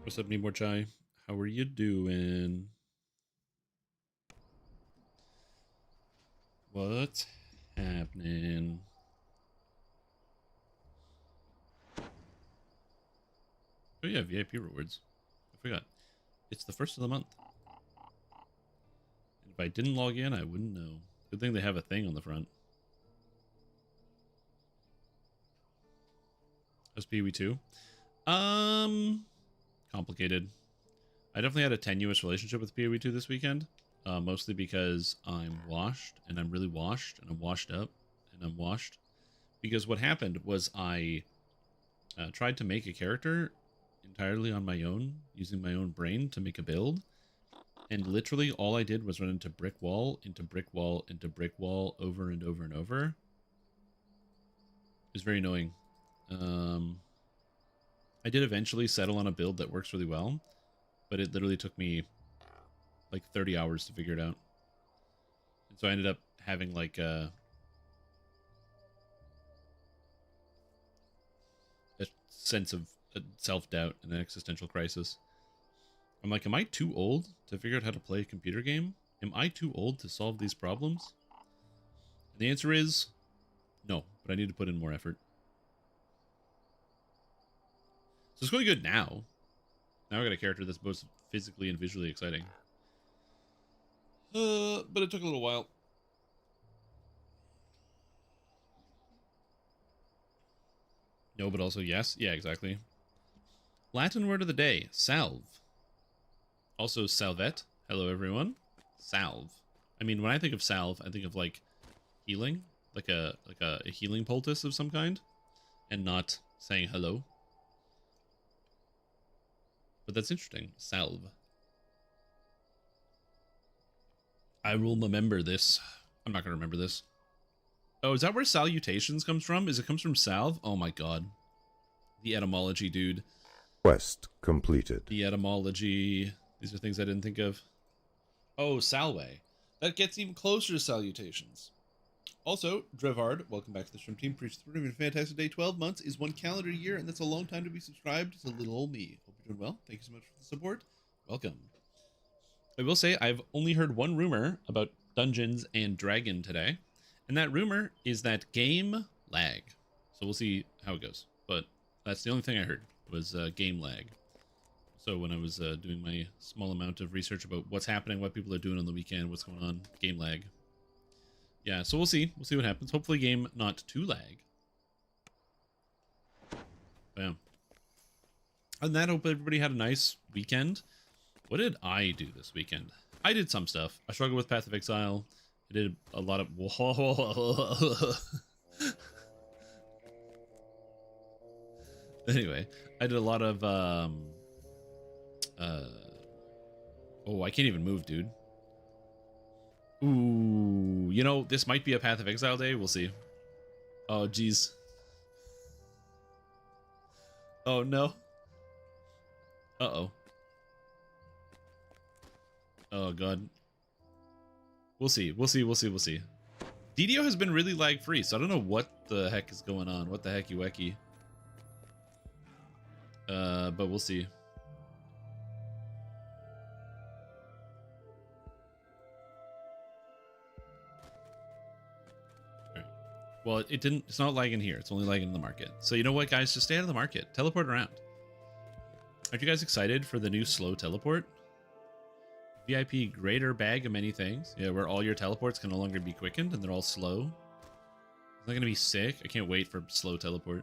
What's up, Need More Chai? How are you doing? What's happening? Oh yeah, VIP rewards. I forgot. It's the first of the month. And if I didn't log in, I wouldn't know. Good thing they have a thing on the front. How's PoE2? Complicated. I definitely had a tenuous relationship with PoE2 this weekend. Mostly because I'm washed, and I'm really washed, and I'm washed up, and I'm washed. Because what happened was I tried to make a character entirely on my own, using my own brain to make a build. And literally all I did was run into brick wall, into brick wall, into brick wall, over and over and over. It was very annoying. I did eventually settle on a build that works really well, but it literally took me like 30 hours to figure it out. And so I ended up having like a sense of self-doubt and an existential crisis. I'm like, am I too old to figure out how to play a computer game? Am I too old to solve these problems? And the answer is no, but I need to put in more effort. So it's going good now. Now I got a character that's both physically and visually exciting. But it took a little while. No, but also yes. Yeah, exactly. Latin word of the day, salve. Also salvet. Hello, everyone. Salve. I mean, when I think of salve, I think of like healing, like a healing poultice of some kind, and not saying hello. But that's interesting. Salve. I will remember this. I'm not gonna remember this. Oh, is that where salutations comes from? Is it comes from salve? Oh my god. The etymology, dude. Quest completed. The etymology. These are things I didn't think of. Oh, salve. That gets even closer to salutations. Also, Drevard, welcome back to the stream team. Preach through a fantastic day. 12 months is 1 calendar year, and that's a long time to be subscribed to little old me. Hope you're doing well. Thank you so much for the support. Welcome. I will say I've only heard one rumor about Dungeons and Dragon today, and that rumor is that game lag. So we'll see how it goes. But that's the only thing I heard was game lag. So when I was doing my small amount of research about what's happening, what people are doing on the weekend, what's going on, game lag. Yeah, so we'll see. We'll see what happens. Hopefully game not too lag. Bam. Other than that, I hope everybody had a nice weekend. What did I do this weekend? I did some stuff. I struggled with Path of Exile. I did a lot of... Anyway, I did a lot of... Oh, I can't even move, dude. Ooh, you know, this might be a Path of Exile day. We'll see. Oh, jeez. Oh, no. Uh-oh. Oh, God. We'll see. We'll see. We'll see. We'll see. DDO has been really lag-free, so I don't know what the heck is going on. What the hecky-wecky. But we'll see. Well, it didn't. It's not lagging here. It's only lagging in the market. So you know what, guys? Just stay out of the market. Teleport around. Aren't you guys excited for the new slow teleport? VIP greater bag of many things. Yeah, where all your teleports can no longer be quickened and they're all slow. Isn't that gonna be sick? I can't wait for slow teleport.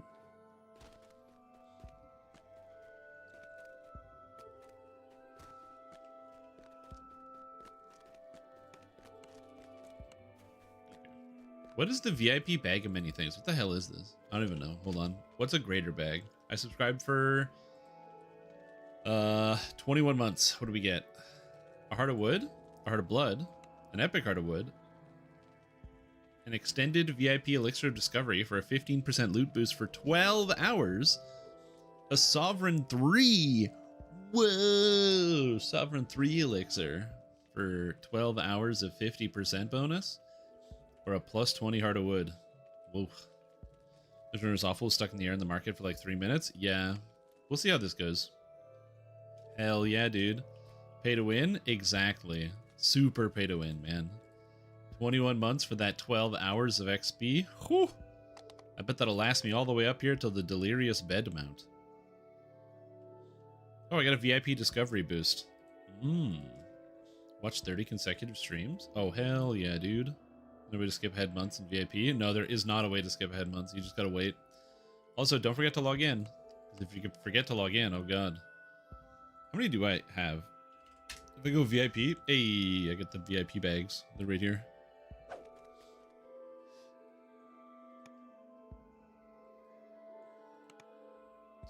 What is the VIP bag of many things? What the hell is this? I don't even know. Hold on. What's a greater bag? I subscribed for 21 months. What do we get? A heart of wood, a heart of blood, an epic heart of wood, an extended VIP elixir of discovery for a 15% loot boost for 12 hours, a sovereign 3. Whoa, sovereign 3 elixir for 12 hours of 50% bonus. Or a plus 20 heart of wood. Whoa. This runner's awful, stuck in the air in the market for like 3 minutes. Yeah. We'll see how this goes. Hell yeah, dude. Pay to win? Exactly. Super pay to win, man. 21 months for that 12 hours of XP. Whew. I bet that'll last me all the way up here till the delirious bed mount. Oh, I got a VIP discovery boost. Watch 30 consecutive streams? Oh, hell yeah, dude. No way to skip ahead months in VIP? No, there is not a way to skip ahead months. You just gotta wait. Also, don't forget to log in. If you forget to log in, oh god. How many do I have? If I go VIP, hey, I get the VIP bags. They're right here.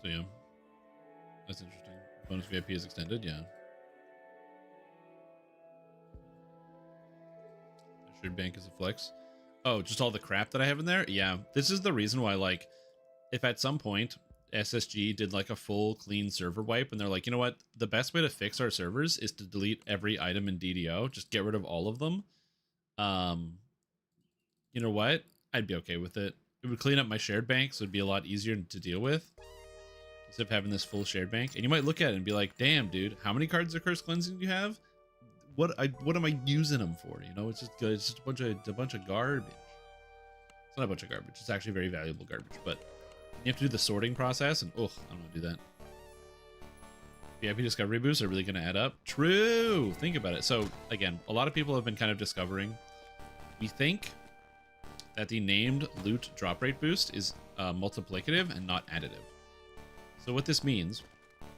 So yeah, that's interesting. Bonus VIP is extended, yeah. Shared bank is a flex. Oh, just all the crap that I have in there? Yeah, this is the reason why, like, if at some point SSG did like a full clean server wipe and they're like, you know what, the best way to fix our servers is to delete every item in DDO, just get rid of all of them. You know what? I'd be okay with it. It would clean up my shared bank, so it'd be a lot easier to deal with instead of having this full shared bank. And you might look at it and be like, damn, dude, how many cards of curse cleansing do you have? What am I using them for? You know, it's just a bunch of garbage. It's not a bunch of garbage. It's actually very valuable garbage, but you have to do the sorting process, and I don't want to do that. VIP discovery boosts are really going to add up. True. Think about it. So again, a lot of people have been kind of discovering. We think that the named loot drop rate boost is multiplicative and not additive. So what this means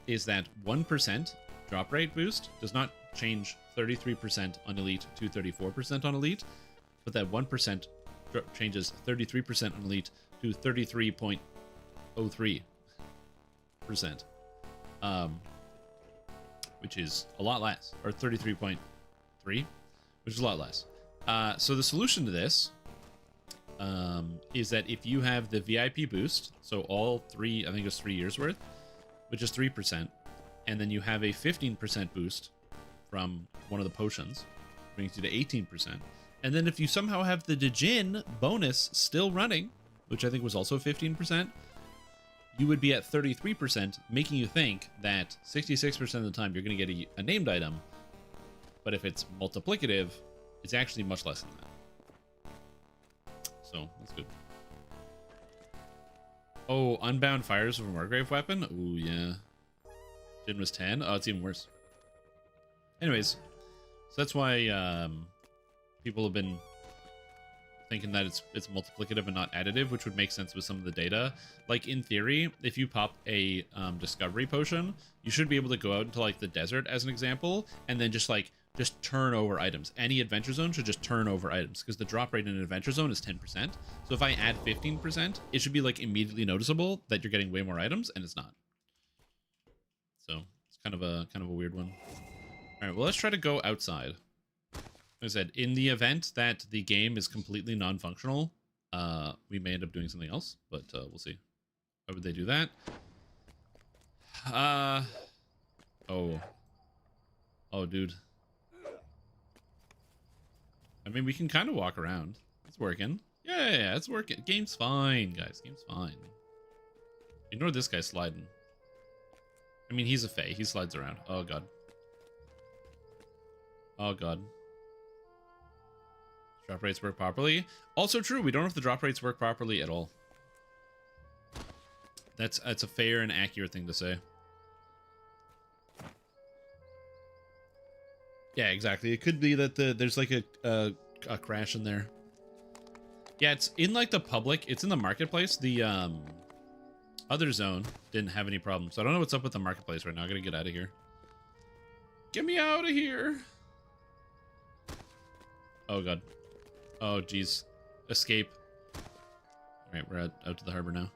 is that 1% drop rate boost does not change 33% on elite to 34% on elite, but that 1% changes 33% on elite to 33.03%, which is a lot less, or 33.3, which is a lot less. So the solution to this is that if you have the VIP boost, so all three, I think it's 3 years worth, which is 3%, and then you have a 15% boost from one of the potions, brings you to 18%. And then if you somehow have the Djinn bonus still running, which I think was also 15%, you would be at 33%, making you think that 66% of the time you're going to get a named item, but if it's multiplicative, it's actually much less than that. So, that's good. Oh, Unbound Fires of a Margrave weapon? Ooh, yeah. Djinn was 10? Oh, it's even worse. Anyways, so that's why people have been thinking that it's multiplicative and not additive, which would make sense with some of the data. Like, in theory, if you pop a discovery potion, you should be able to go out into, like, the desert, as an example, and then just turn over items. Any adventure zone should just turn over items, because the drop rate in an adventure zone is 10%. So if I add 15%, it should be, like, immediately noticeable that you're getting way more items, and it's not. So it's kind of a weird one. All right, well, let's try to go outside. Like I said, in the event that the game is completely non-functional, we may end up doing something else, but we'll see. Why would they do that? Oh, dude. I mean, we can kind of walk around. It's working. Yeah, it's working. Game's fine, guys. Game's fine. Ignore this guy sliding. I mean, he's a fae. He slides around. Oh, God. Oh, God. Drop rates work properly. Also true. We don't know if the drop rates work properly at all. That's a fair and accurate thing to say. Yeah, exactly. It could be that there's like a crash in there. Yeah, it's in like the public. It's in the marketplace. The other zone didn't have any problems. So I don't know what's up with the marketplace right now. I gotta get out of here. Get me out of here. Oh, God. Oh, geez. Escape. All right, we're out to the harbor now.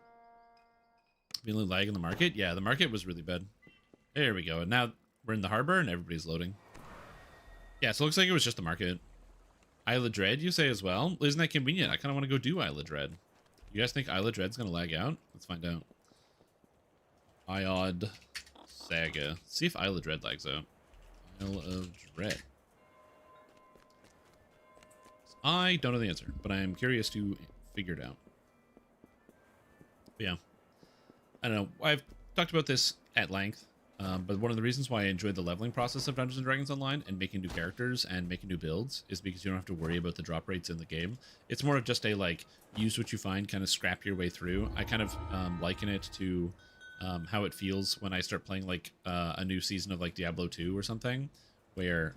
Feeling lag in the market? Yeah, the market was really bad. There we go. And now we're in the harbor and everybody's loading. Yeah, so it looks like it was just the market. Isle of Dread, you say as well? Isn't that convenient? I kind of want to go do Isle of Dread. You guys think Isle of Dread's going to lag out? Let's find out. Iod Saga. Let's see if Isle of Dread lags out. Isle of Dread. I don't know the answer, but I am curious to figure it out. But yeah. I don't know. I've talked about this at length But one of the reasons why I enjoyed the leveling process of Dungeons & Dragons Online and making new characters and making new builds is because you don't have to worry about the drop rates in the game. It's more of just a, like, use what you find, kind of scrap your way through. I kind of liken it to how it feels when I start playing, like, a new season of, like, Diablo 2 or something, where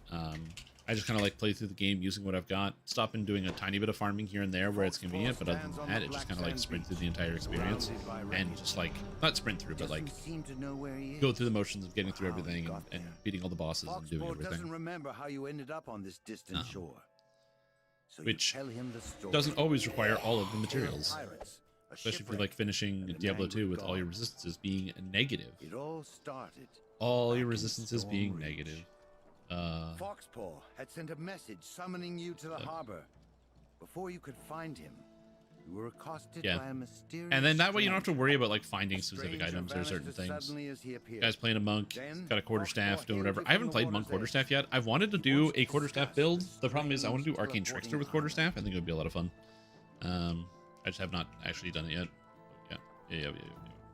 I just kind of, like, play through the game using what I've got, stop and doing a tiny bit of farming here and there where it's convenient, but other than that, it just kind of, like, sprint through the entire experience and just, like, not sprint through, but, like, go through the motions of getting through everything and beating all the bosses and doing everything. Doesn't remember how you ended up on this distant shore. So which doesn't always require all of the materials, especially if you're, like, finishing Diablo 2 with all your resistances being negative. It all started. All your resistances being negative. Foxpaw had sent a message summoning you to the harbor. Before you could find him, you were accosted by a mysterious and then that way you don't have to worry about, like, finding specific items or certain things. Guys playing a monk, got a quarterstaff, doing whatever. I haven't played monk quarterstaff yet. I've wanted to do a quarterstaff build. The problem is I want to do arcane trickster with quarterstaff. I think it would be a lot of fun. I just have not actually done it yet. Yeah.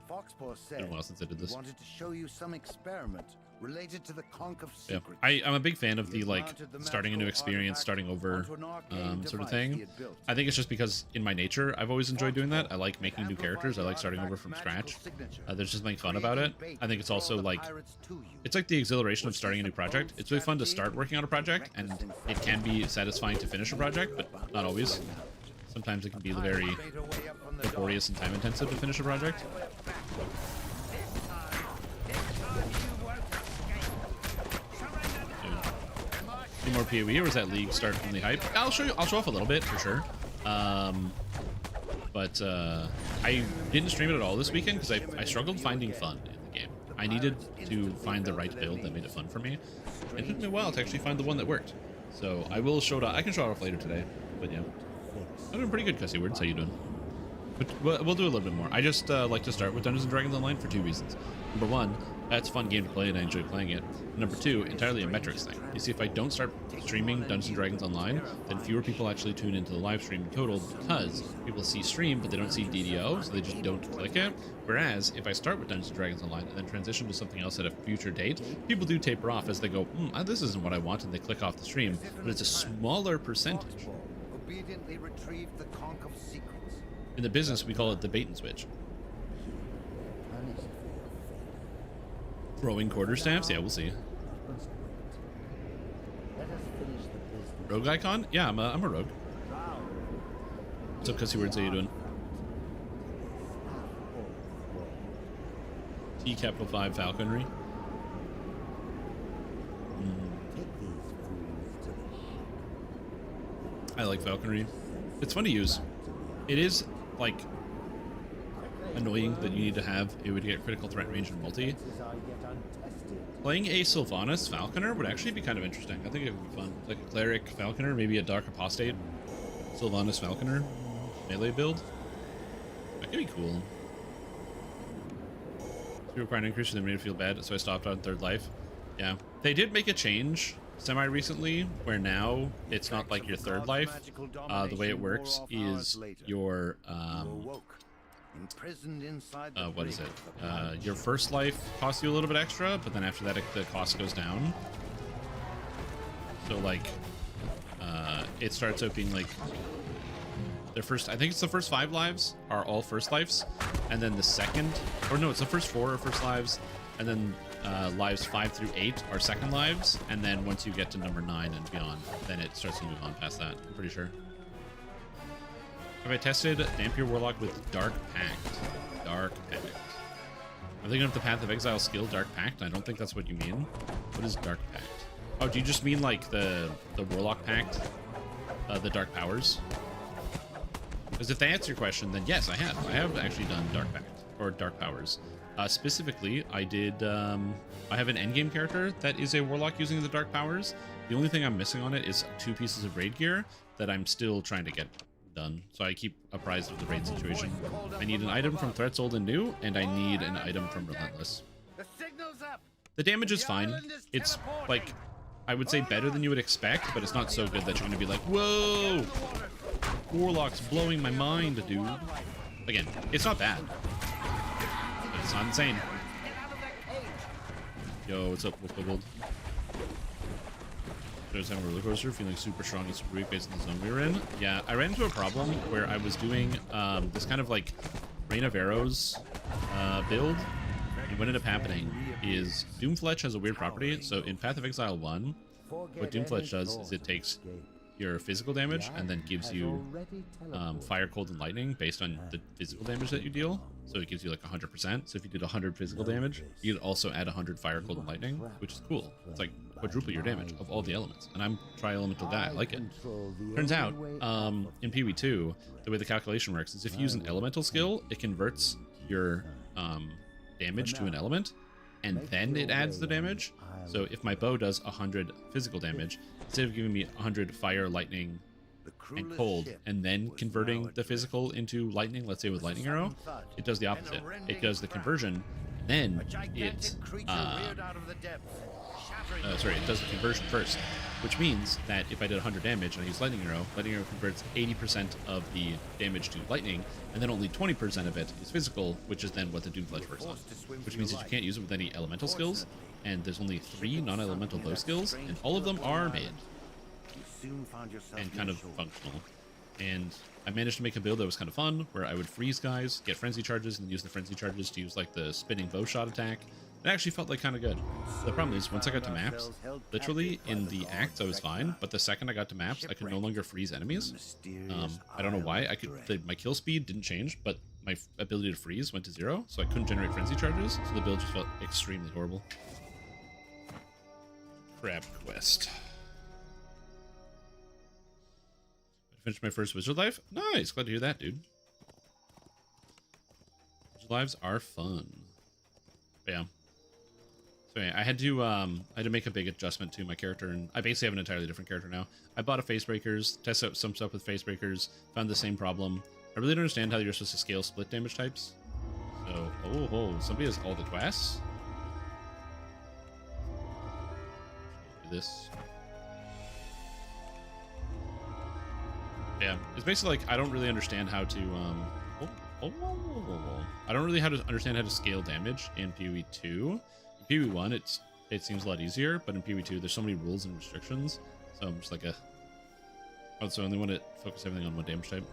Foxpaw said Been a while since I did this. He wanted to show you some experiment related to the conch of Yeah, secrets. I'm a big fan of the, like, starting a new experience, starting over sort of thing. I think it's just because in my nature, I've always enjoyed doing that. I like making new characters. I like starting over from scratch. There's just something fun about it. I think it's also, like, it's like the exhilaration of starting a new project. It's really fun to start working on a project, and it can be satisfying to finish a project, but not always. Sometimes it can be very laborious and time-intensive to finish a project. Any more PoE, or was that League start only hype? I'll show off a little bit for sure. But I didn't stream it at all this weekend because I struggled finding fun in the game. I needed to find the right build that made it fun for me. It took me a while to actually find the one that worked. So I will show it off. I can show it off later today. But yeah, I'm doing pretty good, Cussy Words. How you doing? But we'll do a little bit more. I just like to start with Dungeons & Dragons Online for two reasons. Number one, that's a fun game to play and I enjoy playing it. Number two, entirely a metrics thing. You see, if I don't start streaming Dungeons & Dragons Online, then fewer people actually tune into the live stream in total because people see stream, but they don't see DDO, so they just don't click it. Whereas, if I start with Dungeons & Dragons Online and then transition to something else at a future date, people do taper off as they go, this isn't what I want, and they click off the stream, but it's a smaller percentage. Obediently retrieved the conch of secrets. In the business, we call it the bait and switch. Throwing quarterstaffs? Yeah, we'll see. Rogue icon? Yeah, I'm a rogue. What's up, Cussy Words? How you doing? T5 falconry. I like falconry. It's fun to use. It is, like, annoying that you need to have it would get critical threat range in multi. Playing a Sylvanas Falconer would actually be kind of interesting. I think it would be fun. Like a Cleric Falconer, maybe a Dark Apostate Sylvanas Falconer melee build. That could be cool. We required an increase, so they made it feel bad, so I stopped on Third Life. Yeah. They did make a change semi-recently, where now it's not like your third life. The way it works is your what is it? Your first life costs you a little bit extra, but then after that the cost goes down. So like it starts out being like their first, I think it's the first 5 lives are all first lives, and then the second, or no, it's the first 4 are first lives, and then lives 5 through 8 are second lives, and then once you get to number 9 and beyond, then it starts to move on past that, I'm pretty sure. Have I tested Dampier Warlock with Dark Pact? Dark Pact. I'm thinking of the Path of Exile skill, Dark Pact. I don't think that's what you mean. What is Dark Pact? Oh, do you just mean like the Warlock Pact? The Dark Powers? Because if they answer your question, then yes, I have. I have actually done Dark Pact, or Dark Powers. Specifically, I did, I have an endgame character that is a Warlock using the Dark Powers. The only thing I'm missing on it is 2 pieces of raid gear that I'm still trying to get done. So I keep apprised of the raid situation. I need an item from Threats Old and New, and I need an item from Relentless. The damage is fine. It's, like, I would say better than you would expect, but it's not so good that you're going to be like, whoa! Warlock's blowing my mind, dude. Again, it's not bad. It's not insane. Yo, what's up, Wolf? Shows having a roller coaster, feeling super strong and super weak based on the zone we were in. Yeah, I ran into a problem where I was doing this kind of like Rain of Arrows build. And what ended up happening is Doomfletch has a weird property. So in Path of Exile 1, what Doomfletch does is it takes your physical damage and then gives you fire, cold, and lightning based on the physical damage that you deal. So it gives you like 100%. So if you did 100 physical damage, you could also add 100 fire, cold, and lightning, which is cool. It's like quadruple your damage of all the elements. And I'm a tri-elemental guy. I like it. Turns out, in PvE2, the way the calculation works is if you use an elemental skill, it converts your damage to an element, and then it adds the damage. So if my bow does 100 physical damage, instead of giving me 100 fire, lightning, and cold, and then converting the physical into lightning, let's say with lightning arrow, it does the opposite. It does the conversion, then it it does the conversion first, which means that if I did 100 damage and I use lightning arrow converts 80% of the damage to lightning, and then only 20% of it is physical, which is then what the Doomfletch works on. Which means that you can't use it with any elemental skills, and there's only 3 non-elemental bow skills, and all of them are mid and kind of functional. And I managed to make a build that was kind of fun, where I would freeze guys, get frenzy charges, and use the frenzy charges to use like the spinning bow shot attack. It actually felt like kind of good. The problem is, once I got to maps, literally in the acts I was fine, but the second I got to maps, I could no longer freeze enemies. I don't know why. My kill speed didn't change, but my ability to freeze went to 0, so I couldn't generate frenzy charges, so the build just felt extremely horrible. Crab quest. I finished my first Wizard Life. Nice, glad to hear that, dude. Wizard Lives are fun. But yeah. So yeah, I had to make a big adjustment to my character, and I basically have an entirely different character now. I bought a Face Breakers, tested out some stuff with Face Breakers, found the same problem. I really don't understand how you're supposed to scale split damage types. So, oh, somebody has all the quests. Do this. Yeah, it's basically like I don't really understand how to I don't really understand how to scale damage in PoE 2. In PoE 1 it seems a lot easier, but in PoE 2 there's so many rules and restrictions. So I'm just like so I only want to focus everything on one damage type.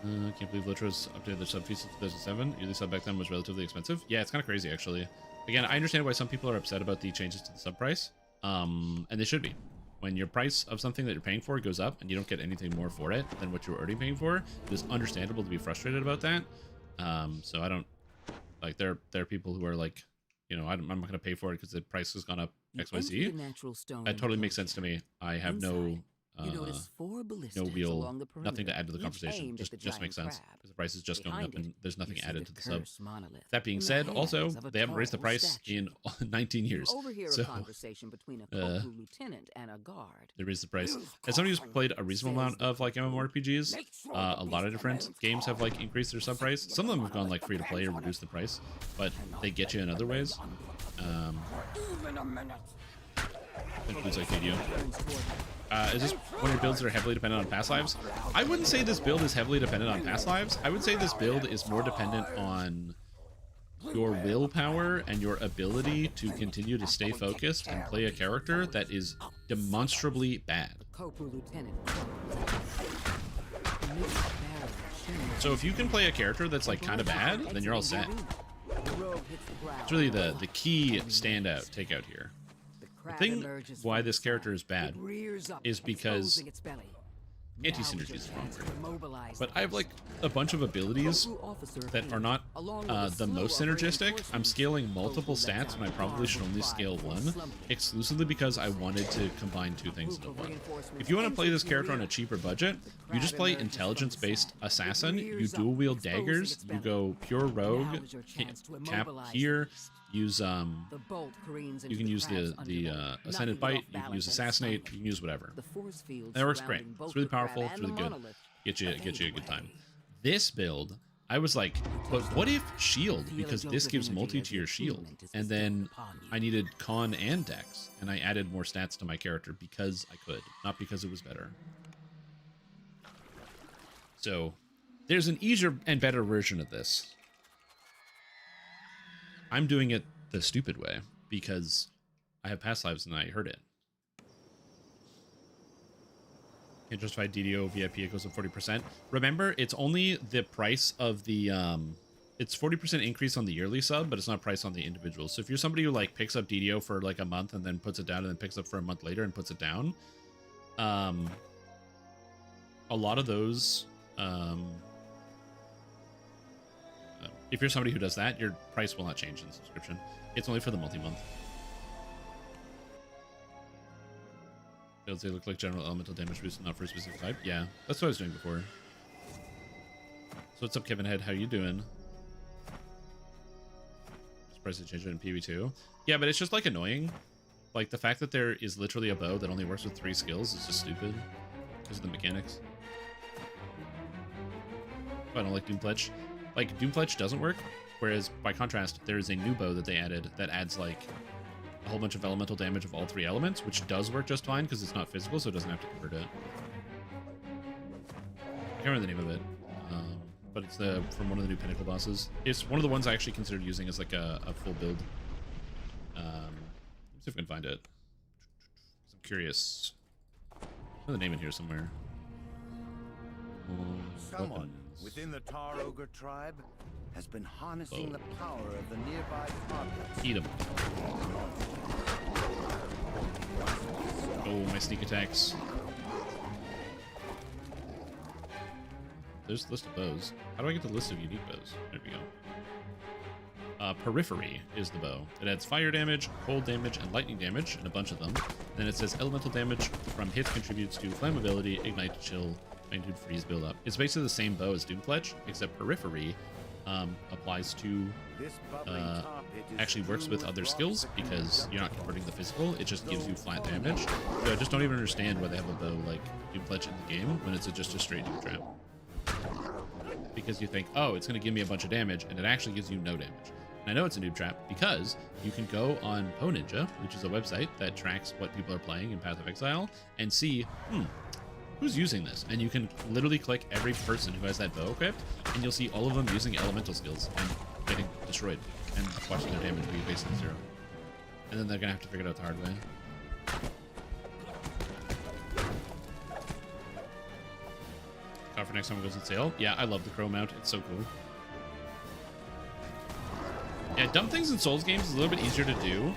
Can't believe Litro's updated their sub fees in 2007. Yearly sub back then was relatively expensive. Yeah, it's kind of crazy actually. Again, I understand why some people are upset about the changes to the sub price. And they should be. When your price of something that you're paying for goes up and you don't get anything more for it than what you're already paying for, it is understandable to be frustrated about that. So I don't like there are people who are like, you know, I'm not going to pay for it because the price has gone up XYZ. That totally makes sense to me. I have no real nothing to add to the conversation. Just makes sense because the price is just going up and there's nothing added to the sub. That being said, also they haven't raised the price in 19 years. So they raised the price. As somebody who's played a reasonable amount of like MMORPGs, a lot of different games have like increased their sub price. Some of them have gone like free to play or reduced the price, but they get you in other ways. Includes like video. Is this one of your builds that are heavily dependent on past lives? I wouldn't say this build is heavily dependent on past lives. I would say this build is more dependent on your willpower and your ability to continue to stay focused and play a character that is demonstrably bad. So if you can play a character that's like kind of bad, then you're all set. It's really the key standout takeout here. The thing why this character is bad is because anti-synergy is stronger. But I have like a bunch of abilities that are not the most synergistic. I'm scaling multiple stats when I probably should only scale one, exclusively because I wanted to combine two things into one. If you want to play this character on a cheaper budget, you just play intelligence-based assassin, you dual wield daggers, you go pure rogue, cap here, use you can use the ascended bite, you can use assassinate, you can use whatever. That works great. It's really powerful, it's really good. Get you a good time. This build, I was like, but what if shield? Because this gives multi to your shield. And then I needed con and dex, and I added more stats to my character because I could, not because it was better. So there's an easier and better version of this. I'm doing it the stupid way because I have past lives and I heard it. Can't justify DDO VIP, it goes up 40%. Remember, it's only the price of the it's 40% increase on the yearly sub, but it's not price on the individual. So if you're somebody who like picks up DDO for like a month and then puts it down and then picks up for a month later and puts it down, a lot of those, if you're somebody who does that, your price will not change in the subscription. It's only for the multi-month. Builds, they look like general elemental damage boost, not for a specific type. Yeah, that's what I was doing before. So what's up, Kevin Head? How you doing? Surprised they changed it in PV2. Yeah, but it's just like annoying. Like the fact that there is literally a bow that only works with 3 skills is just stupid because of the mechanics. I don't like Doom Pledge. Like Doom Pledge doesn't work, whereas by contrast, there is a new bow that they added that adds like a whole bunch of elemental damage of all 3 elements, which does work just fine because it's not physical, so it doesn't have to convert it. I can't remember the name of it, but it's from one of the new Pinnacle bosses. It's one of the ones I actually considered using as like a full build. Let's see if I can find it. I'm curious. I know the name in here somewhere. Someone Weapons. within the Tar Ogre tribe has been harnessing the power of the nearby targets. Eat 'em. Oh, my sneak attacks. There's a list of bows. How do I get the list of unique bows? There we go. Periphery is the bow. It adds fire damage, cold damage, and lightning damage, and a bunch of them. Then it says elemental damage from hits contributes to flammability, ignite, chill, magnitude, freeze, build up. It's basically the same bow as Doom Pledge, except periphery applies to actually works with other skills because you're not converting the physical. It just gives you flat damage. So I just don't even understand why they have a bow like Doom Pledge in the game when it's just a straight Doom Trap. Because you think, oh, it's going to give me a bunch of damage, and it actually gives you no damage. And I know it's a noob trap because you can go on Po Ninja, which is a website that tracks what people are playing in Path of Exile, and see, who's using this? And you can literally click every person who has that bow equipped, and you'll see all of them using elemental skills and getting destroyed, and watching their damage be basically 0. And then they're going to have to figure it out the hard way. For next time it goes on sale. Yeah, I love the crow mount. It's so cool. Yeah, dumb things in Souls games is a little bit easier to do,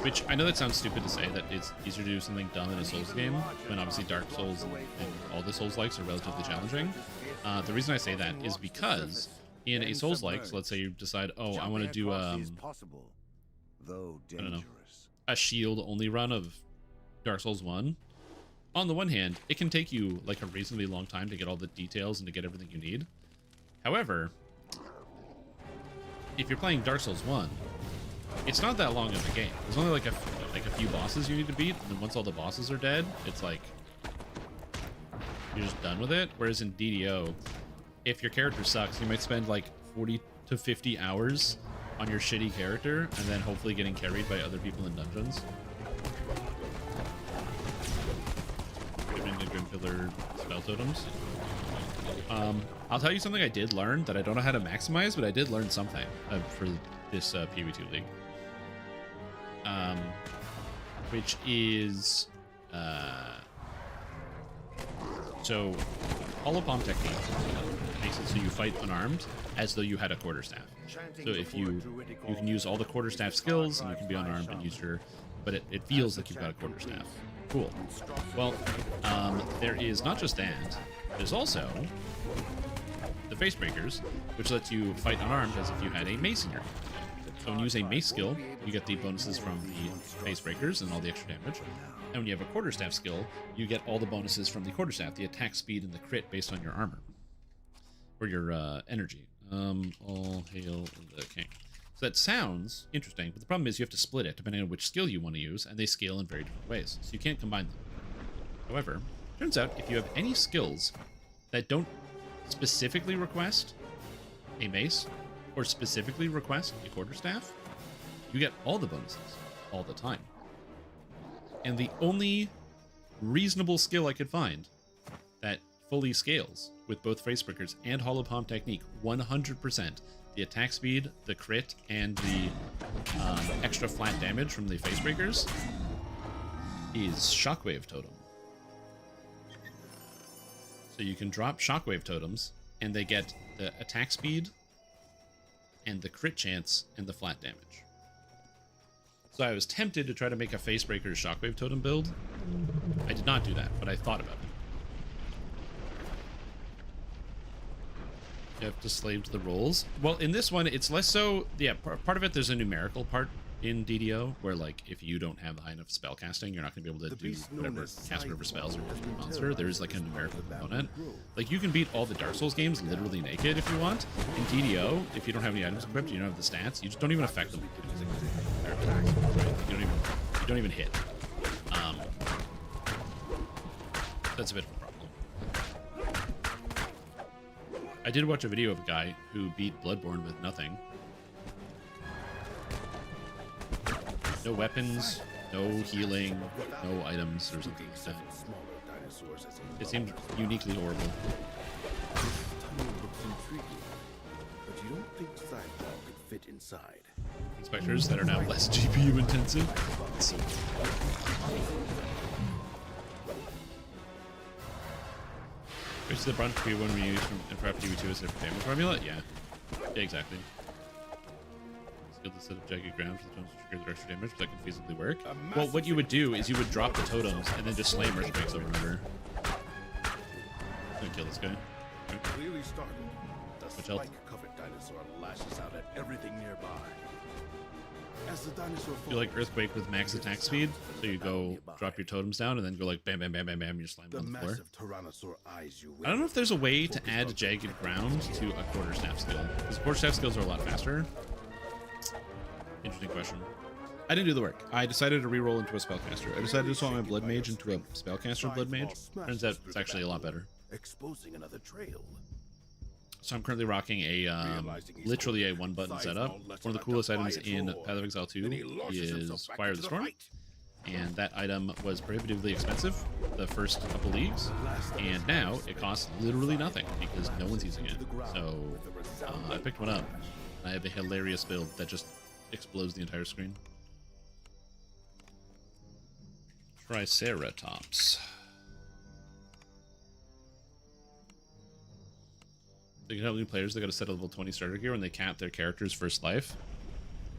which I know that sounds stupid to say, that it's easier to do something dumb in a Souls game, when obviously Dark Souls and all the Souls-likes are relatively challenging. The reason I say that is because in a Souls-like, so let's say you decide, oh, I want to do, I don't know, a shield-only run of Dark Souls 1. On the one hand, it can take you like a reasonably long time to get all the details and to get everything you need. However, if you're playing Dark Souls 1, it's not that long of a game. There's only like a few bosses you need to beat, and then once all the bosses are dead, it's like you're just done with it. Whereas in DDO, if your character sucks, you might spend like 40 to 50 hours on your shitty character, and then hopefully getting carried by other people in dungeons. The Grim Pillar spell totems. I'll tell you something I did learn that I don't know how to maximize, but I did learn something for this PV2 league. Which is so Hollow Palm technique makes it so you fight unarmed as though you had a quarterstaff. So if you can use all the quarterstaff skills and you can be unarmed and use your, but it feels like you've got a quarterstaff. Cool. Well, there is not just that, there's also the Face Breakers, which lets you fight unarmed as if you had a mace in your hand. So when you use a mace skill, you get the bonuses from the Face Breakers and all the extra damage. And when you have a quarterstaff skill, you get all the bonuses from the quarterstaff, the attack speed and the crit based on your armor. Or your energy. All hail the king. So that sounds interesting, but the problem is you have to split it depending on which skill you want to use, and they scale in very different ways, so you can't combine them. However, turns out if you have any skills that don't specifically request a mace or specifically request a quarterstaff, you get all the bonuses all the time. And the only reasonable skill I could find that fully scales with both Facebreakers and Hollow Palm technique 100%. The attack speed, the crit, and the extra flat damage from the Facebreakers is Shockwave Totem. So you can drop Shockwave Totems, and they get the attack speed, and the crit chance, and the flat damage. So I was tempted to try to make a Facebreaker Shockwave Totem build. I did not do that, but I thought about it. You have to slave to the rolls. Well, in this one, it's less so... Yeah, part of it, there's a numerical part in DDO, where, like, if you don't have high enough spell casting, you're not going to be able to cast whatever spells or defeat monster. There's, like, a numerical component. Like, you can beat all the Dark Souls games literally naked if you want. In DDO, if you don't have any items equipped, you don't have the stats, you just don't even affect them. You don't even hit. That's a bit of a problem. I did watch a video of a guy who beat Bloodborne with nothing. No weapons, no healing, no items or something like that. It seemed uniquely horrible. But you don't think sidewall could fit inside. Inspectors that are now less GPU intensive. Let's see. Which is the branch P1 we use from Craft TV2 as a damage formula? Yeah. Yeah, exactly. Skill to set up jagged ground for the totems to trigger the extra damage, but that can feasibly work. Well, what you would do is you would drop the totems and then just slam earthquakes over and over. I'm gonna kill this guy. Okay. Clearly startled, the Which helped. spike-covered dinosaur lashes out at everything nearby. As the dinosaur You like earthquake with max attack speed, so you go drop your totems down and then go like bam, bam, bam, bam, bam, you slam the them on the floor. massive tyrannosaur eyes you I don't know if there's a way to add jagged ground to a quarterstaff skill, because quarterstaff skills are a lot faster. Interesting question. I didn't do the work. I decided to reroll into a spellcaster. I decided to swap my blood mage into a spellcaster blood mage. Turns out it's actually a lot better. exposing another trail. So I'm currently rocking a literally a one-button setup. One of the coolest items in Path of Exile 2 is Fire of the Storm, and that item was prohibitively expensive the first couple leagues, and now it costs literally nothing because no one's using it. So I picked one up. I have a hilarious build that just explodes the entire screen. Triceratops. They can help new players. They got to set a level 20 starter gear when they cap their character's first life.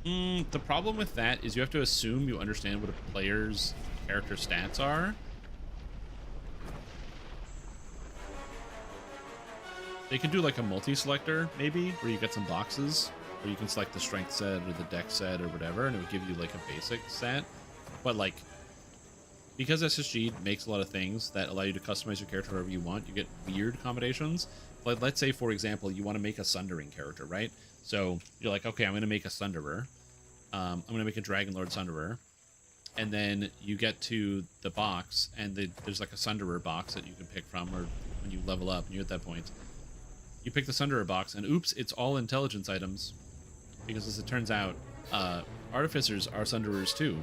The problem with that is you have to assume you understand what a player's character stats are. They can do like a multi-selector, maybe, where you get some boxes, where you can select the strength set or the dex set or whatever, and it would give you like a basic set. But like, because SSG makes a lot of things that allow you to customize your character however you want, you get weird combinations. Like, let's say, for example, you want to make a Sundering character, right? So you're like, okay, I'm going to make a Sunderer. I'm going to make a Dragon Lord Sunderer. And then you get to the box, and there's like a Sunderer box that you can pick from, or when you level up, and you're at that point. You pick the Sunderer box, and oops, it's all intelligence items. Because as it turns out, Artificers are Sunderers too.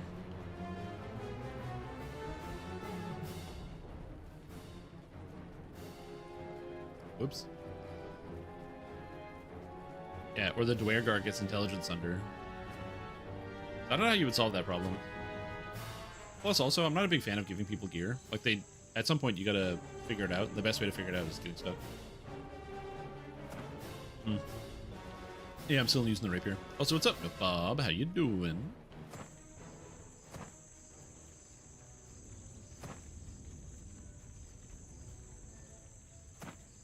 Whoops. Yeah, or the Dwergar gets intelligence under. I don't know how you would solve that problem. Plus, also, I'm not a big fan of giving people gear. Like, at some point, you gotta figure it out. The best way to figure it out is getting stuck. Yeah, I'm still using the rapier. Also, what's up, Bob? How you doing?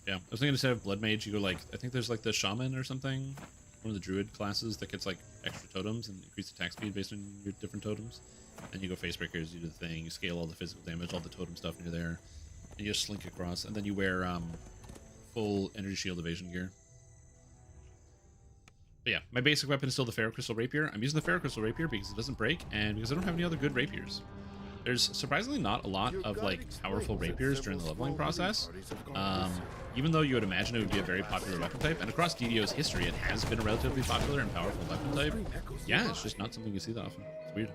Yeah, I was thinking instead of Blood Mage, you go like, I think there's like the Shaman or something. One of the Druid classes that gets like extra totems and increased attack speed based on your different totems. And you go Facebreakers, you do the thing, you scale all the physical damage, all the totem stuff, and you're there. And you just slink across, and then you wear full energy shield evasion gear. But yeah, my basic weapon is still the Ferrocrystal Rapier. I'm using the Ferrocrystal Rapier because it doesn't break, and because I don't have any other good rapiers. There's surprisingly not a lot of like powerful rapiers during the leveling process. Even though you would imagine it would be a very popular weapon type, and across DDO's history it has been a relatively popular and powerful weapon type. Yeah, it's just not something you see that often. It's weird.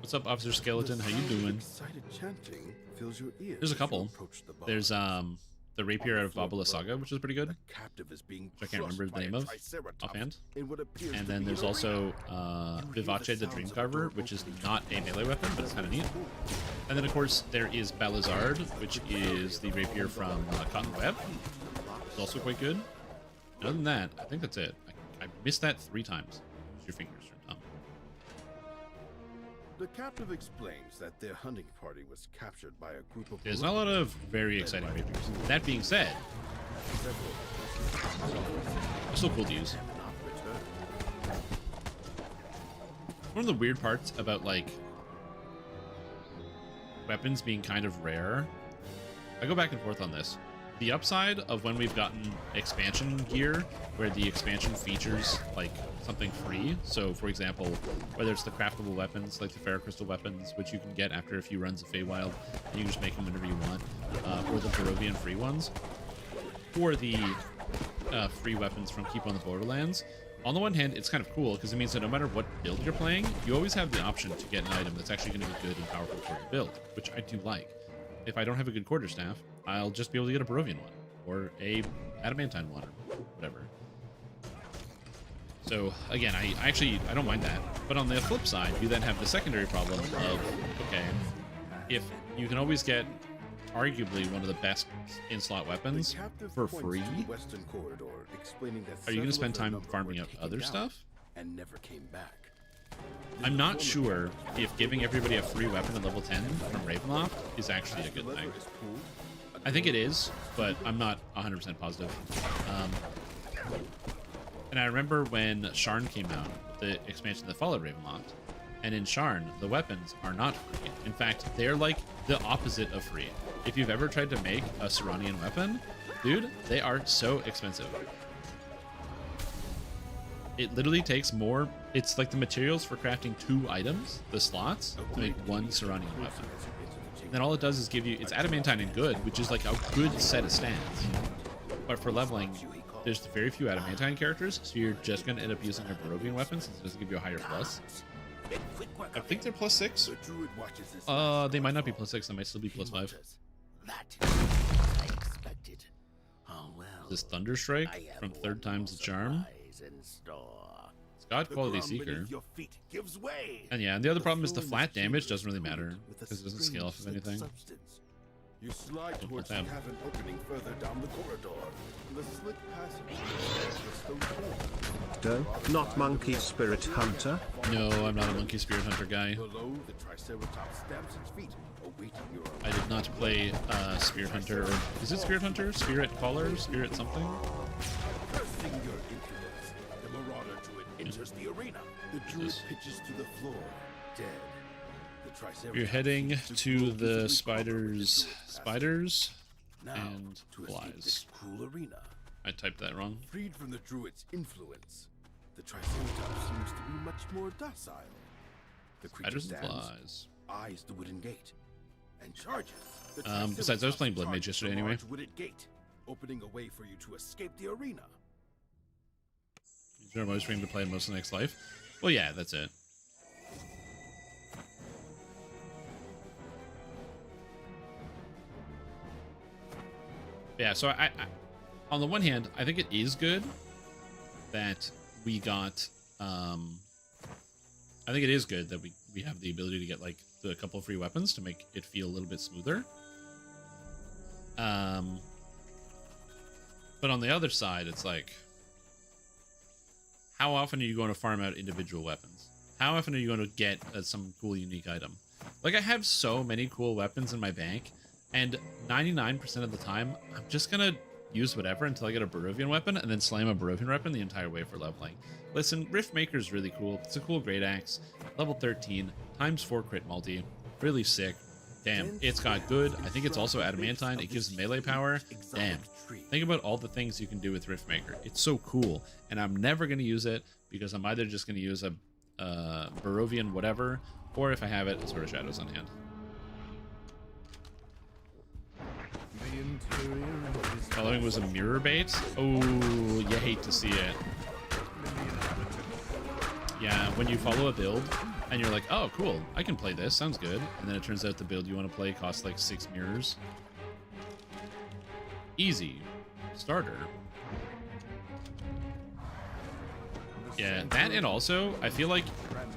What's up, Officer Skeleton? How you doing? Excited chanting fills your ears There's a as you couple. approach the bar. There's the rapier out of Babala Saga, which is pretty good. A captive is being I can't remember the crushed name by a of triceratops offhand. in what appears And to then be there's an also arena. Vivace the Dreamcarver, which is not a melee weapon, but it's kind of neat. And then, of course, there is Balazard, which is the rapier from Cotton Web. It's also quite good. And other than that, I think that's it. I missed that 3 times. Use your fingers, you're dumb. The captive explains that their hunting party was captured by a group of There's not a lot of very exciting rapiers. That being said, it's still cool to use. One of the weird parts about, like, weapons being kind of rare, I go back and forth on this. The upside of when we've gotten expansion gear, where the expansion features, like, something free. So, for example, whether it's the craftable weapons, like the Ferrocrystal weapons, which you can get after a few runs of Feywild, and you can just make them whenever you want, or the Barovian free ones, or the free weapons from Keep on the Borderlands. On the one hand, it's kind of cool, because it means that no matter what build you're playing, you always have the option to get an item that's actually going to be good and powerful for your build, which I do like. If I don't have a good quarterstaff, I'll just be able to get a Barovian one, or a adamantine one, or whatever. So, again, I don't mind that. But on the flip side, you then have the secondary problem of, okay, if you can always get arguably one of the best in-slot weapons for free, are you going to spend time farming up other stuff? And never came back. I'm not sure if giving everybody a free weapon at level 10 from Ravenloft is actually a good thing. I think it is, but I'm not 100% positive. And I remember when Sharn came out, the expansion that followed Ravenloft, and in Sharn, the weapons are not free. In fact, they're like the opposite of free. If you've ever tried to make a Saronian weapon, dude, they are so expensive. It literally takes more. It's like the materials for crafting 2 items, the slots, to make 1 Saronian weapon. And then all it does is give you, it's adamantine and good, which is like a good set of stats. But for leveling, there's very few adamantine characters, so you're just going to end up using a Barovian weapon since it doesn't give you a higher plus. I think they're +6. They might not be +6, they might still be +5. This Thunderstrike from Third Time's the Charm. It's got Quality Seeker. And yeah, and the other problem is the flat damage doesn't really matter because it doesn't scale off of anything. You slide towards the cavern opening further down the corridor. The slick passage. Not Monkey Spirit Hunter? No, I'm not a Monkey Spirit Hunter guy. Below, the Triceratops stamps its feet, awaiting your I did not play Spirit Hunter, or is it Spirit Hunter? Spirit Caller? Spirit something? cursing your impudence. The marauder druid enters the arena. The druid pitches to the floor, dead. You're heading to the spiders and flies. Cruel arena. I typed that wrong. Freed from the druid's influence, the Triceratops seems to be much more docile. The creature Spiders and stands, flies. eyes the wooden gate, and charges. The Besides, I was playing Blood Triceratops Mage yesterday charges the anyway. large wooded gate, opening a way for you to escape the arena. Use your mouse stream to play most of the next life. Well, yeah, that's it. Yeah, so I on the one hand, I think it is good that we got I think it is good that we have the ability to get like a couple of free weapons to make it feel a little bit smoother. But on the other side, it's like, how often are you going to farm out individual weapons? How often are you going to get some cool unique item? Like, I have so many cool weapons in my bank, and 99% of the time, I'm just going to use whatever until I get a Barovian weapon, and then slam a Barovian weapon the entire way for leveling. Listen, Riftmaker is really cool. It's a cool great axe. Level 13, ×4 crit multi. Really sick. Damn, it's got good. I think it's also adamantine. It gives melee power. Damn. Think about all the things you can do with Riftmaker. It's so cool, and I'm never going to use it because I'm either just going to use a Barovian whatever, or if I have it, a Sword of Shadows on hand. Following was a mirror bait. Oh, you hate to see it. Yeah, when you follow a build and you're like, oh, cool, I can play this, sounds good. And then it turns out the build you want to play costs like 6 mirrors. Easy. Starter. Yeah, that, and also, I feel like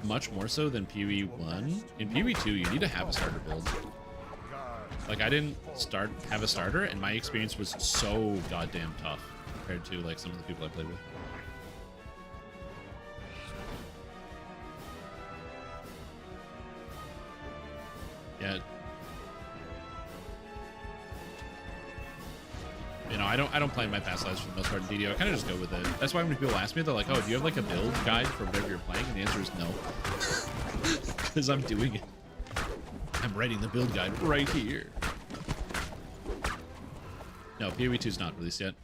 much more so than PoE1. In PoE2, you need to have a starter build. Like, I didn't have a starter, and my experience was so goddamn tough compared to, like, some of the people I played with. Yeah. You know, I don't plan my past lives for the most part in DDO. I kind of just go with it. That's why when people ask me, they're like, oh, do you have like a build guide for whatever you're playing? And the answer is no. Because I'm doing it. I'm writing the build guide right here. No, PoE 2 is not released yet.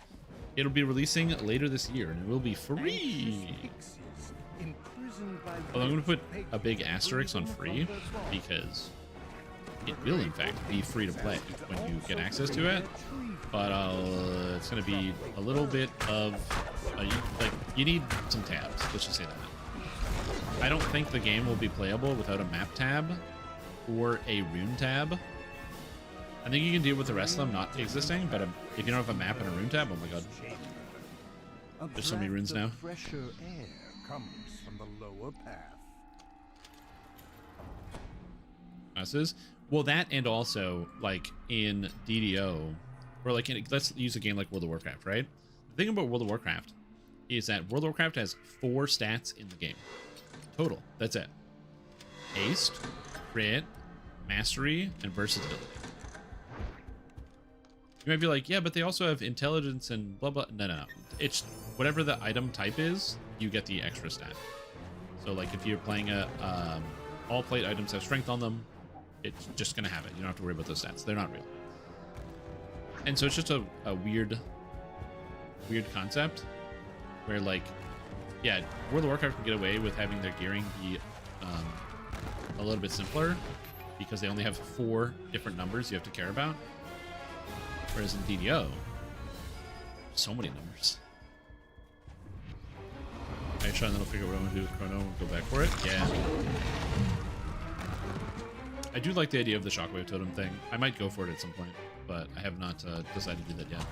It'll be releasing later this year, and it will be free. Well, I'm going to put a big asterisk on free, because it will, in fact, be free to play when you get access to it. But it's going to be a little bit of, you need some tabs. Let's just say that. I don't think the game will be playable without a map tab or a rune tab. I think you can deal with the rest of them not existing, but if you don't have a map and a rune tab, oh my god. There's so many runes now. Fresher air comes from the lower path. Classes. Well, that, and also, like, in DDO, or like, let's use a game like World of Warcraft, right? The thing about World of Warcraft is that World of Warcraft has 4 stats in the game. Total. That's it. Haste, crit, mastery, and versatility. You might be like, yeah, but they also have intelligence and blah, blah. No, no, no. It's whatever the item type is, you get the extra stat. So, like, if you're playing all plate items have strength on them, it's just going to have it. You don't have to worry about those stats. They're not real. And so it's just a weird concept where, like, yeah, World of Warcraft can get away with having their gearing be a little bit simpler because they only have 4 different numbers you have to care about. Whereas in DDO, so many numbers. I try and then I'll figure out what I want to do with Chrono and go back for it. Yeah. I do like the idea of the Shockwave Totem thing. I might go for it at some point, but I have not decided to do that yet.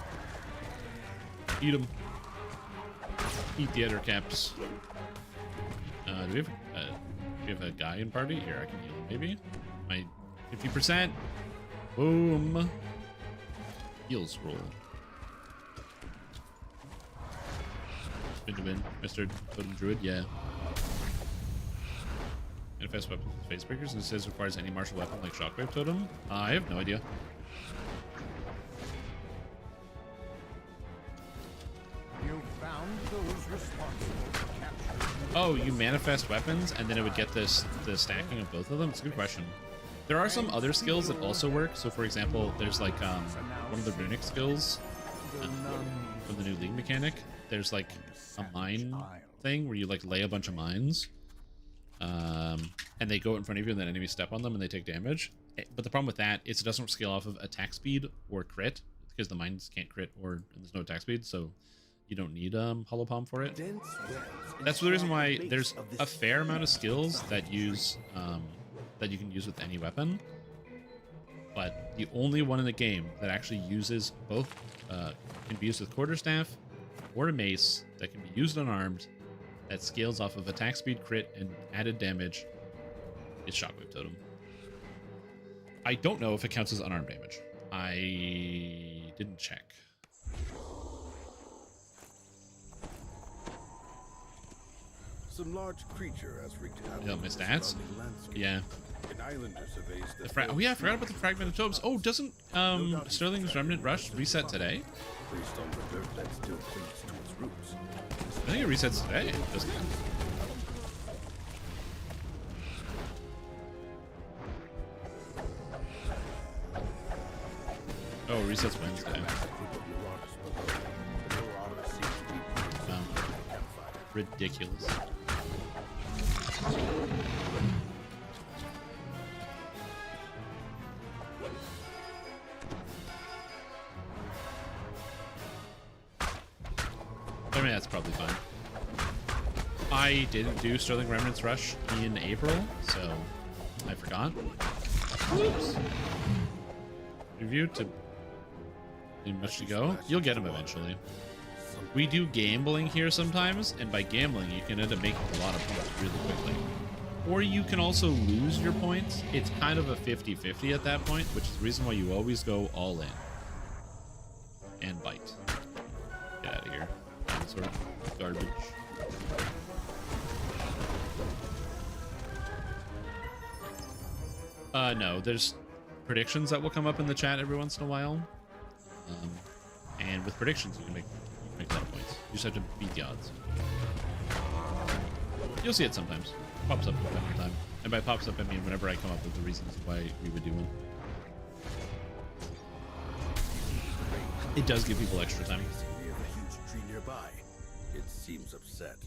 Eat them. Eat the Eder Caps. Do we have a guy in party? Here, I can heal him, maybe? My 50%. Boom. Heals roll. Spin to win. Mr. Totem Druid, yeah. Manifest weapon with face breakers, and it says requires any martial weapon like Shockwave Totem. I have no idea. You found those responsible for capturing. Oh, you manifest weapons, and then it would get the stacking of both of them? It's a good question. There are some other skills that also work. So, for example, there's like one of the runic skills from the new League mechanic. There's like a mine thing where you like lay a bunch of mines, and they go in front of you, and then enemies step on them, and they take damage. But the problem with that is it doesn't scale off of attack speed or crit because the mines can't crit and there's no attack speed, so you don't need Hollow Palm for it. That's the reason why there's a fair amount of skills that use that you can use with any weapon, but the only one in the game that actually uses both can be used with quarterstaff or a mace that can be used unarmed that scales off of attack speed, crit, and added damage is Shockwave Totem. I don't know if it counts as unarmed damage. I didn't check. Some large creature has wreaked havoc. Yeah, my stats? Yeah. An islander surveys Oh yeah, I forgot about the fragmented tomes. Oh, doesn't Sterling's Remnant Rush reset today? based on the dirt that still clings to its roots. I think it resets today, doesn't it? Oh, it resets Wednesday. Ridiculous. I mean, that's probably fine. I didn't do Sterling Remnants Rush in April, so I forgot. Whoops. Review to much to go. You'll get them eventually. We do gambling here sometimes, and by gambling, you can end up making a lot of points really quickly. Or you can also lose your points. It's kind of a 50-50 at that point, which is the reason why you always go all in. And bite. Get out of here. Sort of garbage. No, there's predictions that will come up in the chat every once in a while. And with predictions, you can make a lot of points. You just have to beat the odds. You'll see it sometimes. Pops up from time to time. And by pops up, I mean whenever I come up with the reasons why we would do one. It does give people extra time. We have a huge tree nearby. It seems upset.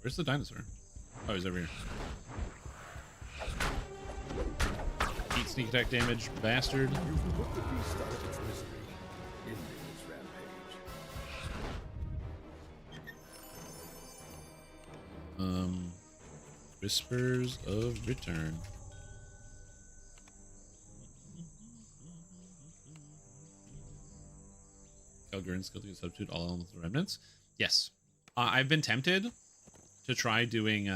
Where's the dinosaur? Oh, he's over here. Eat sneak attack damage, bastard. You've put the beast out of its misery, ending its rampage. Whispers of Return. Calgarian skill to substitute all elements of remnants. Yes. I've been tempted to try doing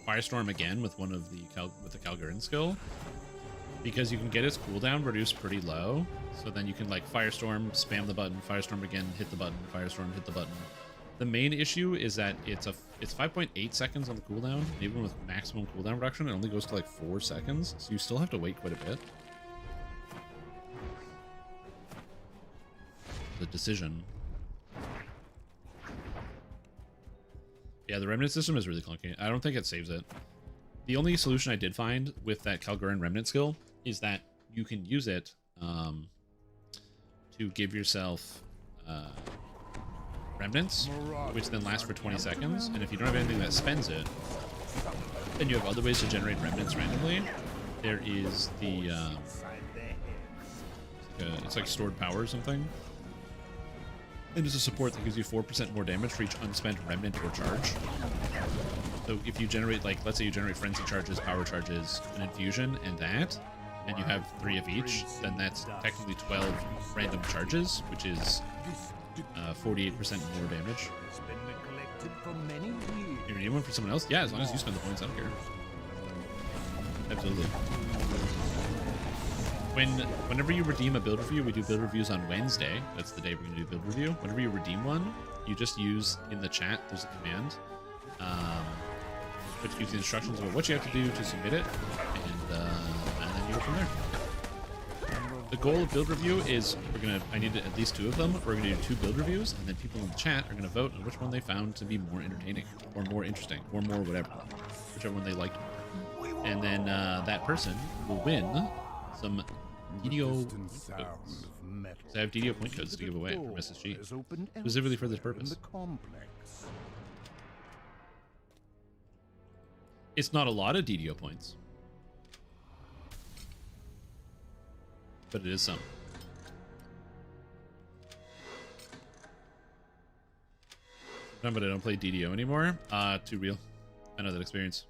Firestorm again with one of the Calgarian skill, because you can get its cooldown reduced pretty low. So then you can like Firestorm, spam the button, Firestorm again, hit the button, Firestorm, hit the button. The main issue is that it's 5.8 seconds on the cooldown. And even with maximum cooldown reduction, it only goes to like 4 seconds. So you still have to wait quite a bit. The decision. Yeah, the remnant system is really clunky. I don't think it saves it. The only solution I did find with that Calgarian remnant skill is that you can use it to give yourself remnants, which then last for 20 seconds. And if you don't have anything that spends it, and you have other ways to generate remnants randomly, there is the it's like stored power or something. And it's a support that gives you 4% more damage for each unspent remnant or charge. So if you generate, like, let's say you generate frenzy charges, power charges, an infusion, and that, and you have 3 of each, then that's technically 12 random charges, which is 48% more damage. You need one for someone else? Yeah, as long as you spend the points, I don't care. Absolutely. Whenever you redeem a build review, we do build reviews on Wednesday. That's the day we're going to do build review. Whenever you redeem one, you just use in the chat, there's a command, which gives you instructions about what you have to do to submit it, and then you go from there. The goal of build review is I need at least 2 of them. We're going to do 2 build reviews, and then people in the chat are going to vote on which one they found to be more entertaining, or more interesting, or more whatever, whichever one they liked more. And then that person will win some DDO point codes. So I have DDO point codes to give away from SSG, specifically for this purpose. It's not a lot of DDO points, but it is some. But I don't play DDO anymore. Too real. I know that experience.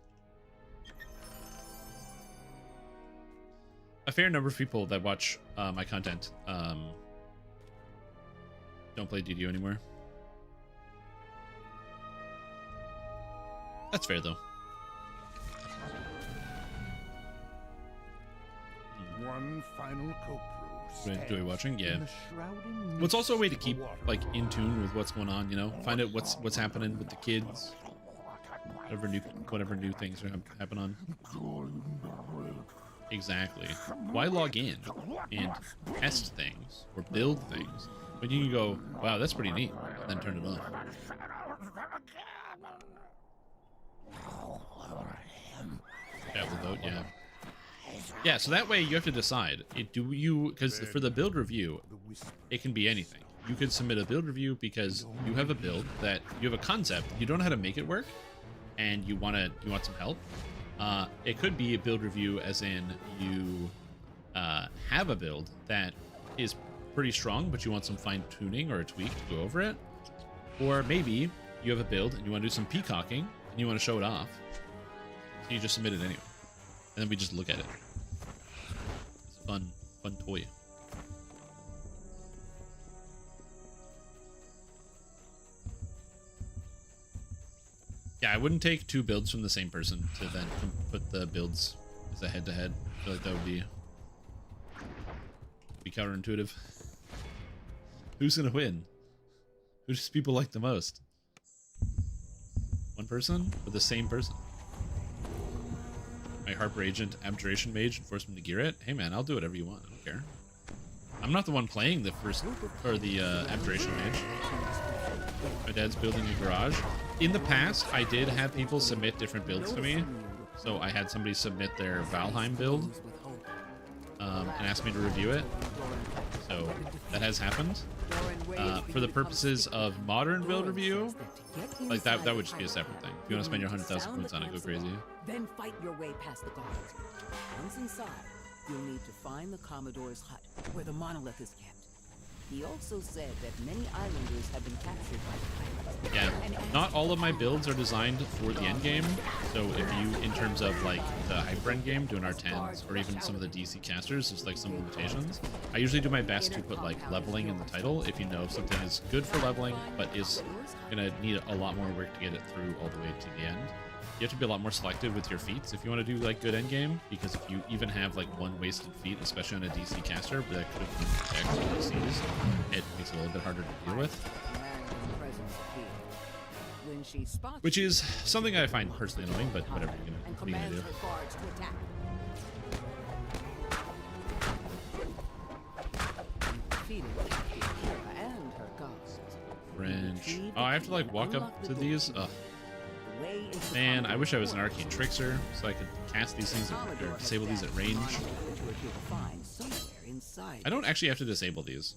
A fair number of people that watch my content don't play DDO anymore. That's fair, though. One final Enjoy watching, yeah. Well, it's also a way to keep like in tune with what's going on, you know. Find out what's happening with the kids. Whatever new things are happening on. Exactly. Why log in and test things or build things when you can go, wow, that's pretty neat, and then turn it off? Yeah, we'll vote, yeah. Yeah, so that way you have to decide. Because for the build review, it can be anything. You could submit a build review because you have a build that you have a concept, you don't know how to make it work, and you want some help. It could be a build review as in you have a build that is pretty strong, but you want some fine tuning or a tweak to go over it. Or maybe you have a build and you want to do some peacocking and you want to show it off, so you just submit it anyway, and then we just look at it. It's a fun toy. Yeah, I wouldn't take 2 builds from the same person to then put the builds as a head-to-head. I feel like that would be counterintuitive. Who's gonna win? Who does people like the most? One person or the same person? My Harper Agent, Abjuration Mage, and force me to gear it? Hey man, I'll do whatever you want. I don't care. I'm not the one playing the first or the Abjuration Mage. My dad's building a garage. In the past, I did have people submit different builds to me. So I had somebody submit their Valheim build and ask me to review it. So that has happened. For the purposes of modern build review, like that would just be a separate thing. If you want to spend your 100,000 points on it, go crazy. Then fight your way past the guards. Once inside, you'll need to find the Commodore's hut, where the monolith is kept. He also said that many islanders have been captured by the pirates. Yeah, not all of my builds are designed for the end game. So if you, in terms of like the hyper end game, doing R10s, or even some of the DC casters, there's like some limitations. I usually do my best to put like leveling in the title if you know if something is good for leveling, but is gonna need a lot more work to get it through all the way to the end. You have to be a lot more selective with your feats if you want to do like good end game, because if you even have like one wasted feat, especially on a DC caster that could have been DCs, it makes it a little bit harder to deal with. Which is something I find personally annoying, but whatever, what are you gonna do? French. Oh, I have to like walk up to these? Ugh. Man, I wish I was an arcane trickster so I could cast these things or disable these at range. I don't actually have to disable these.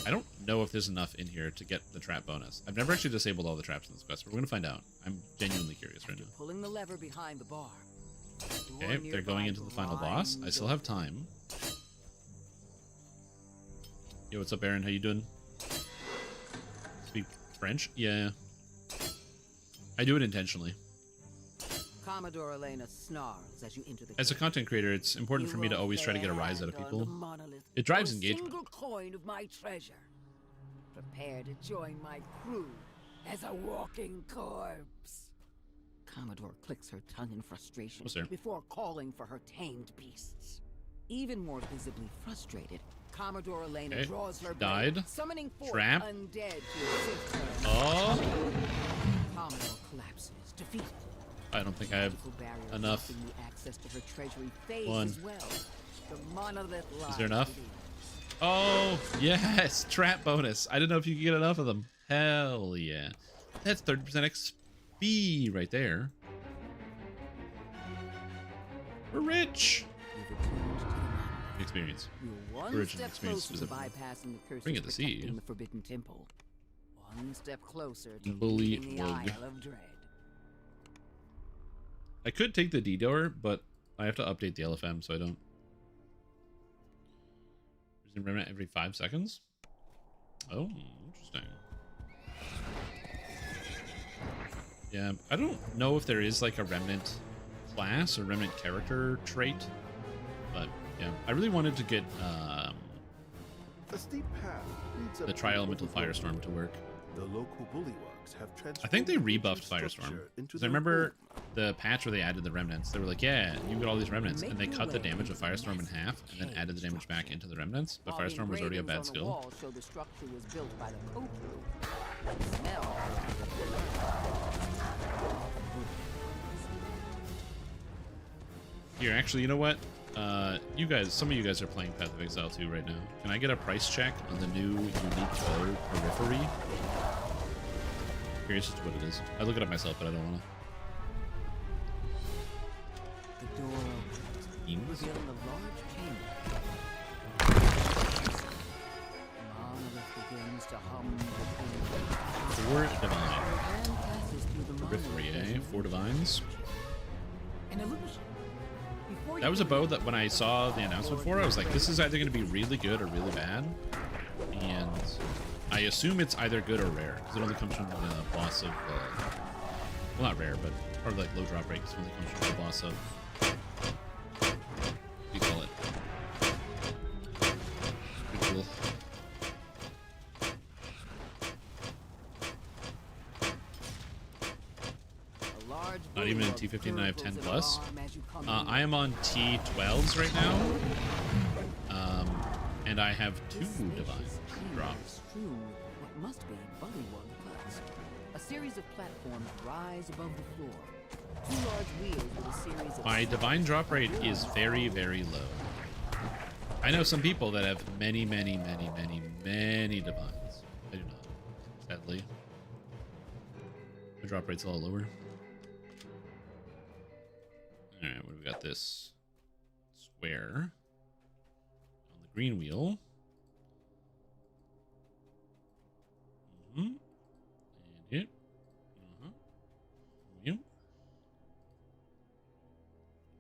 I don't know if there's enough in here to get the trap bonus. I've never actually disabled all the traps in this quest, but we're gonna find out. I'm genuinely curious right now. Pulling the lever behind the bar. Okay, they're going into the final boss. I still have time. Yo, what's up, Aaron? How you doing? Speak French? Yeah. I do it intentionally. Commodore Elena snarls as you enter the As a content creator, it's important for me to always try to get a rise out of people. It drives engagement. Single coin of my treasure. Prepare to join my crew as a walking corpse. Commodore clicks her tongue in frustration before calling for her tamed beasts. Even more visibly frustrated, Commodore Elena draws her blade, summoning forth undead to assist her. Oh! Commodore collapses, defeated. I don't think I have enough. One. Is there enough? Oh, yes! Trap bonus. I didn't know if you could get enough of them. Hell yeah. That's 30% XP right there. We're rich! Experience. Original experience specifically. Bring it to see. The Forbidden Temple. One step closer to Bully the Isle of Dread. I could take the D door, but I have to update the LFM so I don't. Resume remnant every 5 seconds. Oh, interesting. Yeah, I don't know if there is like a remnant class or remnant character trait, but yeah, I really wanted to get the Tri-Elemental Firestorm to work. The local bullywugs have I think they rebuffed Firestorm. Because I remember the patch where they added the remnants. They were like, yeah, you got all these remnants. And they cut the damage of Firestorm in half and then added the damage back into the remnants. But Firestorm was already a bad skill. Here, actually, you know what? You guys, some of you guys are playing Path of Exile 2 right now. Can I get a price check on the new unique bow periphery? Curious as to what it is. I look it up myself, but I don't want to. The door opens, revealing a large chamber. Monolith begins to hum with 4 divine. Periphery, eh? 4 divines. An illusion. That was a bow that when I saw the announcement for it, I was like, this is either going to be really good or really bad. And I assume it's either good or rare, because it only comes from the boss of, well, not rare, but or like low drop rate, because it only comes from the boss of, what do you call it? Pretty cool. Not even in T15, and I have 10 plus. I am on T12s right now, and I have 2 divine drops. What must be Bullywug Huts. A series of platforms rise above the floor. 2 large wheels with a series of... My divine drop rate is very, very low. I know some people that have many, many, many, many, many divines. I do not, sadly. The drop rate's a lot lower. Alright, what do we got? This square on the green wheel. And it. Yep.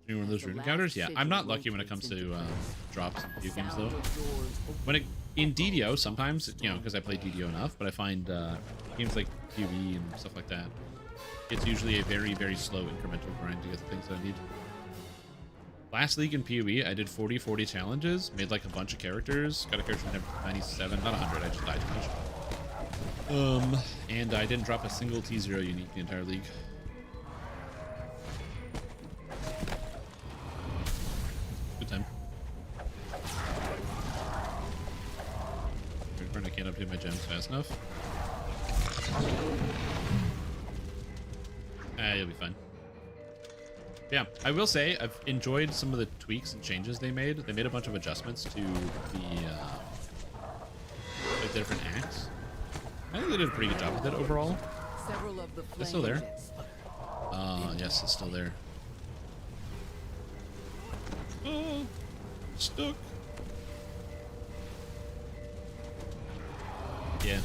Any one of those root encounters? Yeah, I'm not lucky when it comes to drops in video games, though. When it in DDO, sometimes, you know, because I play DDO enough, but I find games like PvE and stuff like that, it's usually a very, very slow incremental grind to get the things that I need. Last league in PoE, I did 40-40 challenges, made like a bunch of characters, got a character from 97, not 100, I just died too much. And I didn't drop a single T0 unique the entire league. Good time. I can't update my gems fast enough. You'll be fine. Yeah, I will say I've enjoyed some of the tweaks and changes they made. They made a bunch of adjustments to the different acts. I think they did a pretty good job with it overall. It's still there. Yes, it's still there. Oh, stuck. Yeah.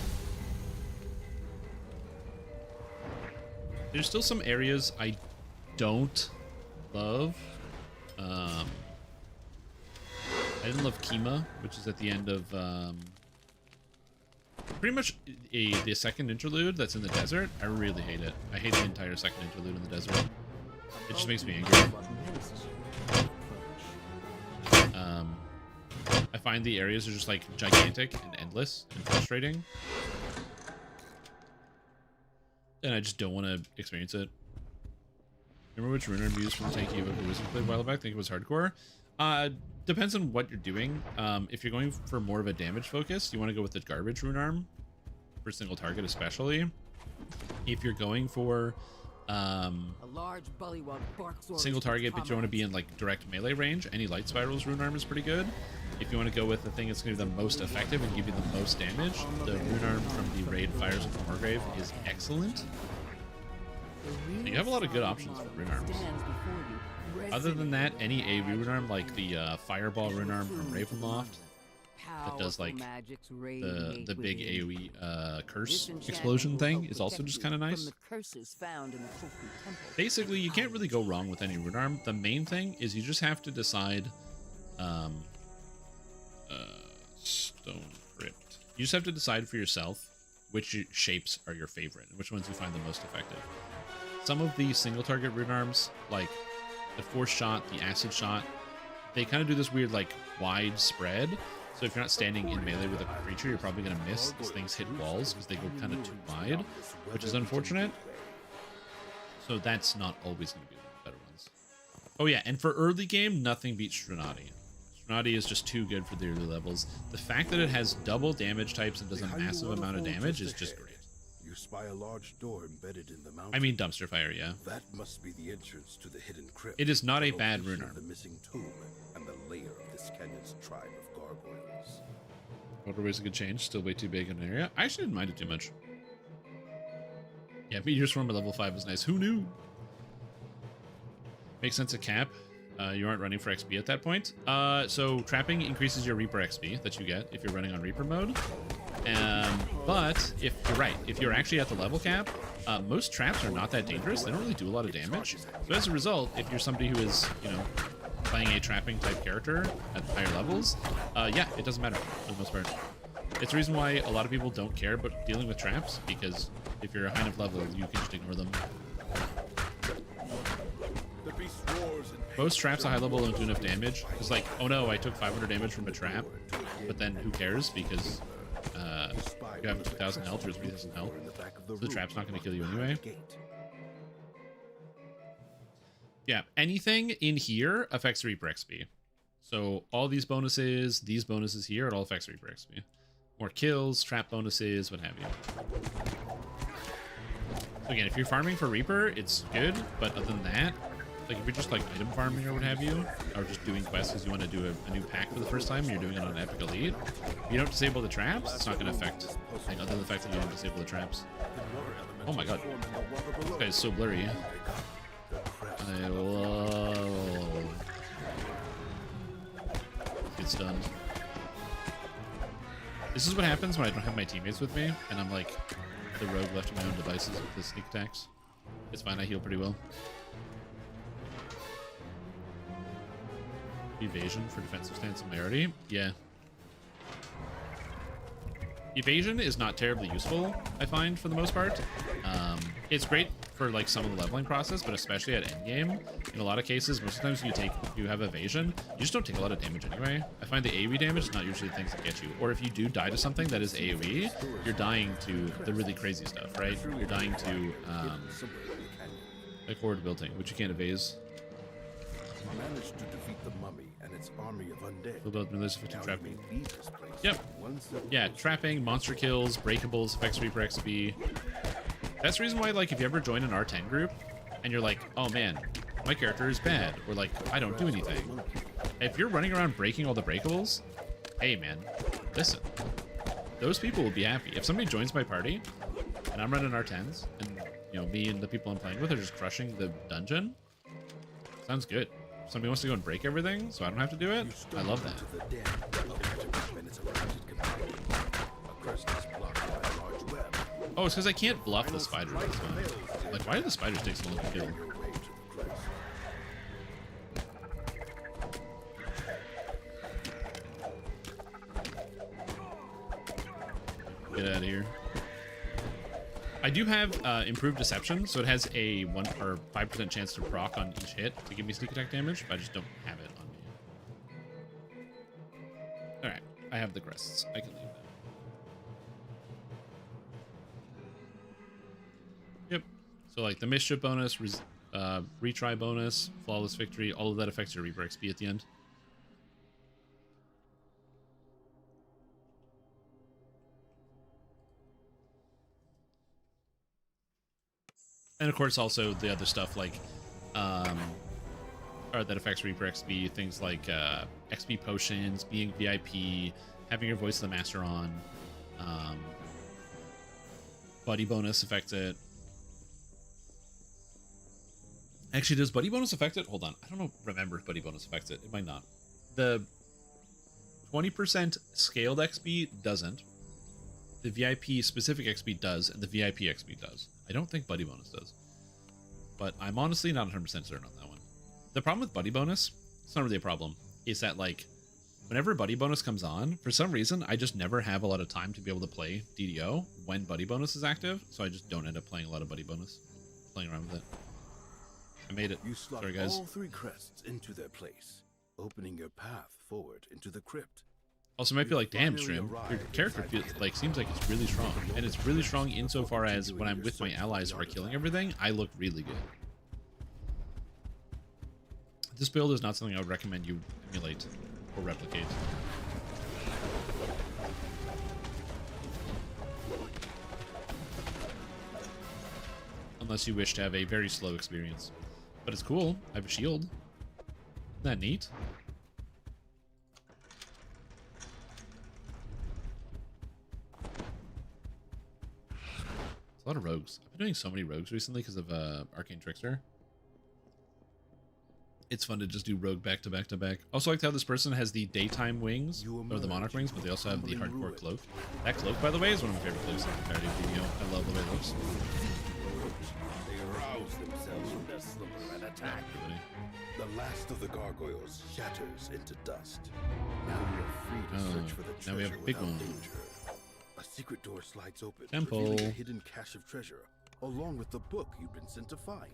There's still some areas I don't love. I didn't love Kima, which is at the end of pretty much the second interlude that's in the desert. I really hate it. I hate the entire second interlude in the desert. It just makes me angry. I find the areas are just like gigantic and endless and frustrating. And I just don't want to experience it. Remember which rune arm used from the tanky evoker wizard played a while back? I think it was hardcore. Depends on what you're doing. If you're going for more of a damage focus, you want to go with the garbage rune arm for single target, especially. If you're going for a large bullywug barks single target, but you don't want to be in like direct melee range, any light spirals rune arm is pretty good. If you want to go with the thing that's going to be the most effective and give you the most damage, the rune arm from the raid Fires of the Margrave is excellent. You have a lot of good options for rune arms. Other than that, any AoE rune arm like the Fireball rune arm from Ravenloft that does like the big AoE curse explosion thing is also just kind of nice. Basically, you can't really go wrong with any rune arm. The main thing is you just have to decide Stone Crypt. You just have to decide for yourself which shapes are your favorite and which ones you find the most effective. Some of the single target rune arms, like the Force Shot, the Acid Shot, they kind of do this weird like wide spread. So if you're not standing in melee with a creature, you're probably going to miss. These things hit walls because they go kind of too wide, which is unfortunate. So that's not always going to be one of the better ones. Oh yeah, and for early game, nothing beats Stronati. Stronati is just too good for the early levels. The fact that it has double damage types and does a massive amount of damage is just great. You spy a large door embedded in the mountain. I mean dumpster fire, yeah. That must be the entrance to the hidden crypt. It is not a bad rune arm. The missing tomb and the lair of this canyon's tribe of gargoyles. Waterway's a good change. Still way too big in an area. I actually didn't mind it too much. Yeah, Meteor Swarm at level 5 was nice. Who knew? Makes sense at cap. You aren't running for XP at that point. So trapping increases your Reaper XP that you get if you're running on Reaper mode. But if you're right, if you're actually at the level cap, most traps are not that dangerous. They don't really do a lot of damage. So as a result, if you're somebody who is, you know, playing a trapping type character at higher levels, yeah, it doesn't matter for the most part. It's the reason why a lot of people don't care about dealing with traps, because if you're a high enough level, you can just ignore them. Most traps at high level don't do enough damage. It's like, oh no, I took 500 damage from a trap, but then who cares, because you have 2,000 health or 3,000 health, so the trap's not going to kill you anyway. Yeah, anything in here affects Reaper XP. So all these bonuses here, it all affects Reaper XP. More kills, trap bonuses, what have you. So again, if you're farming for Reaper, it's good, but other than that, like if you're just like item farming or what have you, or just doing quests because you want to do a new pack for the first time and you're doing it on an Epic Elite, if you don't disable the traps, it's not going to affect, like, other than the fact that you don't disable the traps. Oh my god. This guy is so blurry. I love... It's done. This is what happens when I don't have my teammates with me, and I'm like the rogue left to my own devices with the sneak attacks. It's fine, I heal pretty well. Evasion for defensive stance similarity. Yeah. Evasion is not terribly useful, I find, for the most part. It's great for like some of the leveling process, but especially at endgame, in a lot of cases, most of the times you have evasion, you just don't take a lot of damage anyway. I find the AoE damage is not usually the things that get you. Or if you do die to something that is AoE, you're dying to the really crazy stuff, right? You're dying to like horde building, which you can't evase. Managed to defeat the mummy and its army of undead. Trapping. Yep. Yeah, trapping, monster kills, breakables, affects Reaper XP. That's the reason why, like, if you ever join an R10 group and you're like, oh man, my character is bad, or like, I don't do anything. If you're running around breaking all the breakables, hey man, listen, those people will be happy. If somebody joins my party and I'm running R10s and, you know, me and the people I'm playing with are just crushing the dungeon, sounds good. Somebody wants to go and break everything, so I don't have to do it. I love that. Oh, it's because I can't bluff the spider. Like, why do the spiders take so long to kill? Get out of here. I do have improved deception, so it has a 1 or 5% chance to proc on each hit to give me sneak attack damage, but I just don't have it on me. Alright, I have the crests. I can leave that. Yep. So like the mischief bonus, retry bonus, flawless victory, all of that affects your Reaper XP at the end. And of course, also the other stuff like, or that affects Reaper XP, things like XP potions, being VIP, having your voice of the master on, buddy bonus affects it. Actually, does buddy bonus affect it? Hold on, I don't know. Remember if buddy bonus affects it. It might not. The 20% scaled XP doesn't. The VIP specific XP does, and the VIP XP does. I don't think buddy bonus does, but I'm honestly not 100% certain on that one. The problem with buddy bonus, it's not really a problem, is that like whenever buddy bonus comes on, for some reason I just never have a lot of time to be able to play DDO when buddy bonus is active, so I just don't end up playing a lot of buddy bonus, playing around with it. I made it. You slot Sorry guys. all 3 crests into their place, opening your path forward into the crypt. Also, might be like, damn, Stream, your character feels like seems like it's really strong, and it's really strong insofar as when I'm with my allies who are killing everything, I look really good. This build is not something I would recommend you emulate or replicate. Unless you wish to have a very slow experience. But it's cool. I have a shield. Isn't that neat? A lot of rogues. I've been doing so many rogues recently because of Arcane Trickster. It's fun to just do rogue back to back to back. Also liked how this person has the daytime wings, or the monarch wings, but they also have the hardcore cloak. That cloak, by the way, is one of my favorite cloaks in the entirety of video. I love the way it looks. They arouse themselves from their slumber and attack. The last of the gargoyles shatters into dust. Now you're free to search for the treasure now we have a big without one. danger. A secret door slides open, Temple. revealing a hidden cache of treasure, along with the book you've been sent to find.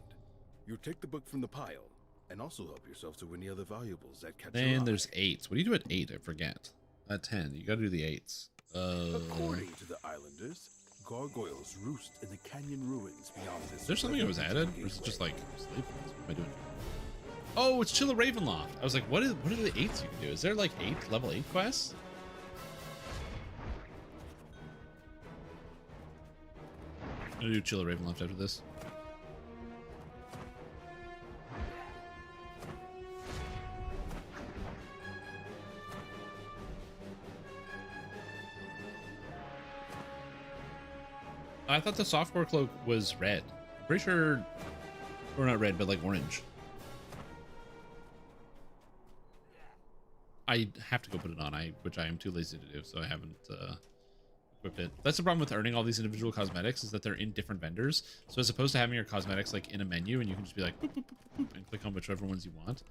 You take the book from the pile, and also help yourself to any other valuables that catch your eye. Then there's 8s. What do you do at 8? I forget. At 10, you gotta do the 8s. According to the islanders, gargoyles roost in the canyon ruins beyond this. Is there something that was added? Or is it just like sleep? What am I doing? Oh, it's Chilla Ravenloft. I was like, what are the 8s you can do? Is there like 8 level 8 quests? I'm gonna do Chilla Ravenloft after this. I thought the software cloak was red. I'm pretty sure, or not red, but like orange. I have to go put it on, which I am too lazy to do, so I haven't equipped it. That's the problem with earning all these individual cosmetics, is that they're in different vendors. So as opposed to having your cosmetics like in a menu and you can just be like boop, boop, boop, boop, and click on whichever ones you want.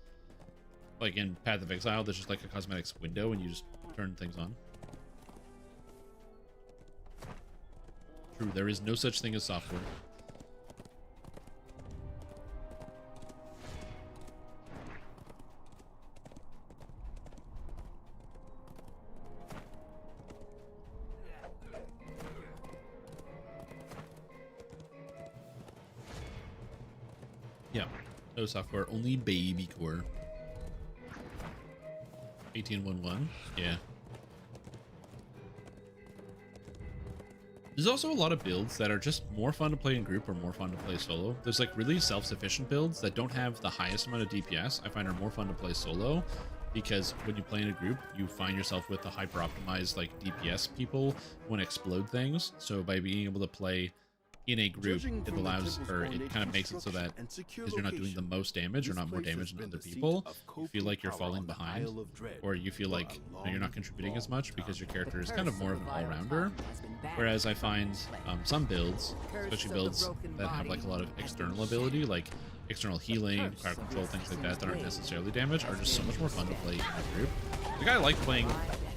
Like in Path of Exile, there's just like a cosmetics window and you just turn things on. True, there is no such thing as software. Yeah, no software, only baby core. 1811, yeah. There's also a lot of builds that are just more fun to play in group or more fun to play solo. There's like really self-sufficient builds that don't have the highest amount of DPS. I find are more fun to play solo because when you play in a group, you find yourself with the hyper-optimized like DPS people who want to explode things. So by being able to play in a group, it allows, or it kind of makes it so that because you're not doing the most damage or not more damage than other people, you feel like you're falling behind, or you feel like you're not contributing as much because your character is kind of more of an all-rounder. Whereas I find some builds, especially builds that have like a lot of external ability, like external healing, crowd control, things like that aren't necessarily damage, are just so much more fun to play in a group. Like I like playing,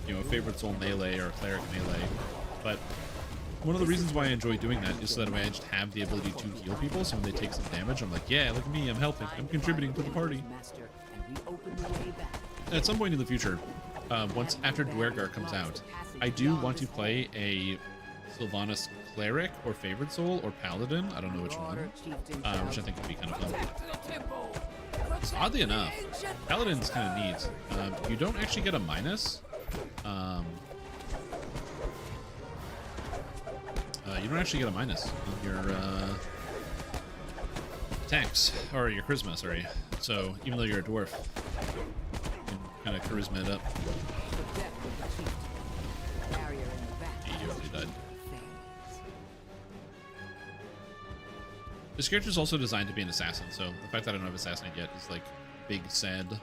you know, a favorite soul melee or a cleric melee, but one of the reasons why I enjoy doing that is so that way I just have the ability to heal people, so when they take some damage, I'm like, yeah, look at me, I'm helping, I'm contributing to the party. At some point in the future, once after Dwergar comes out, I do want to play a Sylvanas cleric or favorite soul or paladin, I don't know which one, which I think would be kind of fun. Oddly enough, paladin's kind of neat. You don't actually get a minus. You don't actually get a minus on your attacks, or your charisma, sorry. So even though you're a dwarf, you can kind of charisma it up. You already died. This character is also designed to be an assassin, so the fact that I don't have assassinate yet is like big sad.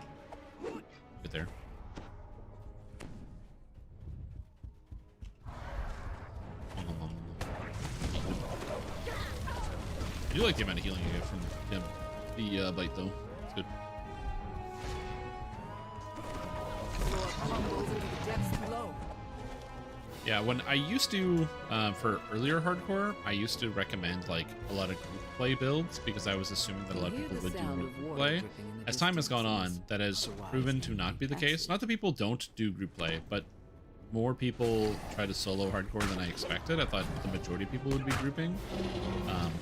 Right there. I do like the amount of healing you get from him. The bite though, it's good. Yeah, when I used to, for earlier hardcore, I used to recommend like a lot of group play builds because I was assuming that a lot of people would do group play. As time has gone on, that has proven to not be the case. Not that people don't do group play, but more people try to solo hardcore than I expected. I thought the majority of people would be grouping,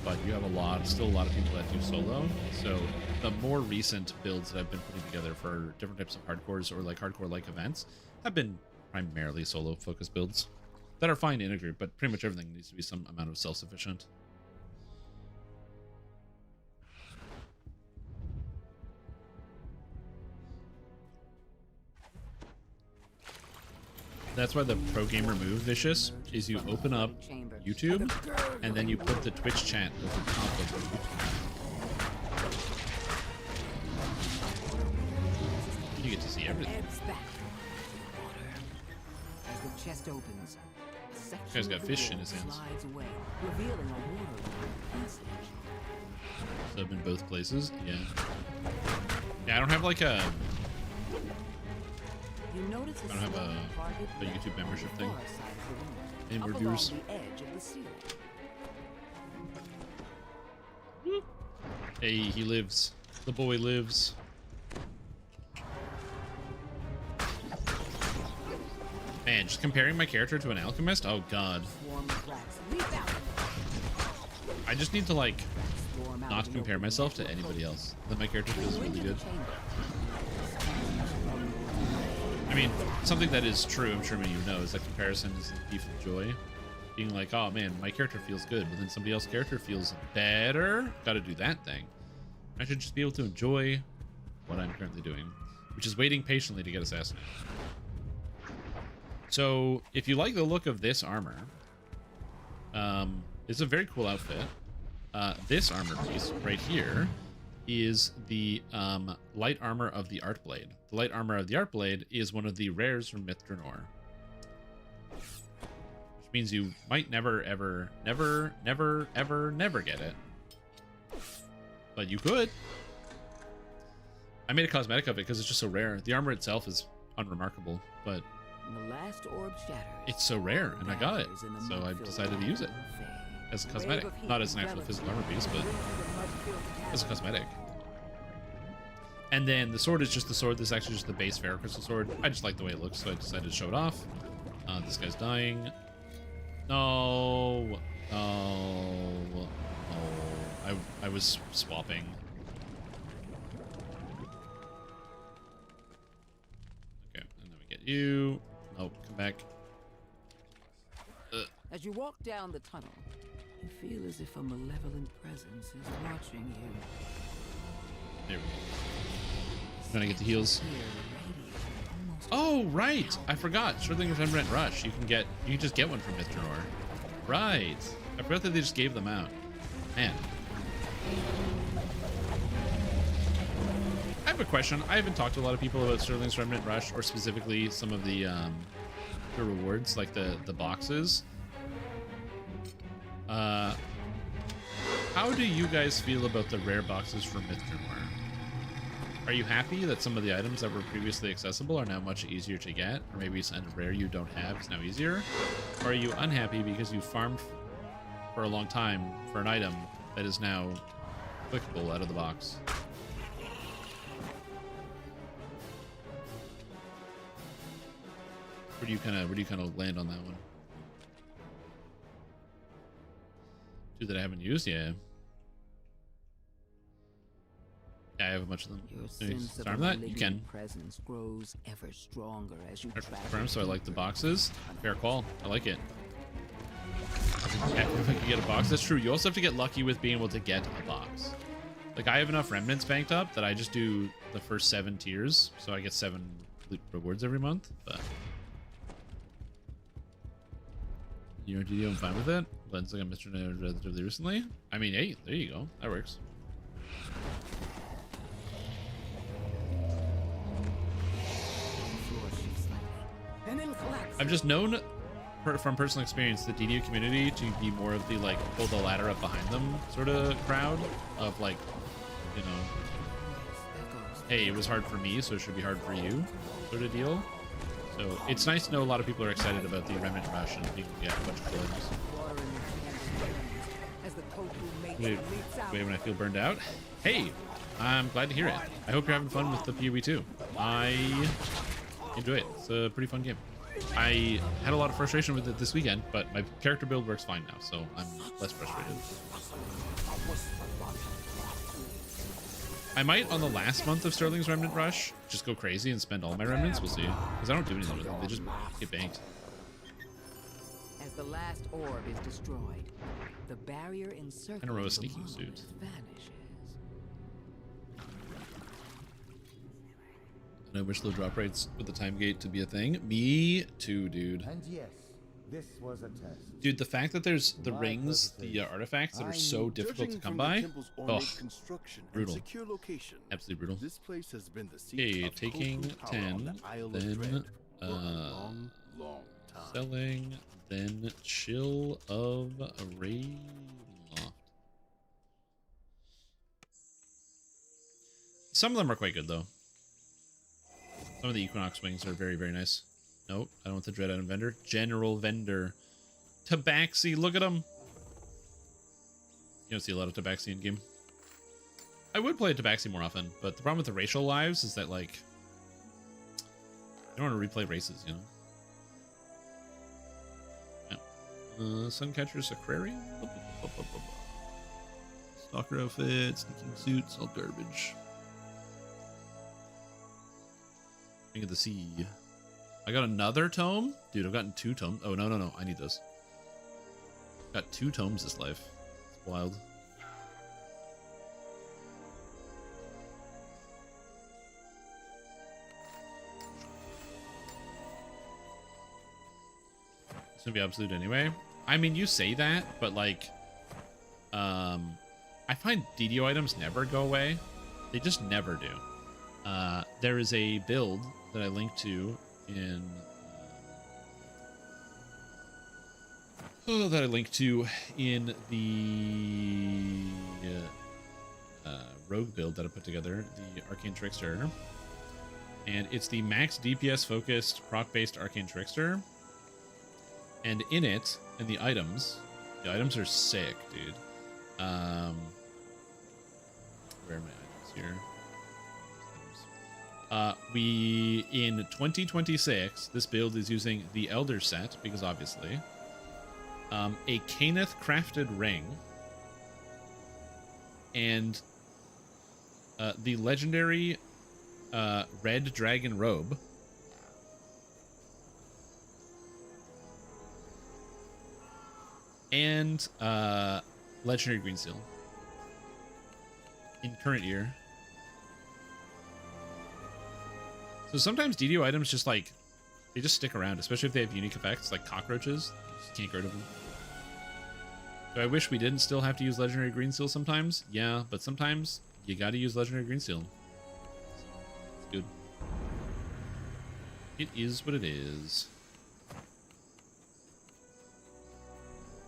but you have still a lot of people that do solo. So the more recent builds that I've been putting together for different types of hardcores or like hardcore-like events have been primarily solo-focused builds that are fine in a group, but pretty much everything needs to be some amount of self-sufficient. That's why the pro gamer move, Vicious, is you open up YouTube and then you put the Twitch chat over top of YouTube. You get to see everything. This guy's got fish in his hands. So in both places, yeah. Yeah, I don't have like a... I don't have a YouTube membership thing. Any up more along viewers? the edge of the ceiling. Hey, he lives. The boy lives. Man, just comparing my character to an alchemist? Oh god. Swarm of rats leap out. I just need to like Storm out not and compare open myself to the anybody else. Then my character feels Go really into the good. chamber. I mean, something that is true, I'm sure many of you know, is that comparison is the thief of joy. Being like, oh man, my character feels good, but then somebody else's character feels better. Gotta do that thing. I should just be able to enjoy what I'm currently doing, which is waiting patiently to get assassinated. So, if you like the look of this armor, it's a very cool outfit. This armor piece right here is the light armor of the Art Blade. The light armor of the Art Blade is one of the rares from Myth Drenor. Which means you might never, ever, never, never, ever, never get it. But you could. I made a cosmetic of it because it's just so rare. The armor itself is unremarkable, but When the last orb shatters, it's so rare, and I got it. barriers in the So I mud-filled decided to use it cavern fade. as a Wave cosmetic. of heat Not as an actual envelops physical armor piece, but the mud-filled as a cavern. cosmetic. And then the sword is just the sword. This is actually just the base Fair Crystal sword. I just like the way it looks, so I decided to show it off. This guy's dying. No. No. No. I was swapping. Okay, and then we get you. Oh, come back. As you walk down the tunnel, you feel as if a malevolent presence is watching you. There we go. Trying to get the heals. Here, radiant, almost Oh, right. I forgot. Shortling Remnant Rush. You can just get one from Myth Drenor. Right. I forgot that they just gave them out. Man. I have a question. I haven't talked to a lot of people about Sterling's Remnant Rush, or specifically some of the rewards, like the boxes. How do you guys feel about the rare boxes from Myth Drenor? Are you happy that some of the items that were previously accessible are now much easier to get, or maybe it's a rare you don't have is now easier? Or are you unhappy because you farmed for a long time for an item that is now clickable out of the box? Where do you kind of land on that one? Two that I haven't used yet. Yeah, I have a bunch of them. Your Can you sense of disarm a that? You can. malignant presence grows ever stronger as you Confirm, so I like the boxes. Fair call. I like it. If I could get a box, that's true. You also have to get lucky with being able to get a box. Like, I have enough remnants banked up that I just do the first 7 tiers, so I get 7 rewards every month. But you know, GD, I'm fine with it. Blends like a Mr. relatively recently. I mean, hey, there you go. That works. I've just known from personal experience the DDO community to be more of the like pull the ladder up behind them sort of crowd of like, you know, hey, it was hard for me, so it should be hard for you sort of deal. So it's nice to know a lot of people are excited about the Remnant Rush and people get a bunch of items. Wait, when I feel burned out? Hey, I'm glad to hear it. I hope you're having fun with the PoE too. I enjoy it. It's a pretty fun game. I had a lot of frustration with it this weekend, but my character build works fine now, so I'm less frustrated. I might, on the last month of Sterling's Remnant Rush, just go crazy and spend all my remnants. We'll see. Because I don't do anything with them. They just get banked. As the last orb is destroyed, the barrier encircling And a row of the sneaking monolith suits. vanishes. And I wish low drop rates with the time gate to be a thing. Me too, dude. And yes, this was a test. Dude, the fact that there's the rings, the artifacts that are so difficult to come by. Oh, brutal. Absolutely brutal. This place has been the seat Okay, of taking cultural power on 10, the Isle of then Dread for a long time. selling, then chill of Ravenloft. Some of them are quite good though. Some of the Equinox wings are very, very nice. Nope, I don't want the Dread Item Vendor. General Vendor. Tabaxi, look at him. You don't see a lot of Tabaxi in game. I would play Tabaxi more often, but the problem with the racial lives is that, like, I don't want to replay races, you know? Yeah. Suncatcher's Aquarium? Stalker outfit, sneaking suits, all garbage. Ring of the Sea. I got another tome? Dude, I've gotten 2 tomes. Oh, no. I need those. Got 2 tomes this life. It's wild. It's gonna be absolute anyway. I mean, you say that, but like, I find DDO items never go away. They just never do. There is a build that I linked to in the rogue build that I put together, the Arcane Trickster, and it's the max DPS focused proc based Arcane Trickster. And in it, in the items are sick, dude. Where are my items here? In 2026, this build is using the Elder set, because obviously, a Caneth crafted ring, and the legendary red dragon robe, and legendary green seal in current year. So sometimes DDO items just like, they just stick around, especially if they have unique effects like cockroaches. You just can't get rid of them. So I wish we didn't still have to use legendary green seal sometimes. Yeah, but sometimes you gotta use legendary green seal. It's good. It is what it is.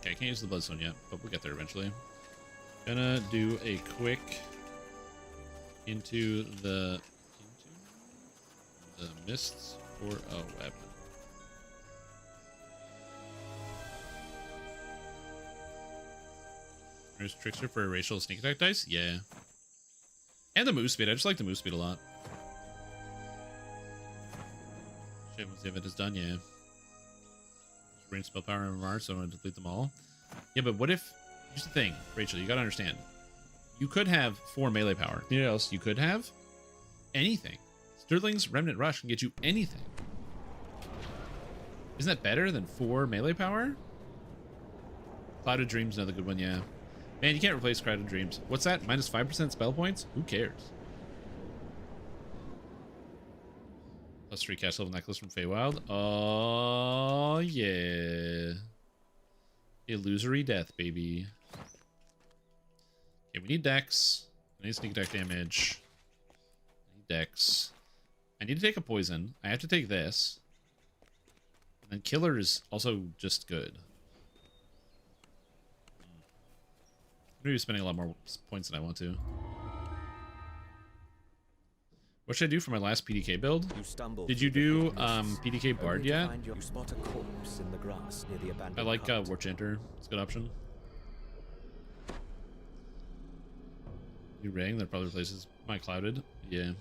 Okay, I can't use the Bloodstone yet, but we'll get there eventually. Gonna do a quick into the mists for a weapon. There's Trickster for a racial sneak attack dice? Yeah. And the move speed. I just like the move speed a lot. Shit, once the event is done, yeah. Range spell power and MMR, so I'm going to delete them all. Yeah, but what if... Here's the thing, Rachel, you got to understand. You could have 4 melee power. You know what else you could have? Anything. Sterling's Remnant Rush can get you anything. Isn't that better than 4 melee power? Clouded Dreams, another good one, yeah. Man, you can't replace Clouded Dreams. What's that? Minus 5% spell points? Who cares? Plus 3 cash level necklace from Feywild. Oh, yeah. Illusory death, baby. Okay, we need dex. I need sneak attack damage. I need dex. I need to take a poison. I have to take this. And then killer is also just good. I'm going to be spending a lot more points than I want to. What should I do for my last PDK build? Did you do PDK Bard yet? I like War Chanter. It's a good option. New ring that probably replaces my Clouded. Yeah.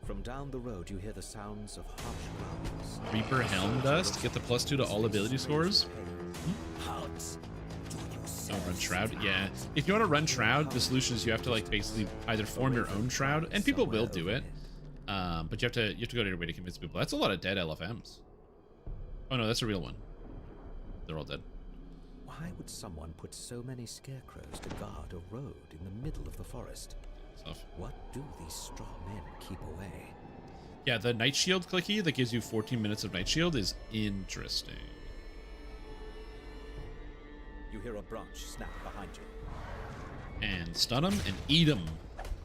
From down the road, you hear the sounds of harsh growls. Reaper Helm Dust. Get the +2 to all ability scores. Oh, run Shroud. Yeah. If you want to run Shroud, the solution is you have to like basically either form your own Shroud, and people will do it. But you have to go to your way to convince people. That's a lot of dead LFMs. Oh no, that's a real one. They're all dead. Why would someone put so many scarecrows to guard a road in the middle of the forest? Stuff. What do these straw men keep away? Yeah, the Night Shield clicky that gives you 14 minutes of Night Shield is interesting. You hear a branch snap behind you. And stun him and eat him.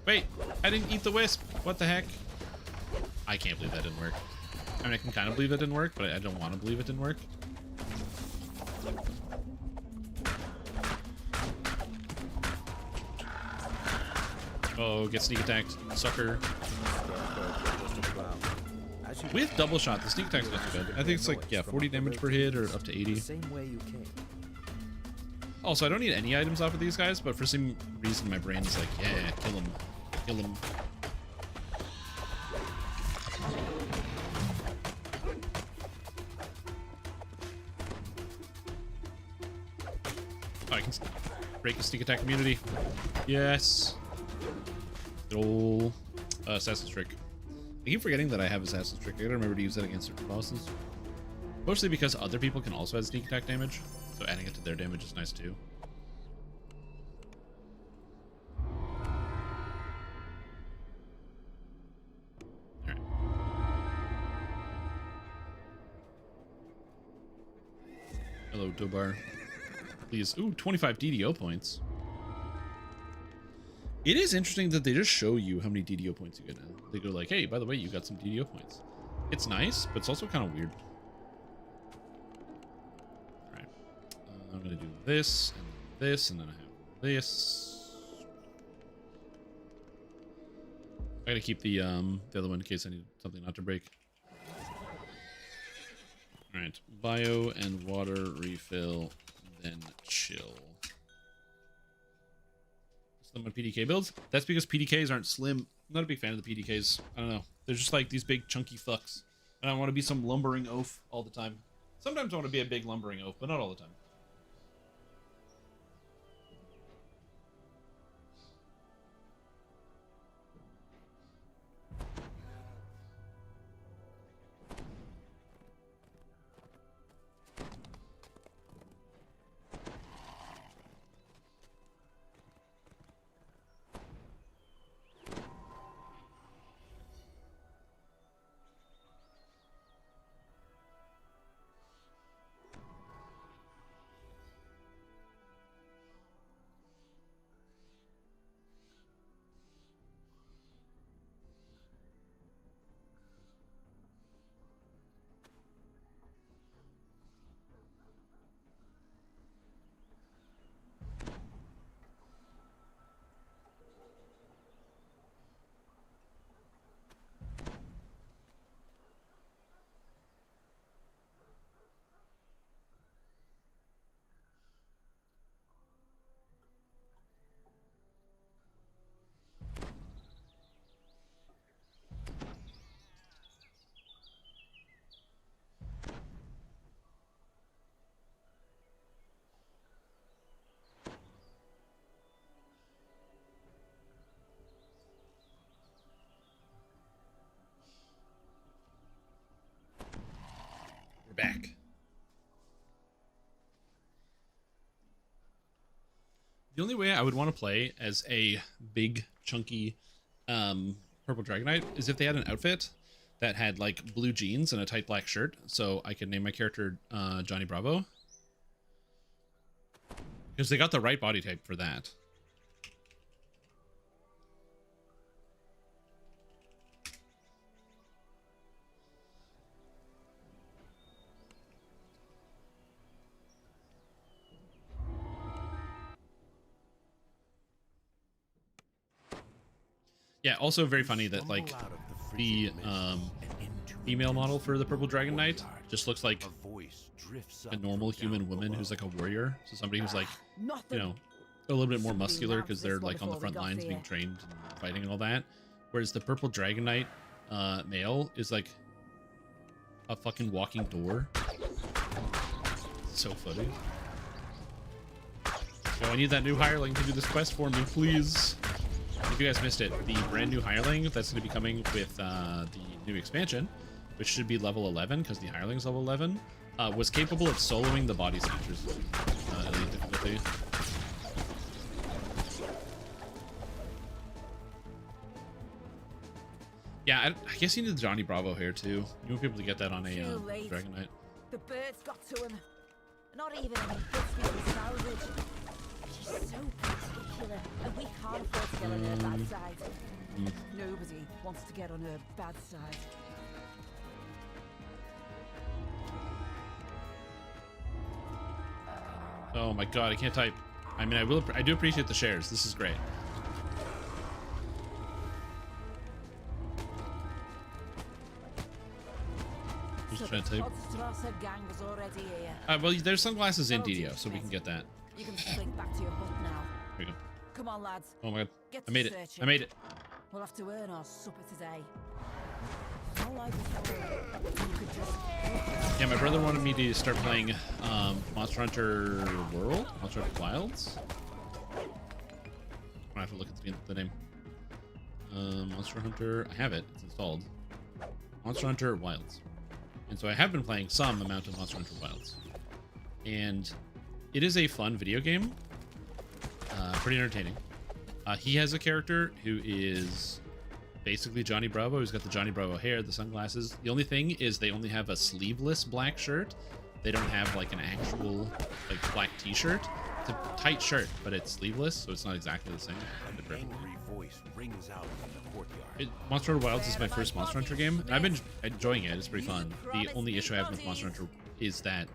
Wait, I didn't eat the wisp. What the heck? I can't believe that didn't work. I mean, I can kind of believe that didn't work, but I don't want to believe it didn't work. Oh, get sneak attacked, sucker. With double shot, the sneak attack's not too bad. I think it's like, yeah, 40 damage per hit or up to 80. Same way you came. Also, I don't need any items off of these guys, but for some reason my brain is like, yeah, kill him. Kill him. Oh, I can break the sneak attack immunity. Yes. Oh, Assassin's Trick. I keep forgetting that I have Assassin's Trick. I gotta remember to use that against certain bosses. Mostly because other people can also add sneak attack damage, so adding it to their damage is nice too. Alright. Hello, Tobar. Please. Ooh, 25 DDO points. It is interesting that they just show you how many DDO points you get now. They go like, hey, by the way, you got some DDO points. It's nice, but it's also kind of weird. Alright. I'm going to do this, and this, and then I have this. I gotta keep the other one in case I need something not to break. Alright. Bio and water refill, then chill. Slim on PDK builds. That's because PDKs aren't slim. I'm not a big fan of the PDKs. I don't know. They're just like these big chunky fucks. And I want to be some lumbering oaf all the time. Sometimes I want to be a big lumbering oaf, but not all the time. Back. The only way I would want to play as a big chunky purple Dragonite is if they had an outfit that had like blue jeans and a tight black shirt, so I could name my character Johnny Bravo, because they got the right body type for that. Yeah, also very funny that like the female model for the purple Dragon Knight just looks like a normal human woman who's like a warrior. So somebody who's like, you know, a little bit more muscular because they're like on the front lines being trained and fighting and all that. Whereas the purple Dragon Knight male is like a fucking walking door. So funny. So I need that new hireling to do this quest for me, please. If you guys missed it, the brand new hireling that's going to be coming with the new expansion, which should be level 11 because the hireling's level 11, was capable of soloing the body snatchers. Elite difficulty. Yeah, I guess you need the Johnny Bravo here too. You won't be able to get that on a Dragon Knight. The birds got to him. Not even any bits we can salvage. She's so particular, and we can't afford to get on her bad side. Nobody wants to get on her bad side. Oh my god, I can't type. I mean, I do appreciate the shares. This is great. Just trying to type. Gang was already here. Well, there's sunglasses in DDO, so we can get that. You can slink back to your hut now. There we go. Come on, lads. Oh my god. Get I to made it. searching. I made it. We'll have to earn our supper today. Not like before. You could just... Yeah, my brother wanted me to start playing Monster Hunter World, Monster Hunter Wilds. I have to look at the name. Monster Hunter, I have it. It's installed. Monster Hunter Wilds. And so I have been playing some amount of Monster Hunter Wilds. And it is a fun video game. Pretty entertaining. He has a character who is basically Johnny Bravo. He's got the Johnny Bravo hair, the sunglasses. The only thing is they only have a sleeveless black shirt. They don't have like an actual like black t-shirt. It's a tight shirt, but it's sleeveless, so it's not exactly the same. An angry voice rings out from the courtyard. Monster Hunter Wilds is my first Monster Hunter game, and I've been enjoying it. It's pretty fun. The only issue I have with Monster Hunter is that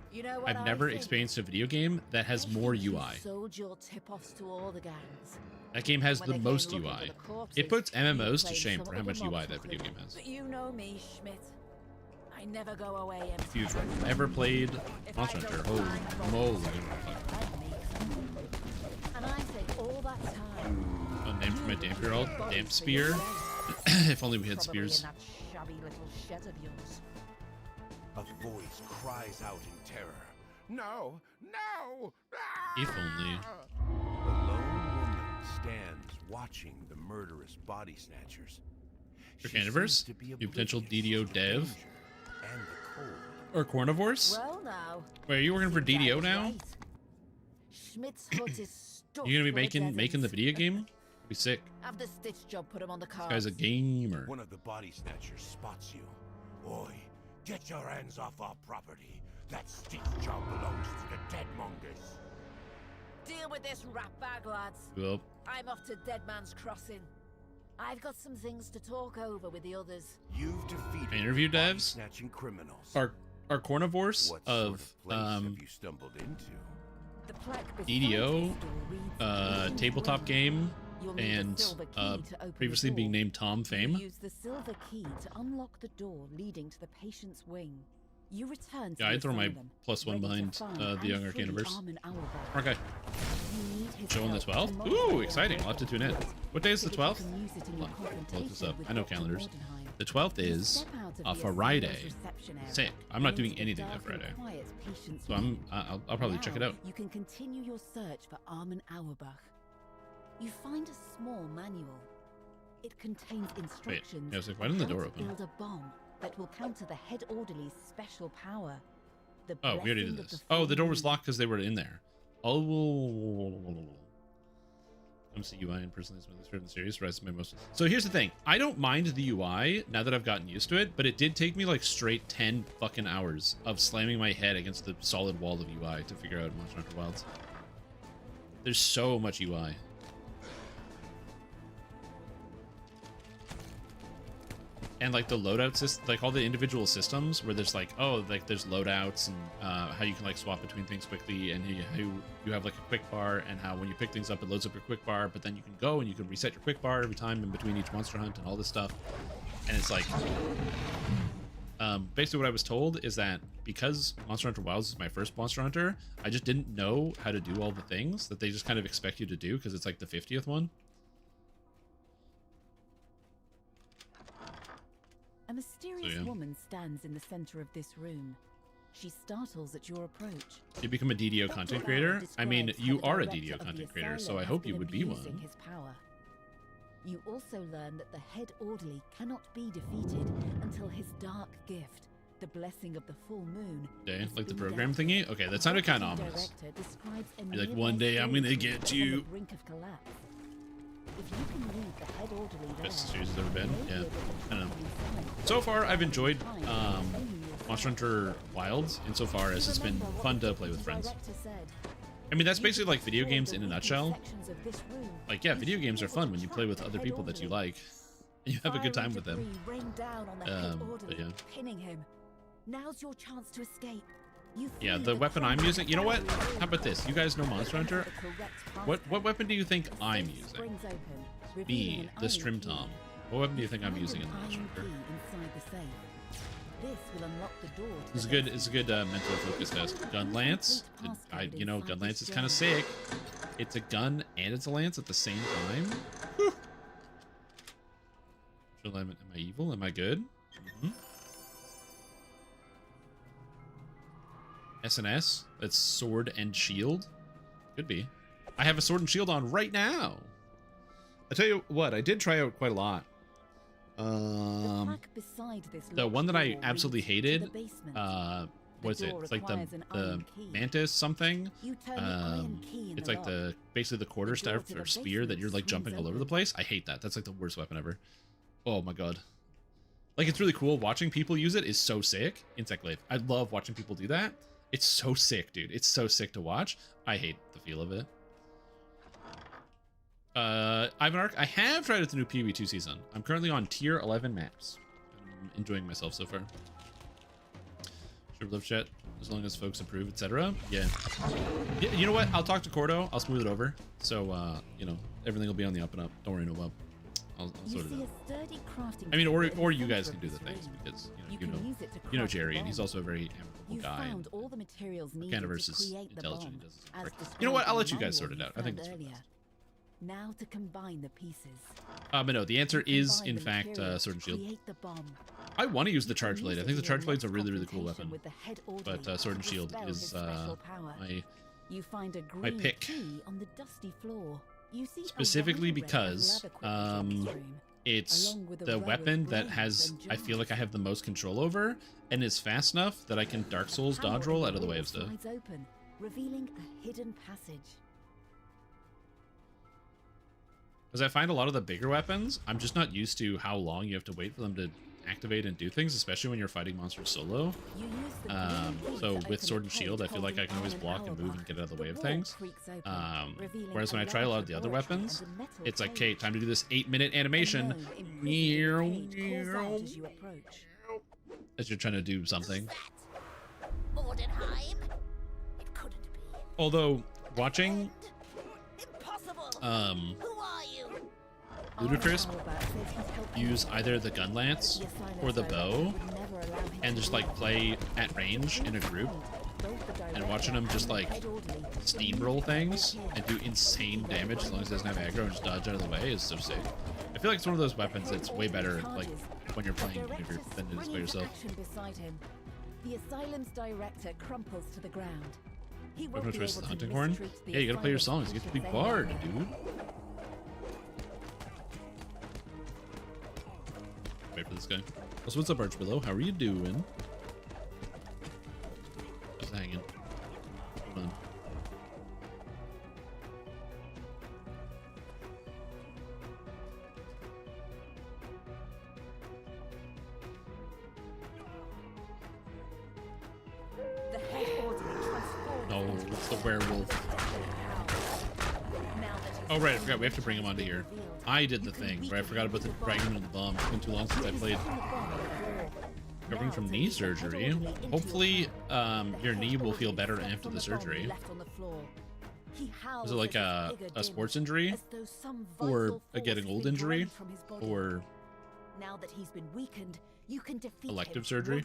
I've never experienced a video game that has more UI. Sold your tip-offs to all the gangs. That game has the most UI. It puts MMOs to shame for how much UI that video game has. But you know me, Schmidt. I never go away empty. If you've ever played Monster Hunter, holy moly. And I think all that time. A name from a damp-year-old? Damp Spear? If only we had spears. In that shabby little shed of yours. A voice cries out in terror. No! No! If only. The lone woman stands watching the murderous body snatchers. For Caniverse? New potential DDO dev? And the cold. Or Cornivorous? Well now. Wait, are you working for DDO now? Right. Schmidt's hut is stuffed You gonna be full of making the deserts. video game? Be sick. Have the stitch job put him on the This cards. guy's a gamer. One of the body snatchers spots you. Oi, get your hands off our property. That stitch job belongs to the Deadmongers. Deal with this rat bag, lads. Well, I'm off to Dead Man's Crossing. I've got some things to talk over with the others. You've defeated Interview body devs? snatching criminals. are Cornivorous What of sort of place have you stumbled into? The plaque beside DDO, this door reads, tabletop "Room." game, You'll need the and silver key to open previously the being door. named Tom You Fame. use the silver key to unlock the door leading to the patient's wing. You return to Yeah, the I'd throw my asylum, +1 ready to behind find the and Young free Arcaniverse. Armin Auerbach. Okay, You need his showing help this 12th? to Ooh, modify exciting. I'll have to tune in. What day is the so that you 12th? can use it in your Hold on, look this confrontation up. with I know Dr. calendars. Mordenheim. The 12th You is step out of a the Friday. asylum's reception area Sick. I'm not and doing into the anything that dark and Friday. quiet patient's So wing. I'll probably check it Now, out. You can continue your search for Armin Auerbach. You find a small manual. It contains instructions yeah, I was like, why didn't the on door how to open? build a bomb that will counter the head orderly's special power. The Oh, we already blessing did of this. the Oh, the door was full locked because they were in there. Oh, comes to UI and personally, it's my series. Rise my most. So here's the thing. I don't mind the UI now that I've gotten used to it, but it did take me like straight 10 fucking hours of slamming my head against the solid wall of UI to figure out Monster Hunter Wilds. There's so much UI. And like the loadout system, like all the individual systems where there's like, oh, like there's loadouts and how you can like swap between things quickly, and how you have like a quick bar, and how when you pick things up it loads up your quick bar, but then you can go and you can reset your quick bar every time in between each monster hunt and all this stuff. And it's like basically what I was told is that because Monster Hunter Wilds is my first Monster Hunter, I just didn't know how to do all the things that they just kind of expect you to do because it's like the 50th one. A mysterious So, yeah. woman stands in the center of this room. She startles at your approach. You become a DDO content creator? I mean, you are a DDO content creator, so I hope you would be one. His power. You also learn that the head orderly cannot be defeated until his dark gift, the blessing of the full moon. Okay, has like the been program dealt. thingy? Okay, that sounded kind of The ominous. director describes a Be like, nearby one day I'm gonna skeleton get on you. the brink of collapse. If you can lead the head orderly there, Best series has ever been? you may be Yeah, able to I know. track him inside. So far, I've enjoyed Time is only your Monster Hunter Wilds insofar as it's been Remember what fun the to play with friends. director said. I mean, that's You basically can like video explore games the in a weakened nutshell. sections of this room. Like, yeah, You video should be games are able fun to when you track play with the other head people that you orderly. like. And you have a good Fire time and with them. debris rain down on the head But orderly, yeah. pinning him. Now's your chance to escape. You Yeah, flee the weapon I'm crumbled using. You know what? factory How about this? You guys know Monster Hunter? The correct What passcode. weapon do you think The I'm safe using? springs open, revealing Me, an the iron Strim key. Tom. What weapon do you think I'm Find using an in the Monster iron Hunter? key inside the safe. This will unlock the door to It's a good mental focus test. Gun lance. You know, gun lance is kind of sick. It's a gun and it's a lance at the same time. Whew. Am I evil? Am I good? SNS. That's sword and shield. Could be. I have a sword and shield on right now. I tell you what, I did try out quite a lot. The one that I absolutely hated, what's it? It's like the mantis something. It's like basically the quarterstaff or spear that you're like jumping all over the place. I hate that. That's like the worst weapon ever. Oh my god. Like, it's really cool. Watching people use it is so sick. Insect Glaive. I love watching people do that. It's so sick, dude. It's so sick to watch. I hate the feel of it. Ivan Arc, I have tried out the new PvE2 season. I'm currently on tier 11 maps. I'm enjoying myself so far. Sure, live chat as long as folks approve, etc. Yeah. You know what? I'll talk to Cordo. I'll smooth it over. So, you know, everything will be on the up and up. Don't worry, no Bob. I'll sort it out. I mean, or you guys can do the things because you know Jerry, and he's also a very amicable guy. And Canaverse is intelligent. He does. You know what? I'll let you guys sort it out. I think it's for the best. Now to combine the pieces. But no, the answer is in fact Sword and Shield. I want to use the Charge Blade. I think the Charge Blade's a really, really cool weapon. But Sword and Shield is my pick. Specifically because it's the weapon that has, I feel like I have the most control over, and is fast enough that I can Dark Souls dodge roll out of the way of stuff. Revealing a hidden passage. Because I find a lot of the bigger weapons, I'm just not used to how long you have to wait for them to activate and do things, especially when you're fighting monsters solo. So with Sword and Shield, I feel like I can always block and move and get out of the way of things. Whereas when I try a lot of the other weapons, it's like, okay, time to do this 8-minute animation. As you're trying to do something. Although, watching Ludacris use either the gun lance or the bow and just like play at range in a group, and watching him just like steamroll things and do insane damage as long as it doesn't have aggro and just dodge out of the way is so sick. I feel like it's one of those weapons that's way better like when you're playing than it is by yourself. The asylum's director crumples to the ground. Weapon of choice is the hunting horn. Yeah, you gotta play your songs. You get to be bard, dude. Wait for this guy. Also, what's up, Archbillow? How are you doing? Just hanging. Hold on. Oh, it's the werewolf. Oh, right, I forgot. We have to bring him onto here. I did the thing where I forgot about the dragging him into the bomb. It's been too long since I played. Recovering from knee surgery. Hopefully, your knee will feel better after the surgery. Was it like a sports injury? Or a getting old injury? Or elective surgery?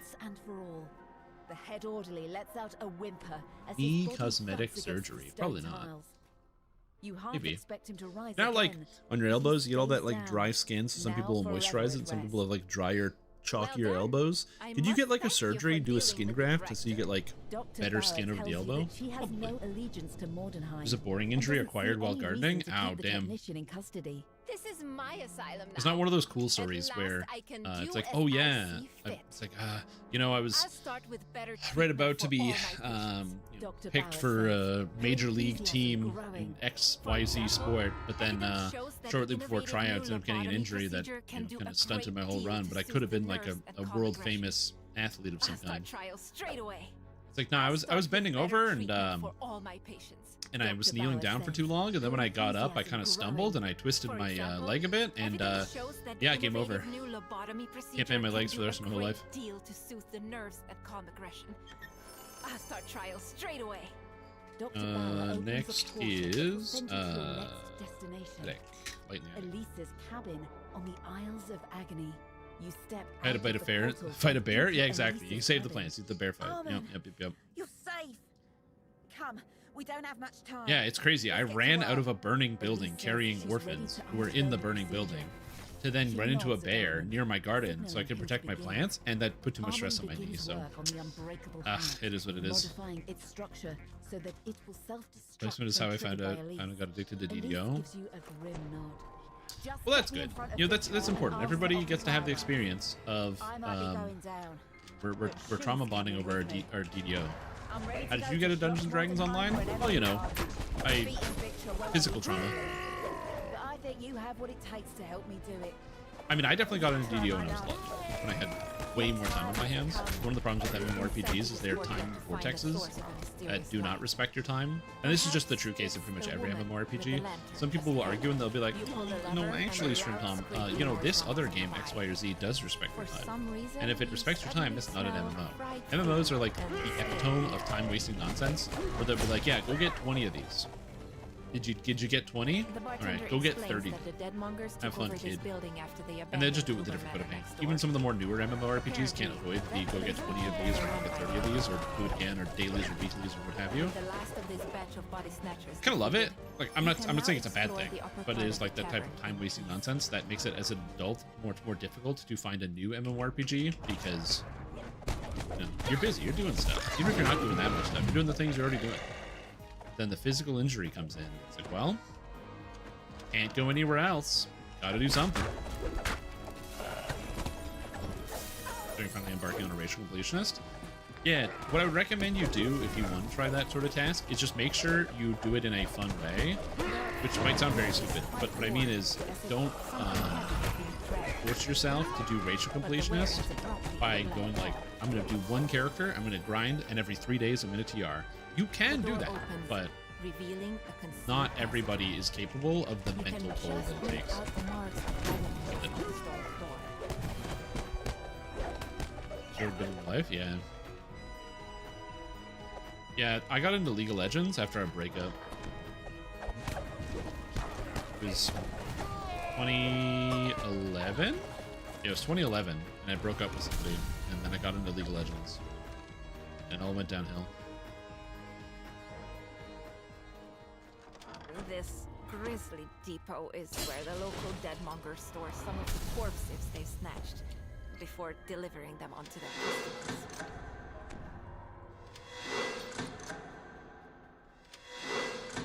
The head orderly lets out a whimper as knee cosmetic surgery. Probably not. Maybe. Expect him to rise now, like again. on your elbows, you get all that like dry skin. So some people will moisturize it, and some people have like drier, chalkier elbows. Did you get like a surgery, do a skin graft, so you get like better skin over the elbow? Was a boring injury acquired while gardening? Ow, damn. This is my asylum now. It's not one of those cool stories where it's like, oh yeah, it's like, you know, I was right about to be picked for a major league team in XYZ sport, but then shortly before tryouts, I ended up getting an injury that kind of stunted my whole run. But I could have been like a world famous athlete of some kind. It's like, no, I was bending over and I was kneeling down for too long, and then when I got up, I kind of stumbled and I twisted my leg a bit, and yeah, game over. Can't bend my legs for the rest of my whole life. Next is Elisa's cabin on the Isles of Agony. You step I had to out fight a of the portal fight a bear? into Yeah, exactly. You Elise's save the cabin. plants. It's the bear fight. Yep. You're safe. Come, we don't have much time. Yeah, it's crazy. I Let's get to ran work. out of a burning building Elise carrying says she's orphans ready to who were in the unfurl burning the building procedure. to then She run into a nods at bear Armin, near my garden so I could signaling protect my him to begin. plants, and that put too much stress on my Armin knees. begins So work on the unbreakable hammer, it is what it is. modifying its structure so that it will self-destruct Placement is when how I triggered found by out. Elise. Kind of got addicted to Elise DDO. gives you a grim nod. Just Well, that's get me in good. front of You know, this that's wall important. and I'll Everybody set off gets to the have the timer. experience of I might be going down. we're but trauma she's bonding over our coming with me. DDO. I'm ready How to did go you get to a Dungeons and shop Dragons front of online? mine whenever Well, you you know, are. I Beating picture won't physical be trauma. But I think you have what it takes to help me do it. I mean, I definitely got into DDO when I was a lot younger, when I had way more time on my hands. One of the problems with MMORPGs is they're time vortexes that do not respect your time. And this is just the true case of pretty much every MMORPG. Some people will argue and they'll be like, no, actually, Shrimp Tom, you know, this other game, X, Y, or Z, does respect your time. And if it respects your time, it's not an MMO. MMOs are like the epitome of time-wasting nonsense, where they'll be like, yeah, go get 20 of these. Did you get 20? Alright, go get 30. Have fun, kid. And then just do it with a different coat of paint. Even some of the more newer MMORPGs can't avoid the go get 20 of these or go get 30 of these or do it again or dailies or weeklies or what have you. Kind of love it. Like I'm not saying it's a bad thing, but it is like that type of time wasting nonsense that makes it as an adult more difficult to find a new MMORPG because you know, you're busy, you're doing stuff. Even if you're not doing that much stuff, you're doing the things you're already doing. Then the physical injury comes in. It's like, well, can't go anywhere else. Gotta do something. So you're finally embarking on a racial completionist. Yeah, what I would recommend you do if you want to try that sort of task is just make sure you do it in a fun way, which might sound very stupid, but what I mean is don't force yourself to do racial completionist by going like, I'm going to do one character, I'm going to grind, and every 3 days I'm going to TR. You can do that, but not everybody is capable of the mental toll that it takes. Short bit of life, yeah. Yeah, I got into League of Legends after our breakup. It was 2011? Yeah, it was 2011, and I broke up with somebody, and then I got into League of Legends. And it all went downhill. This grisly depot is where the local deadmonger stores some of the corpses they snatched before delivering them onto their customers.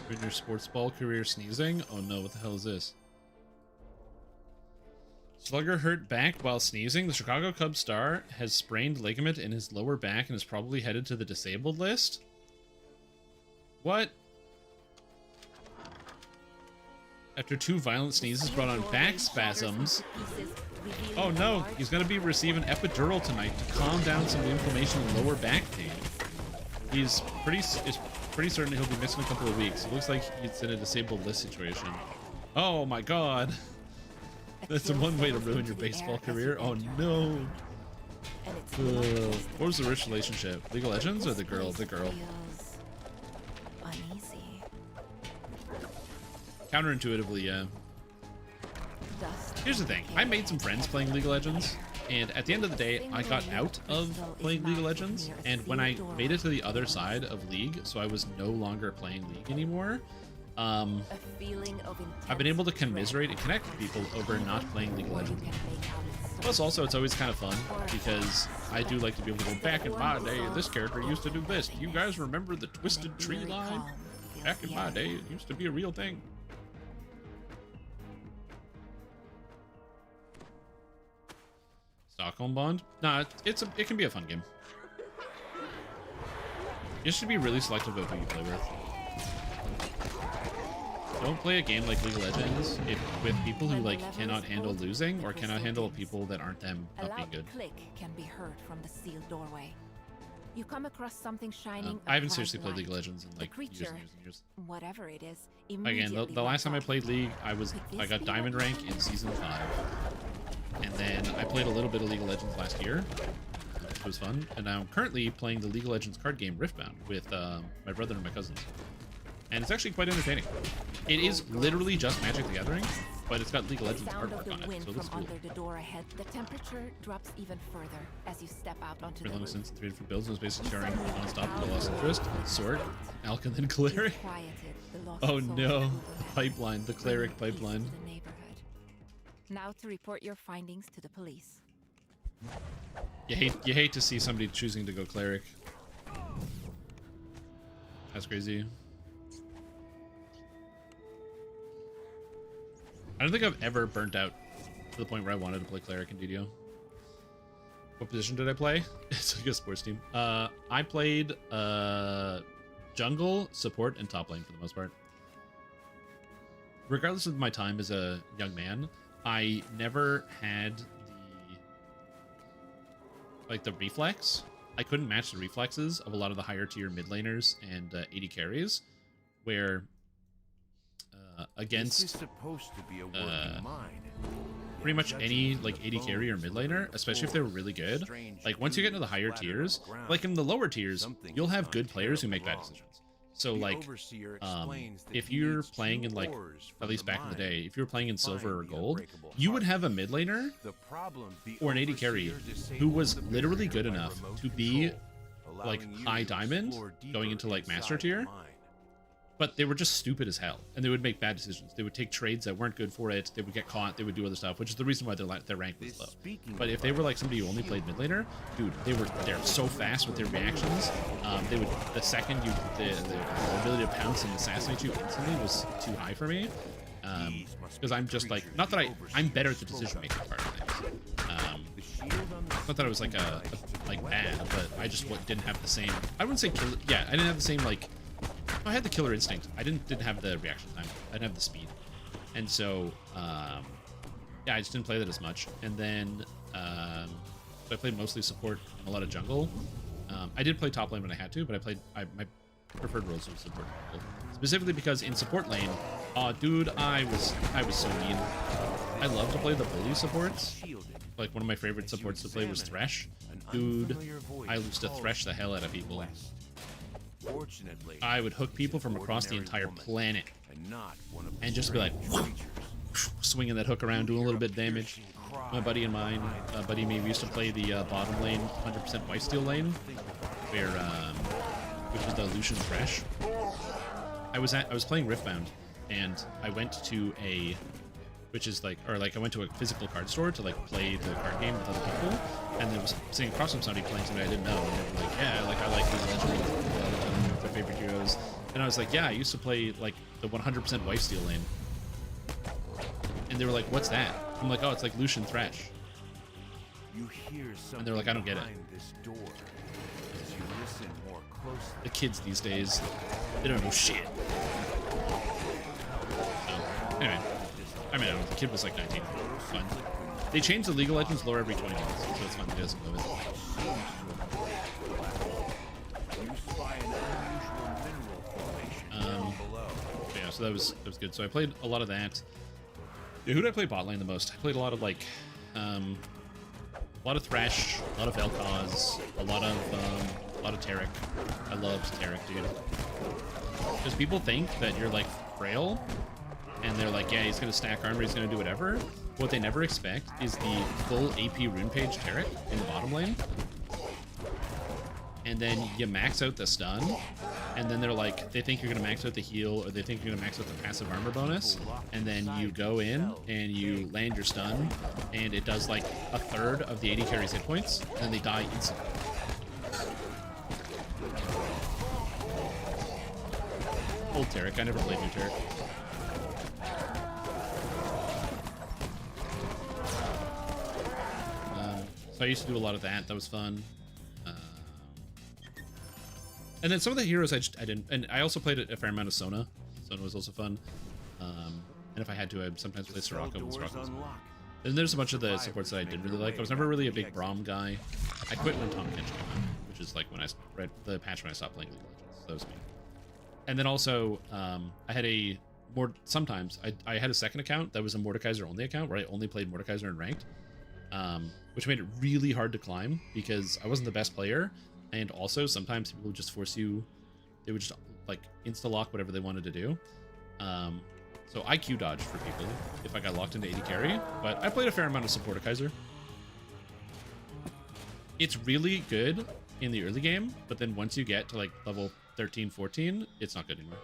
In your sports ball career sneezing? Oh no, what the hell is this? Slugger hurt back while sneezing. The Chicago Cubs star has sprained ligament in his lower back and is probably headed to the disabled list. What? After 2 violent sneezes brought on back spasms. Oh no, he's going to be receiving epidural tonight to calm down some inflammation in lower back pain. He's pretty certain he'll be missing a couple of weeks. It looks like he's in a disabled list situation. Oh my god. That's the one way to ruin your baseball career. Oh no. What was the rich relationship? League of Legends or the girl? The girl. Counterintuitively, yeah. Here's the thing. I made some friends playing League of Legends, and at the end of the day, I got out of playing League of Legends, and when I made it to the other side of League, so I was no longer playing League anymore, I've been able to commiserate and connect with people over not playing League of Legends. Plus, also, it's always kind of fun, because I do like to be able to go, back in my day, this character used to do this. Do you guys remember the Twisted Tree line? Back in my day, it used to be a real thing. Stockholm Bond? Nah, it can be a fun game. You should be really selective of who you play with. Don't play a game like League of Legends with people who like cannot handle losing or cannot handle people that aren't them not being good. Click can be heard from the sealed doorway. You come across something shining. I haven't seriously played League of Legends in like years and years and years. Whatever it is, again, the last time I played League, I got Diamond rank in Season 5. And then I played a little bit of League of Legends last year, which was fun. And now I'm currently playing the League of Legends card game Riftbound with my brother and my cousins. And it's actually quite entertaining. It is literally just Magic the Gathering, but it's got League of Legends Sound of artwork the on it, wind so it looks from cool. under the door ahead. The temperature drops even further as you step out onto the Long roof. since 3 different builds was basically sharing non-stop until lost interest. Sword, Alchemy, and Cleric. Quieted the lost Oh souls no, of Google the Map, pipeline, the Cleric bringing peace to pipeline. the neighborhood. Now to report your findings to the police. You hate to see somebody choosing to go Cleric. That's crazy. I don't think I've ever burnt out to the point where I wanted to play Cleric in DDO. What position did I play? It's like a sports team. I played jungle, support, and top lane for the most part. Regardless of my time as a young man, I never had the reflex. I couldn't match the reflexes of a lot of the higher tier mid laners and AD carries, where against This is supposed to be a working mind. pretty much any like AD carry or mid laner, especially if they were really good. Like once you get into the higher tiers, like in the lower tiers, you'll have good players who make bad decisions. So like, if you're playing in like, at least back in the day, if you were playing in silver or gold, you would have a mid laner or an AD carry who was literally good enough to be like high diamond going into like master tier, but they were just stupid as hell, and they would make bad decisions. They would take trades that weren't good for it. They would get caught. They would do other stuff, which is the reason why their rank was low. But if they were like somebody who only played mid laner, dude, they're so fast with their reactions. They would, the second the ability to pounce and assassinate you instantly was too high for me. Because I'm just like, not that I'm better at the decision making part of things. Not that I was like like bad, but I just didn't have the same. I wouldn't say kill. Yeah, I didn't have the same like. I had the killer instinct. I didn't have the reaction time. I didn't have the speed, and so yeah, I just didn't play that as much. And then so I played mostly support and a lot of jungle. I did play top lane when I had to, but my preferred roles were support and jungle, specifically because in support lane, dude, I was so mean. I love to play the bully supports. Like one of my favorite supports to play was Thresh. Dude, I used to thresh the hell out of people. I would hook people from across the entire planet and just be like swinging that hook around, doing a little bit of damage. My buddy and mine, buddy me, we used to play the bottom lane, 100% lifesteal lane, where which was the Lucian Thresh. I was playing Riftbound, and I went to a, which is like, or like I went to a physical card store to like play the card game with other people, and there was sitting across from somebody playing somebody I didn't know, and they were like, yeah, like I like these legends, their favorite heroes, and I was like, yeah, I used to play like the 100% lifesteal lane, and they were like, what's that? I'm like, oh, it's like Lucian Thresh. And they're like, I don't get it. The kids these days, they don't know shit. So, anyway, I mean, the kid was like 19. Fun. They changed the League of Legends lore every 20 minutes, so it's fun to do some of it. Yeah, so that was good. So I played a lot of that. Yeah, who did I play bot lane the most? I played a lot of like, a lot of Thresh, a lot of Vel'Koz, a lot of Taric. I loved Taric, dude. Because people think that you're like frail, and they're like, yeah, he's gonna stack armor, he's gonna do whatever. What they never expect is the full AP rune page Taric in the bottom lane. And then you max out the stun, and then they're like, they think you're gonna max out the heal, or they think you're gonna max out the passive armor bonus, and then you go in and you land your stun, and it does like a third of the AD carry's hit points, and they die instantly. Old Taric, I never played new Taric. So I used to do a lot of that. That was fun. And then some of the heroes I didn't. And I also played a fair amount of Sona. Sona was also fun. And if I had to, I'd sometimes play Soraka when Soraka was fun. And there's a bunch of the supports that I didn't really like. I was never really a big Braum guy. I quit when Tahm Kench came out, which is like when I read the patch when I stopped playing League of Legends. So that was me. And then also, I had sometimes I had a second account that was a Mordekaiser only account where I only played Mordekaiser in ranked, which made it really hard to climb because I wasn't the best player, and also sometimes people would just force you, they would just like insta-lock whatever they wanted to do. So I Q dodge for people if I got locked into AD carry, but I played a fair amount of supporter Kaiser. It's really good in the early game, but then once you get to like level 13, 14, it's not good anymore.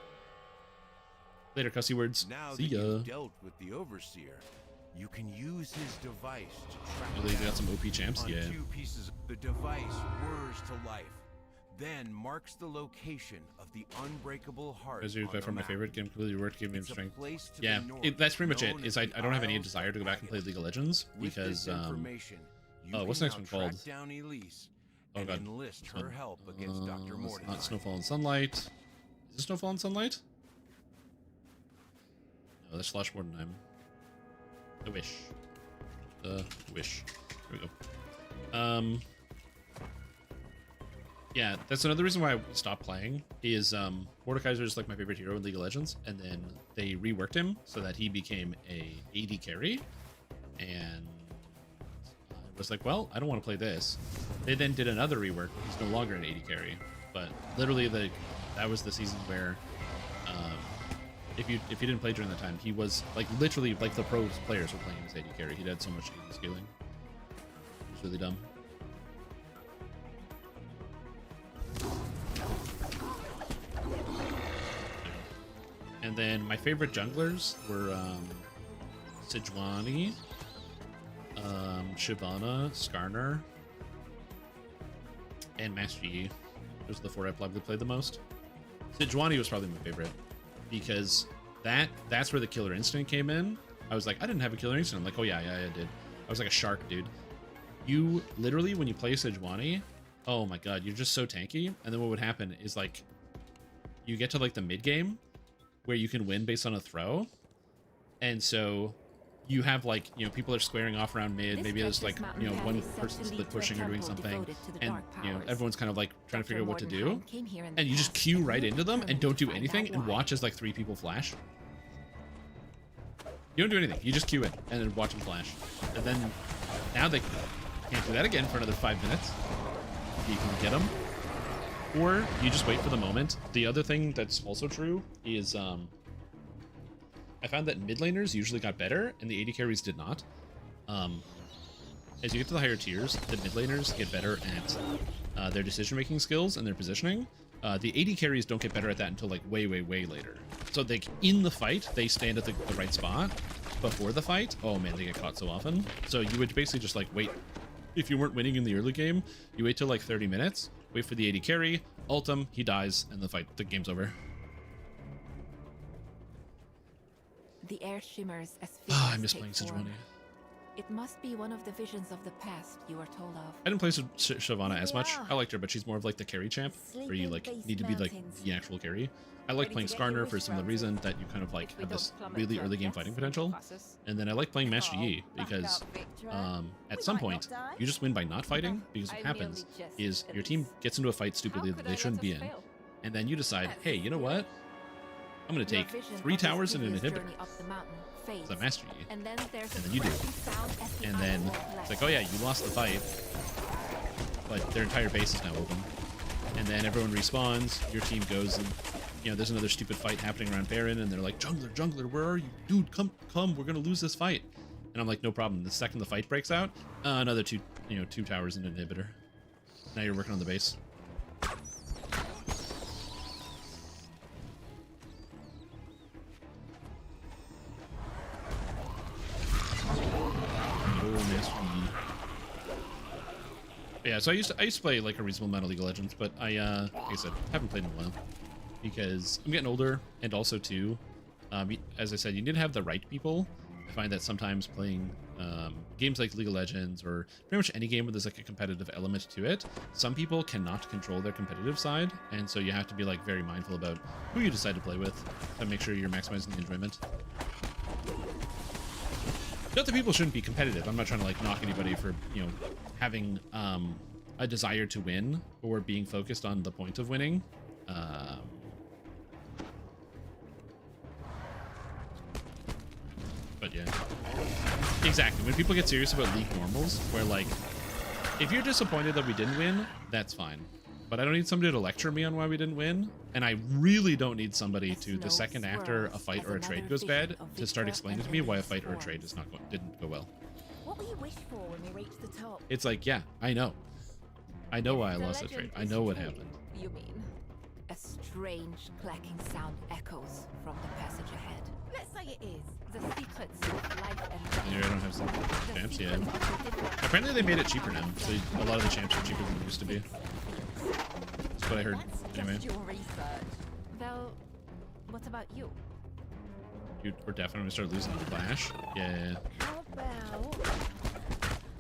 Later, cussy words. Now See that ya. you've dealt with the Overseer, you can use his device to track Really, they down got some OP champs? on Yeah. 2 pieces. The device whirs to life, then marks the location of the unbreakable heart. As you on by the far my map. favorite game, completely worked, gave me It's a strength. place to Yeah, the north, that's pretty much it. known Is as I don't have any Isles desire of to go back and play Dragons. League of Legends With because this information, you oh, what's can the next one now called? track down Elise Oh and god, enlist This her one. help against Dr. It's Mordecai. not Snowfall and Sunlight. Is it Snowfall and Sunlight? No, that's Flash Mordenheim. The Wish. The Wish. There we go. Yeah, that's another reason why I stopped playing, is Mordekaiser is like my favorite hero in League of Legends, and then they reworked him so that he became a AD carry, and I was like, well, I don't want to play this. They then did another rework. He's no longer an AD carry, but literally that was the season where if you didn't play during that time, he was like literally like the pros players were playing his AD carry. He had so much AD scaling. It was really dumb. And then my favorite junglers were Sejuani, Shyvana, Skarner, and Master Yi. Those are the 4 I probably played the most. Sejuani was probably my favorite because that's where the killer instinct came in. I was like, I didn't have a killer instinct. I'm like, oh yeah, I did. I was like a shark, dude. You literally, when you play Sejuani, oh my god, you're just so tanky. And then what would happen is like, you get to like the mid game where you can win based on a throw, and so you have like, you know, people are squaring off around mid. Maybe there's like, you know, one person's split pushing or doing something, and you know, everyone's kind of like trying to figure out what to do, and you just queue right into them and don't do anything and watch as like 3 people flash. You don't do anything, you just queue in and then watch them flash, and then now they can't do that again for another 5 minutes. You can get them, or you just wait for the moment. The other thing that's also true is I found that mid laners usually got better and the AD carries did not. As you get to the higher tiers, the mid laners get better at their decision-making skills and their positioning. The AD carries don't get better at that until like way later. So like in the fight, they stand at the right spot. Before the fight, oh man, they get caught so often. So you would basically just like wait. If you weren't winning in the early game, you wait till like 30 minutes, wait for the AD carry, ult him, he dies, and the game's over. The air shimmers as I figures miss take playing form. Sejuani. It must be one of the visions of the past you are told of. I didn't play Shyvana as much. I liked her, but she's more of like the carry champ, where you like need to be like the actual carry. I like playing Skarner for a similar reason, that you kind of like have this really early game fighting potential. And then I like playing Master Yi because at some point you just win by not fighting, because what happens is your team gets into a fight stupidly that they shouldn't be in, and then you decide, hey, you know what? I'm going to take 3 towers and an inhibitor. So I Master Yi. And then you do. And then it's like, oh yeah, you lost the fight, but their entire base is now open. And then everyone respawns, your team goes and, you know, there's another stupid fight happening around Baron, and they're like, jungler, where are you? Dude, come, we're gonna lose this fight. And I'm like, no problem. The second the fight breaks out, another 2 towers and an inhibitor. Now you're working on the base. Yeah, so I used to play like a reasonable amount of League of Legends, but like I said, haven't played in a while because I'm getting older, and also too, as I said, you need to have the right people. I find that sometimes playing games like League of Legends, or pretty much any game where there's like a competitive element to it, some people cannot control their competitive side, and so you have to be like very mindful about who you decide to play with and make sure you're maximizing the enjoyment. Not that people shouldn't be competitive. I'm not trying to like knock anybody for, you know, having a desire to win or being focused on the point of winning. But yeah, exactly. When people get serious about league normals, where like, if you're disappointed that we didn't win, that's fine. but I don't need somebody to lecture me on why we didn't win. And I really don't need somebody to, the second after a fight or a trade goes bad, to start explaining to me why a fight or a trade didn't go well. What will you wish for when we reach the top? It's like, yeah, I know. I know why I lost that trade. I know what happened. You mean a strange clacking sound echoes from the passage ahead. Let's say it is. The secrets of life and Here, I don't have some champs yet. Apparently they made it cheaper now, so a lot of the champs are cheaper than they used to be. That's what I heard. Anyway. Just your research. Well, what about you? Dude, we're definitely gonna start losing the Clash. Yeah. How about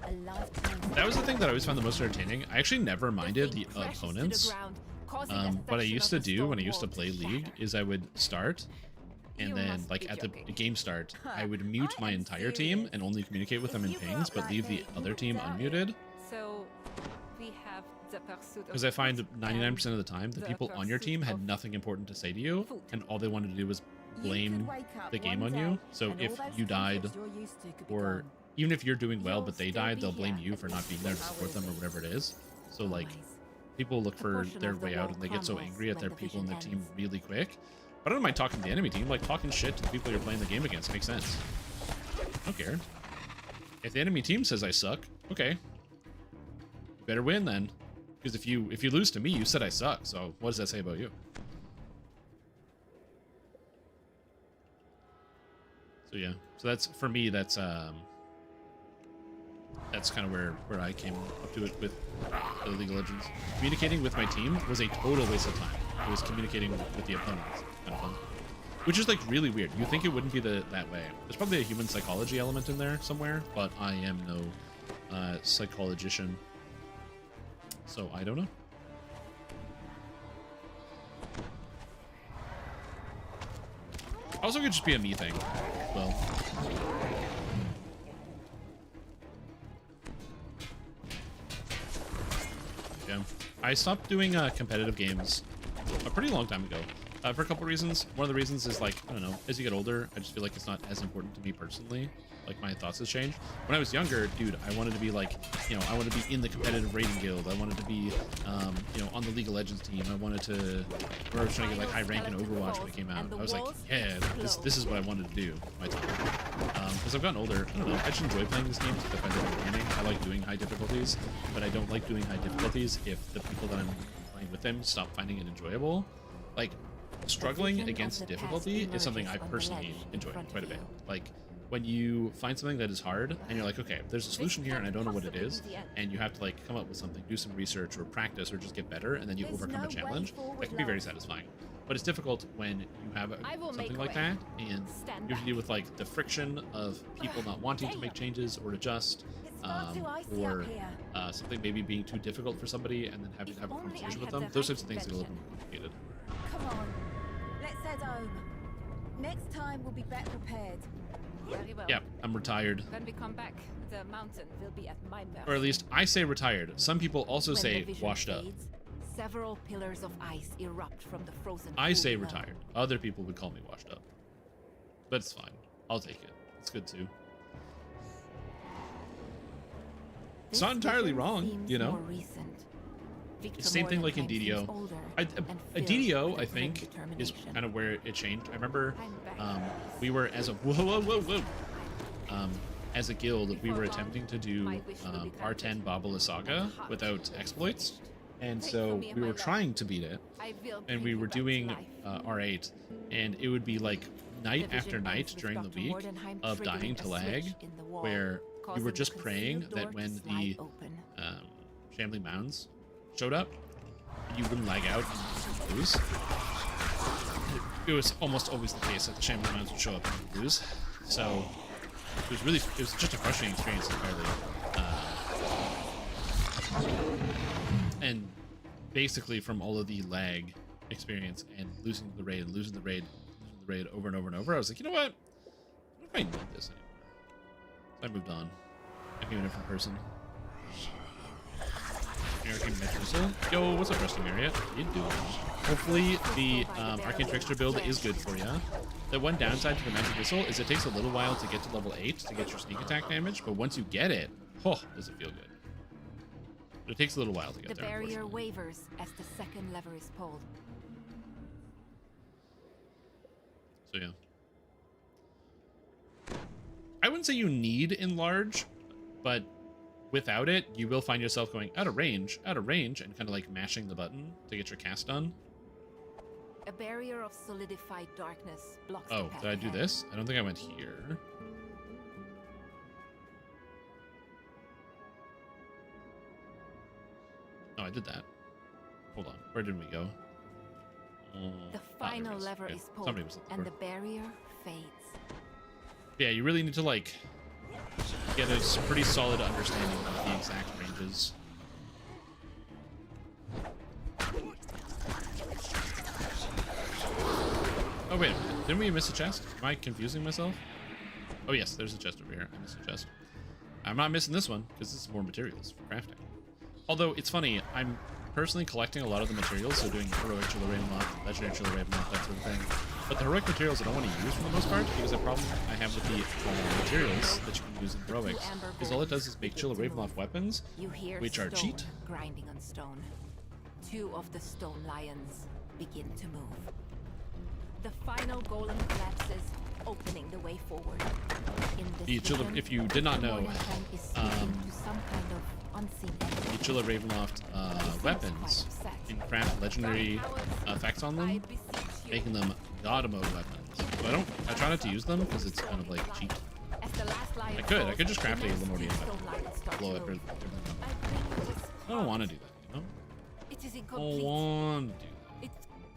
a lifetime? That was the thing that I always found the most entertaining. I actually never minded the opponents. What I used to do when I used to play League is I would start, and then like at the game start, I would mute my entire team and only communicate with them in pings, but leave the other team unmuted. So we have the pursuit Because I find 99% of the time, the people on your team had nothing important to say to you, and all they wanted to do was blame the game on you. So if you died, or even if you're doing well but they died, they'll blame you for not being there to support them or whatever it is. So like, people look for their way out and they get so angry at their people in their team really quick. But I don't mind talking to the enemy team, like talking shit to the people you're playing the game against makes sense. I don't care. If the enemy team says I suck, okay. You better win then. Because if you lose to me, you said I suck, so what does that say about you? So yeah. So that's, for me, that's kind of where I came up to it with the League of Legends. Communicating with my team was a total waste of time. It was communicating with the opponents. Kind of fun. Which is like really weird. You think it wouldn't be that way. There's probably a human psychology element in there somewhere, but I am no psychologician. So I don't know. Also, it could just be a me thing. Well. Yeah. I stopped doing competitive games a pretty long time ago. For a couple reasons. One of the reasons is like, I don't know, as you get older, I just feel like it's not as important to me personally. Like my thoughts has changed. When I was younger, dude, I wanted to be like, you know, I wanted to be in the competitive raiding guild. I wanted to be, you know, on the League of Legends team. I wanted to, or I was trying to get like high rank in Overwatch when it came out. I was like, yeah, this is what I wanted to do my time. As I've gotten older, I don't know, I just enjoy playing these games because I find it entertaining. I like doing high difficulties, but I don't like doing high difficulties if the people that I'm playing with them stop finding it enjoyable. Like, struggling against difficulty is something I personally enjoy quite a bit. Like, when you find something that is hard and you're like, okay, there's a solution here and I don't know what it is, and you have to like come up with something, do some research or practice or just get better, and then you overcome a challenge, that can be very satisfying. But it's difficult when you have something like that and you have to deal with like the friction of people not wanting to make changes or adjust, or something maybe being too difficult for somebody and then having to have a conversation with them. Those types of things get a little more complicated. Come on, let's head home. Next time we'll be better prepared. Very well. Yeah, I'm retired. When we come back, the mountain will be at my mercy. Or at least I say retired. Some people also say washed up. Several pillars of ice erupt from the frozen. I say retired. Other people would call me washed up. But it's fine. I'll take it. It's good too. It's not entirely wrong, you know? It's the same thing like in DDO. DDO, I think, is kind of where it changed. I remember we were as a as a guild, we were attempting to do R10 Babala Saga without exploits, and so we were trying to beat it, and we were doing R8, and it would be like night after night during the week of dying to lag, where we were just praying that when the Shambling Mounds showed up, you wouldn't lag out and lose. It was almost always the case that the Shambling Mounds would show up and lose. So it was just a frustrating experience entirely. And basically from all of the lag experience and losing the raid over and over and over, I was like, you know what? What if I need this anymore? So I moved on. I became a different person. American Missile. Yo, what's up, Resting Area? How you doing? Hopefully the Arcane Trickster build is good for you. The one downside to the Magic Missile is it takes a little while to get to level 8 to get your sneak attack damage, but once you get it, oh, does it feel good. It takes a little while to get The there. barrier wavers as the second lever is pulled. So yeah. I wouldn't say you need enlarge, but without it, you will find yourself going out of range, and kind of like mashing the button to get your cast done. A barrier of solidified darkness blocks Oh, the path did I do ahead. this? I don't think I went here. No, I did that. Hold on. Where did we go? The final lever okay. is pulled, Somebody was at the and door. the barrier fades. Yeah, you really need to like get a pretty solid understanding of the exact ranges. Oh wait a minute, didn't we miss a chest? Am I confusing myself? Oh yes, there's a chest over here. I missed a chest. I'm not missing this one because this is more materials for crafting. Although it's funny, I'm personally collecting a lot of the materials, so doing heroic Chiller Ravenloft, legendary Chiller Ravenloft, that sort of thing. But the heroic materials I don't want to use for the most part, because the problem I have with the materials that you can use in heroics is all it does is make Chiller Ravenloft weapons, which are cheat. Grinding on stone. 2 of the stone lions begin to move. The final golem collapses, opening the way forward. In this The Chiller, vision, if you did not know, Mordenheim is speaking to some kind of unseen entity. the Chiller Ravenloft weapons can craft legendary effects on them, making them god mode weapons. So I try not to use them because it's kind of like cheap. I could just craft a Lemurian weapon, blow it or everything else. I don't want to do that, you know? It is I don't incomplete. want to do that. It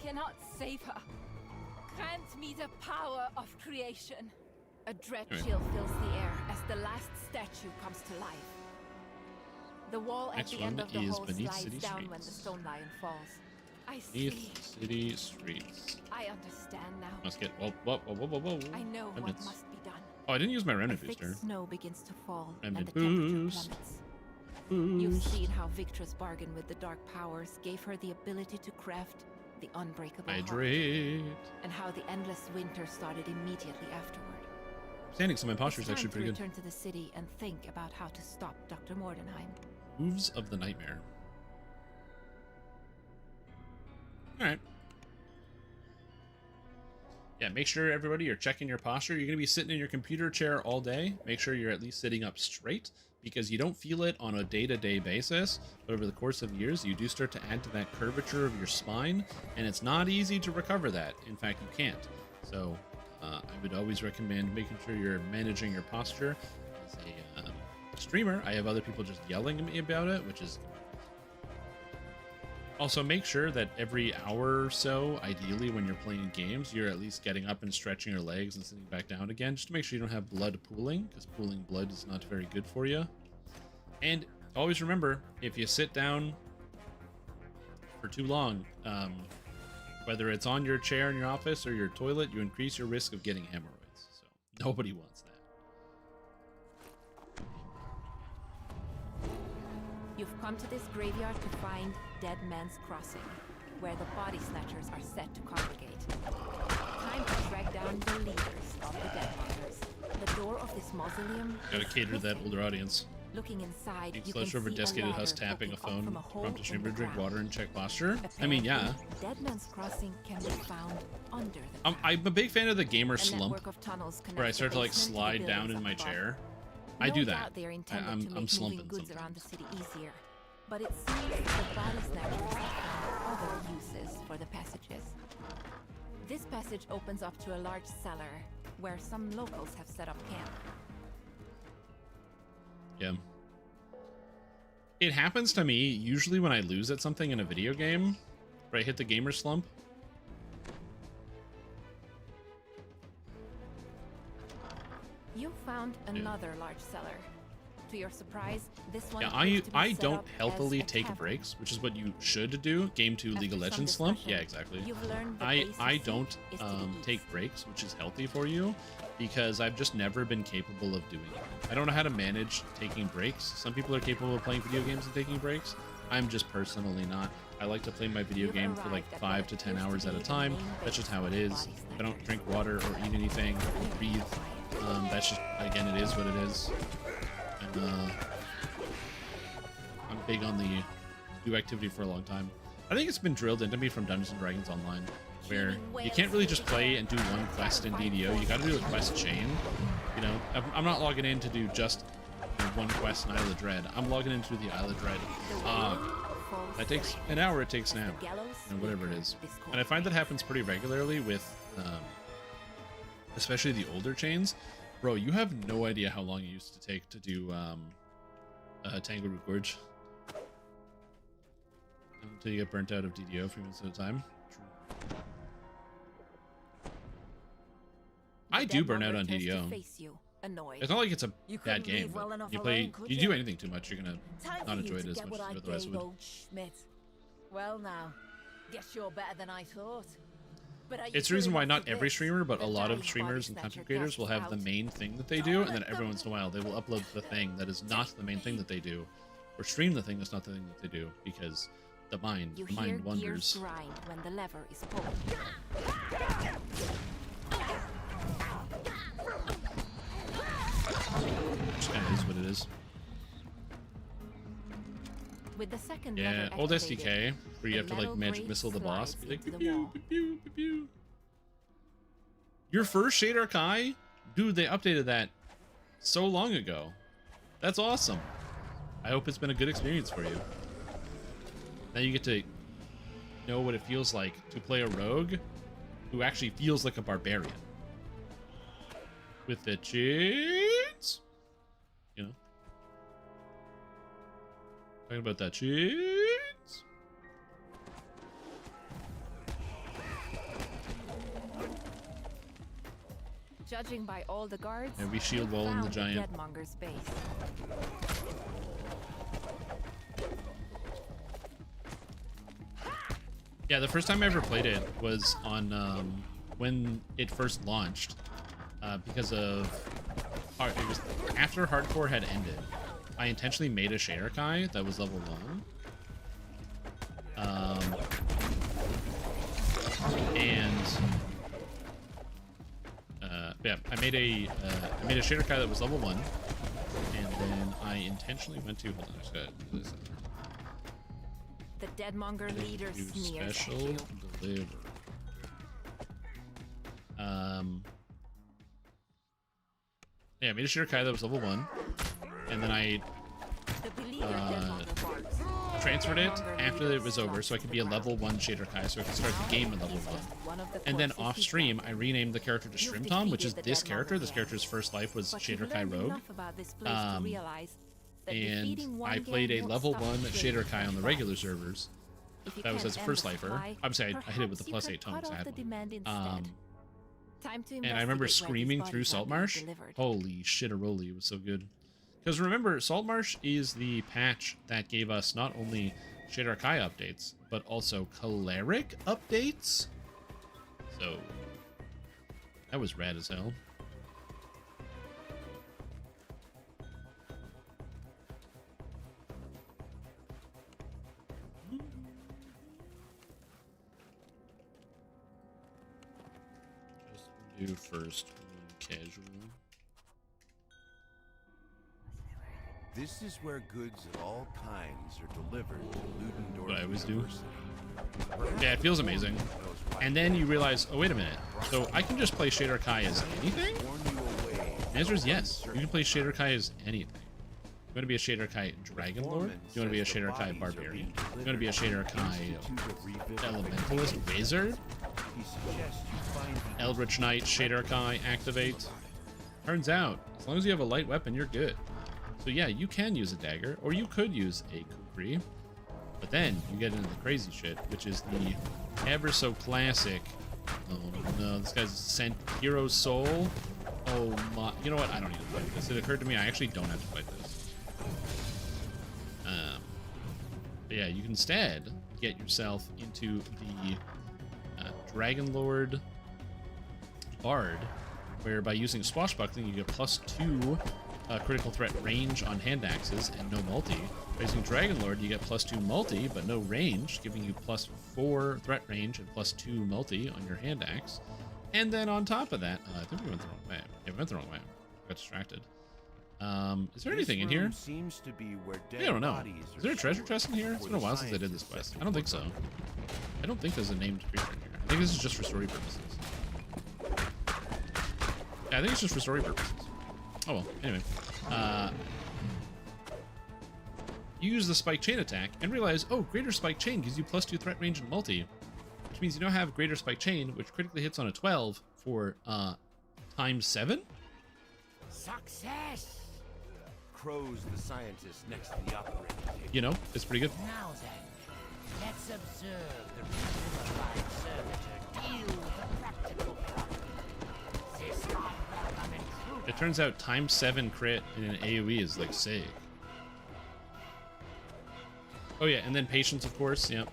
cannot save her. Grant me the power of creation. A dread chill fills the air as the last statue comes to life. The wall at Next the end one of the is hall Beneath slides City down when the Streets. stone lion falls. I see. Beneath City Streets. I understand now. Must get whoa. I know what Remnants. must be done. Oh, I didn't use my A remnant thick booster. snow begins to fall, Remnant and the temperature boost. plummets. You've seen how Victra's bargain with the dark powers gave her the ability to craft the unbreakable heart, Hydrate. and how the endless winter started immediately afterward. Standing, so my posture is It's actually time pretty to good. return to the city and think about how to stop Dr. Mordenheim. Moves of the Nightmare. Alright. Yeah, make sure, everybody, you're checking your posture. You're going to be sitting in your computer chair all day. Make sure you're at least sitting up straight, because you don't feel it on a day-to-day basis, but over the course of years, you do start to add to that curvature of your spine, and it's not easy to recover that. In fact, you can't. So I would always recommend making sure you're managing your posture. As a streamer, I have other people just yelling at me about it, which is... Also, make sure that every hour or so, ideally when you're playing games, you're at least getting up and stretching your legs and sitting back down again, just to make sure you don't have blood pooling, because pooling blood is not very good for you. And always remember, if you sit down for too long, whether it's on your chair in your office or your toilet, you increase your risk of getting hemorrhoids. So nobody wants that. You've come to this graveyard to find Dead Man's Crossing, where the body snatchers are set to congregate. Time to track down the leaders of the Deadmongers. The door of this mausoleum Gotta is cater to that twisted. older audience. Looking inside, Being you can slouched over see desiccated a husk ladder tapping a poking up phone, from a hole prompt a in streamer the to drink ground. water and check posture. I mean, yeah. Apparently, Dead Man's Crossing can be found under the ground. I'm a big fan of the gamer A slump, network of tunnels where I connects the start to like basement slide the down buildings in my up above. chair. I No do doubt that. they're intended to I'm make slumping moving goods around the sometimes. city easier. But it seems the body snatchers have found other uses for the passages. This passage opens up to a large cellar where some locals have set up camp. Yeah. It happens to me usually when I lose at something in a video game, where I hit the gamer slump. You found another large cellar. To your surprise, this one Yeah, appears to be I set don't up healthily as a take tavern. breaks, which is what you should do. Game 2 League After of some Legends slump. discussion, Yeah, exactly. you've learned the I basic don't seat is to the east. take breaks, which is healthy for you, because I've just never been capable of doing it. I don't know how to manage taking breaks. Some people are capable of playing video games and taking breaks. I'm just personally not. I like to play my video You've game for like arrived at 5 what to 10 appears to hours at be a the time. main That's just base how it of is. body If I don't snatchers. drink water or eat anything or breathe, that's just, again, it is what it is. And, I'm big on the do activity for a long time. I think it's been drilled into me from Dungeons and Dragons Online, where you can't really just play and do one quest in DDO. You got to do a quest chain. You know, I'm not logging in to do just one quest in Isle of Dread. I'm logging into the Isle of Dread. That takes an hour. It takes an hour, you know, whatever it is. And I find that happens pretty regularly with, especially the older chains. Bro, you have no idea how long it used to take to do Tanglewood Gorge until you get burnt out of DDO 3 minutes at a time. True. I do burn out on DDO. It's not like it's a bad game. But you do anything too much, you're gonna not enjoy it as much as you otherwise would. Well now, guess you're better than I thought. It's the reason why not every streamer, but a lot of streamers and content creators will have the main thing that they do, and then every once in a while they will upload the thing that is not the main thing that they do, or stream the thing that's not the thing that they do, because the mind wonders. Grind when the lever is pulled. Which kind of is what it is. With the second Yeah, lever old activated, SDK, where you have to like magic missile the boss, be like, pew, pew, pew, pew, pew, pew. Your first Shader Kai? Dude, they updated that so long ago. That's awesome. I hope it's been a good experience for you. Now you get to know what it feels like to play a rogue who actually feels like a barbarian. With the chains, you know. Talking about that chains. Judging by all the guards, and we shield wall in the giant. Deadmonger's base. Yeah, the first time I ever played it was on when it first launched, because of it was after hardcore had ended. I intentionally made a Shader Kai that was level 1. Yeah, I made a Shader Kai that was level 1, and then I intentionally went to hold on, I just gotta do this. The Deadmonger leader sneers at Special you. deliver. Yeah, I made a Shader Kai that was level 1, and then I transferred it after it was over so I could be a level 1 Shader Kai, so I could start the game at level 1. And then off stream, I renamed the character to Shrimp Tom, which is this character. This character's first life was Shader Kai Rogue. And I played a level 1 Shader Kai on the regular servers. That was as a first lifer. Obviously, I hit it with the +8 tone because I had one. And I remember screaming through Saltmarsh. Holy shit-a-roly, it was so good. Because remember, Saltmarsh is the patch that gave us not only Shader Kai updates, but also Cleric updates. So, that was rad as hell. Just do first casual. This is where goods of all kinds are delivered to Ludendorff. What I always do. University. Yeah, it feels amazing. And then you realize, oh, wait a minute. So I can just play Shader Kai as anything? The answer is yes. You can play Shader Kai as anything. You want to be a Shader Kai Dragon Lord? You want to be a Shader Kai Barbarian? You want to be a Shader Kai Elementalist Wizard? Eldritch Knight, Shader Kai, activate. Turns out, as long as you have a light weapon, you're good. So yeah, you can use a dagger, or you could use a kukri. But then you get into the crazy shit, which is the ever so classic. Oh no, this guy's sent Hero Soul. Oh my, you know what? I don't need to fight this. It occurred to me I actually don't have to fight this. But yeah, you can instead get yourself into the Dragon Lord Bard, where by using Swashbuckling you get +2 critical threat range on hand axes and no multi. By using Dragon Lord, you get +2 multi, but no range, giving you +4 threat range and +2 multi on your hand axe. And then on top of that, I think we went the wrong way. Yeah, we went the wrong way. Got distracted. Is there anything in here? Seems to be where dead I don't know. bodies Is there a are treasure stored chest in here? It's been a while since I did this quest. I don't think so. I don't think there's a named creature in here. I think this is just for story purposes. Yeah, I think it's just for story purposes. Oh well, anyway. You use the spike chain attack and realize, oh, greater spike chain gives you +2 threat range and multi, which means you now have greater spike chain, which critically hits on a 12 for ×7. Success! Crow's the scientist next to the operating table. You know, it's pretty good. Now then, let's observe the revivified servitor deal with the practical problem. This unwelcome intruder. It turns out ×7 crit in an AoE is like sick. Oh yeah, and then patience, of course. Yep.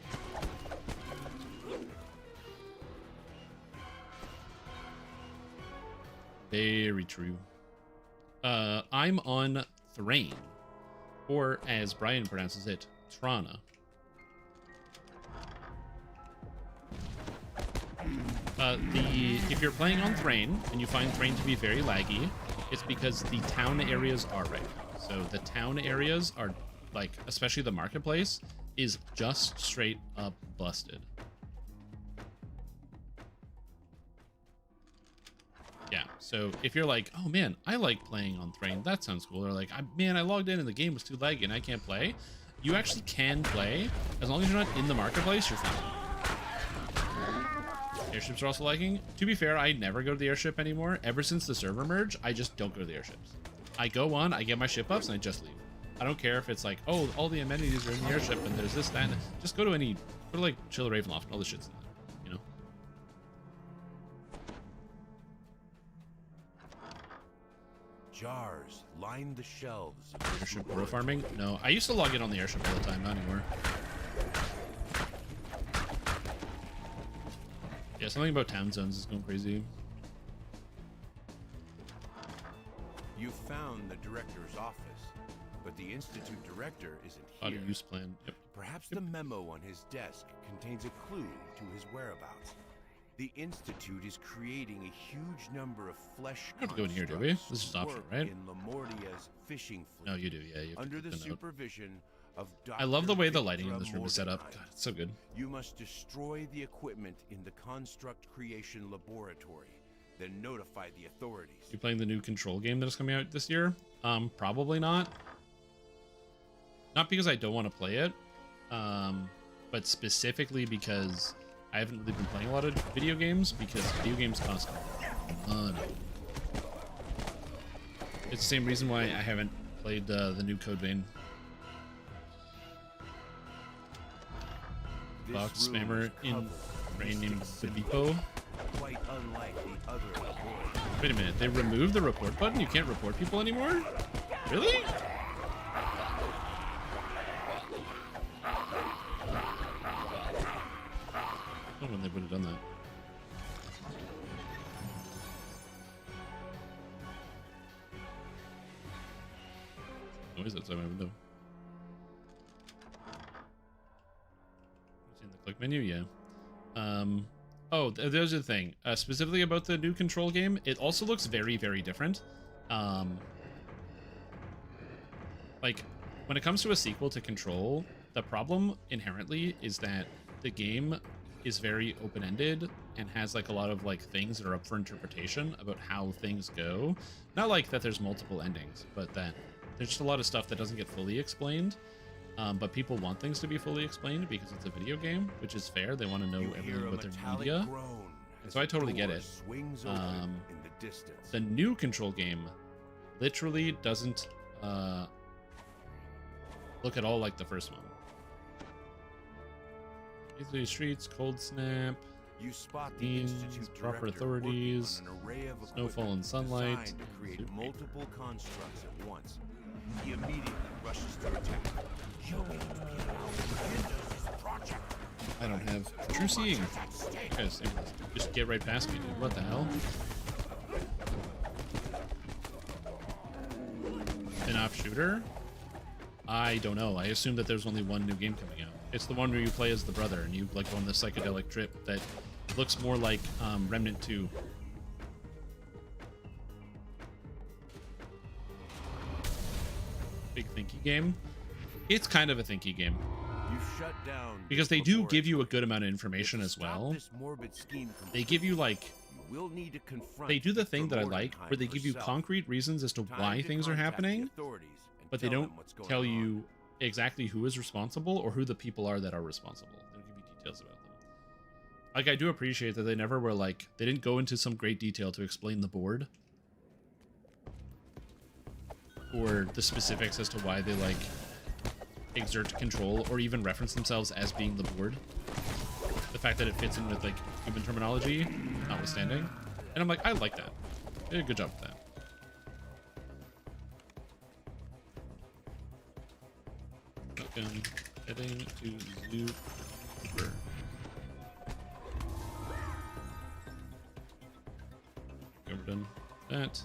Very true. I'm on Thrain, or as Brian pronounces it, Trana. If you're playing on Thrain and you find Thrain to be very laggy, it's because the town areas are right now. So the town areas are, like, especially the marketplace, is just straight up busted. Yeah, so if you're like, oh man, I like playing on Thrain, that sounds cool, or like, man, I logged in and the game was too laggy and I can't play, you actually can play. As long as you're not in the marketplace, you're fine. Airships are also lagging. To be fair, I never go to the airship anymore. Ever since the server merge, I just don't go to the airships. I go on, I get my ship ups, and I just leave. I don't care if it's like, oh, all the amenities are in the airship and there's this, that, and just go to like Chill Ravenloft and all this shit's in there, you know? Jars line the shelves. Airship bro farming? No, I used to log in on the airship all the time, not anymore. Yeah, something about town zones is going crazy. You found the director's office, but the institute director isn't here. Auto use plan. Yep. Perhaps the memo on his desk contains a clue to his whereabouts. The institute is creating a huge number of flesh. We don't have to go in here, do we? This is optional, right? In Lamortia's fishing fleet. No, you do. Yeah, you have under to the click the note. supervision of Dr. I love the way the lighting in Petra this room is set up. Mordenheim. God, it's so good. You must destroy the equipment in the construct creation laboratory, then notify the authorities. You playing the new Control game that is coming out this year? Probably not. Not because I don't want to play it, but specifically because I haven't really been playing a lot of video games, because video games cost money. It's the same reason why I haven't played the new Code Vein. Box spammer in brain named Bibipo. Quite unlike the other laboratories. Wait a minute, they removed the report button? You can't report people anymore? Really? I don't know when they would have done that. Noise outside my window. It's in the click menu, yeah. Oh, there's the thing. Specifically about the new Control game, it also looks very, very different. Like, when it comes to a sequel to Control, the problem inherently is that the game is very open-ended and has like a lot of like things that are up for interpretation about how things go. Not like that there's multiple endings, but that there's just a lot of stuff that doesn't get fully explained. But people want things to be fully explained because it's a video game, which is fair. They want to know everything about their media. And so I totally get it. The new Control game literally doesn't look at all like the first one. Easily streets, cold snap, you spot the teams, institute proper director authorities, working on an array of snowfall and sunlight. designed to create multiple constructs at once. He immediately rushes to attack. You need to get out and end this project. I don't have true seeing. Guys, just get right past me, dude. What the hell? Spin-off shooter? I don't know. I assume that there's only one new game coming out. It's the one where you play as the brother and you like go on this psychedelic trip that looks more like Remnant 2. big thinky game. It's kind of a thinky game. You've shut down because they do give you a good amount of information as well. They give you like they do the thing that I like where they give you concrete reasons as to why things are happening, but they don't tell you exactly who is responsible or who the people are that are responsible. They'll give you details about them. Like, I do appreciate that they never were like, they didn't go into some great detail to explain the board or the specifics as to why they like exert control or even reference themselves as being the board. The fact that it fits in with like human terminology notwithstanding. And I'm like, I like that. They did a good job with that. Welcome, heading to Zoo. Okay, we're done with that.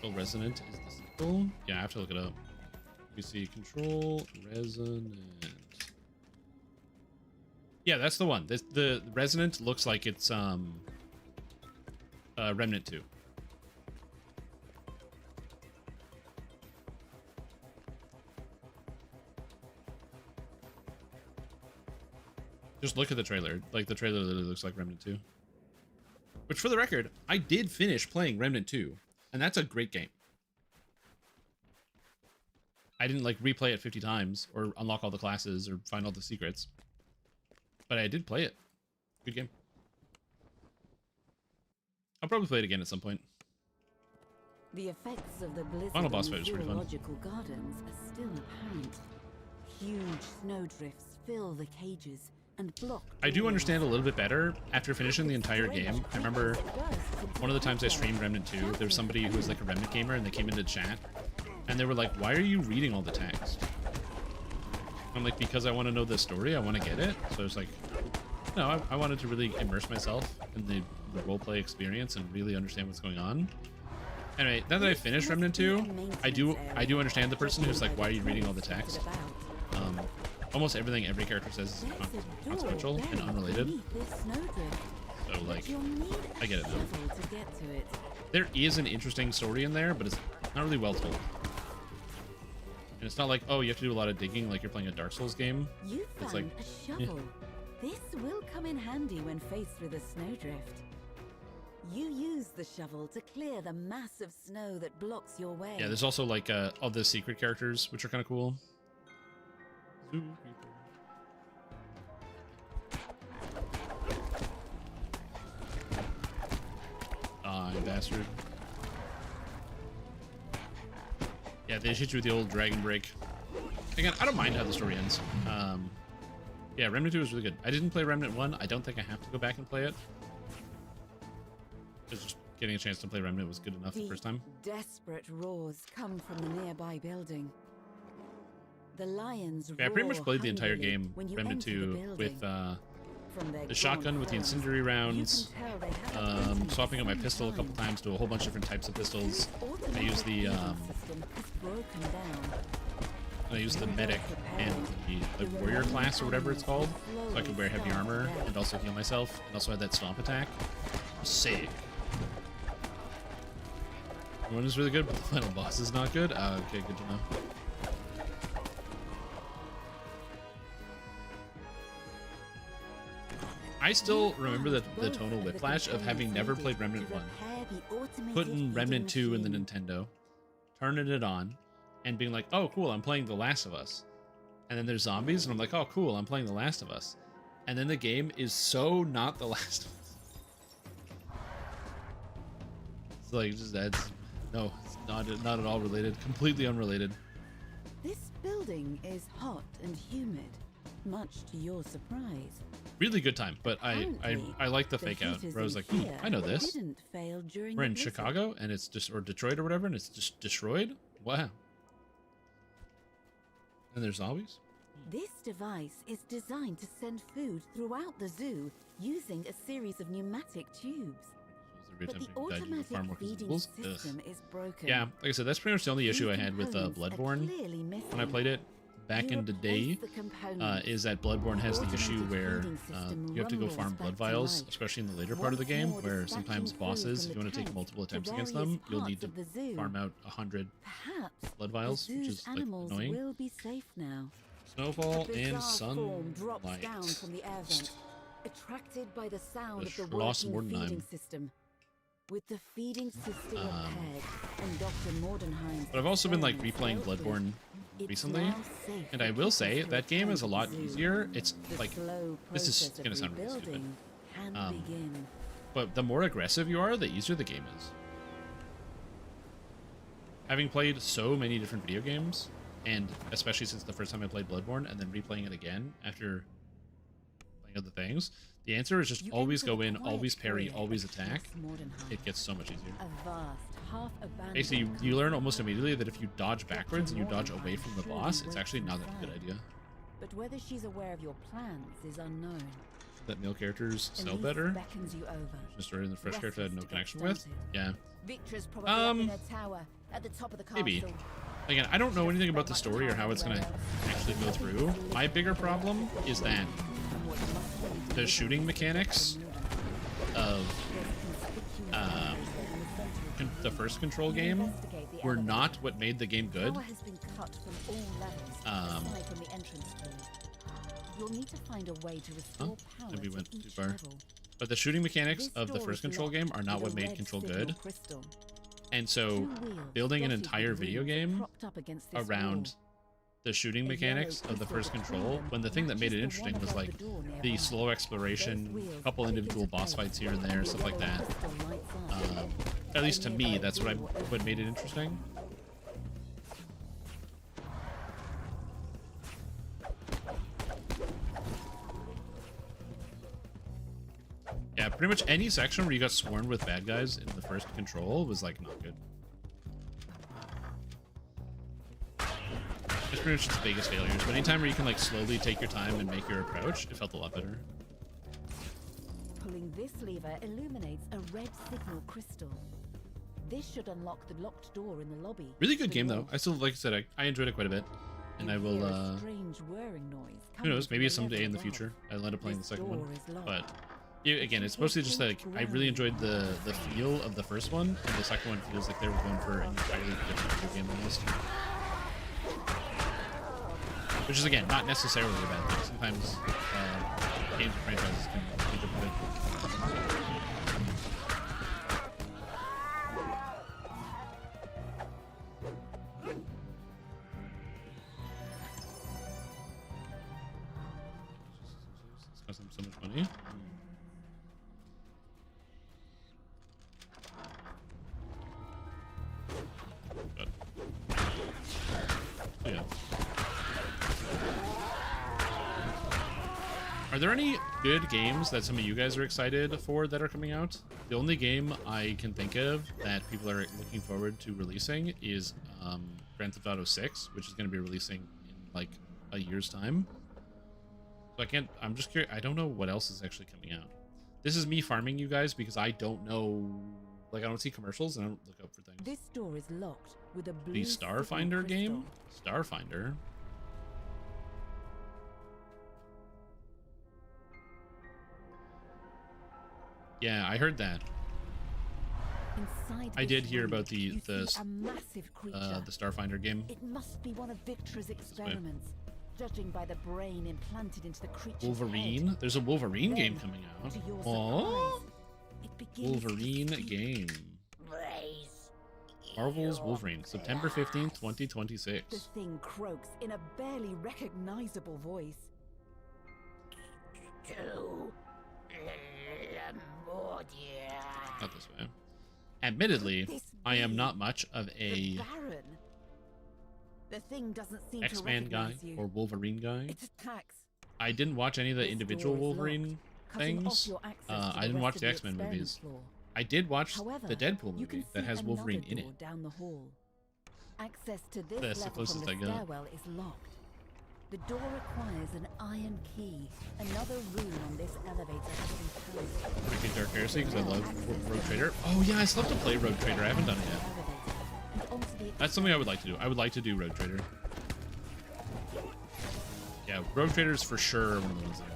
Oh, resonant is the sequel. Yeah, I have to look it up. We see control resonant. Yeah, that's the one. The resonant looks like it's Remnant 2. Just look at the trailer. Like, the trailer literally looks like Remnant 2. Which, for the record, I did finish playing Remnant 2, and that's a great game. I didn't, like, replay it 50 times, or unlock all the classes, or find all the secrets. But I did play it. Good game. I'll probably play it again at some point. The effects of the blizzard Final boss fight is pretty fun. zoological gardens are still apparent. Huge snowdrifts fill the cages and block. I do understand a little bit better after finishing the entire game. I remember one of the times I streamed Remnant 2, there was somebody who was like a Remnant gamer, and they came into chat, and they were like, "Why are you reading all the text?" I'm like, because I want to know the story, I want to get it. So it's like, no, I wanted to really immerse myself in the roleplay experience and really understand what's going on. Anyway, now that I finished Remnant 2, I do understand the person who's like, why are you reading all the text? Almost everything every character says is consequential and unrelated. So like, I get it now. There is an interesting story in there, but it's not really well told. And it's not like, oh, you have to do a lot of digging like you're playing a Dark Souls game. You It's found like, a shovel. This will come in handy when faced with a snowdrift. You use the shovel to clear the mass of snow that blocks your way. Yeah, there's also like all the secret characters, which are kind of cool. Ah, you bastard. Yeah, they hit you with the old dragon break. Again, I don't mind how the story ends. Yeah, Remnant 2 was really good. I didn't play Remnant 1. I don't think I have to go back and play it. Because just getting a chance to play Remnant was good enough the first time. Desperate roars come from the nearby building. The lions Yeah, I pretty much played the entire hungrily game, when you Remnant enter the 2, building. with From their the shotgun with the gaunt incendiary forms, rounds, you can tell they have a swapping out my some pistol a couple time. times to a whole bunch of different types of pistols. I use the System is broken down. I use the medic and the warrior class or whatever it's called, so I can wear heavy armor and also heal myself, and also have that stomp attack. Sick. One is really good, but the final boss is not good. Okay, good to know. I still remember the tonal whiplash of having never played Remnant 1, putting Remnant 2 in the Nintendo, turning it on, and being like, oh, cool, I'm playing The Last of Us. And then there's zombies, and I'm like, oh, cool, I'm playing The Last of Us. And then the game is so not The Last of Us. It's like, just that's, no, it's not at all related. Completely unrelated. This building is hot and humid, much to your surprise. Really good time, but I like the fake out where I was like, I know this. Didn't fail during We're in the blizzard. Chicago, and it's just, or Detroit or whatever, and it's just destroyed? Wow. And there's zombies? This device is designed to send food throughout the zoo using a series of pneumatic tubes. But the automatic feeding system is broken. Yeah, like I said, that's pretty much the only issue I had with Bloodborne when I played it. back in the day is that Bloodborne has the issue where you have to go farm blood vials, especially in the later part of the game, where sometimes bosses, if you want to take multiple attempts against them, you'll need to farm out 100 blood vials, which is like annoying. Snowfall and sunlight. Attracted by the sound The of the Schloss working Mordenheim. feeding system. With the feeding system repaired and Dr. Mordenheim's But I've also been like replaying Bloodborne recently, and I will say that game is a lot easier. It's like, this is gonna sound really stupid, but the more aggressive you are, the easier the game is. Having played so many different video games, and especially since the first time I played Bloodborne and then replaying it again after playing other things, the answer is just always go in, always parry, always attack. It gets so much easier. Basically, you learn almost immediately that if you dodge backwards and you dodge away from the boss, it's actually not a good idea. But whether she's aware of your plans is unknown. That male characters sell better. Just starting the fresh character I had no connection with. Yeah. Maybe. Again, I don't know anything about the story or how it's gonna actually go through. My bigger problem is that the shooting mechanics of the first Control game were not what made the game good. We went too far. But the shooting mechanics of the first Control game are not what made Control good. And so, building an entire video game around the shooting mechanics of the first Control, when the thing that made it interesting was like the slow exploration, a couple individual boss fights here and there, stuff like that. At least to me, that's what made it interesting. Yeah, pretty much any section where you got swarmed with bad guys in the first Control was like not good. It's pretty much its biggest failures, but anytime where you can like slowly take your time and make your approach, it felt a lot better. Pulling this lever illuminates a red signal crystal. This should unlock the locked door in the lobby. Really good game though. I still, like I said, I enjoyed it quite a bit, and I will. Who knows? Maybe someday in the future I'll end up playing the second one. But again, it's mostly just like I really enjoyed the feel of the first one, and the second one feels like they were going for an entirely different video game almost. Which is, again, not necessarily a bad thing. Sometimes games and franchises can be different. It's costing so much money. Good. So, yeah. Are there any good games that some of you guys are excited for that are coming out? The only game I can think of that people are looking forward to releasing is Grand Theft Auto 6, which is going to be releasing in like a year's time. So I'm just curious. I don't know what else is actually coming out. This is me farming you guys because I don't know, like I don't see commercials and I don't look up for things. This door is locked with a blue the Starfinder game? Starfinder? Yeah, I heard that. I did hear about the Starfinder game. It must be one of Victor's experiments, judging by the brain implanted into the creature's Wolverine? head. There's a Wolverine game coming out. Oh, Wolverine game. Marvel's Wolverine, September 15th, 2026. The thing croaks in a barely recognizable voice. Not this way. Admittedly, I am not much of a X-Man guy or Wolverine guy. I didn't watch any of the individual Wolverine things. I didn't watch the X-Men movies. I did watch the Deadpool movie that has Wolverine in it. Access to this That's the level closest from I the got. stairwell is locked. The door requires an iron key. Another room on this elevator has been closed. Freaking Dark Heresy because I love Rogue Trader. Oh yeah, I still have to play Rogue Trader. I haven't done it yet. That's something I would like to do. I would like to do Rogue Trader. Yeah, Rogue Trader's for sure one of the ones that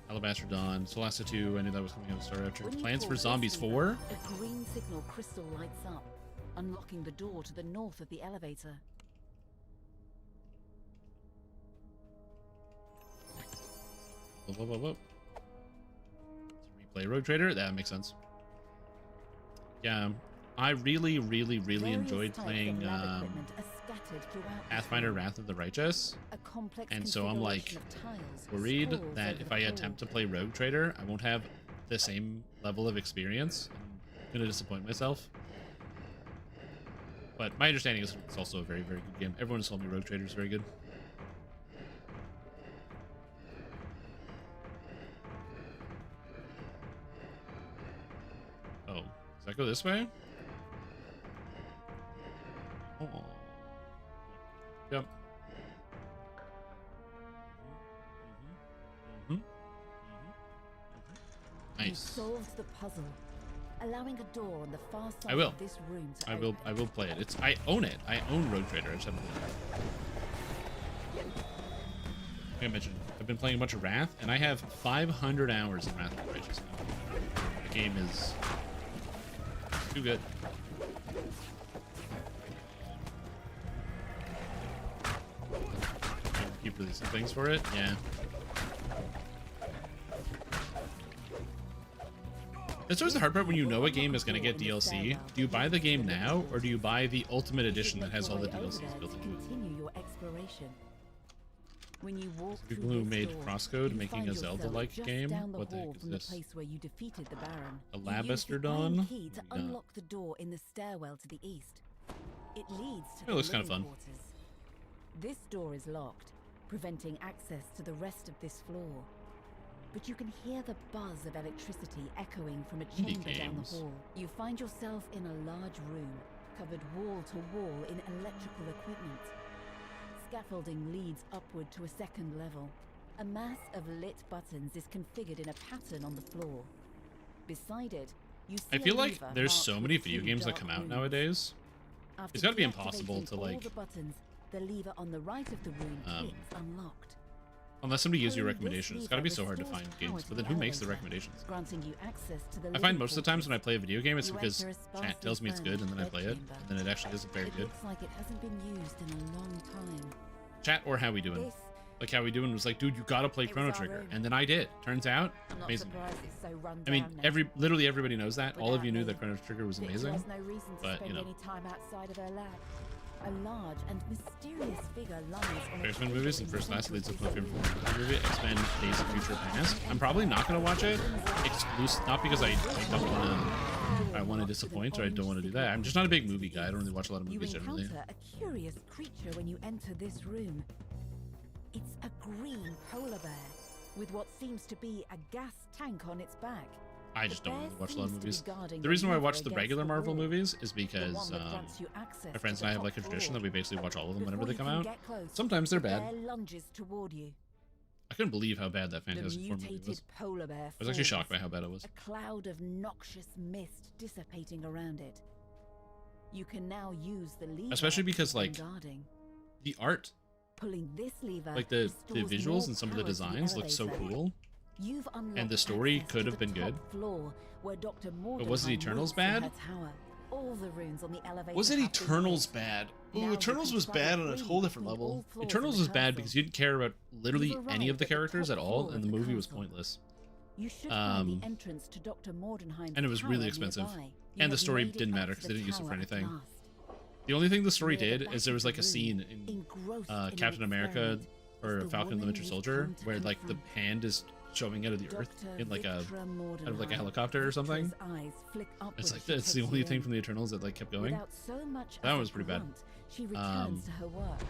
Alabaster Dawn, Solasta 2, I knew that was coming out of Star After. Plans for Zombies 4? A green signal crystal lights up, unlocking the door to the north of the elevator. Whoa, whoa, whoa. To replay Rogue Trader? That makes sense. Yeah, I really enjoyed playing Pathfinder Wrath of the Righteous, and so I'm like worried that if I attempt to play Rogue Trader, I won't have the same level of experience. I'm gonna disappoint myself. But my understanding is it's also a very good game. Everyone has told me Rogue Trader is very good. Oh, does that go this way? Oh. Yep. Nice. You solved the puzzle, allowing a door on the far side I will. of this room to I will play it. I own it. I own Rogue Trader. I just haven't played it. Like I mentioned, I've been playing a bunch of Wrath, and I have 500 hours in Wrath of the Righteous now. The game is too good. Keep releasing things for it, yeah. That's always the hard part when you know a game is going to get DLC. Do you buy the game now, or do you buy the Ultimate Edition that has all the DLCs built into it? Continue your exploration. When you walk People who made Crosscode making a Zelda-like game? What the heck is this? Place where you defeated the Baron. A Alabaster Dawn? Key to unlock the door in the stairwell to the east. It leads to It looks kind of fun. quarters. This door is locked, preventing access to the rest of this floor. But you can hear the buzz of electricity echoing from a chamber down the hall. You find yourself in a large room, covered wall to wall in electrical equipment. Scaffolding leads upward to a second level. A mass of lit buttons is configured in a pattern on the floor. Beside it, you see I feel a like lever there's marked so with many video 2 games that dark come out runes. nowadays. After It's gotta be impossible deactivating to, all like, the buttons, the lever on the right of the room clicks unlocked. Unless somebody gives you a Pulling recommendation, this it's gotta be so lever hard to restores find power games. to But then the who makes the elevator, recommendations? granting you access to the I find living most of the times when I quarters. play a video game, it's You because enter a chat sparsely tells me it's good, and then I furnished play it, bedchamber. and then it actually isn't very It good. looks like it hasn't been used in a long time. Chat or How We Doing. This, Like How We Doing was like, dude, you gotta play It was Chrono our Trigger, room. and then I did. Turns out, I'm not amazing. surprised it's so run I mean, down now. literally everybody knows that. All of you knew Without that Chrono Trigger was Victor amazing. has no reason to but, spend you know. any time outside of her lab. A large and mysterious figure lies on a X-Men table movies in and the First Class center leads of up to my this favorite room. movie, X-Men Days of Future Past. I'm probably not gonna watch it, not because I don't wanna, I want to disappoint or I don't want to do that. I'm just not a big movie guy. I don't really watch a lot of You movies generally. encounter a curious creature when you enter this room. It's a green polar bear with what seems to be a gas tank on its back. I just don't really watch a lot of seems to be movies. guarding The reason why I lever watch the against regular Marvel wall, movies is the because one that grants you access my friends to and I the have like a top tradition floor. that we basically watch all of them whenever Before they you come can out. get close, Sometimes they're the bad. bear lunges toward you. I couldn't believe how bad that The Fantastic Four movie mutated was. polar bear I was actually shocked by forms, how bad it was. a cloud of noxious mist dissipating around it. You can now use the lever Especially because, when like, guarding. the art, Pulling this lever like the restores visuals more and some of the power to designs looked so elevator. cool. You've unlocked And the story access could to have the been top good. floor where Dr. But was it Mordenheim Eternals waits in bad? her tower. All the runes on the elevator Was it have been Eternals lit. bad? Now Ooh, you Eternals can was travel bad on a freely whole different between level. all floors Eternals of was the bad castle. because you didn't care about literally You've any of arrived the at the characters top at all, floor and of the the movie was castle. pointless. You should find Um, the entrance to Dr. Mordenheim's and it was tower really expensive. nearby. You And the have story made it didn't up matter to because the they didn't use it for tower at anything. last. The only thing the story Near the did back is there of was the like a room, scene in engrossed in an Captain America experiment, or is the Falcon and the woman Winter you've Soldier, come to where like the confront. hand is showing out of the earth Dr. in like a Victra out of like a Mordenheim. helicopter or something. Victra's eyes flick upward It's like as she that's the takes only you thing in. from the Eternals that like kept going. Without so much That as was a pretty bad. grunt, she returns to her work.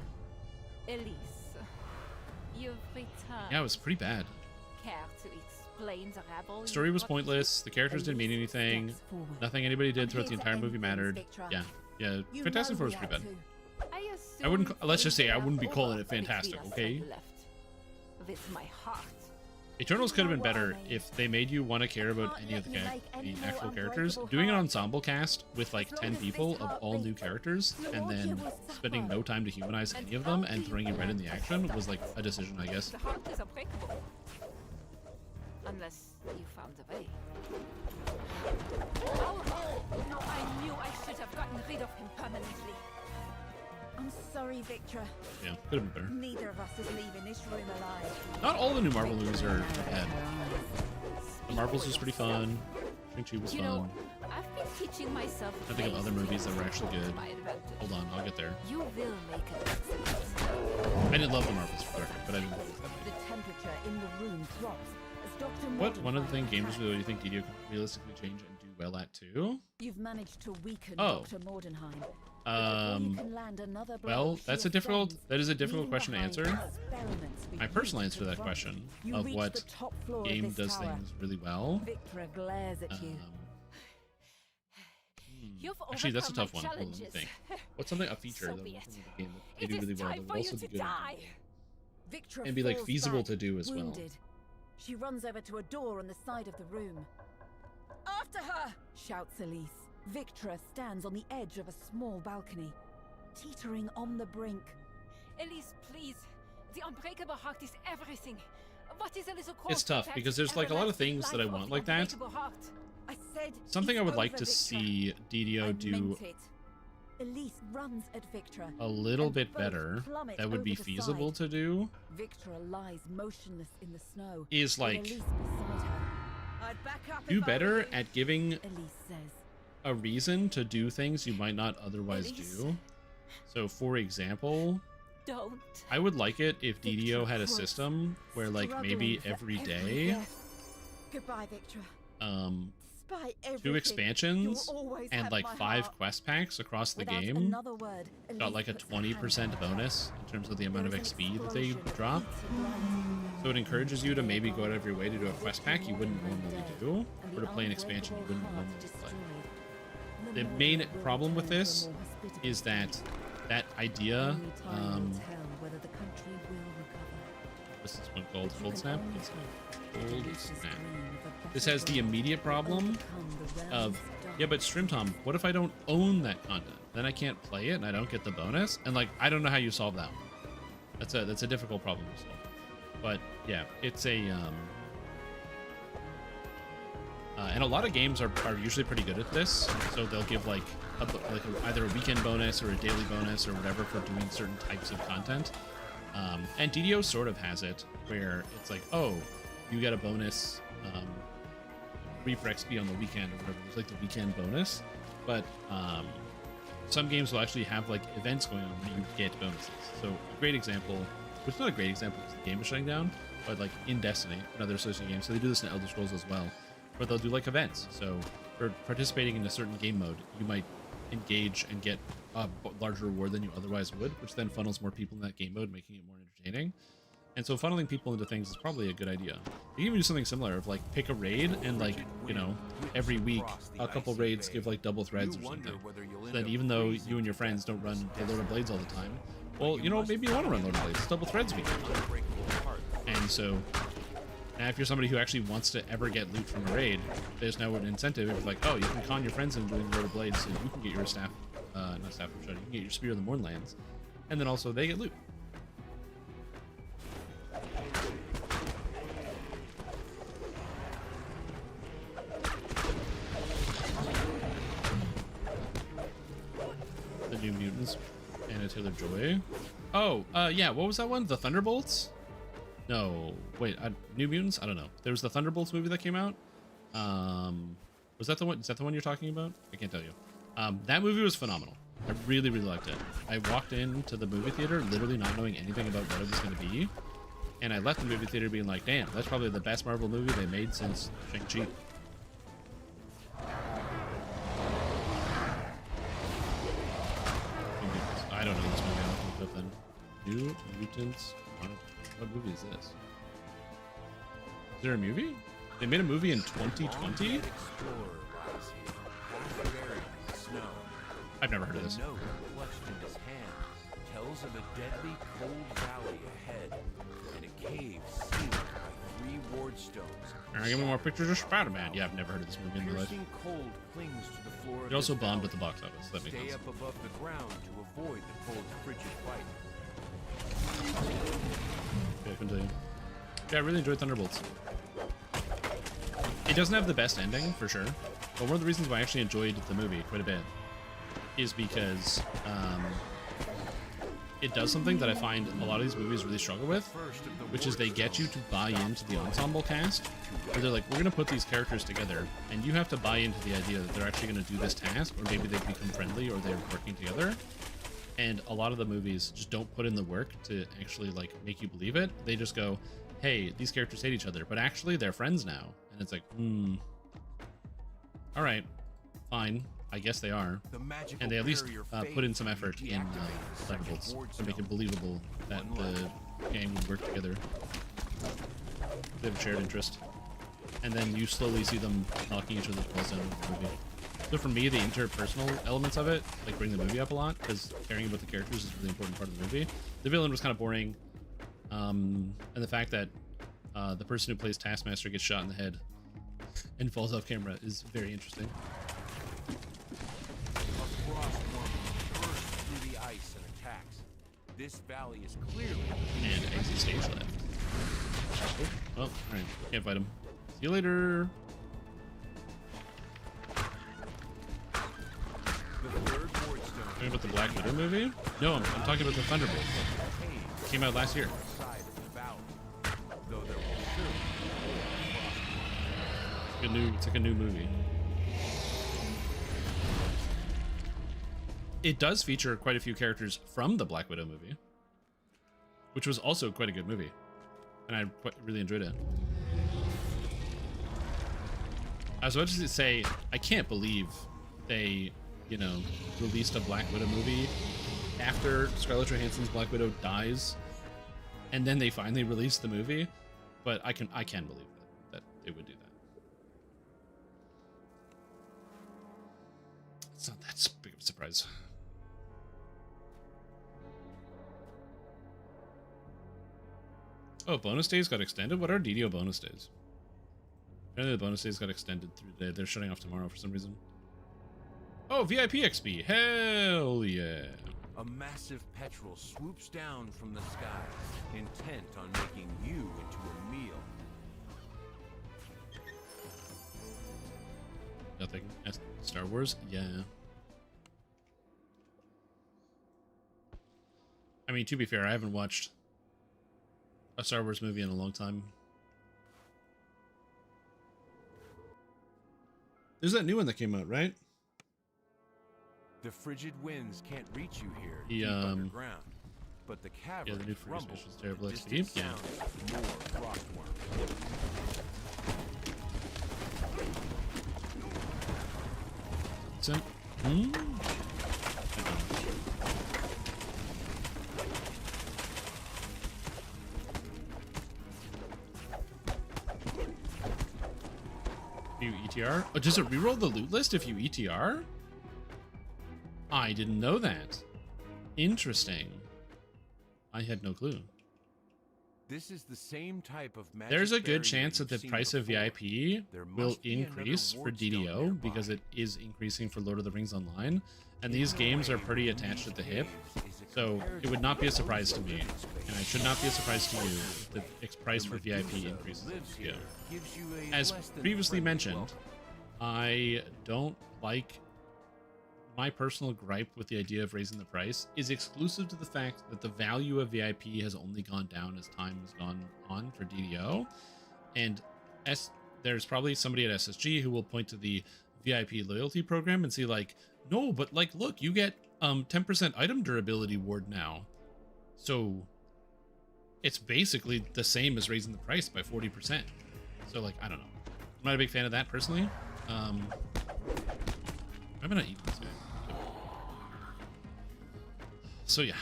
Elise, you've returned. Yeah, it was pretty bad. Care to explain the rabble? The story was pointless. The characters didn't mean anything. Steps forward. Nothing anybody did I'm throughout the here to entire end movie things, mattered. Victra. Yeah. You Fantastic know Four was we pretty had bad. to. I wouldn't. Let's just say I wouldn't be calling it fantastic. fantastic. Okay. With my heart, Eternals could have been better if they made you want to care about any of the actual characters. Doing an ensemble cast with like 10 people of all new characters and then spending no time to humanize any of them and throwing you right in the action was like a decision, I guess. The heart is unbreakable. Unless you found a way. No, I knew I should have gotten rid of him permanently. I'm sorry, Victra. Yeah, could have been better. Neither of us is leaving this room alive. Not all the new Marvel movies are bad. The Marvels was pretty fun. Shang-Chi was fun. I've been teaching myself. I think of other movies that were actually good. Hold on, I'll get there. You will make it excellent. I didn't love the Marvels for sure, but I didn't love them. The temperature in the room drops as Dr. What one of the things gamers do you think DDO can realistically change and do well at too? You've managed to weaken Oh. Dr. Mordenheim. Well, that is a difficult question to answer. My personal answer to that question of what game does things really well. Victra glares at you. Actually, that's a tough one. Hold on, let me think. What's something a feature that the game that they do really well that would also be good and be like feasible to do as well? She runs over to a door on the side of the room. After her! Shouts Elise. Victra stands on the edge of a small balcony, teetering on the brink. Elise, please. The unbreakable heart is everything. What is a little It's tough because there's like a lot of things that I want like that. I said Something I would like to see DDO do Elise runs at Victra, a little bit better that would be feasible to do. Victra lies motionless in the snow. Is like Elise beside her. I'd back up do if I better were you, at giving Elise says. a reason to do things you might not otherwise do. So for example, don't. I would like it if DDO had a system where like maybe every day Goodbye, Victra. Despite 2 everything, expansions you'll always and have like my 5 heart. quest packs across the Without game another word, got Elise like a puts her hand 20% bonus in terms of the amount of There is an XP that they explosion drop. of light. So it encourages you to maybe go out of your way to do a quest pack you wouldn't normally do, or to play an expansion you wouldn't normally play. The main problem with this is that idea, what's this one called? Cold Snap? It's Cold Snap. This has the immediate problem of, yeah, but Strimtom, what if I don't own that content? Then I can't play it and I don't get the bonus? And like, I don't know how you solve that one. That's a difficult problem to solve. But yeah, it's a, and a lot of games are usually pretty good at this, so they'll give like either a weekend bonus or a daily bonus or whatever for doing certain types of content. And DDO sort of has it where it's like, oh, you get a bonus, free for XP on the weekend or whatever. It's like the weekend bonus, but some games will actually have like events going on where you get bonuses. So a great example, which is not a great example because the game is shutting down, but like in Destiny, another associated game, so they do this in Elder Scrolls as well, where they'll do like events. So for participating in a certain game mode, you might engage and get a larger reward than you otherwise would, which then funnels more people in that game mode, making it more entertaining. And so funneling people into things is probably a good idea. You can even do something similar of like pick a raid and like, you know, every week a couple raids give like double threads or something. So that even though you and your friends don't run the Lord of Blades all the time, well, you know, maybe you want to run Lord of Blades. It's double threads weekend. And so now if you're somebody who actually wants to ever get loot from a raid, there's now an incentive. It's like, oh, you can con your friends into doing Lord of Blades so you can get your staff, not staff from Shudder, you can get your Spear of the Mournlands. And then also they get loot. The New Mutants, Anna Taylor-Joy. Oh, yeah, what was that one? The Thunderbolts? No, wait, New Mutants? I don't know. There was the Thunderbolts movie that came out. Was that the one? Is that the one you're talking about? I can't tell you. That movie was phenomenal. I really, really liked it. I walked into the movie theater literally not knowing anything about what it was going to be. And I left the movie theater being like, damn, that's probably the best Marvel movie they made since Shang-Chi. I don't know this movie. I'll look it up then. New Mutants. What movie is this? Is there a movie? They made a movie in 2020? I've never heard of this. of a deadly cold valley ahead, and a cave sealed by 3 ward stones. Give me more pictures of Spider-Man. Yeah, I've never heard of this movie in my life. Piercing cold clings to the floor. It also bombed at the box office. That makes Stay sense. up above the ground to avoid the cold, frigid fight. Okay, continue. Yeah, I really enjoyed Thunderbolts. It doesn't have the best ending, for sure. But one of the reasons why I actually enjoyed the movie quite a bit is because it does something that I find a lot of these movies really struggle with, which is they get you to buy into the ensemble cast, where they're like, we're going to put these characters together, and you have to buy into the idea that they're actually going to do this task, or maybe they've become friendly, or they're working together. And a lot of the movies just don't put in the work to actually like make you believe it. They just go, hey, these characters hate each other, but actually they're friends now. And it's like, all right, fine, I guess they are. And they at least put in some effort in Thunderbolts to make it believable that the gang would work together. They have a shared interest. And then you slowly see them knocking each other's balls down in the movie. So for me, the interpersonal elements of it like bring the movie up a lot, because caring about the characters is a really important part of the movie. The villain was kind of boring, and the fact that the person who plays Taskmaster gets shot in the head and falls off camera is very interesting. A frostworm bursts through the ice and attacks. This valley is clearly And exit stage left. Oh, well, alright. Can't fight him. See you later. Talking about the Black Widow movie? No, I'm talking about the Thunderbolts. It came out last year. It's like a new movie. It does feature quite a few characters from the Black Widow movie, which was also quite a good movie, and I really enjoyed it. I was about to say, I can't believe they, you know, released a Black Widow movie after Scarlett Johansson's Black Widow dies, and then they finally released the movie. But I can believe that they would do that. It's not that big of a surprise. Oh, bonus days got extended? What are DDO bonus days? Apparently the bonus days got extended through the day. They're shutting off tomorrow for some reason. Oh, VIP XP. Hell yeah. A massive petrel swoops down from the sky, intent on making you into a meal. Nothing. Star Wars? Yeah. I mean, to be fair, I haven't watched a Star Wars movie in a long time. There's that new one that came out, right? The frigid winds can't reach you here The, deep underground, but the cavern yeah, the new Free rumbles Space is terrible with XP. distant Yeah. sounds of more frostworms. So, you ETR? Oh, does it reroll the loot list if you ETR? I didn't know that. Interesting. I had no clue. This is the same type of magic There's a good barrier chance that the you've seen price of before. VIP There will must be another increase for ward stone DDO nearby. because it is increasing for Lord of the Rings Online, and these games are pretty attached at the hip, so it would not be a surprise to me, and it should not be a surprise to you if the price for VIP increases. Yeah. As previously mentioned, I don't like. My personal gripe with the idea of raising the price is exclusive to the fact that the value of VIP has only gone down as time has gone on for DDO. And there's probably somebody at SSG who will point to the VIP loyalty program and see like, no, but like, look, you get 10% item durability ward now. So it's basically the same as raising the price by 40%. So like, I don't know. I'm not a big fan of that personally. I'm gonna eat this guy. So yeah,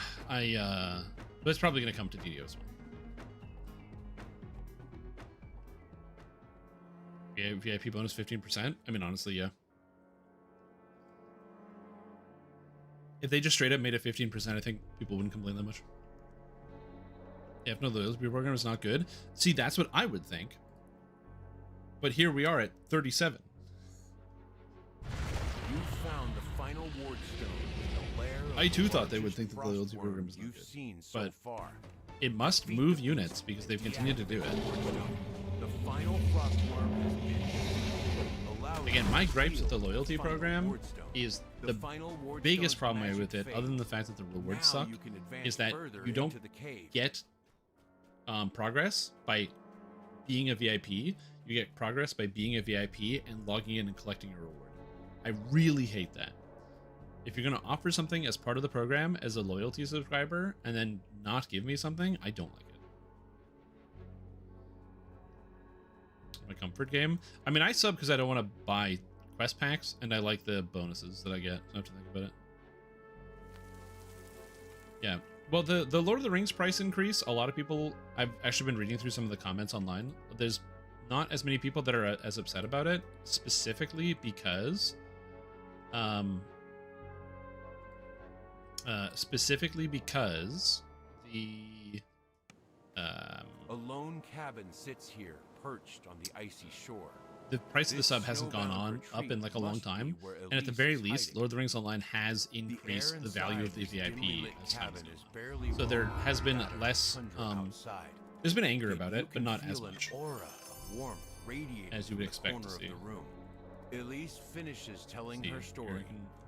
but it's probably gonna come to DDO as well. Yeah, VIP bonus 15%. I mean, honestly, yeah. If they just straight up made it 15%, I think people wouldn't complain that much. If no loyalty program is not good. See, that's what I would think. But here we are at 37. You found the final ward stone in the lair of I too the thought they would largest think that the loyalty frostworm program is not you've good. seen so But far. it must move units because they've continued to do it. The final frostworm has been allowed. Again, my gripes with the to loyalty find the program ward stone. is The the final ward biggest stone's problem I have magic with it, fade. other than the fact that the rewards Now suck, you can advance is that further you don't into the cave. get progress by being a VIP. You get progress by being a VIP and logging in and collecting your reward. I really hate that. If you're going to offer something as part of the program as a loyalty subscriber and then not give me something, I don't like it. My comfort game. I mean, I sub because I don't want to buy quest packs, and I like the bonuses that I get. I have to think about it. Yeah. Well, the Lord of the Rings price increase, a lot of people, I've actually been reading through some of the comments online. There's not as many people that are as upset about it, specifically because the A lone cabin sits here, perched on the icy shore. the price of the sub hasn't gone up in like a long time, and at the very least, Lord of the Rings Online has increased the value of the VIP as time has gone on. So there has been less, there's been anger about it, but not as much as you would expect to see. Elise finishes telling her story.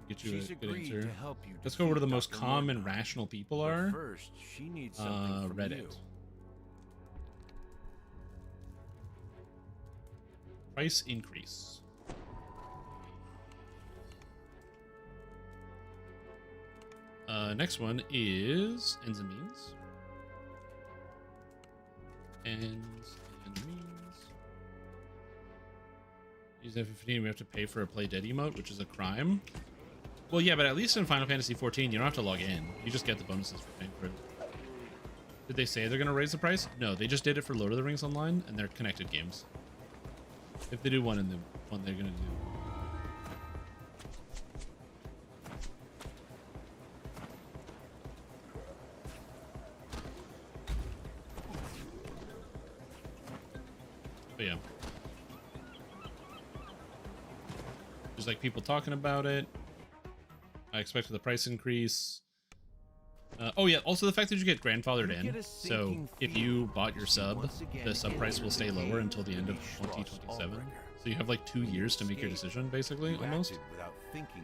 Get you She's a good agreed answer. to help you Let's go over to the defeat most Dr. calm and Mordecai. rational people But are. first, she needs something from Reddit. you. Price increase. Next one is ends and means. Ends and means. Use F15, we have to pay for a play dead emote, which is a crime. Well, yeah, but at least in Final Fantasy 14, you don't have to log in. You just get the bonuses for paying for it. Did they say they're going to raise the price? No, they just did it for Lord of the Rings Online, and they're connected games. If they do one in the one they're going to do. But yeah. There's like people talking about it. I expected the price increase. Oh yeah, also the fact that you get grandfathered in. So if you bought your sub, the sub price will stay lower until the end of 2027. So you have like 2 years to make your decision, basically, almost. Without thinking,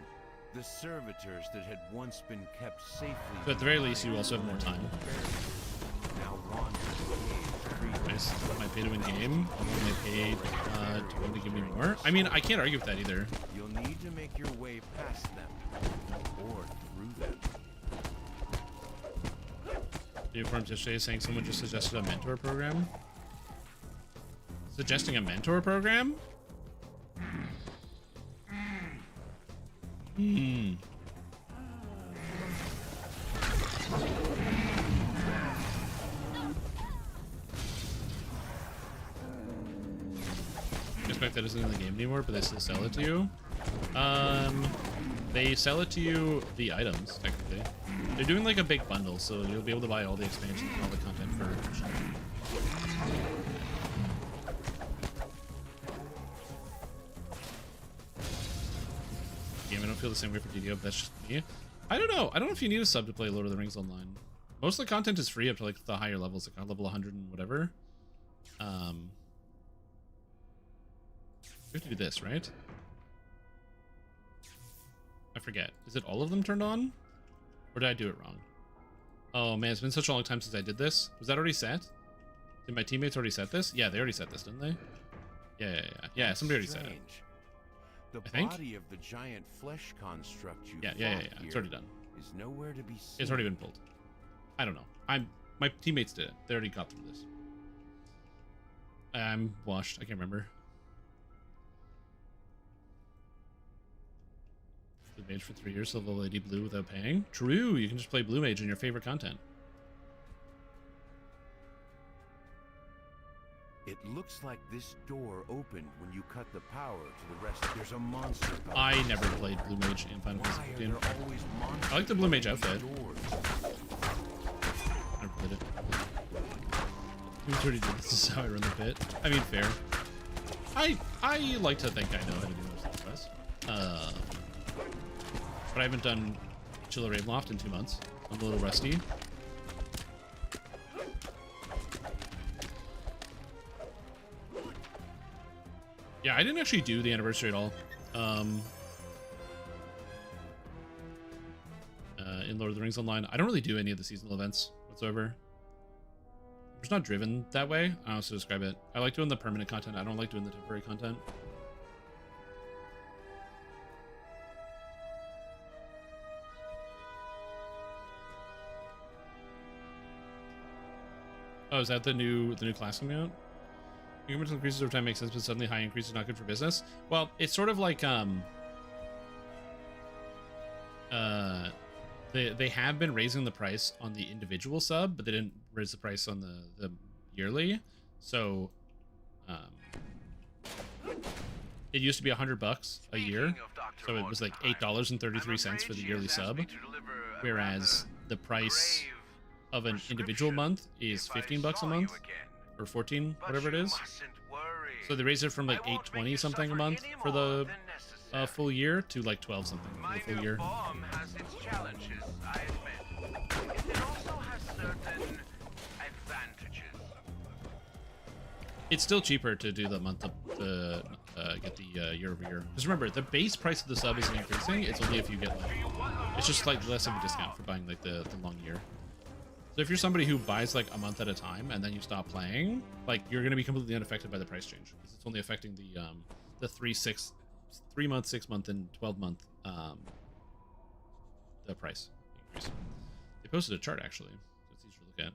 the servitors that had once been kept safely. So at the very least, you also have more time. Nice. My pay to win game. I want my pay to win to give me more. I mean, I can't argue with that either. You'll need to make your way past them or through them. Uniforms yesterday saying someone just suggested a mentor program. Suggesting a mentor program? I expect that isn't in the game anymore, but they still sell it to you. They sell it to you the items, technically. They're doing like a big bundle, so you'll be able to buy all the expansions and all the content for game. I don't feel the same way for DDO, but that's just me. I don't know. I don't know if you need a sub to play Lord of the Rings Online. Most of the content is free up to like the higher levels, like level 100 and whatever. We have to do this, right? I forget. Is it all of them turned on? Or did I do it wrong? Oh man, it's been such a long time since I did this. Was that already set? Did my teammates already set this? Yeah, they already set this, didn't they? Yeah. Yeah, somebody already set it. The I think? body of the giant flesh construct you Yeah. It's already done. Is nowhere to be seen. It's already been pulled. I don't know. My teammates did it. They already got through this. I'm washed. I can't remember. The mage for 3 years, so the Lady Blue without paying. True, you can just play Blue Mage in your favorite content. It looks like this door opened when you cut the power to the rest. There's a monster. I never played Blue Mage in Final Fantasy 15. I like the Blue Mage outfit. I never played it. This is how I run the pit. I mean, fair. I like to think I know how to do most of the quests. But I haven't done Chilla Ravenloft in 2 months. I'm a little rusty. Yeah, I didn't actually do the anniversary at all. In Lord of the Rings Online, I don't really do any of the seasonal events whatsoever. I'm just not driven that way. I don't know how to describe it. I like doing the permanent content. I don't like doing the temporary content. Oh, is that the new class coming out? Incremental increases over time makes sense, but suddenly high increase is not good for business. Well, it's sort of like they have been raising the price on the individual sub, but they didn't raise the price on the yearly. So it used to be $100 a year, so it was like $8.33 for the yearly sub, whereas the price of an individual month is $15 a month, or 14, whatever it is. So they raised it from like $8.20 something a month for the full year to like $12 something for the full year. It's still cheaper to do the month to get the year over year. Because remember, the base price of the sub isn't increasing. It's only if you get like, it's just like less of a discount for buying like the long year. So if you're somebody who buys like a month at a time and then you stop playing, like you're going to be completely unaffected by the price change, because it's only affecting the 3 month, 6 month, and 12 month the price increase. They posted a chart actually, so it's easier to look at.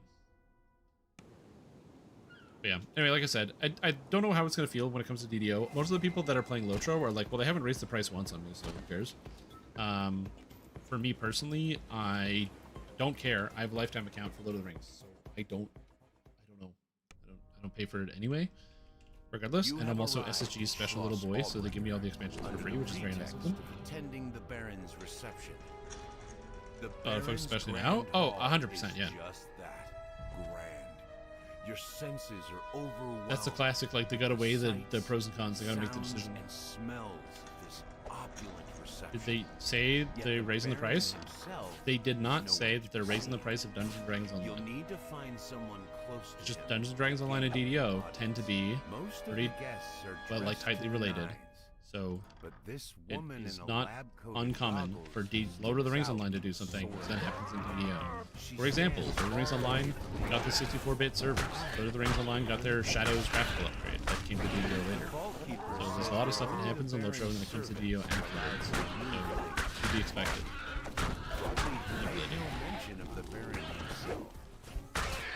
But yeah, anyway, like I said, I don't know how it's going to feel when it comes to DDO. Most of the people that are playing Lotro are like, well, they haven't raised the price once on me, so who cares? For me personally, I don't care. I have a lifetime account for Lord of the Rings, so I don't know. I don't pay for it anyway, regardless. And I'm also SSG's special little boy, so they give me all the expansions for free, which is very nice of them. Attending the Baron's reception. Folks, especially now. Oh, 100%, yeah. Just that grand. Your senses are overwhelmed. That's the classic. Like they gotta weigh the pros and cons. They gotta make the decision. And smells of this opulent reception. Did they say they're raising the price? They did not say that they're raising the price of Dungeons & Dragons Online. You'll need to find someone close to just Dungeons & Dragons Online and DDO tend to be pretty, but like tightly related. So it is not uncommon for Lord of the Rings Online to do something that happens in DDO. For example, Lord of the Rings Online got the 64-bit servers. Lord of the Rings Online got their Shadows graphical upgrade that came to DDO later. So there's a lot of stuff that happens in Lotro when it comes to DDO afterwards. So to be expected.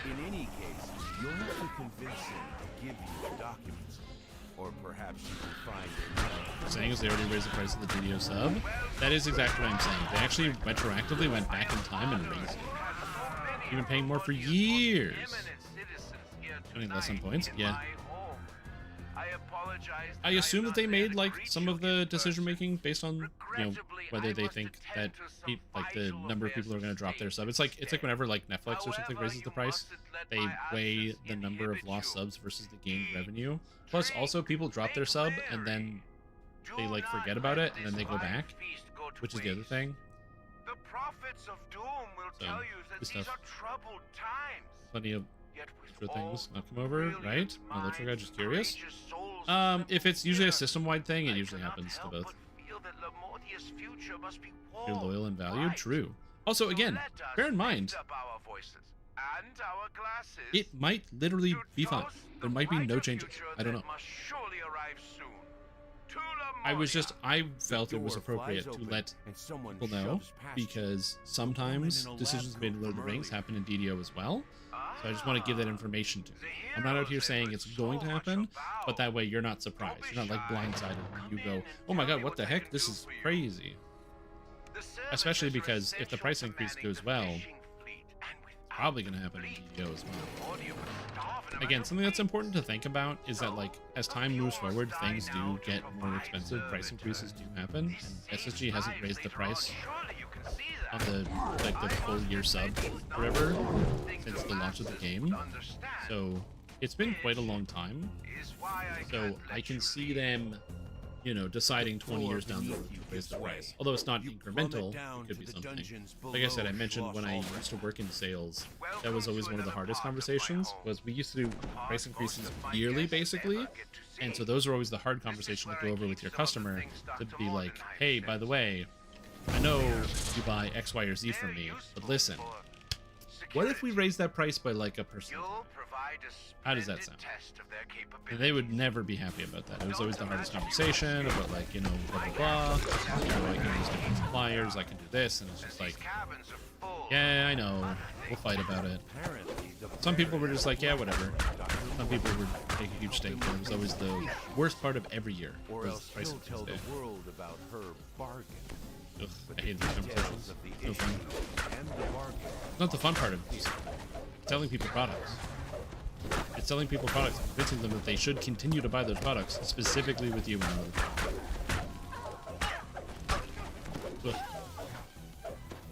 In any case, you'll have to convince him to give you the documents. Or perhaps you can find it. Saying is they already raised the price of the DDO sub. That is exactly what I'm saying. They actually retroactively went back in time and raised it. You've been paying more for years. Getting less on points? Yeah. I assume that they made like some of the decision making based on, you know, whether they think that like the number of people who are going to drop their sub. It's like whenever like Netflix or something raises the price, they weigh the number of lost subs versus the gained revenue. Plus, also people drop their sub and then they like forget about it and then they go back, which is the other thing. The prophets of doom will tell you that these are troubled times. Plenty of extra things not come over, right? My Lotro guy just curious. If it's usually a system-wide thing, it usually happens to both. You're loyal and valued? True. Also, again, bear in mind, it might literally be fine. There might be no changes. I don't know. I felt it was appropriate to let people know, because sometimes decisions made in Lord of the Rings happen in DDO as well. So I just want to give that information to you. I'm not out here saying it's going to happen, but that way you're not surprised. You're not like blindsided when you go, oh my god, what the heck? This is crazy. Especially because if the price increase goes well, probably going to happen in DDO as well. Again, something that's important to think about is that, like, as time moves forward, things do get more expensive. Price increases do happen, and SSG hasn't raised the price on the full year sub forever since the launch of the game. So it's been quite a long time. So I can see them, you know, deciding 20 years down the road to raise the price. Although it's not incremental, it could be something. Like I said, I mentioned when I used to work in sales, that was always one of the hardest conversations, was we used to do price increases yearly, basically. And so those are always the hard conversation to go over with your customer, to be like, hey, by the way, I know you buy X, Y, or Z from me, but listen, what if we raise that price by like 1%? How does that sound? And they would never be happy about that. It was always the hardest conversation about, like, you know, blah, blah, blah. You know, I can use different suppliers, I can do this, and it's just like, yeah, I know, we'll fight about it. Some people were just like, yeah, whatever. Some people would take a huge stake, but it was always the worst part of every year. Was price increase day. Ugh, I hate these conversations. No fun. It's not the fun part of it. It's selling people products. It's selling people products, convincing them that they should continue to buy those products, specifically with you in mind. Ugh.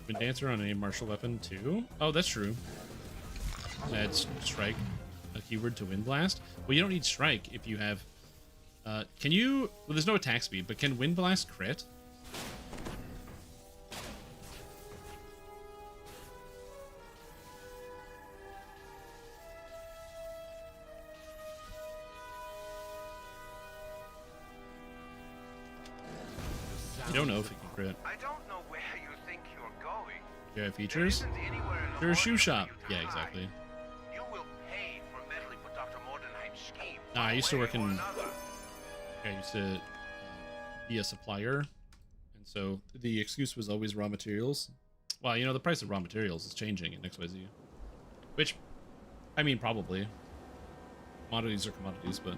Been dancer on a martial weapon too? Oh, that's true. That's strike, a keyword to wind blast. Well, you don't need strike if you have. Can you? Well, there's no attack speed, but can wind blast crit? I don't know if it can crit. I don't know where you think you're going. Do you have features? There's a shoe shop. Yeah, exactly. You will pay for meddling with Dr. Mordenheim's scheme. Nah, I used to work in. I used to be a supplier, and so the excuse was always raw materials. Well, you know, the price of raw materials is changing in XYZ. Which, I mean, probably. Commodities are commodities, but.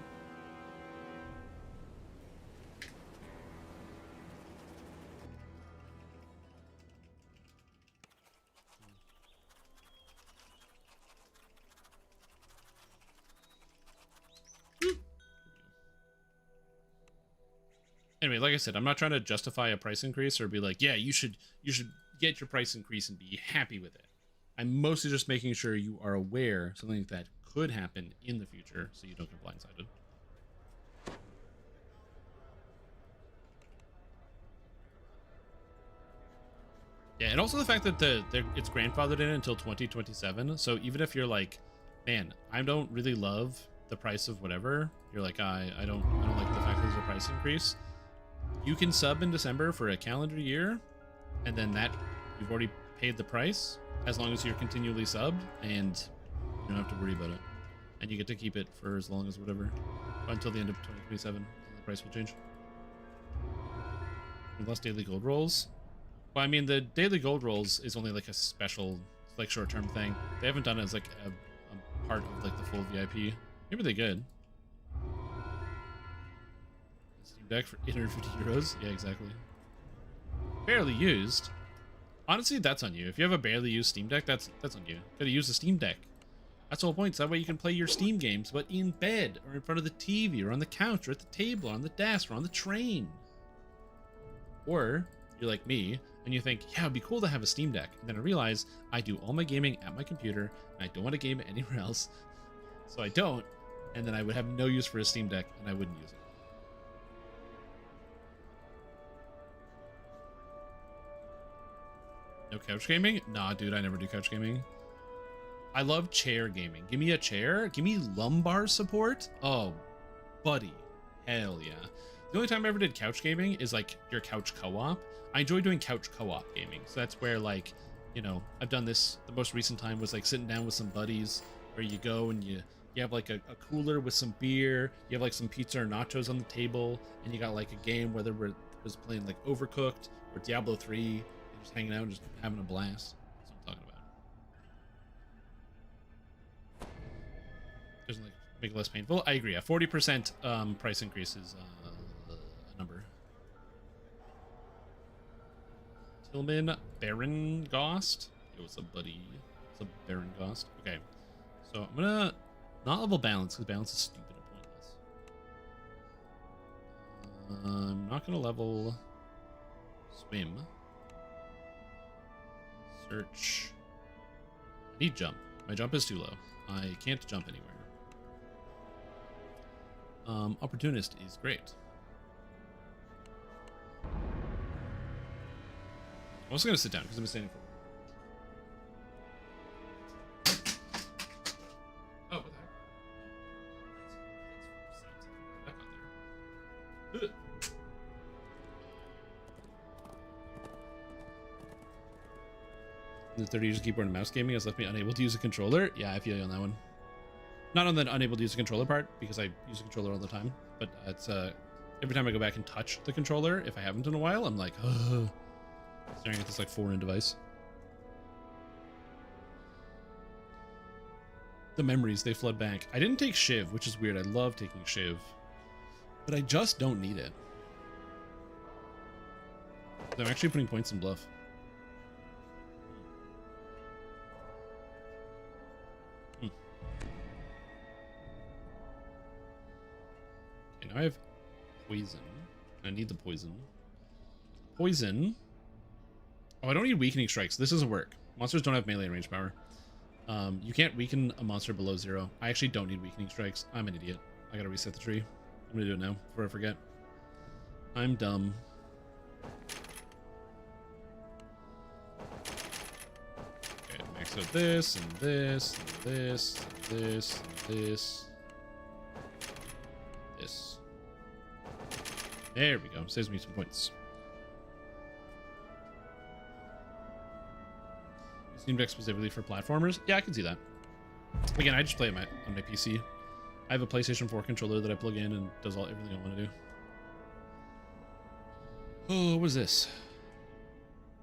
Anyway, like I said, I'm not trying to justify a price increase or be like, yeah, you should get your price increase and be happy with it. I'm mostly just making sure you are aware something that could happen in the future so you don't get blindsided. Yeah, and also the fact that it's grandfathered in until 2027. So even if you're like, man, I don't really love the price of whatever, you're like, I don't like the fact that there's a price increase. You can sub in December for a calendar year, and then that you've already paid the price as long as you're continually subbed, and you don't have to worry about it. And you get to keep it for as long as whatever, until the end of 2027, and the price will change. Unless daily gold rolls. Well, I mean, the daily gold rolls is only like a special, like, short-term thing. They haven't done it as like a part of like the full VIP. Maybe they could. Deck for 850 euros. Yeah, exactly. Barely used. Honestly, that's on you. If you have a barely used Steam Deck, that's on you. Gotta use the Steam Deck. That's the whole point. So that way you can play your Steam games, but in bed, or in front of the TV, or on the couch, or at the table, or on the desk, or on the train. Or you're like me, and you think, yeah, it'd be cool to have a Steam Deck. And then I realize I do all my gaming at my computer, and I don't want to game anywhere else. So I don't, and then I would have no use for a Steam Deck, and I wouldn't use it. No couch gaming? Nah, dude, I never do couch gaming. I love chair gaming. Give me a chair. Give me lumbar support. Oh, buddy. Hell yeah. The only time I ever did couch gaming is like your couch co-op. I enjoy doing couch co-op gaming. So that's where, like, you know, I've done this. The most recent time was like sitting down with some buddies where you go and you have like a cooler with some beer. You have like some pizza or nachos on the table. And you got like a game, whether it was playing like Overcooked or Diablo 3. Just hanging out and just having a blast. That's what I'm talking about. Doesn't like make it less painful. I agree. A 40% price increase is a number. Tillman Baron Gost. Yo, what's up, buddy? It's a Baron cost. Okay. So I'm gonna not level balance because balance is stupid and pointless. I'm not gonna level swim. Search. I need jump. My jump is too low. I can't jump anywhere. Opportunist is great. I'm also gonna sit down because I've been standing for. Oh, what the heck? Back on there. The 30 years of keyboard and mouse gaming has left me unable to use a controller. Yeah, I feel you on that one. Not on the unable to use a controller part, because I use a controller all the time. But it's every time I go back and touch the controller, if I haven't in a while, I'm like, ugh, staring at this like foreign device. The memories, they flood back. I didn't take Shiv, which is weird. I love taking Shiv, but I just don't need it. I'm actually putting points in Bluff. Okay, now I have poison. I need the poison. Poison. Oh, I don't need weakening strikes. This doesn't work. Monsters don't have melee and range power. You can't weaken a monster below 0. I actually don't need weakening strikes. I'm an idiot. I gotta reset the tree. I'm gonna do it now before I forget. I'm dumb. Okay, max out this and this and this and this and this. This. There we go. Saves me some points. Steam Deck specifically for platformers? Yeah, I can see that. Again, I just play on my PC. I have a PlayStation 4 controller that I plug in and does everything I want to do. Oh, what is this?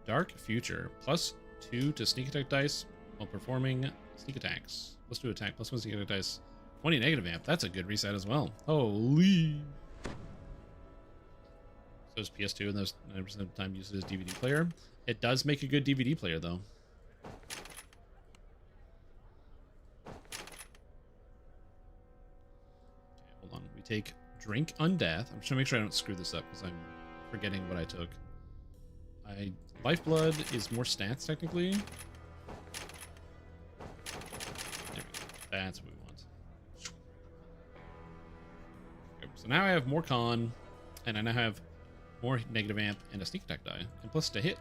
Dark Future. +2 to sneak attack dice while performing sneak attacks. +2 attack, +1 sneak attack dice. 20 negative amp. That's a good reset as well. Holy. So is PS2 and those 90% of the time uses DVD player. It does make a good DVD player though. Take Drink Undeath. I'm just gonna make sure I don't screw this up because I'm forgetting what I took. Lifeblood is more stats technically. There we go. That's what we want. Okay, so now I have more con, and I now have more negative amp and a sneak attack die, and plus to hit.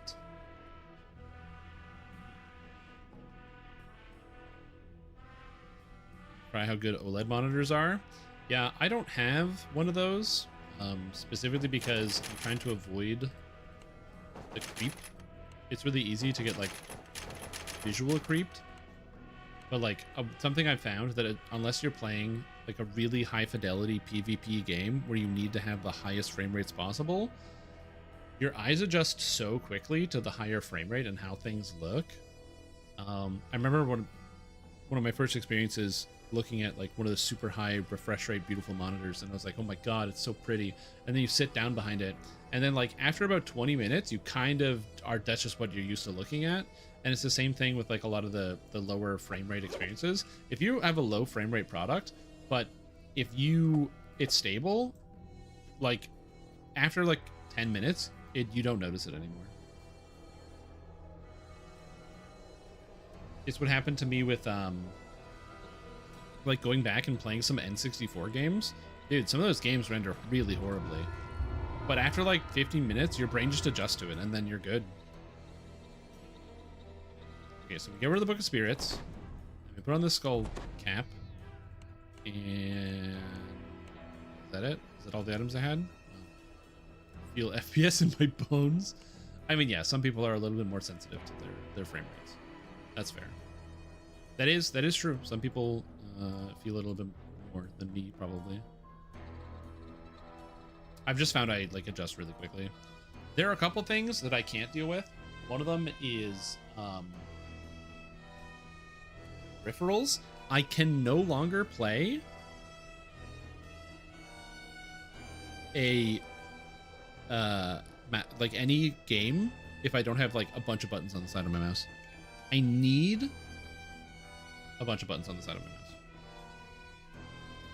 Try how good OLED monitors are. Yeah, I don't have one of those, specifically because I'm trying to avoid the creep. It's really easy to get, like, visual creeped. But, like, something I've found that unless you're playing, like, a really high-fidelity PvP game where you need to have the highest frame rates possible, your eyes adjust so quickly to the higher frame rate and how things look. I remember one of my first experiences looking at like one of the super high refresh rate beautiful monitors, and I was like, oh my god, it's so pretty. And then you sit down behind it, and then like after about 20 minutes you kind of are, that's just what you're used to looking at. And it's the same thing with like a lot of the lower frame rate experiences. If you have a low frame rate product, but if it's stable, like after like 10 minutes you don't notice it anymore. It's what happened to me with like going back and playing some N64 games. Dude, some of those games render really horribly. But after like 15 minutes, your brain just adjusts to it and then you're good. Okay, so we get rid of the Book of Spirits. And we put on the skull cap. And is that it? Is that all the items I had? Feel FPS in my bones. I mean, yeah, some people are a little bit more sensitive to their frame rates. That's fair. That is true. Some people feel a little bit more than me, probably. I've just found I like adjust really quickly. There are a couple things that I can't deal with. One of them is peripherals. I can no longer play like any game if I don't have like a bunch of buttons on the side of my mouse. I need a bunch of buttons on the side of my mouse.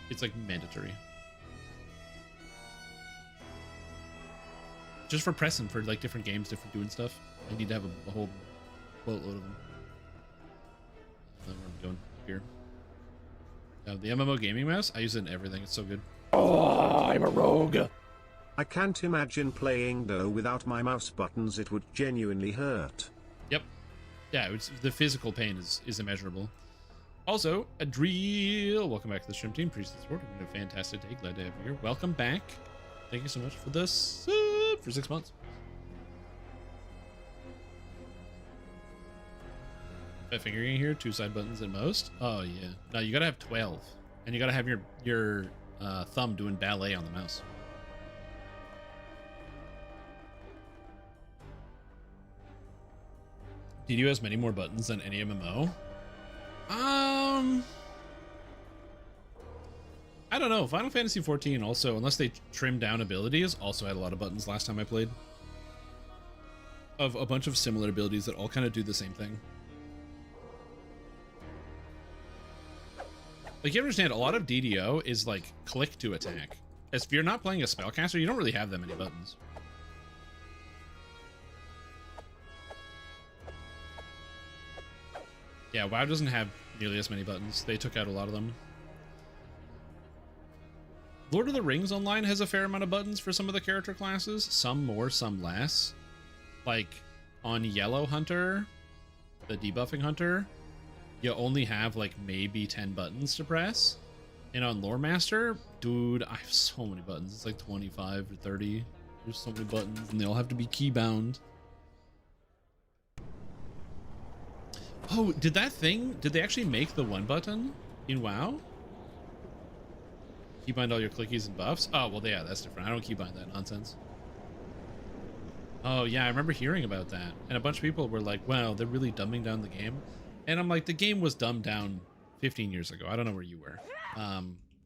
It's like mandatory. Just for pressing for like different games, different doing stuff. I need to have a whole boatload of them. Where I'm going here. The MMO gaming mouse, I use it in everything. It's so good. Oh, I'm a rogue. I can't imagine playing though without my mouse buttons. It would genuinely hurt. Yep. Yeah, the physical pain is immeasurable. Also, Adriel, welcome back to the stream team. Appreciate the support. Having a fantastic day. Glad to have you here. Welcome back. Thank you so much for the sub for 6 months. By fingering here, 2 side buttons at most. Oh yeah. No, you gotta have 12, and you gotta have your thumb doing ballet on the mouse. DDO has many more buttons than any MMO. I don't know. Final Fantasy XIV also, unless they trimmed down abilities, also had a lot of buttons last time I played. Of a bunch of similar abilities that all kind of do the same thing. Like, you understand, a lot of DDO is like click to attack. As if you're not playing a spellcaster, you don't really have that many buttons. Yeah, WoW doesn't have nearly as many buttons. They took out a lot of them. Lord of the Rings Online has a fair amount of buttons for some of the character classes. Some more, some less. Like, on Yellow Hunter, the debuffing hunter, you only have like maybe 10 buttons to press. And on Lore Master, dude, I have so many buttons. It's like 25 or 30. There's so many buttons, and they all have to be keybound. Oh, did they actually make the one button in WoW? Keybind all your clickies and buffs? Oh, well, yeah, that's different. I don't keybind that nonsense. Oh, yeah, I remember hearing about that. And a bunch of people were like, wow, they're really dumbing down the game. And I'm like, the game was dumbed down 15 years ago. I don't know where you were.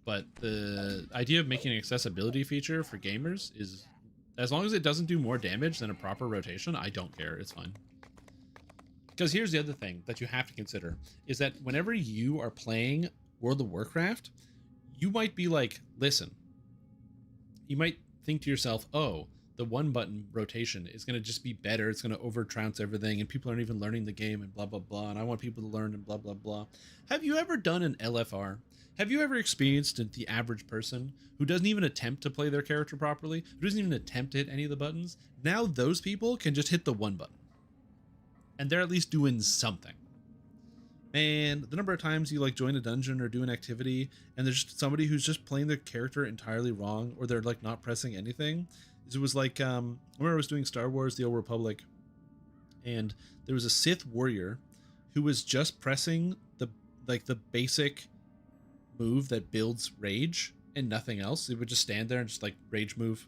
But the idea of making an accessibility feature for gamers is, as long as it doesn't do more damage than a proper rotation, I don't care. It's fine. Because here's the other thing that you have to consider, is that whenever you are playing World of Warcraft, you might be like, listen, you might think to yourself, oh, the one button rotation is going to just be better. It's going to overtrounce everything, and people aren't even learning the game and blah, blah, blah. And I want people to learn and blah, blah, blah. Have you ever done an LFR? Have you ever experienced the average person who doesn't even attempt to play their character properly, who doesn't even attempt to hit any of the buttons? Now those people can just hit the one button. And they're at least doing something. Man, the number of times you like join a dungeon or do an activity and there's just somebody who's just playing their character entirely wrong, or they're like not pressing anything. It was like, I remember I was doing Star Wars: The Old Republic, and there was a Sith warrior who was just pressing the basic move that builds rage and nothing else. It would just stand there and just like rage move,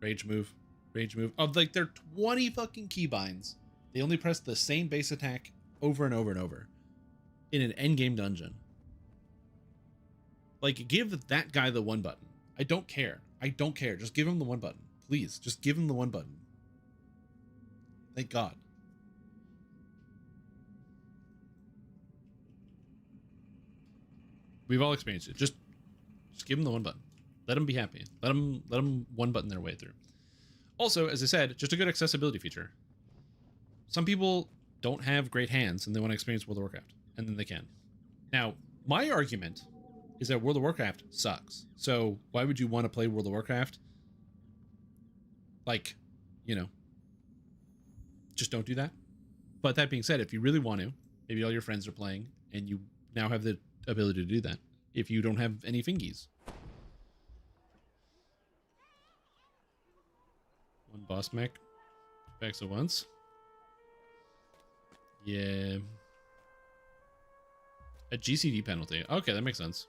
rage move, rage move. Of like their 20 fucking keybinds. They only press the same base attack over and over and over in an endgame dungeon. Like, give that guy the one button. I don't care. I don't care. Just give him the one button. Please, just give him the one button. Thank God. We've all experienced it. Just give him the one button. Let him be happy. Let him one button their way through. Also, as I said, just a good accessibility feature. Some people don't have great hands and they want to experience World of Warcraft, and then they can. Now, my argument is that World of Warcraft sucks. So why would you want to play World of Warcraft? Like, you know, just don't do that. But that being said, if you really want to, maybe all your friends are playing and you now have the ability to do that if you don't have any fingies. One boss mech backs at once. Yeah. A GCD penalty. Okay, that makes sense.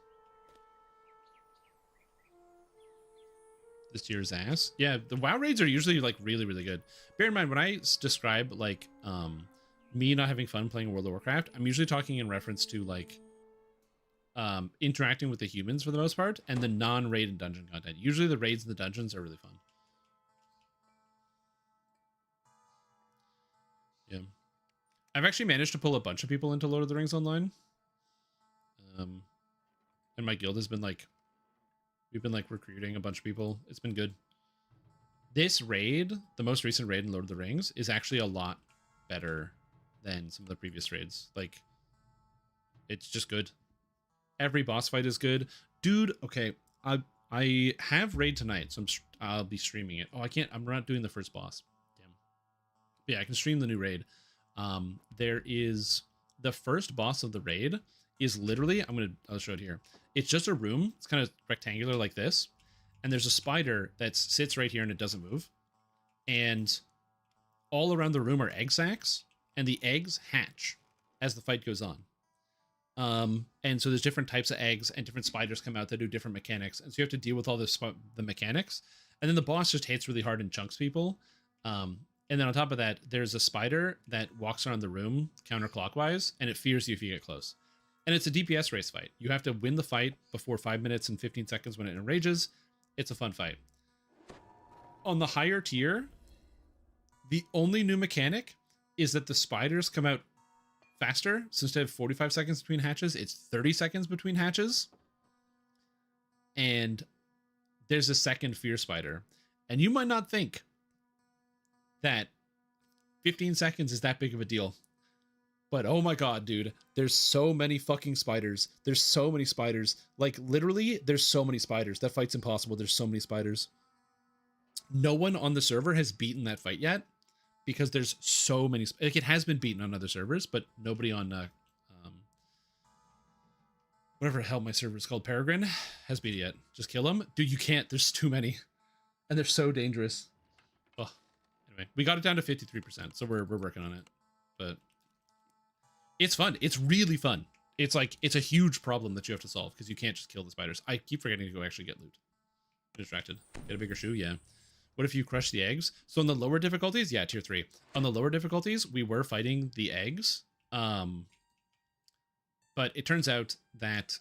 This tier's ass. Yeah, the WoW raids are usually like really, really good. Bear in mind, when I describe like me not having fun playing World of Warcraft, I'm usually talking in reference to like interacting with the humans for the most part, and the non-raid and dungeon content. Usually the raids and the dungeons are really fun. Yeah. I've actually managed to pull a bunch of people into Lord of the Rings Online. And my guild has been like, we've been like recruiting a bunch of people. It's been good. This raid, the most recent raid in Lord of the Rings, is actually a lot better than some of the previous raids. Like, it's just good. Every boss fight is good. Dude, okay, I have raid tonight, so I'll be streaming it. Oh, I can't, I'm not doing the first boss. Damn. But yeah, I can stream the new raid. There is, the first boss of the raid is literally, I'll show it here. It's just a room. It's kind of rectangular like this. And there's a spider that sits right here and it doesn't move. And all around the room are egg sacs, and the eggs hatch as the fight goes on. And so there's different types of eggs, and different spiders come out that do different mechanics. And so you have to deal with all the mechanics. And then the boss just hits really hard and chunks people. And then on top of that, there's a spider that walks around the room counterclockwise, and it fears you if you get close. And it's a DPS race fight. You have to win the fight before 5 minutes and 15 seconds when it enrages. It's a fun fight. On the higher tier, the only new mechanic is that the spiders come out faster. So instead of 45 seconds between hatches, it's 30 seconds between hatches. And there's a second fear spider. And you might not think that 15 seconds is that big of a deal. But oh my god, dude, there's so many fucking spiders. There's so many spiders. Like, literally, there's so many spiders. That fight's impossible. There's so many spiders. No one on the server has beaten that fight yet, because there's so many. Like, it has been beaten on other servers, but nobody on whatever the hell my server is called, Peregrine, has beat it yet. Just kill them, dude. You can't. There's too many, and they're so dangerous. Oh, anyway, we got it down to 53%, so we're working on it, but it's fun. It's really fun. It's like, it's a huge problem that you have to solve because you can't just kill the spiders. I keep forgetting to go actually get loot. I'm distracted. Get a bigger shoe, yeah. What if you crush the eggs? So on the lower difficulties, yeah, tier 3. On the lower difficulties, we were fighting the eggs. But it turns out that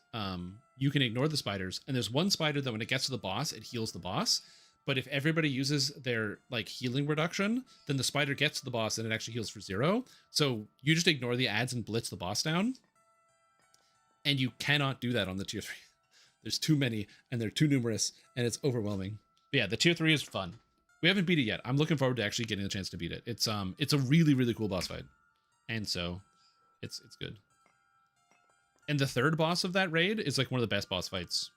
you can ignore the spiders. And there's one spider that when it gets to the boss, it heals the boss. But if everybody uses their like healing reduction, then the spider gets to the boss and it actually heals for 0. So you just ignore the ads and blitz the boss down. And you cannot do that on the tier 3. There's too many and they're too numerous and it's overwhelming. But yeah, the tier 3 is fun. We haven't beat it yet. I'm looking forward to actually getting a chance to beat it. It's a really, really cool boss fight. And so it's good. And the third boss of that raid is like one of the best boss fights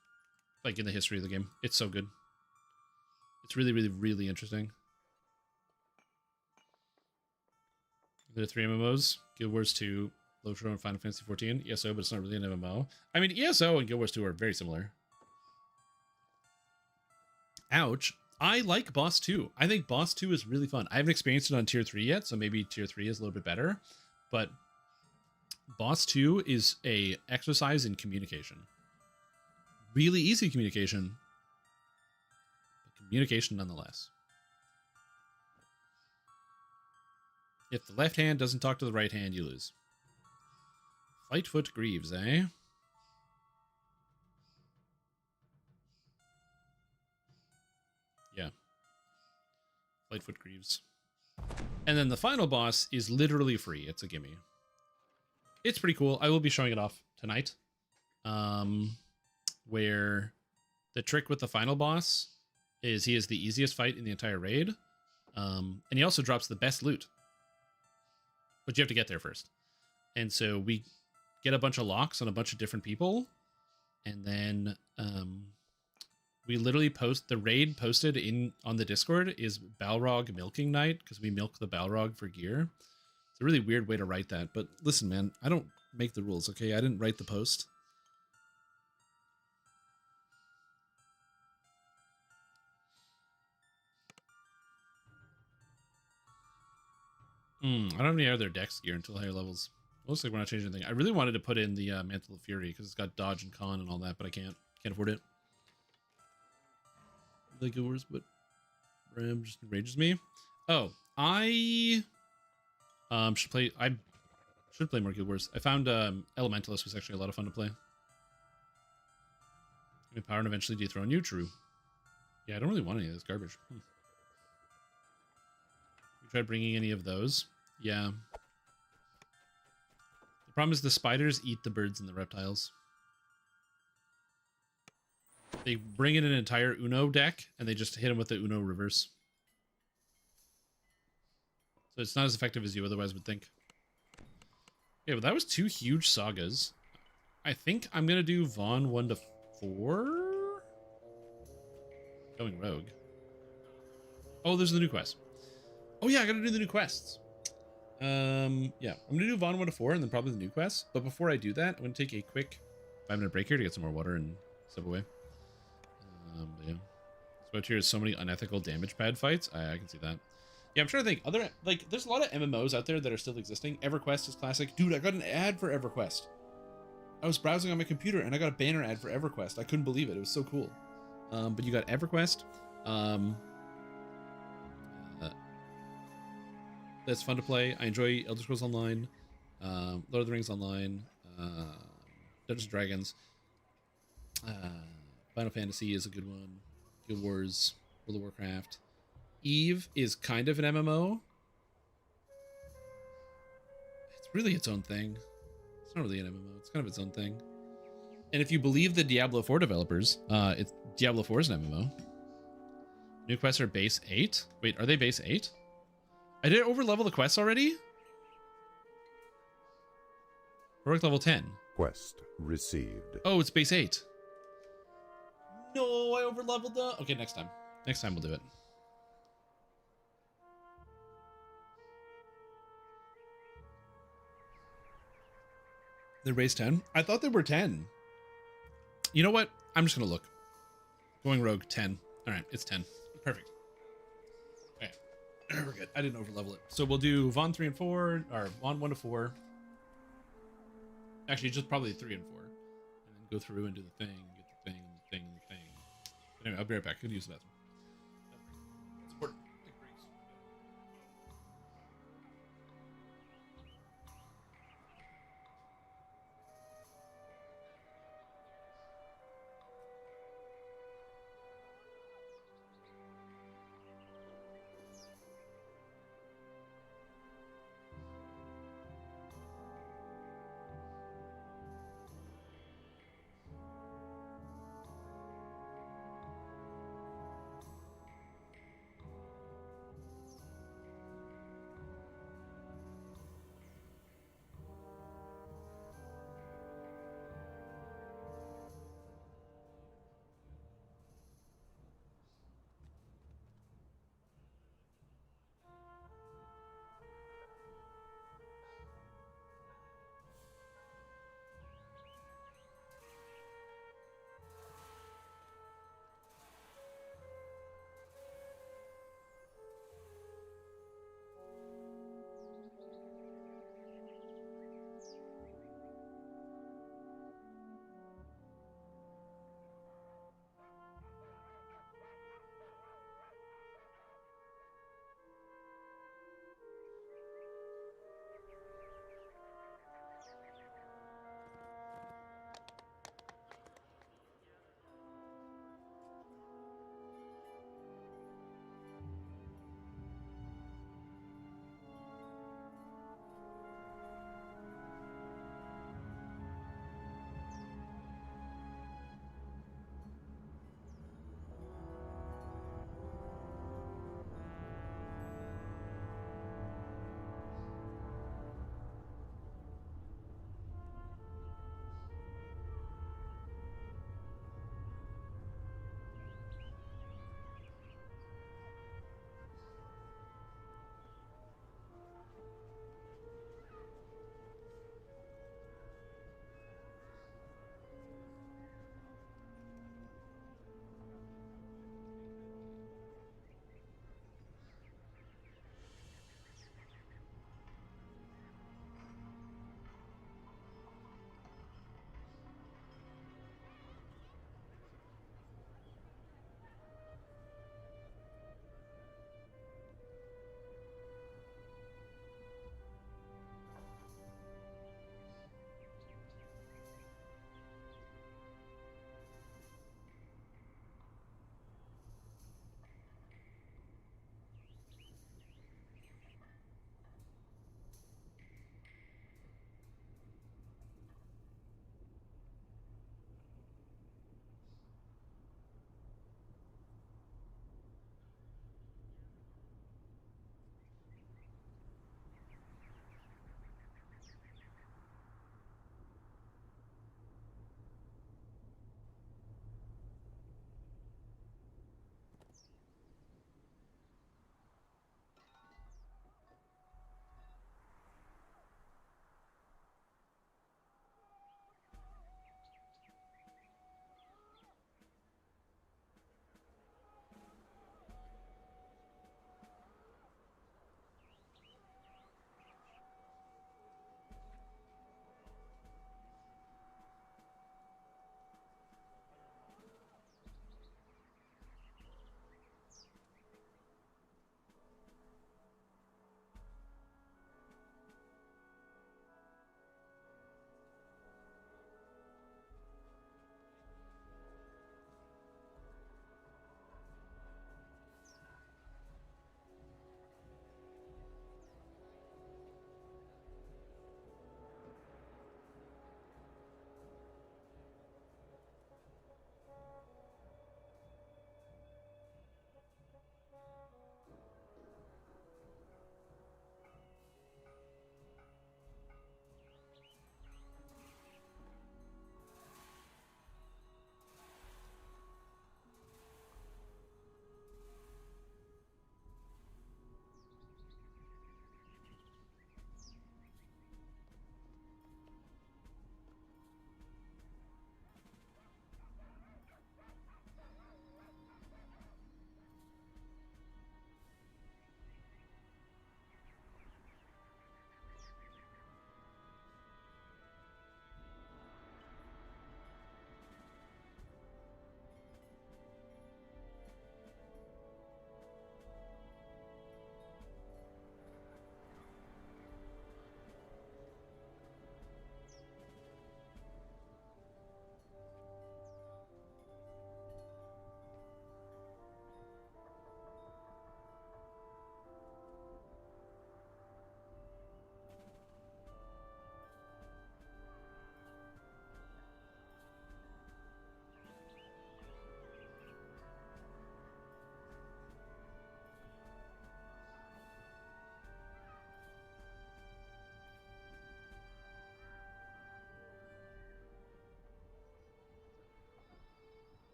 like in the history of the game. It's so good. It's really, really, really interesting. There are 3 MMOs. Guild Wars 2, LoTro, and Final Fantasy 14. ESO, but it's not really an MMO. I mean, ESO and Guild Wars 2 are very similar. Ouch. I like Boss 2. I think Boss 2 is really fun. I haven't experienced it on Tier 3 yet, so maybe Tier 3 is a little bit better. But Boss 2 is a exercise in communication. Really easy communication. Communication nonetheless. If the left hand doesn't talk to the right hand, you lose. Flightfoot Greaves, eh? Yeah. Flightfoot Greaves. And then the final boss is literally free. It's a gimme. It's pretty cool. I will be showing it off tonight. Where the trick with the final boss is he is the easiest fight in the entire raid. And he also drops the best loot. But you have to get there first. And so we get a bunch of locks on a bunch of different people. And then we literally post, the raid posted on the Discord is Balrog Milking Night, because we milk the Balrog for gear. It's a really weird way to write that. But listen, man, I don't make the rules, okay? I didn't write the post. I don't have any other dex gear until higher levels. Looks like we're not changing anything. I really wanted to put in the Mantle of Fury because it's got dodge and con and all that, but I can't afford it. Like yours, but Ram just enrages me. Oh, I should play more Guild Wars. I found Elementalist was actually a lot of fun to play. Give me power and eventually dethrone you. True. Yeah, I don't really want any of this garbage. We tried bringing any of those. Yeah. The problem is the spiders eat the birds and the reptiles. They bring in an entire Uno deck and they just hit them with the Uno reverse. So it's not as effective as you otherwise would think. Okay, well that was 2 huge sagas. I think I'm gonna do Vaughn 1 to 4. Going rogue. Oh, there's the new quest. Oh yeah, I gotta do the new quests. Yeah, I'm gonna do Vaughn 1 to 4 and then probably the new quests. But before I do that, I'm gonna take a quick 5-minute break here to get some more water and step away. Yeah. So out here is so many unethical damage pad fights. I can see that. Yeah, I'm trying to think. There's a lot of MMOs out there that are still existing. EverQuest is classic. Dude, I got an ad for EverQuest. I was browsing on my computer and I got a banner ad for EverQuest. I couldn't believe it. It was so cool. But you got EverQuest. That's fun to play. I enjoy Elder Scrolls Online, Lord of the Rings Online, Dungeons & Dragons. Final Fantasy is a good one. Guild Wars, World of Warcraft. Eve is kind of an MMO. It's really its own thing. It's not really an MMO. It's kind of its own thing. And if you believe the Diablo 4 developers, Diablo 4 is an MMO. New quests are base 8. Wait, are they base 8? I did over level the quests already? Heroic level 10. Quest received. Oh, it's base 8. No, I over leveled the... Okay, next time. Next time we'll do it. They're base 10? I thought they were 10. You know what? I'm just going to look. Going rogue, 10. All right, it's 10. Perfect. Okay. We're good. I didn't over level it. So we'll do Vaughn 3 and 4, or Vaughn 1 to 4. Actually, just probably 3 and 4. And then go through and do the thing, get the thing, and the thing, and the thing. But anyway, I'll be right back. Could use the bathroom. It's important. Take breaks.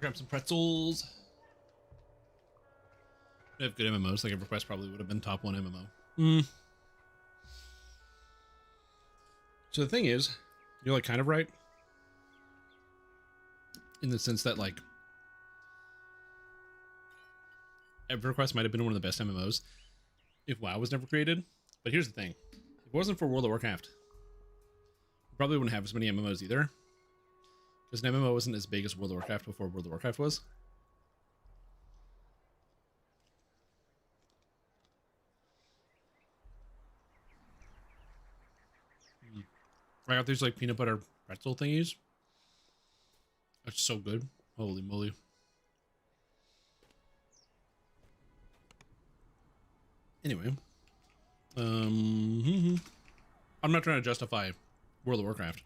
Grab some pretzels. We have good MMOs. Like EverQuest probably would have been top 1 MMO. So the thing is, you're like kind of right. In the sense that like EverQuest might have been one of the best MMOs if WoW was never created. But here's the thing. If it wasn't for World of Warcraft, we probably wouldn't have as many MMOs either. Because an MMO wasn't as big as World of Warcraft before World of Warcraft was. I got these like peanut butter pretzel thingies. That's so good. Holy moly. Anyway. I'm not trying to justify World of Warcraft.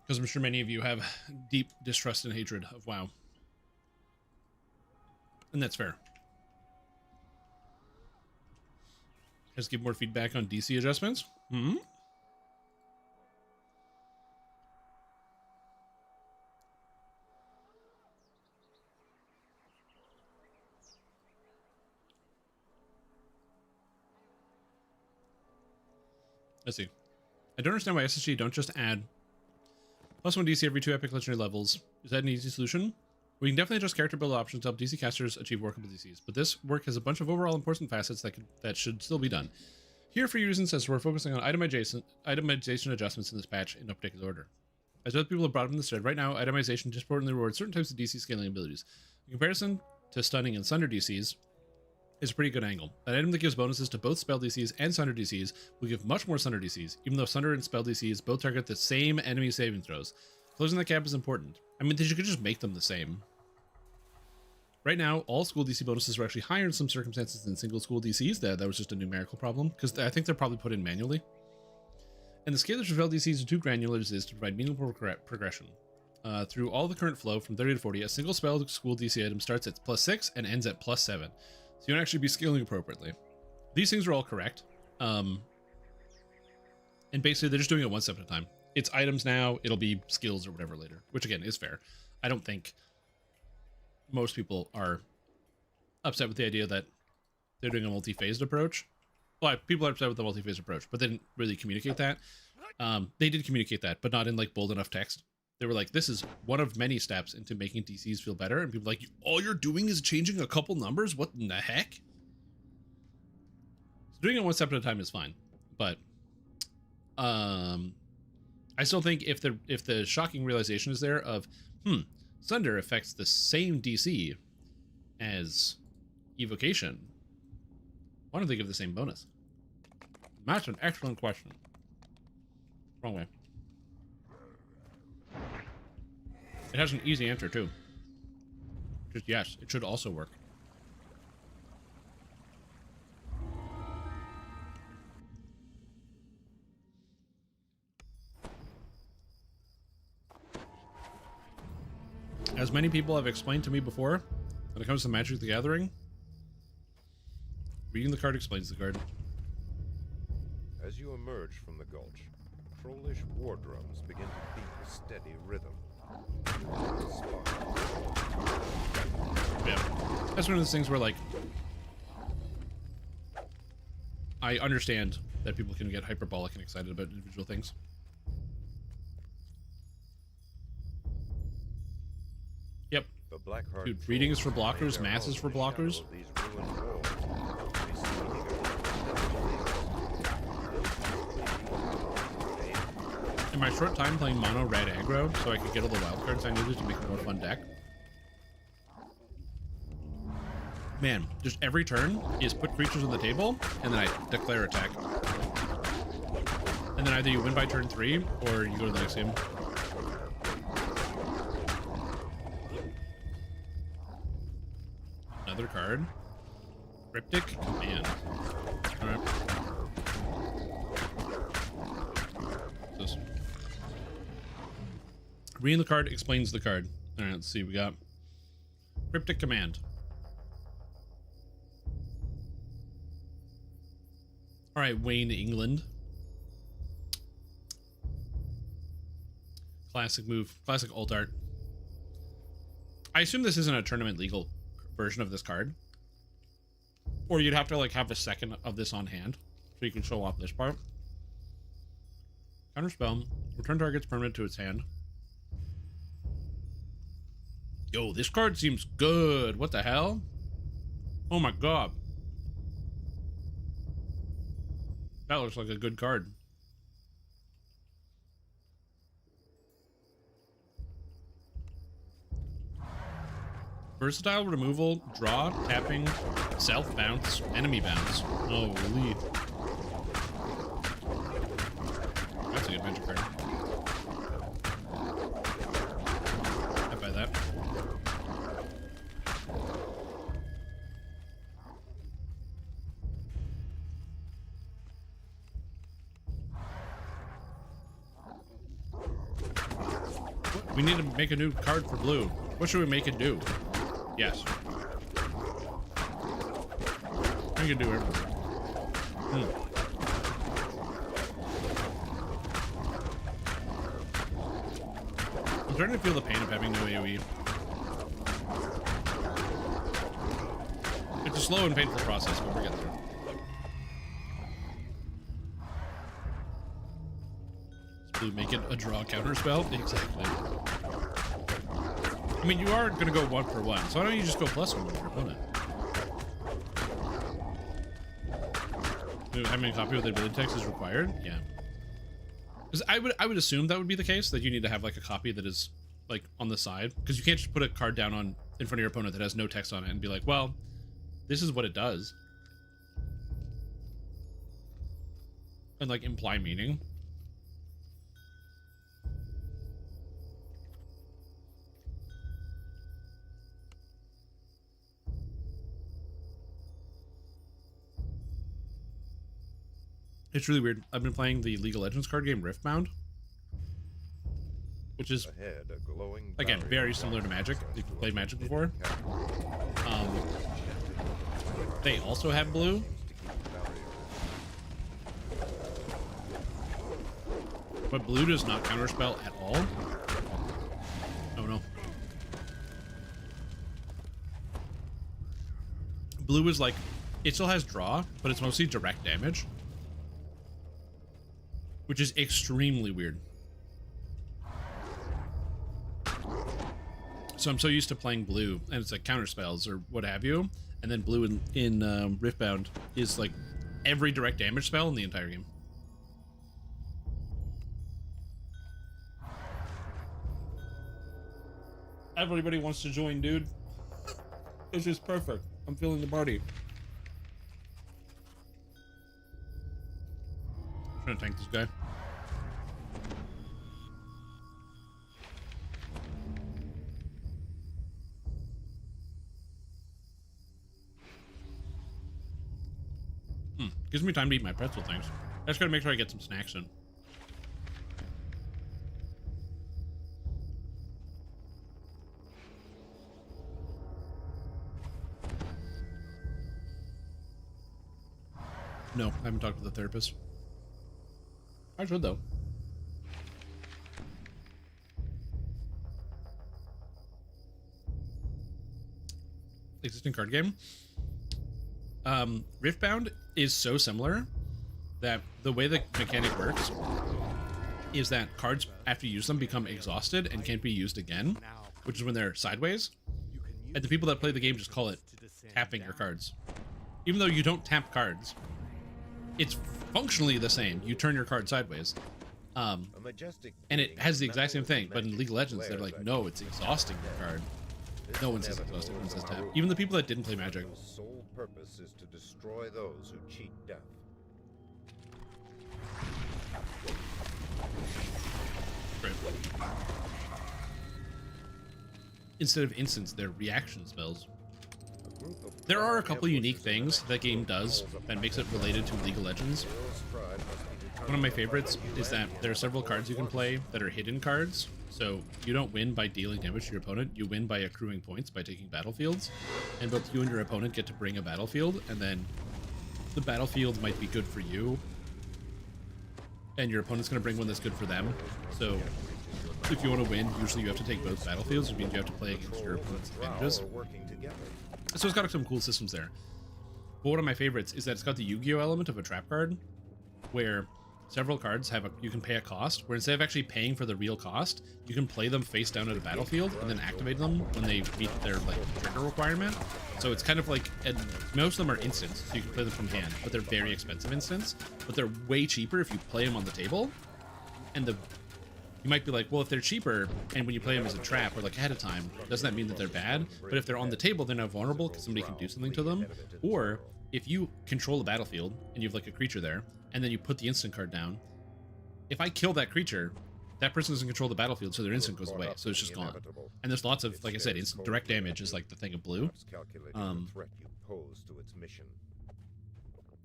Because I'm sure many of you have deep distrust and hatred of WoW. And that's fair. Let's give more feedback on DC adjustments. Let's see. I don't understand why SSG don't just add +1 DC every 2 epic legendary levels. Is that an easy solution? We can definitely adjust character build options to help DC casters achieve workable DCs, but this work has a bunch of overall important facets that should still be done. Here for your reasons, as we're focusing on itemization adjustments in this patch in no particular order. As other people have brought up in this thread, right now itemization disproportionately rewards certain types of DC scaling abilities. In comparison to stunning and sunder DCs, is a pretty good angle. An item that gives bonuses to both spell DCs and sunder DCs will give much more sunder DCs, even though sunder and spell DCs both target the same enemy saving throws. Closing that gap is important. I mean, you could just make them the same. Right now, all school DC bonuses are actually higher in some circumstances than single school DCs. That was just a numerical problem, because I think they're probably put in manually. And the scalars for spell DCs are too granular as is to provide meaningful progression. Through all the current flow, from 30 to 40, a single spell school DC item starts at +6 and ends at +7. So you don't actually be scaling appropriately. These things are all correct. And basically, they're just doing it one step at a time. It's items now, it'll be skills or whatever later, which again is fair. I don't think most people are upset with the idea that they're doing a multi-phased approach. Well, people are upset with the multi-phased approach, but they didn't really communicate that. They did communicate that, but not in like bold enough text. They were like, this is one of many steps into making DCs feel better. And people are like, all you're doing is changing a couple numbers? What in the heck? So doing it one step at a time is fine. But I still think if the shocking realization is there of, Sunder affects the same DC as Evocation, why don't they give the same bonus? That's an excellent question. Wrong way. It has an easy answer too. Just yes, it should also work. As many people have explained to me before, when it comes to Magic the Gathering, reading the card explains the card. As you emerge from the gulch, trollish war drums begin to beat a steady rhythm. Yeah, that's one of those things where, like, I understand that people can get hyperbolic and excited about individual things. Yep. Dude, reading is for blockers, math is for blockers. In my short time playing mono red aggro, so I could get all the wild cards I needed to make a more fun deck. Man, just every turn is put creatures on the table, and then I declare attack. And then either you win by turn 3, or you go to the next game. Another card. Cryptic Command. Alright. This. Reading the card explains the card. Alright, let's see. We got Cryptic Command. Alright, Wayne, England. Classic move. Classic alt art. I assume this isn't a tournament legal version of this card. Or you'd have to like have a second of this on hand so you can show off this part. Counterspell. Return target's permanent to its hand. Yo, this card seems good. What the hell? Oh my god. That looks like a good card. Versatile removal, draw, tapping, self bounce, enemy bounce. Holy. That's a good magic card. I'd buy that. We need to make a new card for blue. What should we make it do? Yes. We can do everything. I'm starting to feel the pain of having no AoE. It's a slow and painful process, but we're getting through. Does blue make it a draw counter spell? Exactly. I mean, you are going to go 1 for 1, so why don't you just go +1 with your opponent? Having a copy with ability text is required? Yeah. Because I would assume that would be the case, that you need to have like a copy that is like on the side, because you can't just put a card down on in front of your opponent that has no text on it and be like, well, this is what it does. And like imply meaning. It's really weird. I've been playing the League of Legends card game Riftbound, which is, again, very similar to Magic. If you've played Magic before. They also have blue. But blue does not counterspell at all. Oh no. Blue is like, it still has draw, but it's mostly direct damage, which is extremely weird. So I'm so used to playing blue, and it's like counter spells or what have you, and then blue in Riftbound is like every direct damage spell in the entire game. Everybody wants to join, dude. It's just perfect. I'm feeling the party. I'm trying to tank this guy. Gives me time to eat my pretzel things. I just gotta make sure I get some snacks in. No, I haven't talked to the therapist. I should, though. Existing card game. Riftbound is so similar that the way the mechanic works is that cards, after you use them, become exhausted and can't be used again, which is when they're sideways. And the people that play the game just call it tapping your cards. Even though you don't tap cards, it's functionally the same. You turn your card sideways. And it has the exact same thing, but in League of Legends, they're like, no, it's exhausting your card. No one says exhausting, no one says tap. Even the people that didn't play Magic. The sole purpose is to destroy those who cheat death. Right. Instead of instants, they're reaction spells. There are a couple unique things that game does that makes it related to League of Legends. One of my favorites is that there are several cards you can play that are hidden cards. So you don't win by dealing damage to your opponent, you win by accruing points by taking battlefields. And both you and your opponent get to bring a battlefield, and then the battlefield might be good for you, and your opponent's going to bring one that's good for them. So if you want to win, usually you have to take both battlefields, which means you have to play against your opponent's advantages. So it's got some cool systems there. But one of my favorites is that it's got the Yu-Gi-Oh element of a trap card, where several cards have you can pay a cost, where instead of actually paying for the real cost, you can play them face down at a battlefield and then activate them when they meet their like trigger requirement. So it's kind of like, and most of them are instants, so you can play them from hand, but they're very expensive instants, but they're way cheaper if you play them on the table. And you might be like, well, if they're cheaper and when you play them as a trap or like ahead of time, doesn't that mean that they're bad? But if they're on the table, they're not vulnerable because somebody can do something to them. Or if you control the battlefield and you have like a creature there, and then you put the instant card down, if I kill that creature, that person doesn't control the battlefield, so their instant goes away, so it's just gone. And there's lots of, like I said, instant direct damage is like the thing of blue.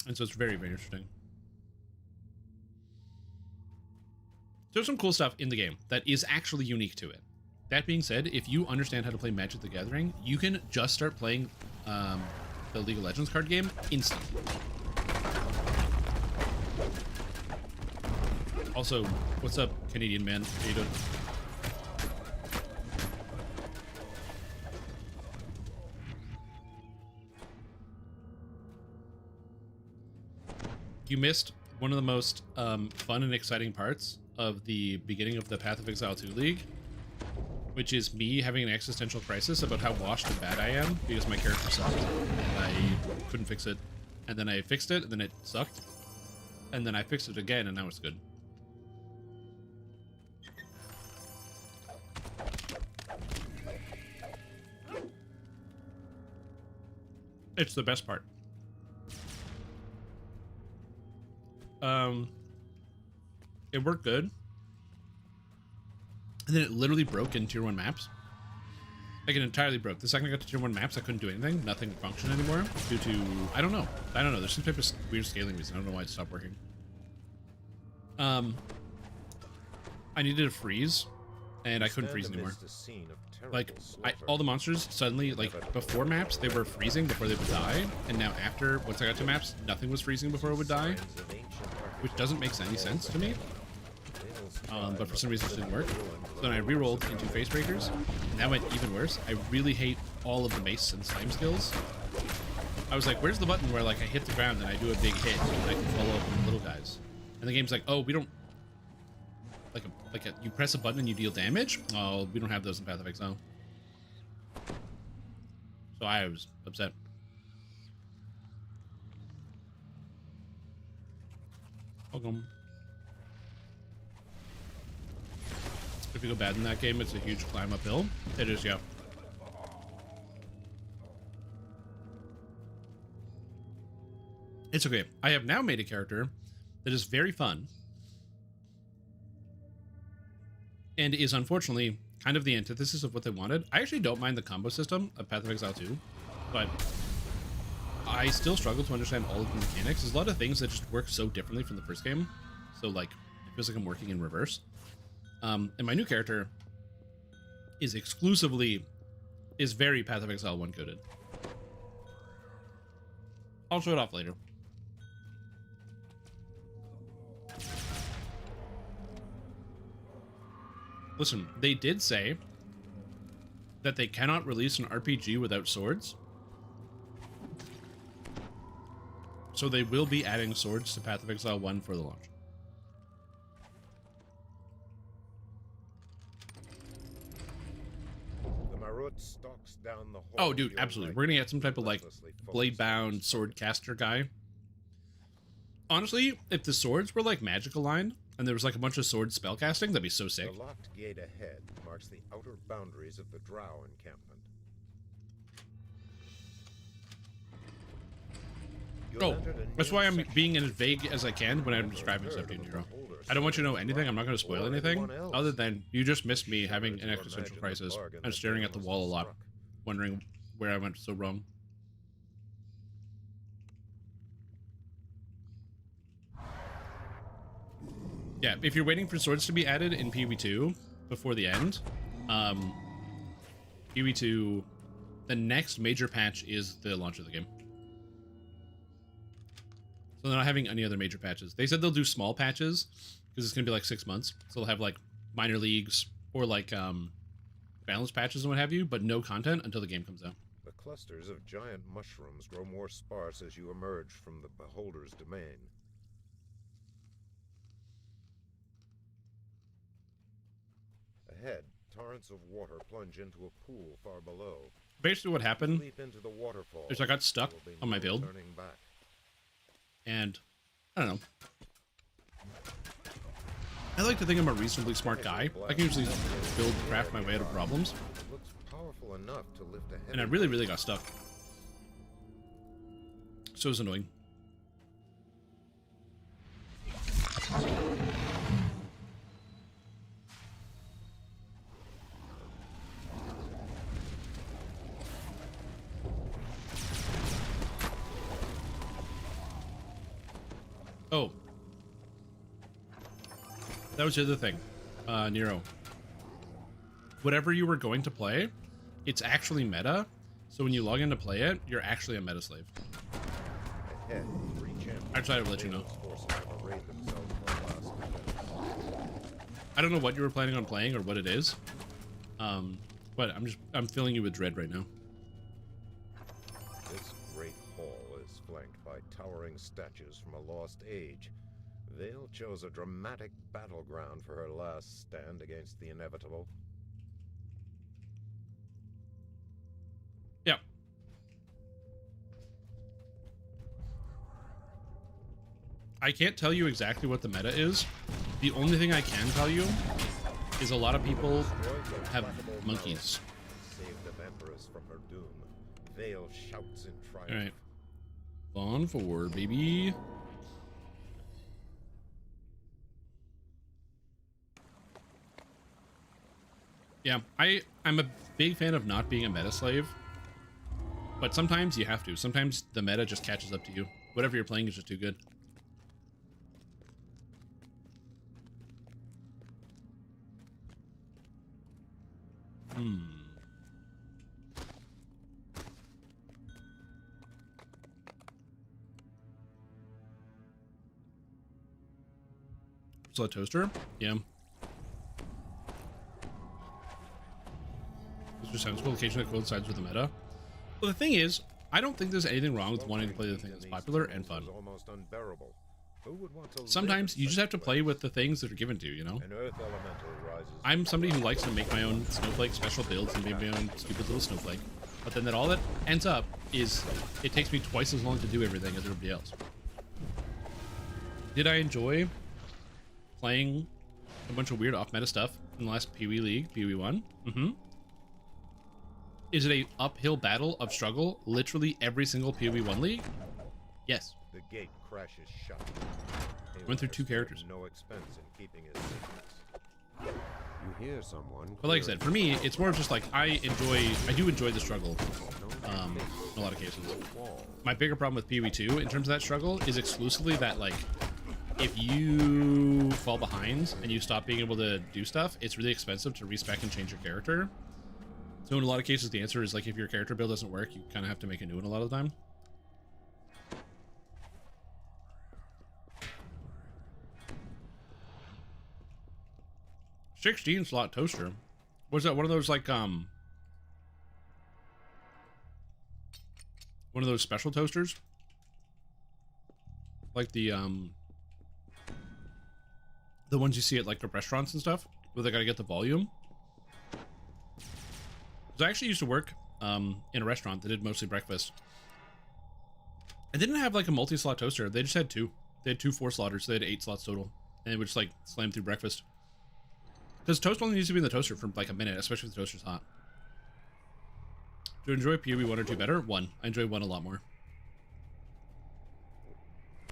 And so it's very, very interesting. There's some cool stuff in the game that is actually unique to it. That being said, if you understand how to play Magic the Gathering, you can just start playing the League of Legends card game instantly. Also, what's up, Canadian man? How you doing? You missed one of the most fun and exciting parts of the beginning of the Path of Exile 2 League, which is me having an existential crisis about how washed and bad I am because my character sucked. I couldn't fix it, and then I fixed it, and then it sucked, and then I fixed it again, and now it's good. It's the best part. It worked good. And then it literally broke in tier 1 maps. Like it entirely broke. The second I got to tier 1 maps, I couldn't do anything. Nothing functioned anymore due to, I don't know. There's some type of weird scaling reason. I don't know why it stopped working. I needed to freeze, and I couldn't freeze anymore. Like, all the monsters suddenly, like, before maps, they were freezing before they would die, and now after, once I got to maps, nothing was freezing before it would die, which doesn't make any sense to me. But for some reason it didn't work. So then I re-rolled into Face Breakers, and that went even worse. I really hate all of the mace and slime skills. I was like, where's the button where, like, I hit the ground and I do a big hit, and I can follow up on the little guys? And the game's like, oh, we don't... you press a button and you deal damage? Oh, we don't have those in Path of Exile. So I was upset. Welcome. If you go bad in that game, it's a huge climb uphill. It is, yeah. It's okay. I have now made a character that is very fun and is unfortunately kind of the antithesis of what they wanted. I actually don't mind the combo system of Path of Exile 2, but I still struggle to understand all of the mechanics. There's a lot of things that just work so differently from the first game. So, like, it feels like I'm working in reverse. And my new character is very Path of Exile 1 coded. I'll show it off later. Listen, they did say that they cannot release an RPG without swords. So they will be adding swords to Path of Exile 1 for the launch. Stalks down the oh, dude, absolutely. We're gonna get some type of, like, blade-bound sword caster guy. Honestly, if the swords were, like, magic aligned, and there was, like, a bunch of sword spell casting, that'd be so sick. The locked gate ahead marks the outer boundaries of the Drow encampment. Oh, that's why I'm being as vague as I can when I'm describing stuff to you, Nero. I don't want you to know anything. I'm not going to spoil anything, other than you just missed me having an existential crisis. I'm staring at the wall a lot, wondering where I went so wrong. Yeah, if you're waiting for swords to be added in PvE2 before the end, PvE2, the next major patch is the launch of the game. So they're not having any other major patches. They said they'll do small patches because it's going to be like 6 months. So they'll have like minor leagues, or like balance patches and what have you, but no content until the game comes out. The clusters of giant mushrooms grow more sparse as you emerge from the beholder's domain. Ahead, torrents of water plunge into a pool far below. Basically what happened Leap into the waterfall, is I got stuck on my build, turning back. and I don't know. I like to think I'm a reasonably smart guy. I can usually build, craft my way out of problems. It looks powerful enough to lift a heavy And I really got stuck. So it was annoying. Oh. That was the other thing, Nero. Whatever you were going to play, it's actually meta, so when you log in to play it, you're actually a meta slave. I tried to let you know. I don't know what you were planning on playing or what it is, but I'm filling you with dread right now. This great hall is flanked by towering statues from a lost age. Vale chose a dramatic battleground for her last stand against the inevitable. Yeah. I can't tell you exactly what the meta is. The only thing I can tell you is a lot of people have monkeys. Saved the Vampiress from her doom. Vale shouts in triumph. Alright. On forward, baby. Yeah, I'm a big fan of not being a meta slave. But sometimes you have to. Sometimes the meta just catches up to you. Whatever you're playing is just too good. So a toaster? Yeah. This just sounds cool. Occasionally it coincides with the meta. Well, the thing is, I don't think there's anything wrong with wanting to play the thing that's popular and fun. Almost unbearable. Who would want to Sometimes you just have to play with the things that are given to you, you know? An earth elemental rises. I'm somebody who likes to make my own snowflake special builds and make my own stupid little snowflake. But then all that ends up is it takes me twice as long to do everything as everybody else. Did I enjoy playing a bunch of weird off-meta stuff in the last Pee-wee League, Pee-wee 1? Mm-hmm. Is it a uphill battle of struggle literally every single Pee-wee 1 League? Yes. The gate crashes shut. Went through 2 characters. No expense in keeping his secrets. You hear someone. But like I said, for me, it's more of just like I do enjoy the struggle. In a lot of cases. My bigger problem with Pee-wee 2 in terms of that struggle is exclusively that, like, if you fall behind and you stop being able to do stuff, it's really expensive to respec and change your character. So in a lot of cases, the answer is, like, if your character build doesn't work, you kind of have to make a new one a lot of the time. $16 slot toaster. Was that one of those, like, one of those special toasters? Like the ones you see at, like, the restaurants and stuff, where they gotta get the volume. Because I actually used to work in a restaurant that did mostly breakfast. I didn't have, like, a multi-slot toaster. They just had 2. They had 2 4-slotters. So they had 8 slots total. And it would just, like, slam through breakfast. Because toast only needs to be in the toaster for, like, a minute, especially if the toaster's hot. Do you enjoy Pee-wee 1 or 2 better? 1. I enjoy 1 a lot more.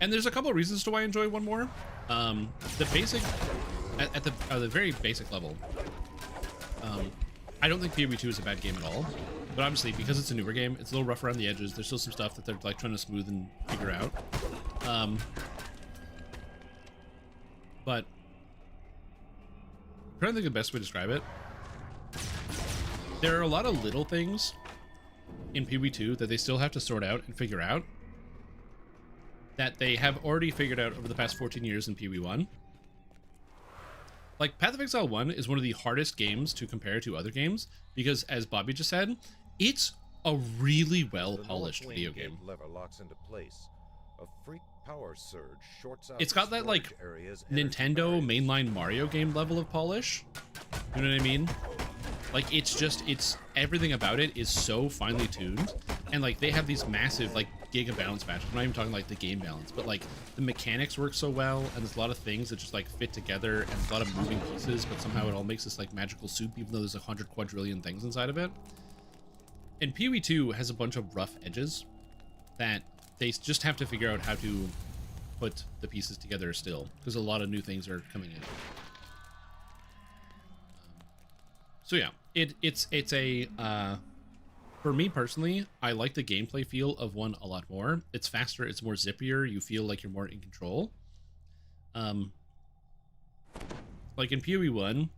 And there's a couple of reasons to why I enjoy 1 more. The basic, at the very basic level, I don't think Pee-wee 2 is a bad game at all. But obviously, because it's a newer game, it's a little rough around the edges. There's still some stuff that they're, like, trying to smooth and figure out. But I'm trying to think of the best way to describe it. There are a lot of little things in Pee-wee 2 that they still have to sort out and figure out that they have already figured out over the past 14 years in Pee-wee 1. Like, Path of Exile 1 is one of the hardest games to compare to other games because, as Bobby just said, it's a really well-polished video game. Lever locks into place. A freak power surge shorts out. It's got that, like, Nintendo mainline Mario game level of polish. You know what I mean? Like, it's everything about it is so finely tuned, and like they have these massive like giga balance matches. I'm not even talking like the game balance, but like the mechanics work so well, and there's a lot of things that just like fit together, and a lot of moving pieces, but somehow it all makes this like magical soup, even though there's 100 quadrillion things inside of it. And PoE 2 has a bunch of rough edges that they just have to figure out how to put the pieces together still, because a lot of new things are coming in. So yeah, it's a for me personally, I like the gameplay feel of 1 a lot more. It's faster, it's more zippier, you feel like you're more in control. Like in PoE 1,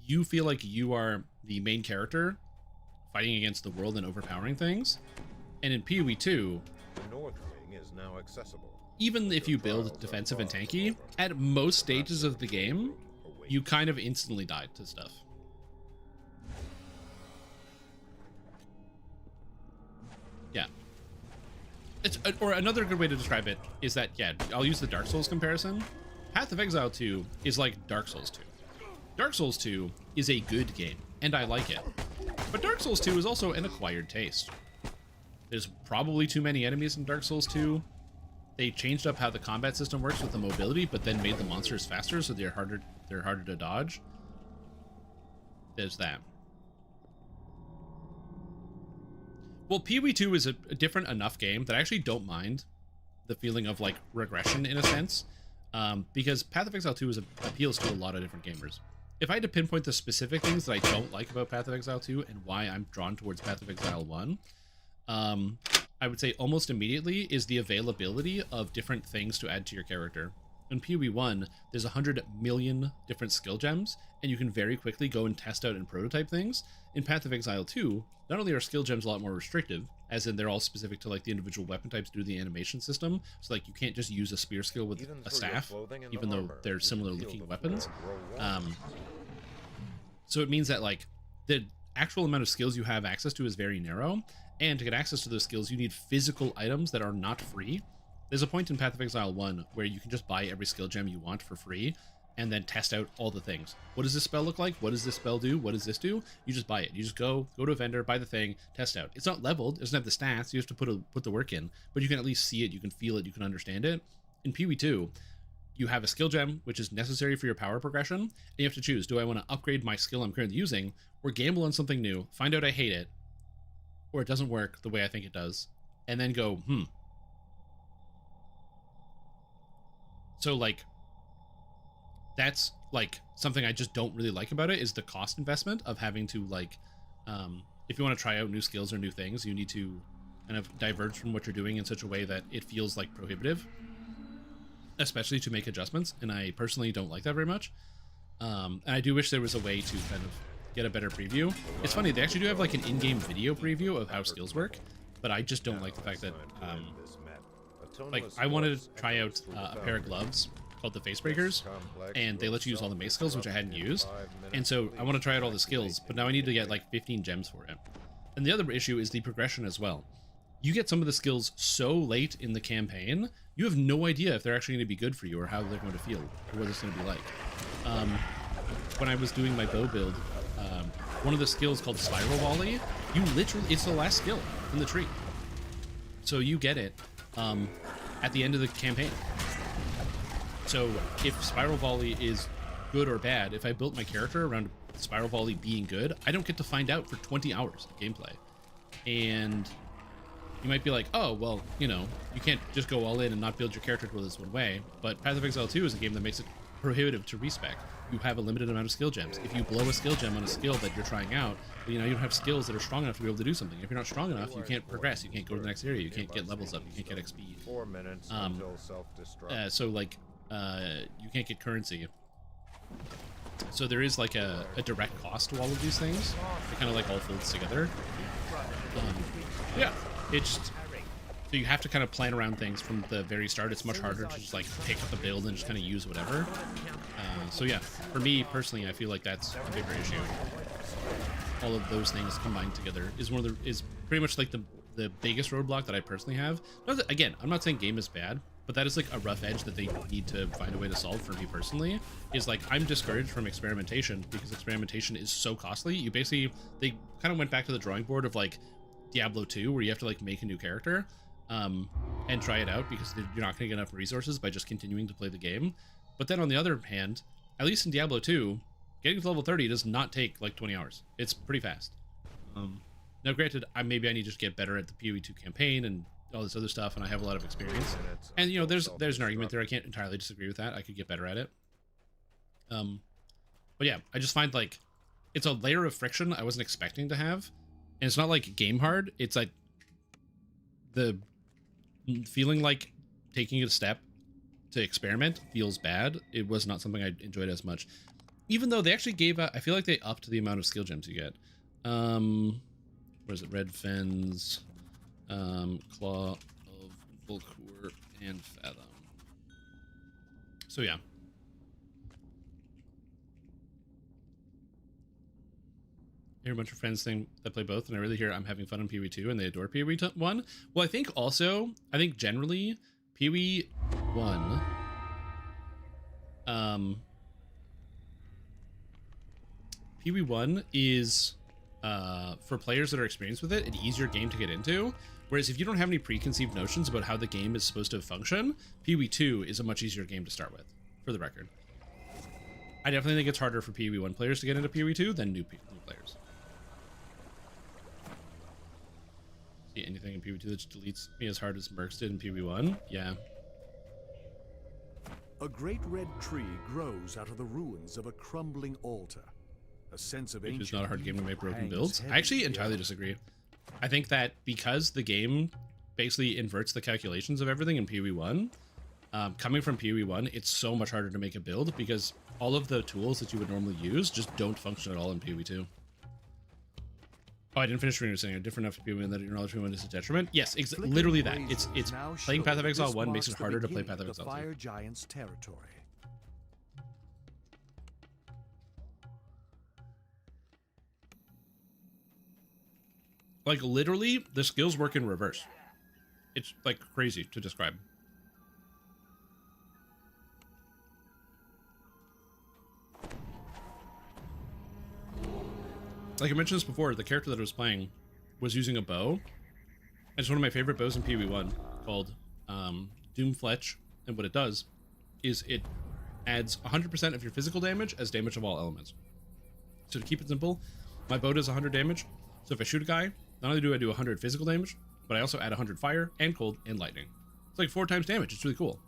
you feel like you are the main character fighting against the world and overpowering things. And in PoE 2, the North Wing is now accessible. Even if you build defensive and tanky, at most stages of the game, you kind of instantly die to stuff. Yeah. Or another good way to describe it is that, yeah, I'll use the Dark Souls comparison. Path of Exile 2 is like Dark Souls 2. Dark Souls 2 is a good game, and I like it. But Dark Souls 2 is also an acquired taste. There's probably too many enemies in Dark Souls 2. They changed up how the combat system works with the mobility, but then made the monsters faster, so they're harder to dodge. There's that. Well, PoE 2 is a different enough game that I actually don't mind the feeling of like regression in a sense, because Path of Exile 2 appeals to a lot of different gamers. If I had to pinpoint the specific things that I don't like about Path of Exile 2 and why I'm drawn towards Path of Exile 1, I would say almost immediately is the availability of different things to add to your character. In PoE 1, there's 100 million different skill gems, and you can very quickly go and test out and prototype things. In Path of Exile 2, not only are skill gems a lot more restrictive, as in they're all specific to like the individual weapon types due to the animation system, so like you can't just use a spear skill with a staff, even though they're similar looking weapons. So it means that like the actual amount of skills you have access to is very narrow, and to get access to those skills you need physical items that are not free. There's a point in Path of Exile 1 where you can just buy every skill gem you want for free and then test out all the things. What does this spell look like? What does this spell do? What does this do? You just buy it. You just go to a vendor, buy the thing, test out. It's not leveled. It doesn't have the stats. You have to put the work in, but you can at least see it. You can feel it. You can understand it. In PoE 2, you have a skill gem, which is necessary for your power progression, and you have to choose, do I want to upgrade my skill I'm currently using, or gamble on something new, find out I hate it, or it doesn't work the way I think it does, and then go, So, like, that's, like, something I just don't really like about it, is the cost investment of having to, like, if you want to try out new skills or new things, you need to kind of diverge from what you're doing in such a way that it feels, like, prohibitive, especially to make adjustments, and I personally don't like that very much. And I do wish there was a way to kind of get a better preview. It's funny, they actually do have, like, an in-game video preview of how skills work, but I just don't like the fact that, like, I wanted to try out a pair of gloves called the Face Breakers, and they let you use all the mace skills, which I hadn't used, and so I want to try out all the skills, but now I need to get like 15 gems for it. And the other issue is the progression as well. You get some of the skills so late in the campaign, you have no idea if they're actually going to be good for you or how they're going to feel or what it's going to be like. When I was doing my bow build, one of the skills called Spiral Volley, you literally, it's the last skill in the tree. So you get it at the end of the campaign. So if Spiral Volley is good or bad, if I built my character around Spiral Volley being good, I don't get to find out for 20 hours of gameplay. And you might be like, oh, well, you know, you can't just go all in and not build your character to this one way. But Path of Exile 2 is a game that makes it prohibitive to respec. You have a limited amount of skill gems. If you blow a skill gem on a skill that you're trying out, you know, you don't have skills that are strong enough to be able to do something. If you're not strong enough, you can't progress. You can't go to the next area. You can't get levels up. You can't get XP. 4 minutes until self-destruct. So, like, you can't get currency. So there is, like, a direct cost to all of these things. It kind of, like, all folds together. Yeah, it's just, So you have to kind of plan around things from the very start. It's much harder to just like pick up the build and just kind of use whatever. So yeah, for me personally, I feel like that's a bigger issue. All of those things combined together is pretty much like the biggest roadblock that I personally have. Again, I'm not saying game is bad, but that is like a rough edge that they need to find a way to solve for me personally. Is like I'm discouraged from experimentation because experimentation is so costly. They kind of went back to the drawing board of like Diablo 2 where you have to like make a new character and try it out because you're not going to get enough resources by just continuing to play the game. But then on the other hand, at least in Diablo 2, getting to level 30 does not take like 20 hours. It's pretty fast. Now granted, maybe I need to just get better at the PoE 2 campaign and all this other stuff, and I have a lot of experience. And you know, there's an argument there. I can't entirely disagree with that. I could get better at it. But yeah, I just find like it's a layer of friction I wasn't expecting to have. And it's not like game hard. It's like the feeling like taking a step to experiment feels bad. It was not something I enjoyed as much. Even though they actually gave out, I feel like they upped the amount of skill gems you get. What is it? Red Fens, Claw of Volcour, and Fathom. So yeah. I hear a bunch of friends that play both, and I really hear I'm having fun on PoE 2 and they adore PoE 1. Well, I think generally PoE 1 PoE 1 is for players that are experienced with it, an easier game to get into. Whereas if you don't have any preconceived notions about how the game is supposed to function, PoE 2 is a much easier game to start with, for the record. I definitely think it's harder for PoE 1 players to get into PoE 2 than new players. See anything in PoE 2 that deletes me as hard as Mercs did in PoE 1? Yeah. A great red tree grows out of the ruins of a crumbling altar. A sense of ancient. It's not a hard game to make broken builds. I actually entirely disagree. I think that because the game basically inverts the calculations of everything in PoE 1, coming from PoE 1, it's so much harder to make a build because all of the tools that you would normally use just don't function at all in PoE 2. Oh, I didn't finish reading saying different enough to PoE 1 that your knowledge of PoE 1 is a detriment. Yes, literally that. It's playing Path of Exile 1 makes it harder to play Path of Exile 2. Fire Giant's territory. Like, literally, the skills work in reverse. It's, like, crazy to describe. Like I mentioned this before, the character that I was playing was using a bow. And it's one of my favorite bows in PoE 1 called Doom Fletch. And what it does is it adds 100% of your physical damage as damage of all elements. So to keep it simple, my bow does 100 damage. So if I shoot a guy, not only do I do 100 physical damage, but I also add 100 fire and cold and lightning. It's like 4 times damage. It's really cool.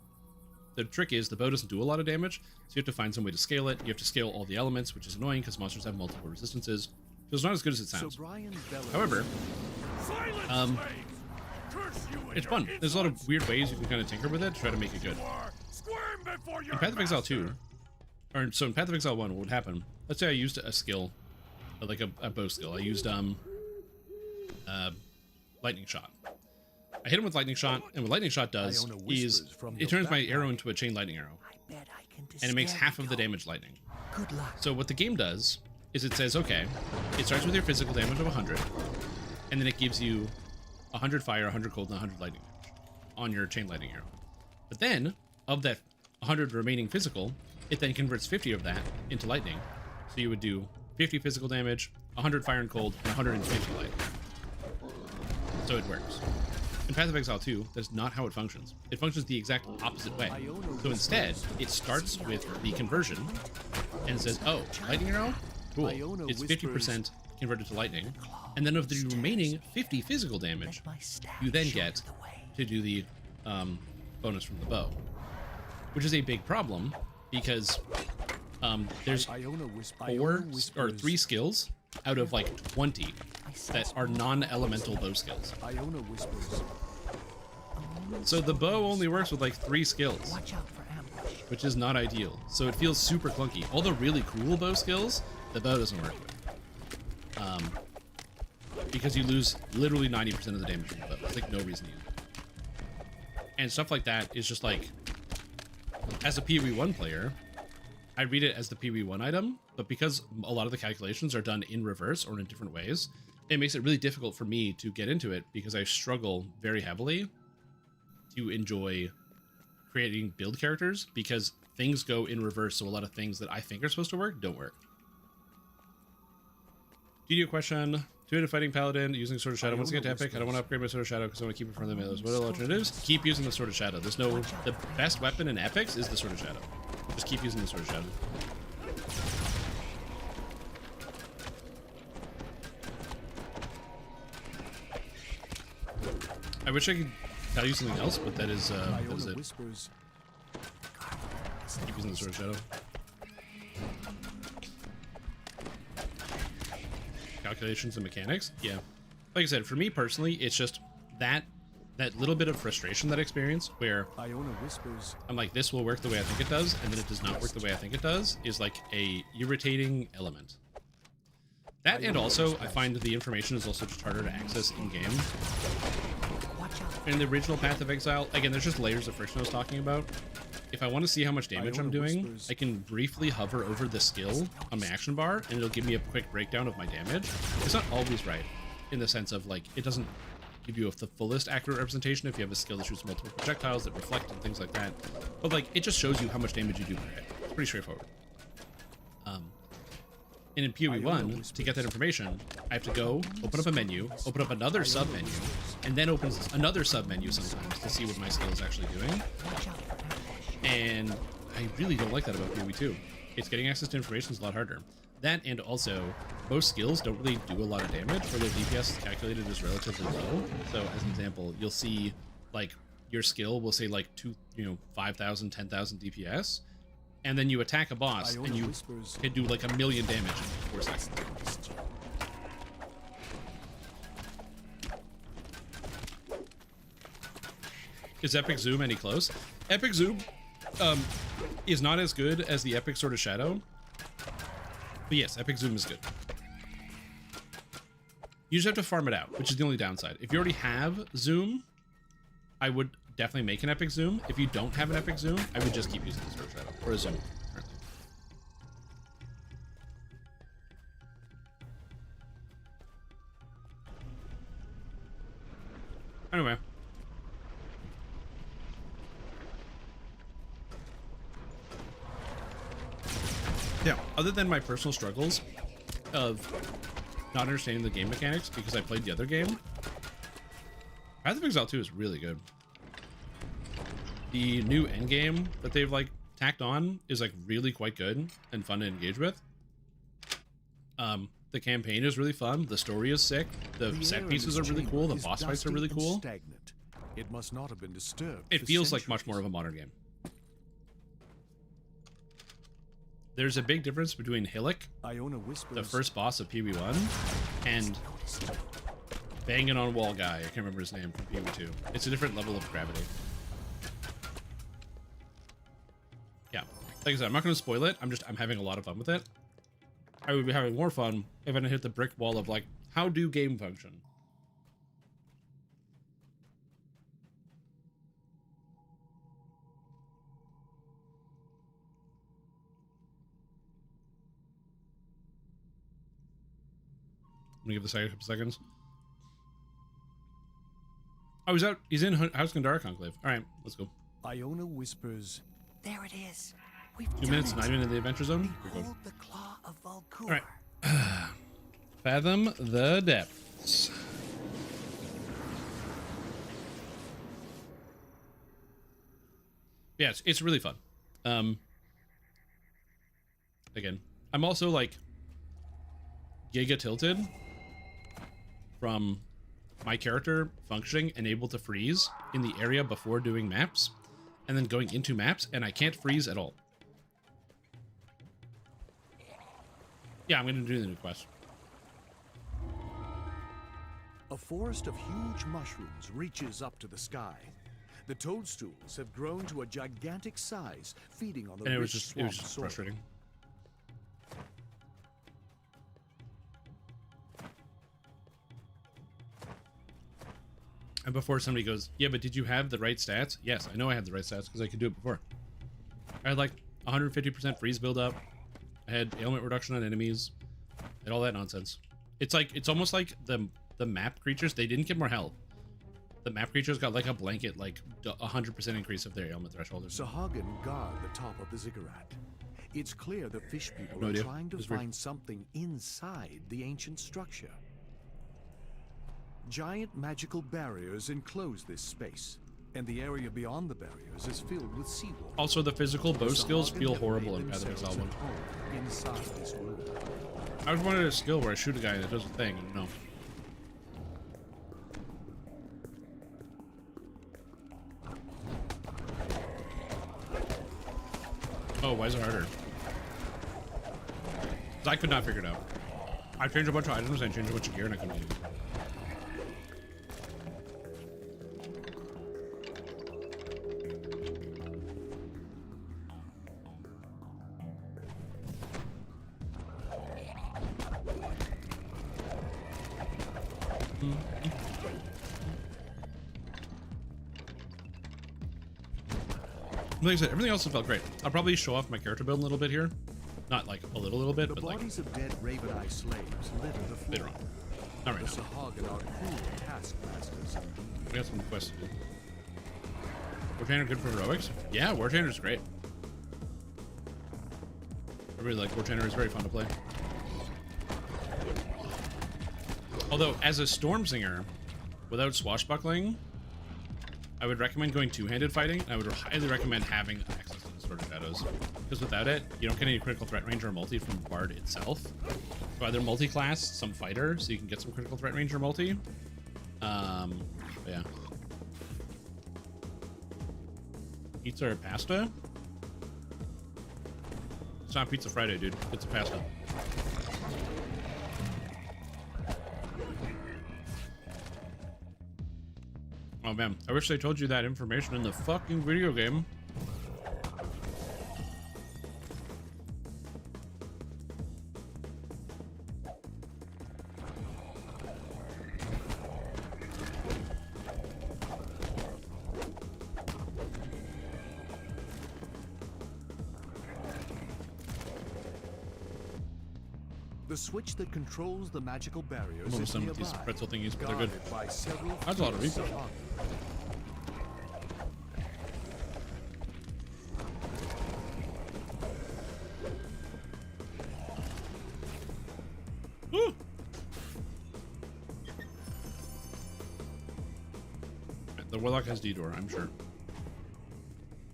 The trick is the bow doesn't do a lot of damage, so you have to find some way to scale it. You have to scale all the elements, which is annoying because monsters have multiple resistances. So it's not as good as it sounds. However, it's fun. There's a lot of weird ways you can kind of tinker with it to try to make it good. In Path of Exile 2, or so in Path of Exile 1, what would happen? Let's say I used a skill, like a bow skill. I used Lightning Shot. I hit him with Lightning Shot, and what Lightning Shot does is it turns my arrow into a chain lightning arrow, and it makes half of the damage lightning. Good luck. So what the game does is it says, okay, it starts with your physical damage of 100, and then it gives you 100 fire, 100 cold, and 100 lightning damage on your chain lightning arrow. But then, of that 100 remaining physical, it then converts 50 of that into lightning. So you would do 50 physical damage, 100 fire and cold, and 150 lightning. So it works. In Path of Exile 2, that's not how it functions. It functions the exact opposite way. So instead, it starts with the conversion, and it says, oh, lightning arrow? Cool. It's 50% converted to lightning. And then of the remaining 50 physical damage, you then get to do the bonus from the bow. Which is a big problem, because there's 3 skills out of like 20 that are non-elemental bow skills. So the bow only works with like 3 skills, which is not ideal. So it feels super clunky. All the really cool bow skills, the bow doesn't work with. Because you lose literally 90% of the damage from the bow. There's like no reason to use it. And stuff like that is just like, as a PoE1 player, I read it as the PoE1 item, but because a lot of the calculations are done in reverse or in different ways, it makes it really difficult for me to get into it because I struggle very heavily to enjoy creating build characters because things go in reverse, so a lot of things that I think are supposed to work don't work. GDO question: two-handed fighting paladin using Sword of Shadow. Once I get to epic, I don't want to upgrade my Sword of Shadow because I want to keep it from the melee. What are the alternatives? Keep using the Sword of Shadow. There's no... The best weapon in epics is the Sword of Shadow. Just keep using the Sword of Shadow. I wish I could tell you something else, but that is it. Whispers. Keep using the Sword of Shadow. Calculations and mechanics, yeah. Like I said, for me personally, it's just that little bit of frustration that I experience where I'm like, this will work the way I think it does, and then it does not work the way I think it does, is like a irritating element. That, and also I find that the information is also just harder to access in game. In the original Path of Exile, again, there's just layers of friction I was talking about. If I want to see how much damage I'm doing, I can briefly hover over the skill on my action bar, and it'll give me a quick breakdown of my damage. It's not always right, in the sense of, like, it doesn't give you the fullest accurate representation if you have a skill that shoots multiple projectiles that reflect and things like that. But, like, it just shows you how much damage you do per hit. It's pretty straightforward. And in PoE1, to get that information, I have to go, open up a menu, open up another sub-menu, and then open another sub-menu sometimes to see what my skill is actually doing. And I really don't like that about PoE2. It's getting access to information is a lot harder. That, and also, most skills don't really do a lot of damage, or their DPS is calculated as relatively low. So, as an example, you'll see, like, your skill will say, like, 5,000, 10,000 DPS, and then you attack a boss, and you can do, like, 1,000,000 damage in 4 seconds. Is Epic Zoom any close? Epic Zoom is not as good as the Epic Sword of Shadow. But yes, Epic Zoom is good. You just have to farm it out, which is the only downside. If you already have Zoom, I would definitely make an Epic Zoom. If you don't have an Epic Zoom, I would just keep using the Sword of Shadow, or a Zoom. Anyway. Yeah, other than my personal struggles of not understanding the game mechanics because I played the other game, Path of Exile 2 is really good. The new endgame that they've, like, tacked on is, like, really quite good and fun to engage with. The campaign is really fun. The story is sick. The set pieces are really cool. The boss fights are really cool. It must not have been disturbed. It feels like much more of a modern game. There's a big difference between Hillock, the first boss of PoE1, and banging on wall guy. I can't remember his name from PoE2. It's a different level of gravity. Yeah, like I said, I'm not going to spoil it. I'm having a lot of fun with it. I would be having more fun if I didn't hit the brick wall of, like, how do game function? I'm gonna give this a couple seconds. Oh, he's in House Gandara Conclave. All right, let's go. Iona whispers, "There it is. 2 minutes, not even in the adventure zone. Behold the claw of Valkyr." All right. Fathom the depths. Yeah, it's really fun. Again, I'm also, like, giga tilted from my character functioning and able to freeze in the area before doing maps, and then going into maps, and I can't freeze at all. Yeah, I'm gonna do the new quest. a forest of huge mushrooms reaches up to the sky. The toadstools have grown to a gigantic size, feeding on the and it was rich just swamp soil. frustrating. And before somebody goes, yeah, but did you have the right stats? Yes, I know I had the right stats because I could do it before. I had like 150% freeze buildup. I had ailment reduction on enemies. And all that nonsense. It's like, it's almost like the map creatures, they didn't get more health. The map creatures got like a blanket, like 100% increase of their ailment threshold. Sahagin guard the top of the ziggurat. It's clear the fish people are trying to find something inside the ancient structure. Giant magical barriers enclose this space, and the area beyond the barriers is filled with seawater. Also, the physical bow skills feel horrible in Path of Exile 1. Inside this room. I was wanted a skill where I shoot a guy and it does a thing, and no. Oh, why is it harder? 'Cause I could not figure it out. I changed a bunch of items, I changed a bunch of gear, and I couldn't get it. Like I said, everything else has felt great. I'll probably show off my character build a little bit here. Not like a little bit, but like... The bodies of dead Raven Eye slaves litter the floor. Later on. Not right now. The Sahagin are cruel taskmasters. We got some quests to do. War Trainer good for heroics? Yeah, War Trainer's great. I really like War Trainer. It's very fun to play. Although, as a Stormsinger, without swashbuckling, I would recommend going two-handed fighting. I would highly recommend having access to the Sword of Shadows. Because without it, you don't get any critical threat range or multi from Bard itself. So either multi-class, some fighter, so you can get some critical threat range or multi. Yeah. Pizza or pasta? It's not Pizza Friday, dude. It's a pasta. Oh man, I wish they told you that information in the fucking video game. The switch that controls the magical barriers I'm is some of these nearby, pretzel thingies, but they're good. guarded by several That's a lot of replay. Sahagin. Woo! The Warlock has D-Door, I'm sure.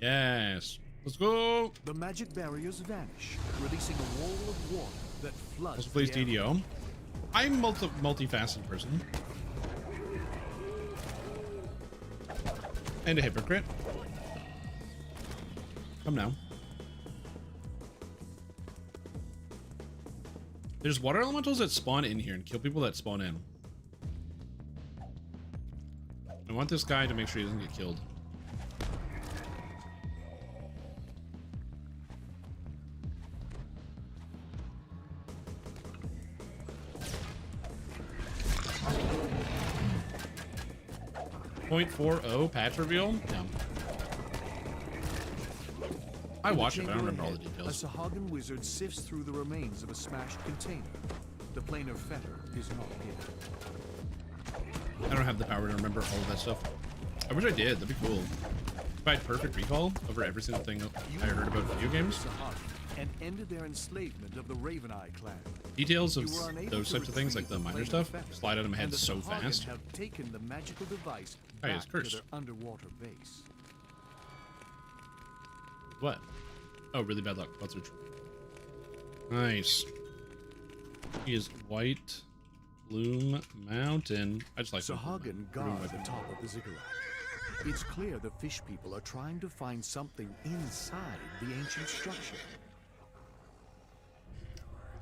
Yes. Let's go! The magic barriers vanish, releasing a wall of water that floods Also plays the area. DDO. I'm multifaceted person. And a hypocrite. Come now. There's water elementals that spawn in here and kill people that spawn in. I want this guy to make sure he doesn't get killed. .40 patch reveal? Yeah. I watch it, but I don't remember all the details. A Sahagin wizard sifts through the remains of a smashed container. The planar fetter is not hidden. I don't have the power to remember all of that stuff. I wish I did, that'd be cool. If I had perfect recall over every single thing I heard about video games. And ended their enslavement of the Raven Eye clan. Details of those types of things, like the miner stuff, slide out of my head so Sahagin fast. have taken the magical device Hey, it's back to cursed. their underwater base. What? Oh, really bad luck. Cloud search. Nice. He is White Bloom Mountain. I just like Sahagin guard the top of the ziggurat. It's clear the fish people are trying to find something inside the ancient structure.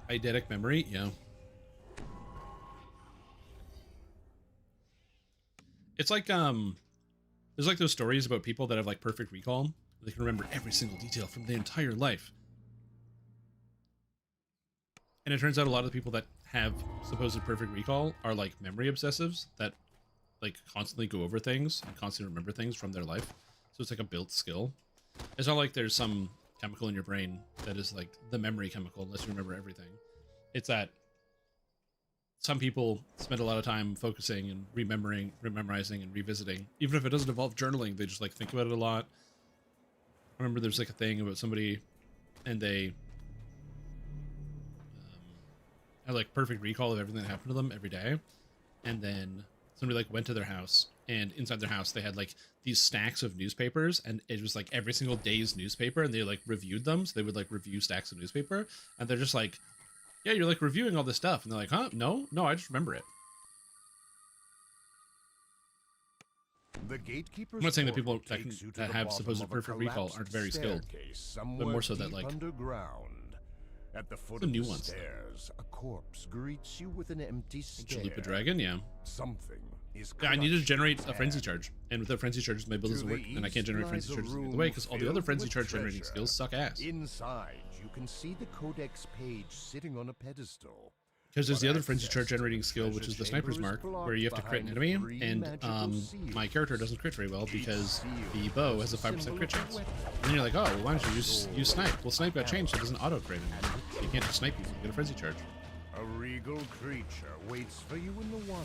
Eidetic memory, yeah. It's like there's like those stories about people that have like perfect recall. They can remember every single detail from their entire life. And it turns out a lot of the people that have supposed perfect recall are like memory obsessives that like constantly go over things and constantly remember things from their life. So it's like a built skill. It's not like there's some chemical in your brain that is like the memory chemical unless you remember everything. It's that some people spend a lot of time focusing and memorizing and revisiting. Even if it doesn't involve journaling, they just like think about it a lot. I remember there's like a thing about somebody and they had like perfect recall of everything that happened to them every day. And then somebody like went to their house, and inside their house they had like these stacks of newspapers, and it was like every single day's newspaper, and they like reviewed them. So they would like review stacks of newspaper, and they're just like, yeah, you're like reviewing all this stuff. And they're like, huh? No, I just remember it. The gatekeeper's I'm not saying that people portal that have supposed perfect recall aren't very skilled, but more so that like underground. At the foot the of new the ones. stairs, a corpse greets you with an empty stare. Chalupa Dragon, yeah. Something is Yeah, I need to generate a frenzy charge, and without frenzy charges, my build doesn't work, and I can't generate frenzy charges either way because all the other frenzy charge generating skills suck ass. Inside, you can see the codex page sitting on a pedestal. Because there's the other frenzy charge generating skill, which is the sniper's mark, where you have to crit an enemy, and my character doesn't crit very well because the bow has a 5% crit chance. And then you're like, oh, well, why don't you use snipe? Well, snipe got changed, so it doesn't auto crit anymore. You can't just snipe people, you get a frenzy charge. A regal creature waits for you in the water.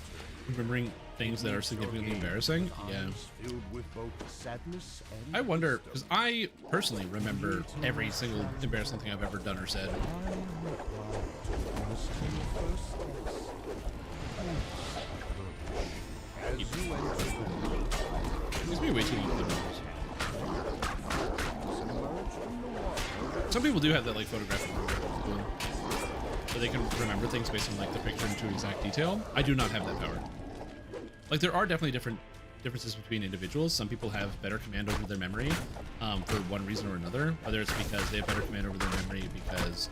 Remembering things that are significantly embarrassing, yeah. I wonder, because I personally remember every single embarrassing thing I've ever done or said. Gives me way too many numbers. Some people do have that like photographic memory, so they can remember things based on like the picture into exact detail. I do not have that power. Like there are definitely differences between individuals. Some people have better command over their memory for one reason or another. Whether it's because they have better command over their memory because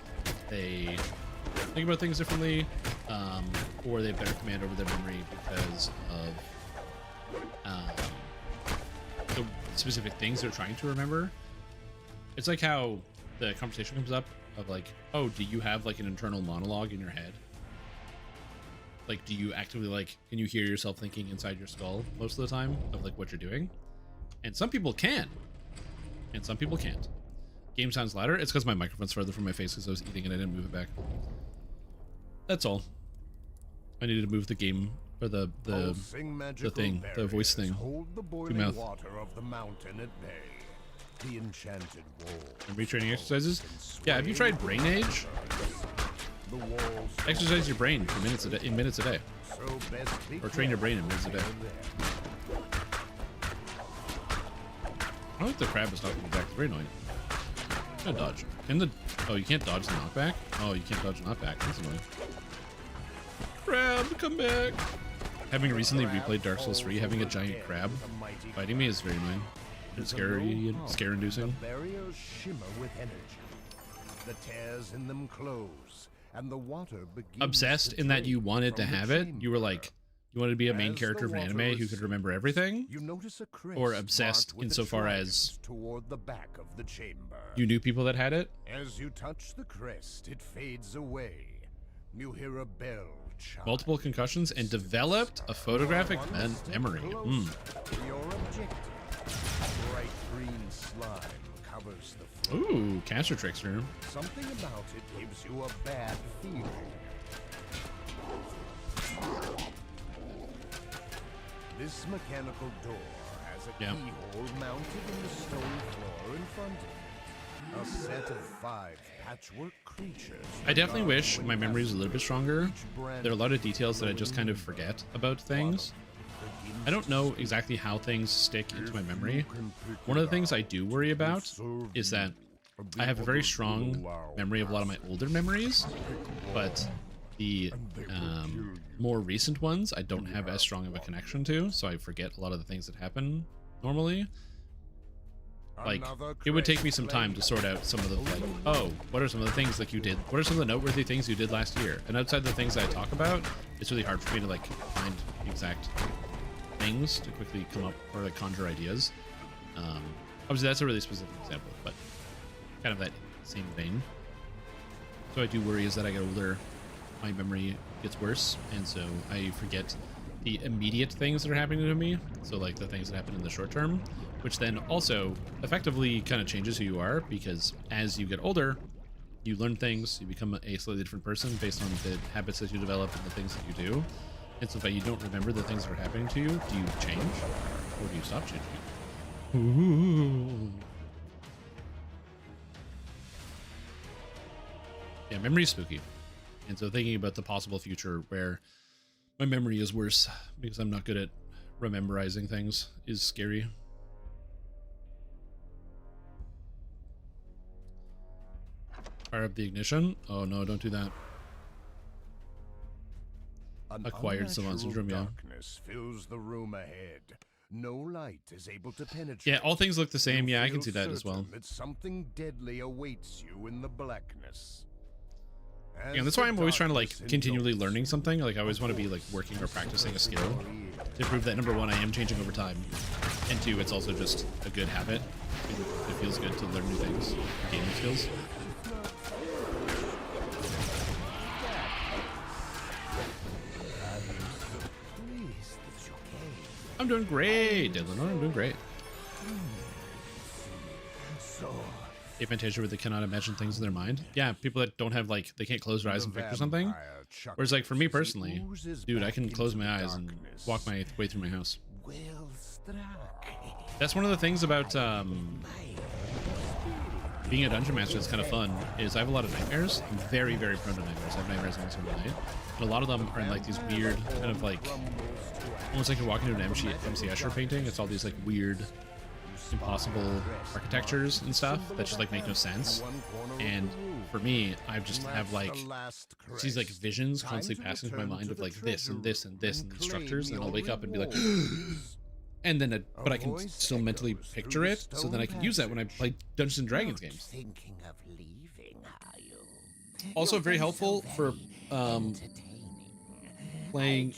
they think about things differently, or they have better command over their memory because of the specific things they're trying to remember. It's like how the conversation comes up of like, oh, do you have like an internal monologue in your head? Like, do you actively like, can you hear yourself thinking inside your skull most of the time of like what you're doing? And some people can, and some people can't. Game sounds louder. It's because my microphone's further from my face because I was eating and I didn't move it back. That's all. I needed to move the game or the voice thing. Hold the boiling mouth. water of the mountain at bay. The enchanted wall. And retraining exercises. Yeah, have you tried Brain Age? Exercise your brain for minutes a day, in minutes a day, or train your brain in minutes a day. I don't think the crab is knocking me back. It's very annoying. Can I dodge? Oh, you can't dodge the knockback? Oh, you can't dodge the knockback. That's annoying. Crab, come back! Having recently replayed Dark Souls 3, having a giant crab fighting me is very annoying. It's scary and scare-inducing. The barriers shimmer with energy. The tears in them close, and the water begins. Obsessed in that you wanted to have it? You were like, you wanted to be a main character of an anime who could remember everything? You notice a crest or obsessed marked with insofar a as toward the back of the chamber. You knew people that had it? As you touch the crest, it fades away. You hear a bell chime. Multiple concussions and developed a photographic memory. Your objective. Bright green slime covers the floor. Ooh, Cancer Trickster. Something about it gives you a bad feeling. This mechanical door has a keyhole mounted in the stone floor in front of it. A set of 5 patchwork creatures. I definitely wish my memory was a little bit stronger. There are a lot of details that I just kind of forget about things. I don't know exactly how things stick into my memory. One of the things I do worry about is that I have a very strong memory of a lot of my older memories, but the more recent ones I don't have as strong of a connection to, so I forget a lot of the things that happen normally. Like, it would take me some time to sort out some of the, like, oh, what are some of the things like you did? What are some of the noteworthy things you did last year? And outside the things I talk about, it's really hard for me to, like, find exact things to quickly come up or, like, conjure ideas. Obviously, that's a really specific example, but kind of that same vein. So I do worry as that I get older, my memory gets worse, and so I forget the immediate things that are happening to me. So like the things that happen in the short term, which then also effectively kind of changes who you are, because as you get older, you learn things, you become a slightly different person based on the habits that you develop and the things that you do. And so if you don't remember the things that are happening to you, do you change or do you stop changing? Ooh. Yeah, memory is spooky. And so thinking about the possible future where my memory is worse because I'm not good at rememberizing things is scary. Fire up the ignition. Oh no, don't do that. Acquired savant syndrome, yeah. Darkness fills the room ahead. No light is able to penetrate. Yeah, all things look the same. Yeah, I can see that as well. That something deadly awaits you in the blackness. Yeah, that's why I'm always trying to like continually learning something. Like I always want to be like working or practicing a skill to prove that number one, I am changing over time, and two, it's also just a good habit. It feels good to learn new things, gain new skills. I'm doing great, Dylan. I'm doing great. A Fantasia where they cannot imagine things in their mind. Yeah, people that don't have like, they can't close their eyes and picture something. Whereas like for me personally, dude, I can close my eyes and walk my way through my house. That's one of the things about being a dungeon master that's kind of fun, is I have a lot of nightmares. I'm very, very prone to nightmares. I have nightmares almost every night. And a lot of them are in like these weird kind of like, almost like you're walking into an MC Escher painting. It's all these like weird, impossible architectures and stuff that just like make no sense. And for me, I just have like these like visions constantly passing through my mind of like this and this and this and these structures, and I'll wake up and be like, and then but I can still mentally picture it, so then I can use that when I play Dungeons and Dragons games. Also very helpful for playing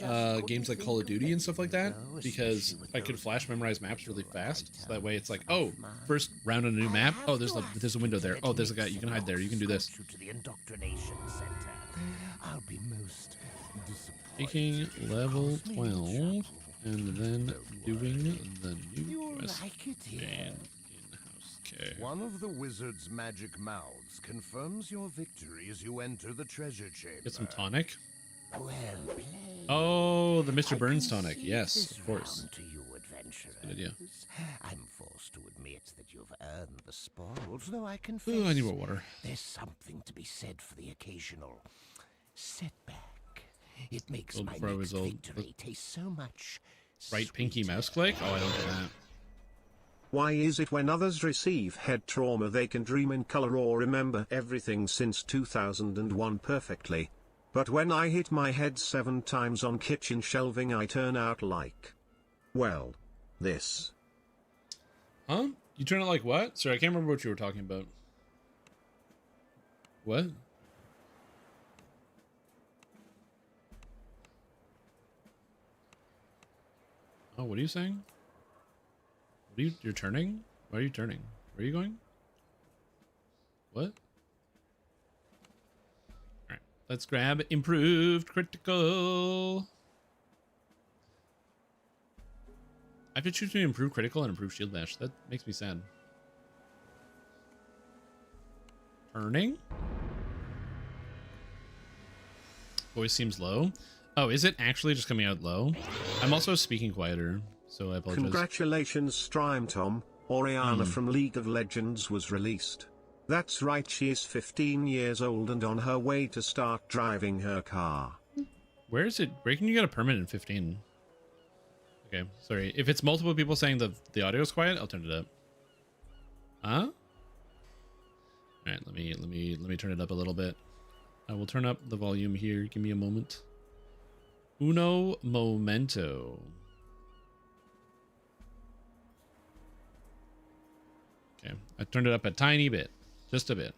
games like Call of Duty and stuff like that, because I could flash memorize maps really fast, so that way it's like, oh, first round on a new map, oh, there's a window there, oh, there's a guy, you can hide there, you can do this. Taking level 12 and then doing the new quest and in-house care. One of the wizard's magic mouths confirms your victory as you enter the treasure chamber. Get some tonic. Well played. Oh, the Mr. Burns tonic. Yes, of course. To you, adventurers. Good idea. I'm forced to admit that you've earned the spoils, though I confess. Ooh, I need more water. There's something to be said for the occasional setback. It makes my next victory taste so much. Right pinky mouse click? Oh, I don't do that. Why is it when others receive head trauma they can dream in color or remember everything since 2001 perfectly? But when I hit my head 7 times on kitchen shelving I turn out like... well, this. Huh? You turn out like what? Sorry, I can't remember what you were talking about. What? Oh, what are you saying? What are you're turning? Why are you turning? Where are you going? What? Alright, let's grab improved critical. I have to choose between improved critical and improved shield bash. That makes me sad. Turning? Voice seems low. Oh, is it actually just coming out low? I'm also speaking quieter, so I apologize. Congratulations, Strime Tom. Oriana from League of Legends was released. That's right, she is 15 years old and on her way to start driving her car. Where is it? Where can you get a permit in 15? Okay, sorry. If it's multiple people saying the audio is quiet, I'll turn it up. Huh? All right, let me turn it up a little bit. I will turn up the volume here. Give me a moment. Uno momento. Okay, I turned it up a tiny bit, just a bit.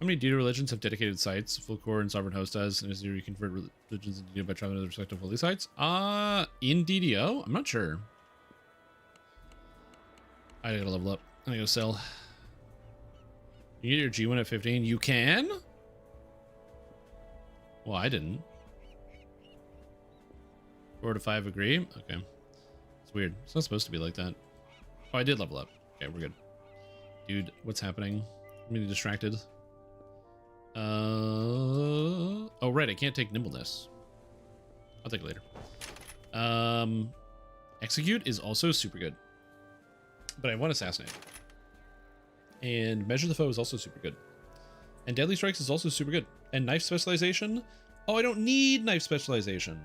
How many Dita religions have dedicated sites? Full Core and Sovereign Host does, and is there you convert religions into Dita by traveling to the respective holy sites? In DDO? I'm not sure. I gotta level up. I gotta sell. You get your G1 at 15? You can? Well, I didn't. 4 to 5 agree. Okay. It's weird. It's not supposed to be like that. Oh, I did level up. Okay, we're good. Dude, what's happening? I'm getting distracted. Oh, right. I can't take nimbleness. I'll take it later. Execute is also super good. But I want Assassinate. And Measure the Foe is also super good. And Deadly Strikes is also super good. And Knife Specialization? Oh, I don't need Knife Specialization.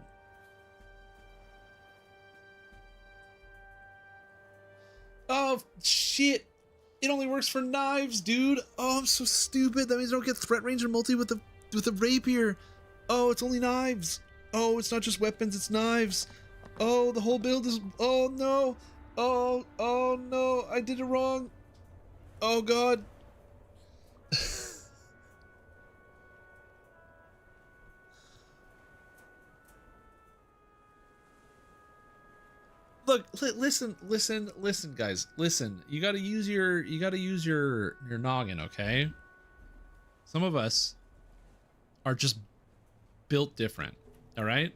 Oh, shit. It only works for knives, dude. Oh, I'm so stupid. That means I don't get threat range or multi with the rapier. Oh, it's only knives. Oh, it's not just weapons, it's knives. Oh, the whole build is... Oh, no. Oh, no. I did it wrong. Oh, God. Look, listen, guys. Listen. You gotta use your noggin, okay? Some of us are just built different, all right?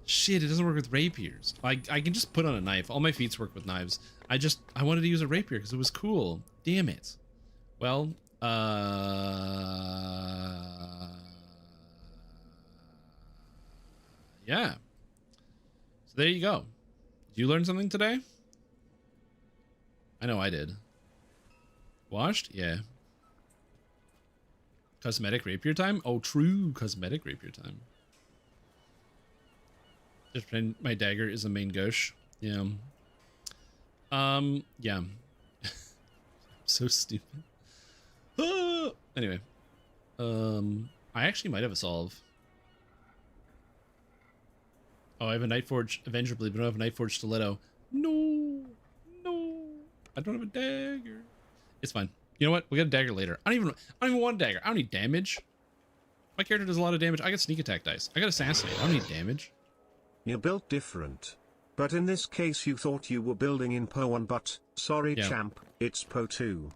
Shit, it doesn't work with rapiers. I can just put on a knife. All my feats work with knives. I wanted to use a rapier because it was cool. Damn it. Well, yeah. So there you go. Did you learn something today? I know I did. Washed? Yeah. Cosmetic rapier time? Oh, true. Cosmetic rapier time. Just pretend my dagger is the main gauche. Yeah. Yeah. So stupid. Anyway. I actually might have a solve. Oh, I have a Nightforge Avenger Blade, but I don't have a Nightforge Stiletto. No. I don't have a dagger. It's fine. You know what? We'll get a dagger later. I don't even want a dagger. I don't need damage. My character does a lot of damage. I got sneak attack dice. I got assassinate. I don't need damage. You're built different. But in this case you thought you were building in Po 1, but sorry, champ, it's Po 2.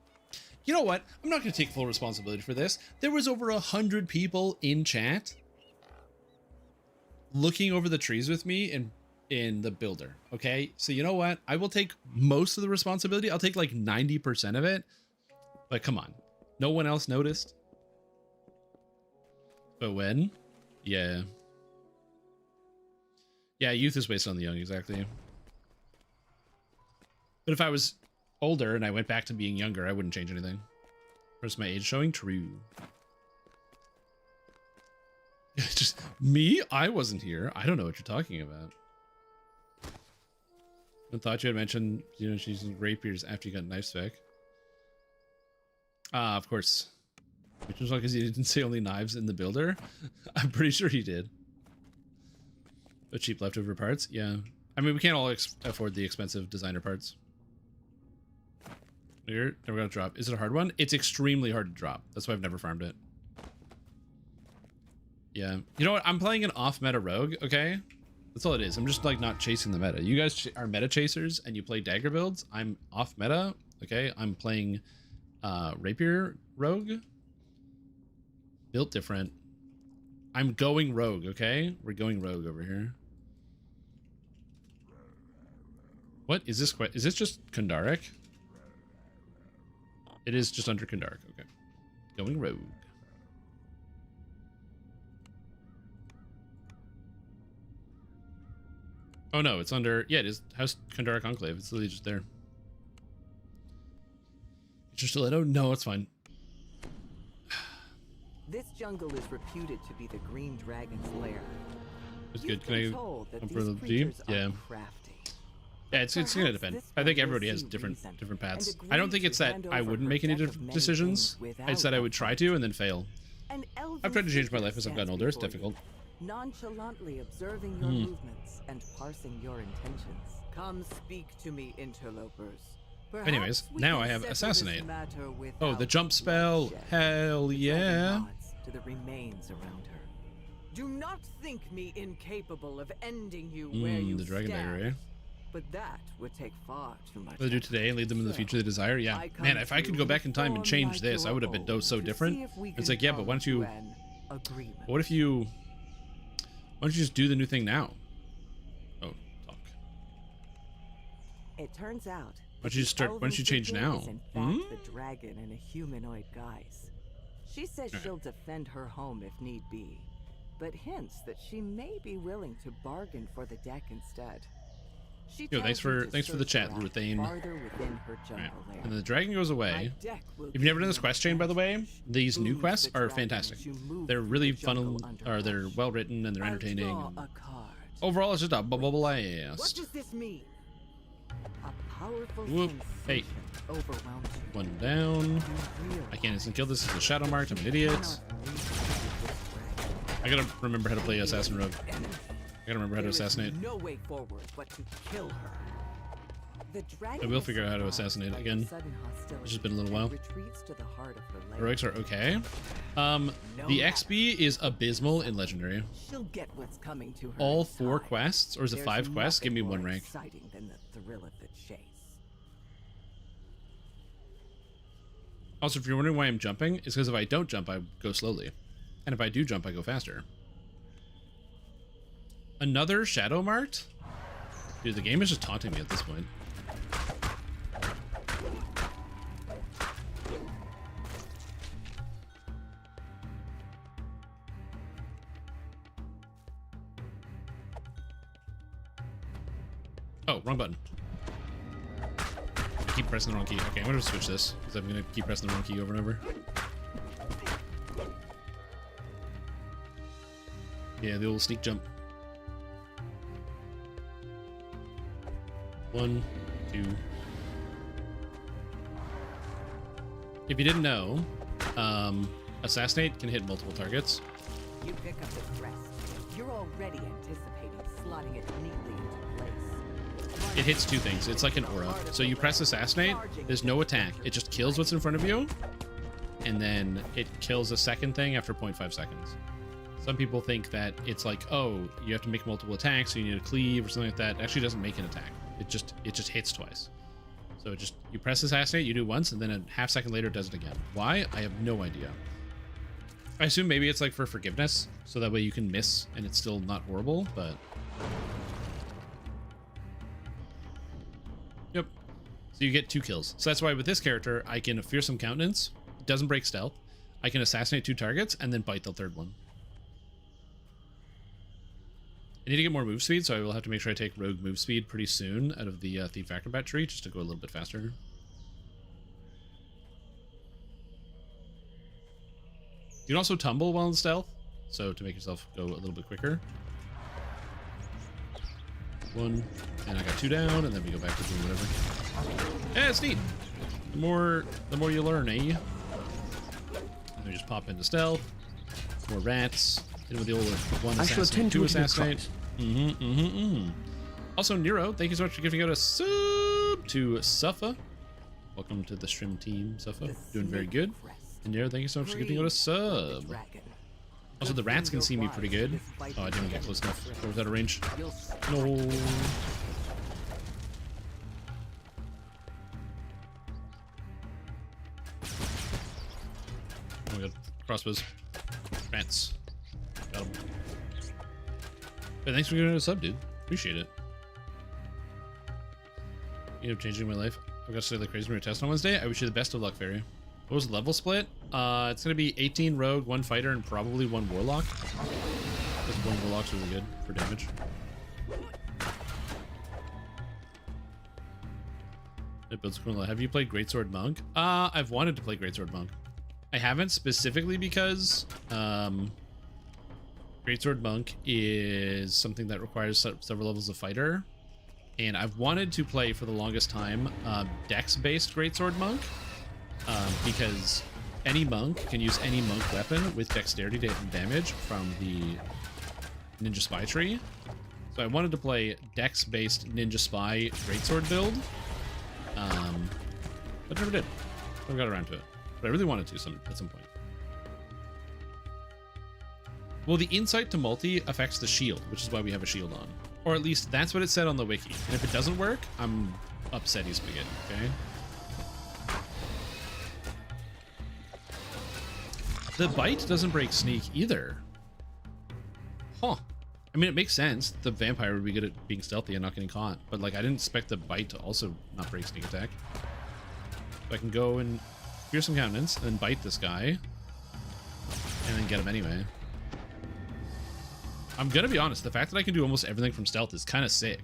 You know what? I'm not going to take full responsibility for this. There was over 100 people in chat looking over the trees with me in the builder. Okay, so you know what? I will take most of the responsibility. I'll take like 90% of it. But come on, no one else noticed. But when? Yeah, youth is wasted on the young, exactly. But if I was older and I went back to being younger, I wouldn't change anything. Where's my age showing? True. Just me? I wasn't here. I don't know what you're talking about. I thought you had mentioned, you know, she's using rapiers after you got knife spec. Of course. Which was because he didn't say only knives in the builder. I'm pretty sure he did. But cheap leftover parts? Yeah. I mean, we can't all afford the expensive designer parts. Here, never gonna drop. Is it a hard one? It's extremely hard to drop. That's why I've never farmed it. Yeah. You know what? I'm playing an off-meta rogue, okay? That's all it is. I'm just, like, not chasing the meta. You guys are meta chasers, and you play dagger builds. I'm off-meta, okay? I'm playing rapier rogue. Built different. I'm going rogue, okay? We're going rogue over here. What? Is this just Kandaric? It is just under Kandaric, okay. Going rogue. Oh no, it's under, yeah, it is House Kandaric Enclave. It's literally just there. It's just stiletto? No, it's fine. This jungle is reputed to be the Green Dragon's lair. It's good. Can I come for the G? Yeah. Yeah, it's gonna depend. I think everybody has different paths. I don't think it's that I wouldn't make any decisions. It's that I would try to and then fail. I've tried to change my life as I've gotten older. It's difficult. Nonchalantly observing your movements and parsing your intentions. Come speak to me, interlopers. Anyways, now I have Assassinate. Oh, the jump spell. Hell yeah. To the remains around her. Do not think me incapable of ending you where you the dragon dagger, eh? But that would take far too much. What they do today and lead them in the future they desire? Yeah. Man, if I could go back in time and change this, I would have been so different. It's like, yeah, but why don't you... Why don't you just do the new thing now? It turns out. Why don't you start? Why don't you change now? Is in fact the dragon in a humanoid guise. She says she'll defend her home if need be, but hints that she may be willing to bargain for the deck instead. Yo, thanks for the chat, Ruthane. Right. And the dragon goes away. If you've never done this quest chain, by the way, these new quests are fantastic. They're really fun, or they're well written and they're entertaining. And overall, it's just a blast. What does this mean? A powerful Whoop. Hey. One down. I can't instant kill this. It's a shadow mark. I'm an idiot. I gotta remember how to play Assassin Rogue. I gotta remember how to assassinate. No way forward but to kill her. The I will figure out how to assassinate again. It's just been a little while. Heroics are okay. The XP is abysmal in Legendary. She'll get what's coming to her. All 4 quests, or is it 5 quests? Give me 1 rank. Exciting than the thrill of the chase. Also, if you're wondering why I'm jumping, it's because if I don't jump, I go slowly. And if I do jump, I go faster. Another shadow marked? Dude, the game is just taunting me at this point. Oh, wrong button. I keep pressing the wrong key. Okay, I'm gonna switch this, because I'm gonna keep pressing the wrong key over and over. Yeah, the old sneak jump. 1, 2. If you didn't know, Assassinate can hit multiple targets. You pick up the crest. You're already anticipating slotting it neatly into place. It hits 2 things. It's like an aura. So you press Assassinate, there's no attack. It just kills what's in front of you, and then it kills a second thing after 0.5 seconds. Some people think that it's like, oh, you have to make multiple attacks, so you need to cleave or something like that. It actually doesn't make an attack. It just hits twice. So it just, you press Assassinate, you do once, and then a half second later it does it again. Why? I have no idea. I assume maybe it's like for forgiveness, so that way you can miss and it's still not horrible, but... Yep. So you get 2 kills. So that's why with this character, I can Fearsome Countenance, doesn't break stealth, I can assassinate 2 targets, and then bite the 3rd one. I need to get more move speed, so I will have to make sure I take rogue move speed pretty soon out of the Thief Acrobat tree, just to go a little bit faster. You can also tumble while in stealth, so to make yourself go a little bit quicker. 1, and I got 2 down, and then we go back to doing whatever. Yeah, it's neat. The more you learn, eh? And we just pop into stealth. More rats. Hit with the old 1 assassinate, 2 assassinate. Also, Nero, thank you so much for giving out a sub to Suffa. Welcome to the stream team, Suffa. Doing very good. And Nero, thank you so much for giving out a sub. Also, the rats can see me pretty good. Oh, I didn't get close enough. Or was that a range? No. Oh my god. Crossbows. Rats. Got him. But thanks for giving it a sub, dude. Appreciate it. You know, changing my life. I've got to say the crazy mirror test on Wednesday. I wish you the best of luck, Fairy. What was the level split? It's going to be 18 rogue, 1 fighter, and probably 1 warlock. This 1 warlock's really good for damage. It builds cool. Have you played Greatsword Monk? I've wanted to play Greatsword Monk. I haven't specifically because Greatsword Monk is something that requires several levels of fighter, and I've wanted to play for the longest time Dex-based Greatsword Monk, because any monk can use any monk weapon with dexterity damage from the Ninja Spy tree. So I wanted to play Dex-based Ninja Spy Greatsword build, but never did. Never got around to it, but I really wanted to at some point. Well, the insight to multi affects the shield, which is why we have a shield on. Or at least that's what it said on the wiki. And if it doesn't work, I'm upsetty spaghetti, okay? The bite doesn't break sneak either. Huh. I mean, it makes sense. The vampire would be good at being stealthy and not getting caught. But, like, I didn't expect the bite to also not break sneak attack. So I can go and fear some countenance and then bite this guy. And then get him anyway. I'm gonna be honest. The fact that I can do almost everything from stealth is kind of sick.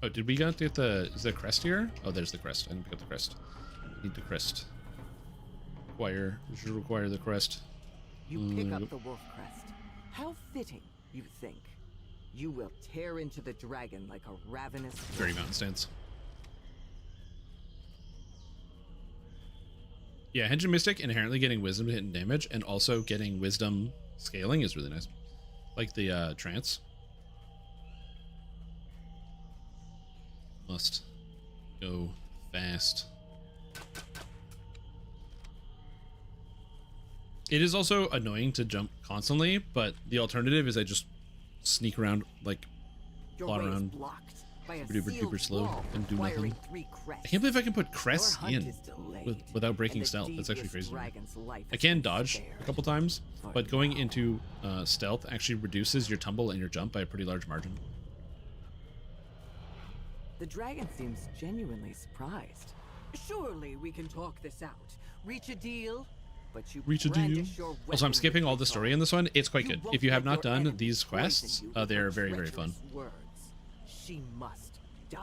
Oh, did we get the... Is there a crest here? Oh, there's the crest. I didn't pick up the crest. Need the crest. We should require the crest. You pick up the wolf crest. How fitting, you think? You will tear into the dragon like a ravenous... Very mountain stance. Yeah, Henchman Mystic inherently getting wisdom to hit and damage, and also getting wisdom scaling is really nice. Like the trance. Must go fast. It is also annoying to jump constantly, but the alternative is I just sneak around, like, plot around super slow and do nothing. I can't believe I can put crests in without breaking stealth. That's actually crazy. I can dodge a couple times, but going into stealth actually reduces your tumble and your jump by a pretty large margin. The dragon seems genuinely surprised. Surely we can talk this out. Reach a deal? But you reach a deal. Also, I'm skipping all the story in this one. It's quite good. If you have not done these quests, they're very, very fun. Words. She must die.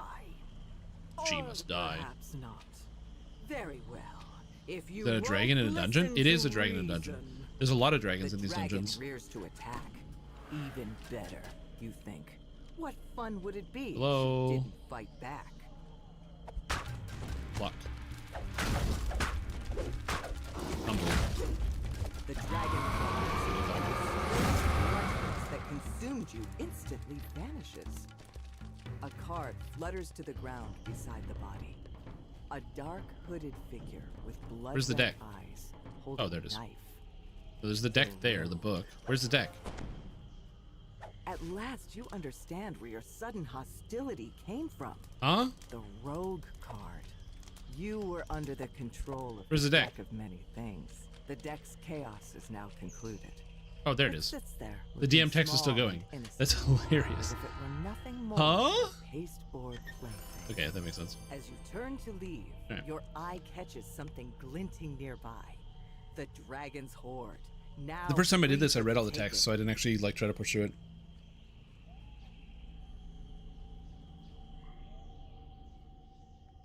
She must die. Perhaps not. Very well. If you is that a dragon in a dungeon? It is a dragon in a dungeon. There's a lot of dragons in these dungeons. Rears to attack. Even better, you think. What fun would it be? Hello. If she didn't fight back. Block. Tumble. The dragon that consumed you instantly vanishes. A card flutters to the ground beside the body. A dark hooded figure with blood Where's the deck? eyes. Oh, there it is. So there's the deck there, the book. Where's the deck? At last you understand where your sudden hostility came from. Huh? The rogue card. You were under the control of Where's the deck? of many things. The deck's chaos is now concluded. Oh, there it is. Sits there The DM text is still going. That's hilarious. As if it were nothing more Huh? than a pasteboard plaything. Okay, that makes sense. As you turn to leave, Right. your eye catches something glinting nearby. The dragon's hoard. Now The first time I did free this, I to read all the take text, it. so I didn't actually like try to push through it.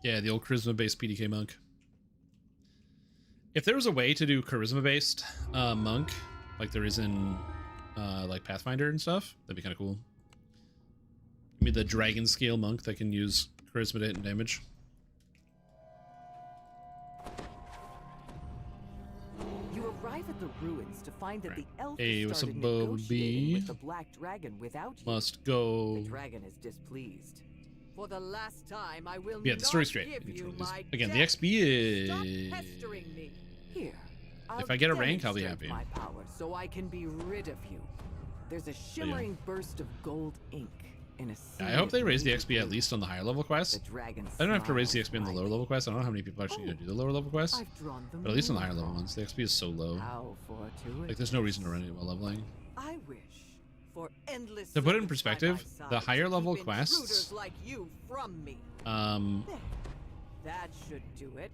Yeah, the old charisma-based PDK monk. If there was a way to do charisma-based monk, like there is in like Pathfinder and stuff, that'd be kind of cool. I mean, the dragon scale monk that can use charisma to hit and damage. You arrive at the ruins to find that the elf Hey, has what's up, started Bubby? negotiating with the black dragon without you. Must go. The dragon is displeased. For the last time, I will Yeah, the story's not straight. give you my Again, the death. XP is... Stop pestering me. Here, If I get a rank, I'll be demonstrate happy. My power, so I can be rid of you. There's a shimmering burst of gold ink in a sea Yeah, I hope they of raise the needle XP at least on the higher level quests. The dragon I don't have to raise the smiles XP on the lower level quests. I don't know how many people actually need to do the lower level quests. I've drawn the But at least on the higher moon level ones, the XP is so low. How fortuitous. Like, there's no reason to run it while leveling. I wish for endless To put it in service perspective, by my the side higher to level keep quests, intruders like you from me. There. That should do it.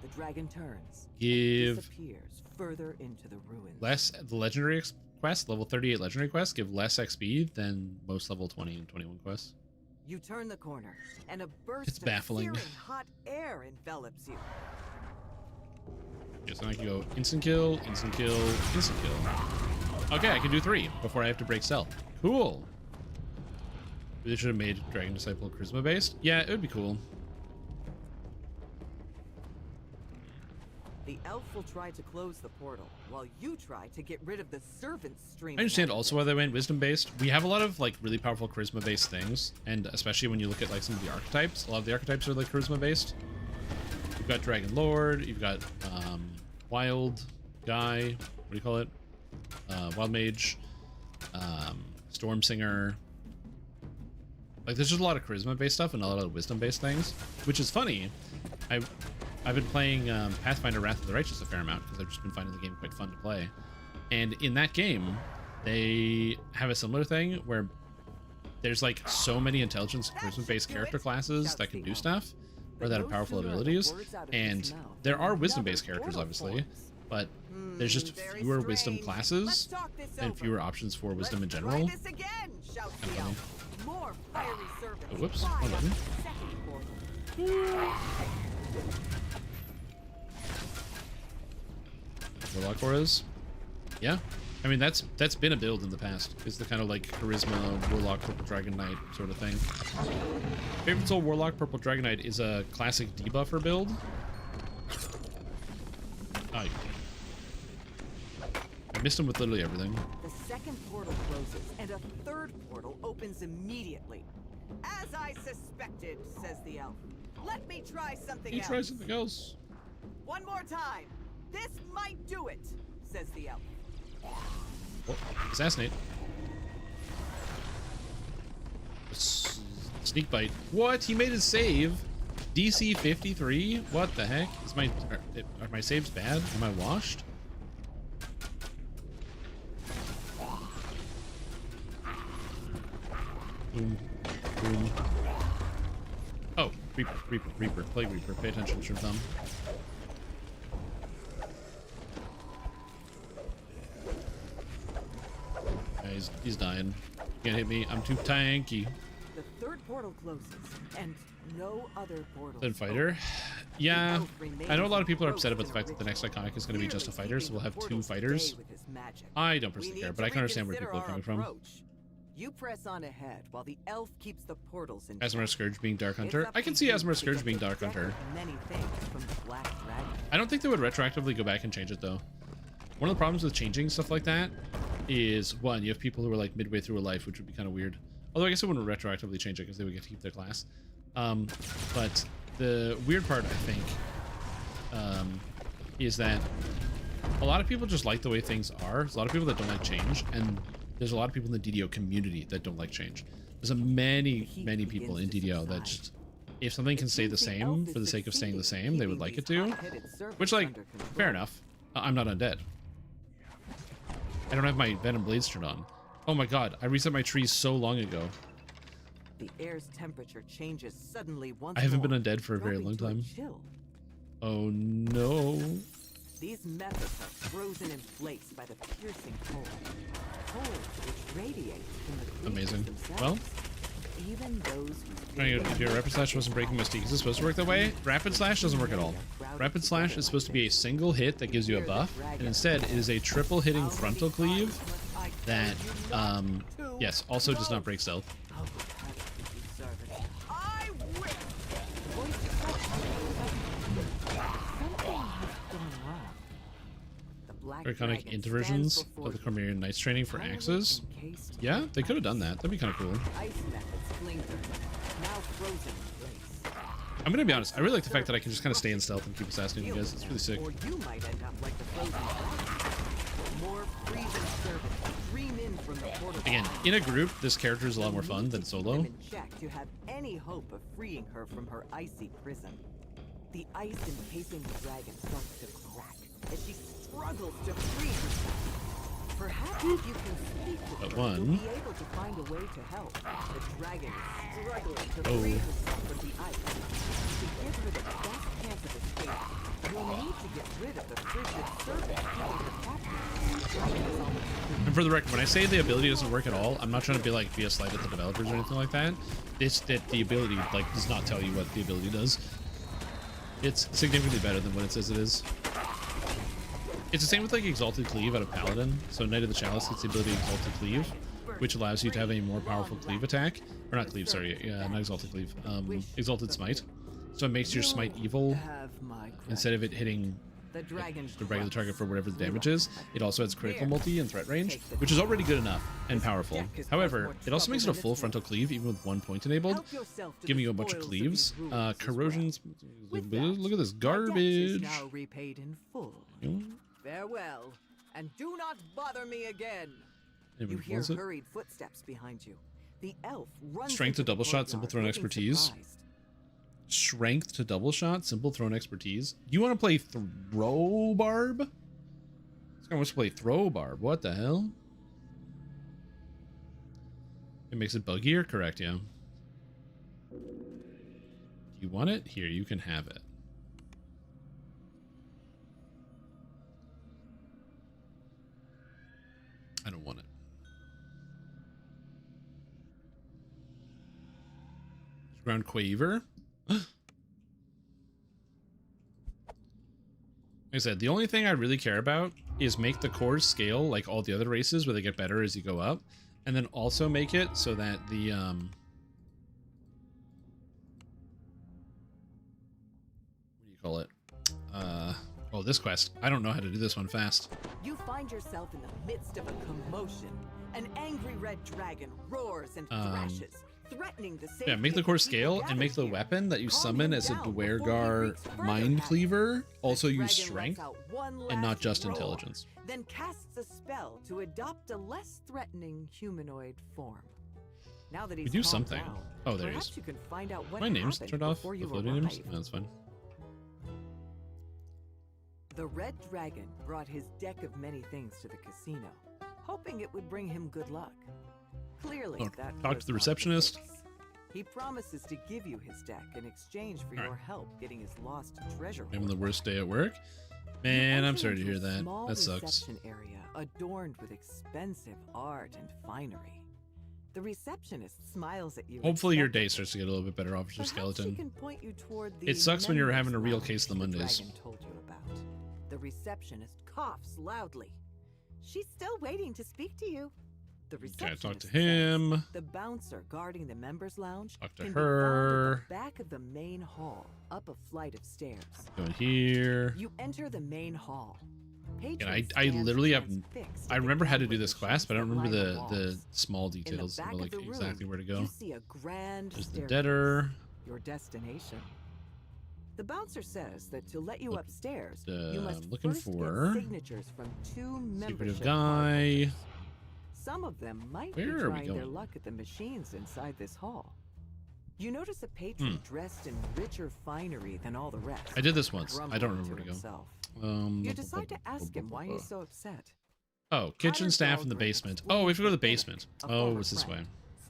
The dragon turns. Give Disappears further into the ruins. less, the legendary quest, level 38 legendary quests give less XP than most level 20 and 21 quests. You turn the corner, and a burst It's of baffling. searing hot air envelops you. Yes, I can go instant kill, instant kill, instant kill. Okay, I can do 3 before I have to break stealth. Cool. They should have made Dragon Disciple charisma based. Yeah, it would be cool. The elf will try to close the portal, while you try to get rid of the servants streaming. I understand also why they went wisdom based. We have a lot of like really powerful charisma based things, and especially when you look at like some of the archetypes, a lot of the archetypes are like charisma based. You've got Dragon Lord, you've got Wild Guy, what do you call it? Wild Mage, Storm Singer. Like there's just a lot of charisma based stuff and a lot of wisdom based things, which is funny. I've been playing Pathfinder Wrath of the Righteous a fair amount because I've just been finding the game quite fun to play. And in that game, they have a similar thing where there's like so many intelligence and charisma-based character classes that can do stuff or that have powerful abilities, and there are wisdom-based characters, obviously, but there's just fewer wisdom classes and fewer options for wisdom in general. Oh, whoops, hold on. Warlock auras. Yeah, I mean that's been a build in the past. It's the kind of like charisma Warlock Purple Dragon Knight sort of thing. Favorite Soul Warlock Purple Dragon Knight is a classic debuffer build. Oh, I missed him with literally everything. The second portal closes and a third portal opens immediately. As I suspected, says the elf. Let me try something else. Try something else. One more time. This might do it, says the elf. Oh, assassinate. Sneak bite. What? He made his save. DC 53? What the heck? Are my saves bad? Am I washed? Boom. Boom. Oh, Reaper. Plague Reaper. Pay attention, Shrimp Thumb. Yeah, he's dying. Can't hit me. I'm too tanky. The third portal closes, and no other portal. Then fighter. Yeah, I know a lot of people are upset about the fact that the next iconic is going to be just a fighter, so we'll have 2 fighters. I don't personally care, but I can understand where people are coming from. You press on ahead while the elf keeps the portals in. Asmar Scourge being Dark Hunter. I can see Asmar Scourge being Dark Hunter. I don't think they would retroactively go back and change it though. One of the problems with changing stuff like that is, one, you have people who are like midway through a life, which would be kind of weird. Although I guess it wouldn't retroactively change it because they would get to keep their class. But the weird part, I think, is that a lot of people just like the way things are. There's a lot of people that don't like change, and there's a lot of people in the DDO community that don't like change. There's many people in DDO that just, if something can stay the same for the sake of staying the same, they would like it to. Which, like, fair enough. I'm not undead. I don't have my Venom Blades turned on. Oh my god, I reset my trees so long ago. The air's temperature changes suddenly once I haven't been undead for a very long time. Oh no. These methods are frozen in place by the piercing cold. Cold which radiates from the amazing. Themselves. Well, even those your Rapid Slash wasn't breaking my stick. Is it supposed to work that way? Rapid Slash doesn't work at all. Rapid Slash is supposed to be a single hit that gives you a buff, and instead it is a triple hitting frontal cleave that, yes, also does not break stealth. Iconic introversions of the Cormyrean Knights training for axes. Yeah, they could have done that. That'd be kind of cool. I'm gonna be honest. I really like the fact that I can just kind of stay in stealth and keep assassinating you guys. It's really sick. Again, in a group, this character is a lot more fun than solo. To have any hope of freeing her from her icy prison. The ice encasing the dragon starts to crack as she struggles to free herself. Perhaps if you can speak with her, you'll be able to find a way to help. The dragon is struggling to free herself from the ice. To give her the best chance of escape, you'll need to get rid of the frigid serpent keeping her captive. And for the record, when I say the ability doesn't work at all, I'm not trying to be a slight at the developers or anything like that. It's that the ability like does not tell you what the ability does. It's significantly better than what it says it is. It's the same with like Exalted Cleave out of Paladin. So Knight of the Chalice gets the ability Exalted Cleave, which allows you to have a more powerful cleave attack. Or not cleave, sorry, not Exalted Cleave. Exalted Smite. So it makes your smite evil. Instead of it hitting the regular target for whatever the damage is, it also has critical multi and threat range, which is already good enough and powerful. However, it also makes it a full frontal cleave even with 1 point enabled, giving you a bunch of cleaves. Corrosions. Look at this garbage. Farewell, and do not bother me again. You hear hurried footsteps behind you. The elf runs. Strength to double shot, simple throw, and expertise. Strength to double shot, simple throw, and expertise. You want to play throw barb? I wants to play throw barb. What the hell? It makes it buggier? Correct, yeah. Do you want it? Here, you can have it. I don't want it. Ground Quaver. Like I said, the only thing I really care about is make the cores scale like all the other races where they get better as you go up. And then also make it so that the what do you call it? Oh, this quest. I don't know how to do this one fast. You find yourself in the midst of a commotion. An angry red dragon roars and thrashes, threatening the safety. Yeah, make the core scale and make the weapon that you summon as a Dwergar Mind Cleaver also use strength and not just intelligence. Then casts a spell to adopt a less threatening humanoid form. Now that he's we do something. Down, oh, there he is. You can find out what my name's turned off. The floating names? No, that's fine. The red dragon brought his deck of many things to the casino, hoping it would bring him good luck. Clearly, that talk to the receptionist. He promises to give you his deck in exchange for your help getting his lost treasure. Having the worst day at work. Man, I'm sorry to hear that. That sucks. Reception area adorned with expensive art and finery. The receptionist smiles at you. Hopefully your day starts to get a little bit better, Officer Skeleton. Can point you toward the it sucks when you're having a real case of the Mondays. Told you about. The receptionist coughs loudly. She's still waiting to speak to you. The receptionist talk to him. Says the bouncer guarding the members' lounge talk to can her. Be found at the back of the main hall, up a flight of stairs. Going here. You enter the main hall. And I literally have. I remember how to do this class, but I don't remember the small details of like exactly where to go. You see a grand There's the debtor. Your destination. The bouncer says that to let you upstairs, you must looking first for get signatures from 2 membership secretive guy. partners. Some of them might be trying their luck at the machines inside this hall. You notice a patron dressed in richer finery than all the rest. I did this once. I don't remember where to go. You decide to ask him why he's so upset. Oh, kitchen staff in the basement. Oh, we have to go to the basement. Oh, it's this way.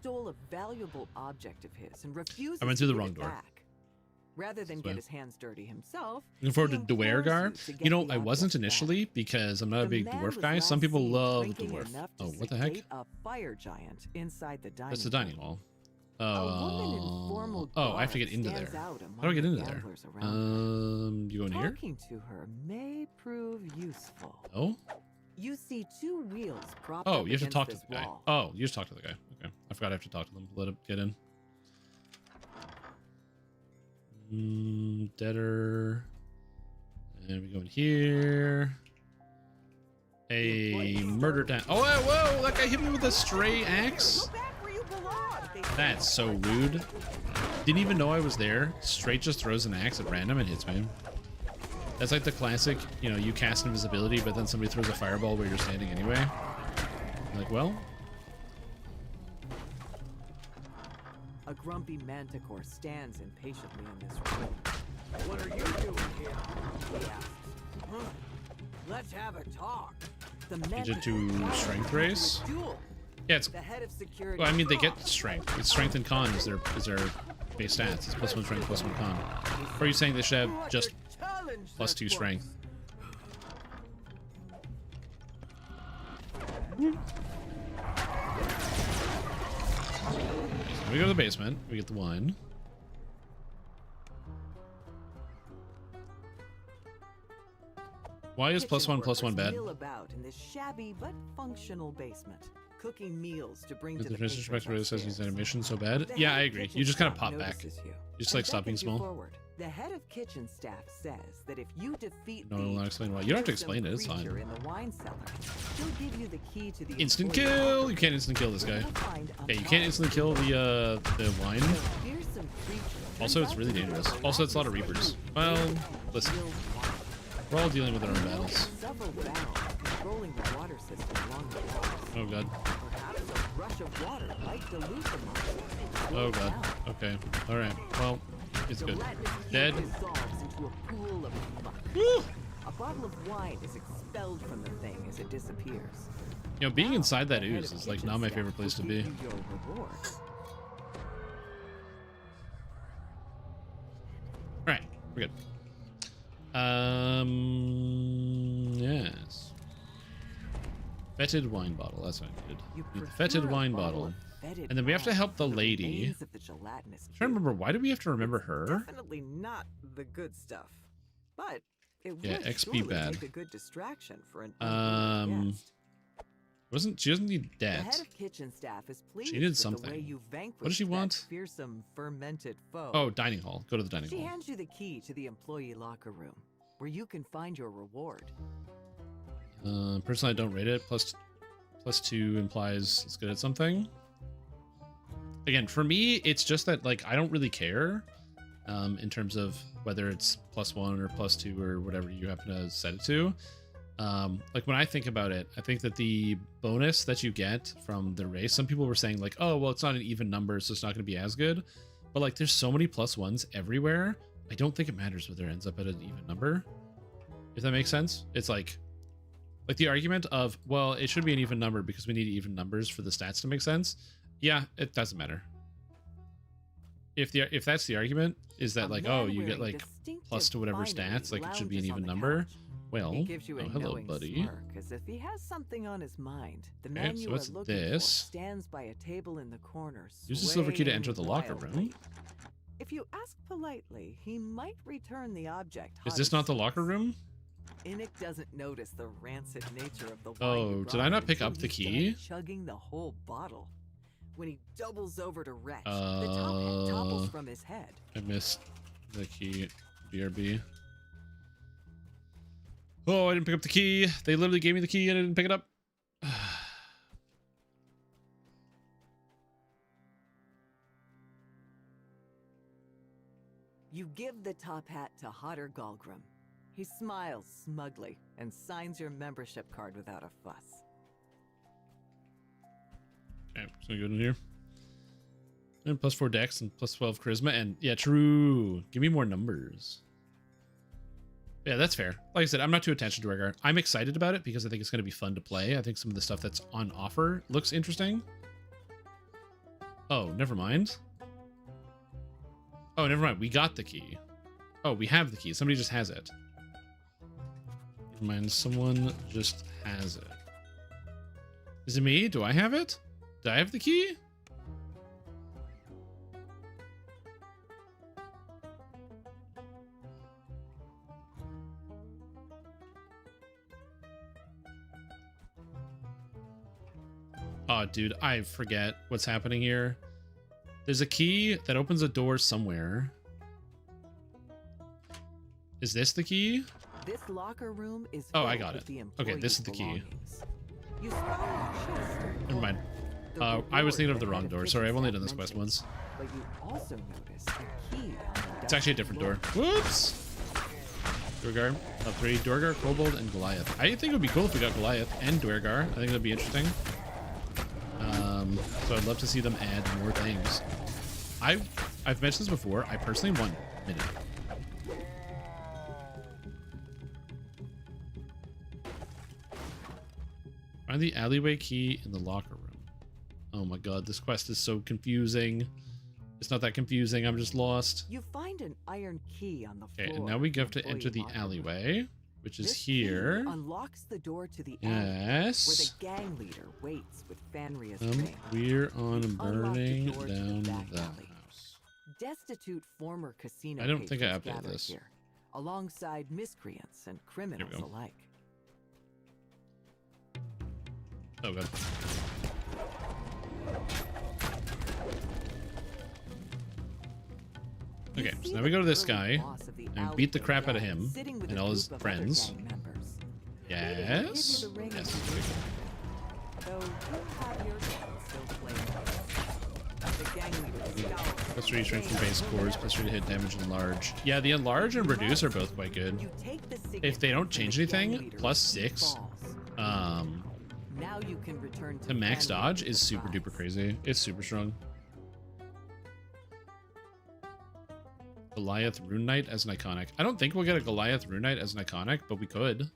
Stole a valuable object of his and refused. I went through the wrong door. Rather than get his hands dirty himself. Looking forward to Dwergar. You know, I wasn't initially because I'm not a big dwarf guy. Some people love dwarf. Oh, what the heck? A fire giant inside the dining. That's the dining hall. Oh, I have to get into there. How do I get into there? You go in here? Talking to her may prove useful. Oh? You see 2 wheels propped Oh, you have to talk to the guy. Wall. Oh, you just talk to the guy. Okay. I forgot I have to talk to them. Let him get in. Debtor. And we go in here. A murder down. Oh, whoa! That guy hit me with a stray axe. That's so rude. Didn't even know I was there. Straight just throws an axe at random and hits me. That's like the classic, you know, you cast invisibility, but then somebody throws a fireball where you're standing anyway. You're like, well. A grumpy manticore stands impatiently in this room. What are you doing here? He asks. Let's have a talk. The Agent to strength race? Yeah, it's. Well, I mean, they get strength. It's strength and con is their base stats. It's +1 strength, +1 con. Or are you saying they should have just +2 strength? We go to the basement. We get the wine. Why is +1 bad? About in this shabby but functional basement, cooking meals to bring to the patrons. Says his animation so bad. Yeah, I agree. You just kind of pop back. You just like stop being small. The head of kitchen staff says that if you defeat no, I'll explain why. You don't have to explain it. It's fine. In the wine cellar, he'll give you the key to the instant kill. You can't instant kill this guy. Yeah, you can't instantly kill the wine. Also, it's really dangerous. Also, it's a lot of reapers. Well, listen. We're all dealing with our own battles. Oh god. Oh god. Okay. Alright. Well, it's good. Dead. Woo! A bottle of wine is expelled from the thing as it disappears. You know, being Now, inside that the head ooze of is like kitchen not my staff favorite place to will be. give you your reward. All right, we're good. Yes. Fetid wine bottle. That's what I needed. Need the fetid wine bottle. And then we have to help the lady. I'm trying to remember, why do we have to remember her? Definitely not the good stuff, but it Yeah, would XP surely bad. make a good distraction for an unwilling guest. She doesn't need The debt. head of kitchen staff is pleased She needed with something. the way you What does she vanquished want? that fearsome fermented foe. Oh, dining hall. Go to the dining She hall. hands you the key to the employee locker room, where you can find your reward. Personally, I don't rate it. Plus 2 implies it's good at something. Again, for me, it's just that like I don't really care in terms of whether it's +1 or +2 or whatever you happen to set it to. Like when I think about it, I think that the bonus that you get from the race, some people were saying like, oh, well, it's not an even number, so it's not going to be as good. But like there's so many +1s everywhere. I don't think it matters whether it ends up at an even number. If that makes sense. It's like the argument of, well, it should be an even number because we need even numbers for the stats to make sense. Yeah, it doesn't matter. If that's the argument, is that like, oh, you get like plus to whatever stats, like it should be an even number. Well, He gives you a oh, hello, knowing buddy. smirk, as if he has something on his mind. The Okay, man so you are what's looking this? for stands by a table in the corner. Use the silver key to swaying enter the locker wildly. room. If you ask politely, he might return the object. Is this not the locker room? Inic doesn't notice the rancid nature of the wine. Oh, you did I brought not pick until up the he's key? done chugging the whole bottle. When he doubles over to retch, the top hat topples from his head. I missed the key. BRB. Oh, I didn't pick up the key. They literally gave me the key and I didn't pick it up. You give the top hat to Hodder Galgrim. He smiles smugly and signs your membership card without a fuss. Okay, so we go in here. And +4 dex and +12 charisma. And yeah, true. Give me more numbers. Yeah, that's fair. Like I said, I'm not too attached to Dwargar. I'm excited about it because I think it's going to be fun to play. I think some of the stuff that's on offer looks interesting. Oh, never mind. Oh, never mind. We got the key. Oh, we have the key. Somebody just has it. Never mind. Someone just has it. Is it me? Do I have it? Do I have the key? Oh, dude, I forget what's happening here. There's a key that opens a door somewhere. Is this the key? This locker room is Oh, I filled got with it. the Okay, this employees' is the key. belongings. You spot a chest. Never mind. I was thinking of the wrong door. Sorry, I've only done this quest once. But you also notice a key on the It's actually a different door. Whoops! Dwargar. Top 3. Dwargar, Kobold, and Goliath. I think it would be cool if we got Goliath and Dwargar. I think that'd be interesting. So I'd love to see them add more things. I've mentioned this before. I personally want Midi. Find the alleyway key in the locker room. Oh my god, this quest is so confusing. It's not that confusing. I'm just lost. You find an iron key on the floor. Okay, and now we have to employee enter the locker room. alleyway, which is This here. key unlocks the door to the Yes. alley, where the gang leader waits with Fanria's ring. We're on Unlock the burning door to down the back the alley. house. Destitute former casino I don't think I patrons updated gather this. here, alongside miscreants and criminals go. alike. Oh god. Okay, so now we go to this guy and beat the crap out of him and all his friends. Yes. Yes. Though you have your guns still playing. The gang leader scowls. +3 strength from base cores, +3 to hit damage enlarge. Yeah, the enlarge and reduce are both quite good. If they don't change anything, +6 Now you can return to max dodge is super duper crazy. It's super strong. Goliath Rune Knight as an iconic. I don't think we'll get a Goliath Rune Knight as an iconic, but we could.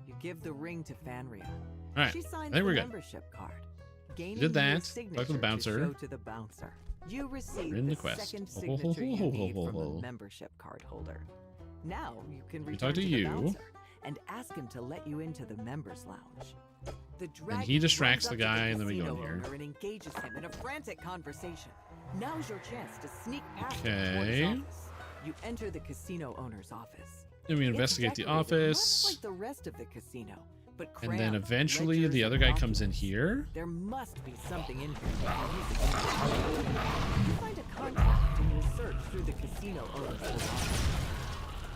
You give the ring to Fanria. All right, She signs I think we're the good. membership card. Gaining Did that. your Talk to the signature bouncer. show to the bouncer. You receive In the the quest. second signature you need from the membership card holder. Now you can We return talk to the you. bouncer and ask him to let you into the members lounge. The dragon he distracts runs the up to guy, and then we go casino in here. owner and engages him in a frantic conversation. Now's your chance to sneak past him Okay. toward his office. You enter the casino owner's office. Then we It's investigate the decorated office. much like the rest of the casino, but And then crammed with eventually ledgers the and other guy comes in documents. here. There must be something in here. You find a contract and you search through the casino owner's office.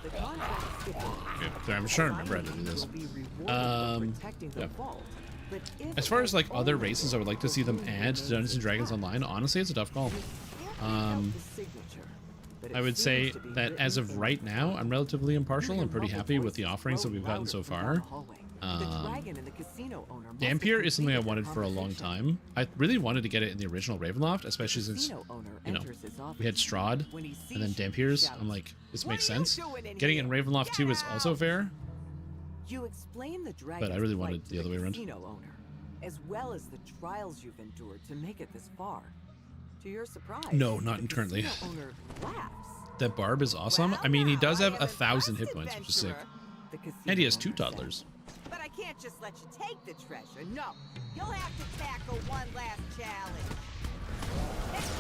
The contract stipulates Okay, sorry, I'm just trying to remember how to do this. will be rewarded for protecting the yeah. vault. But if As far as like an other owner races, I would like to see them add to Dungeons and Dragons Online. Honestly, it's a tough call. I would say that as of right now, I'm relatively impartial. I'm pretty happy with the offerings that we've gotten so far. Dampier is something I wanted for a long time. I really wanted to get it in the original Ravenloft, especially since, you know, we had Strahd and then Dampier's. I'm like, this makes sense. Getting it in Ravenloft 2 is also fair. You explain the But I really wanted the other way around. casino owner, as well as the trials you've endured to make it this far. To your surprise, No, not the currently. casino owner laughs. That Barb is awesome. I mean, he does have 1,000 hit points, which is sick. And he has 2 toddlers. But I can't just let you take the treasure. No, you'll have to tackle one last challenge.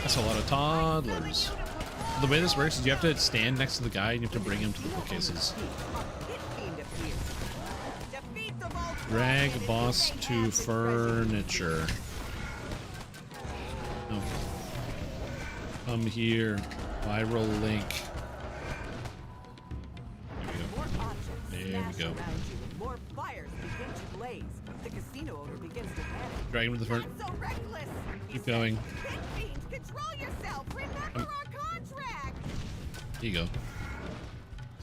That's a lot of toddlers. The way this works is you have to stand next to the guy and you have to bring him to the bookcases. Drag boss to furniture. No. Come here. Viral link. There we go. More fires begin to blaze. The casino owner begins to panic. Drag him to the front. So reckless. Keep going. Pit fiend, control yourself. Remember our contract. Here you go.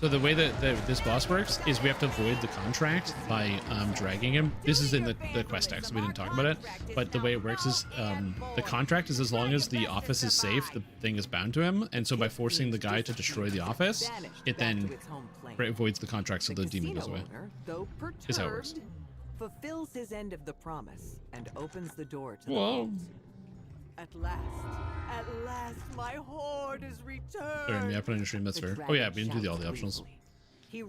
So the way that this boss works is we have to avoid the contract by dragging him. This is in the quest text, we didn't talk about it. But the way it works is the contract is as long as the office is safe, the thing is bound to him. And so by forcing the guy to destroy the office, it then avoids the contract so the demon goes away. Though Is how it works. perturbed, fulfills his end of the promise and opens the door to the Whoa. vault. At last, my horde is returned. Sorry, I put on your stream, that's fair. Oh yeah, we didn't do all the optionals.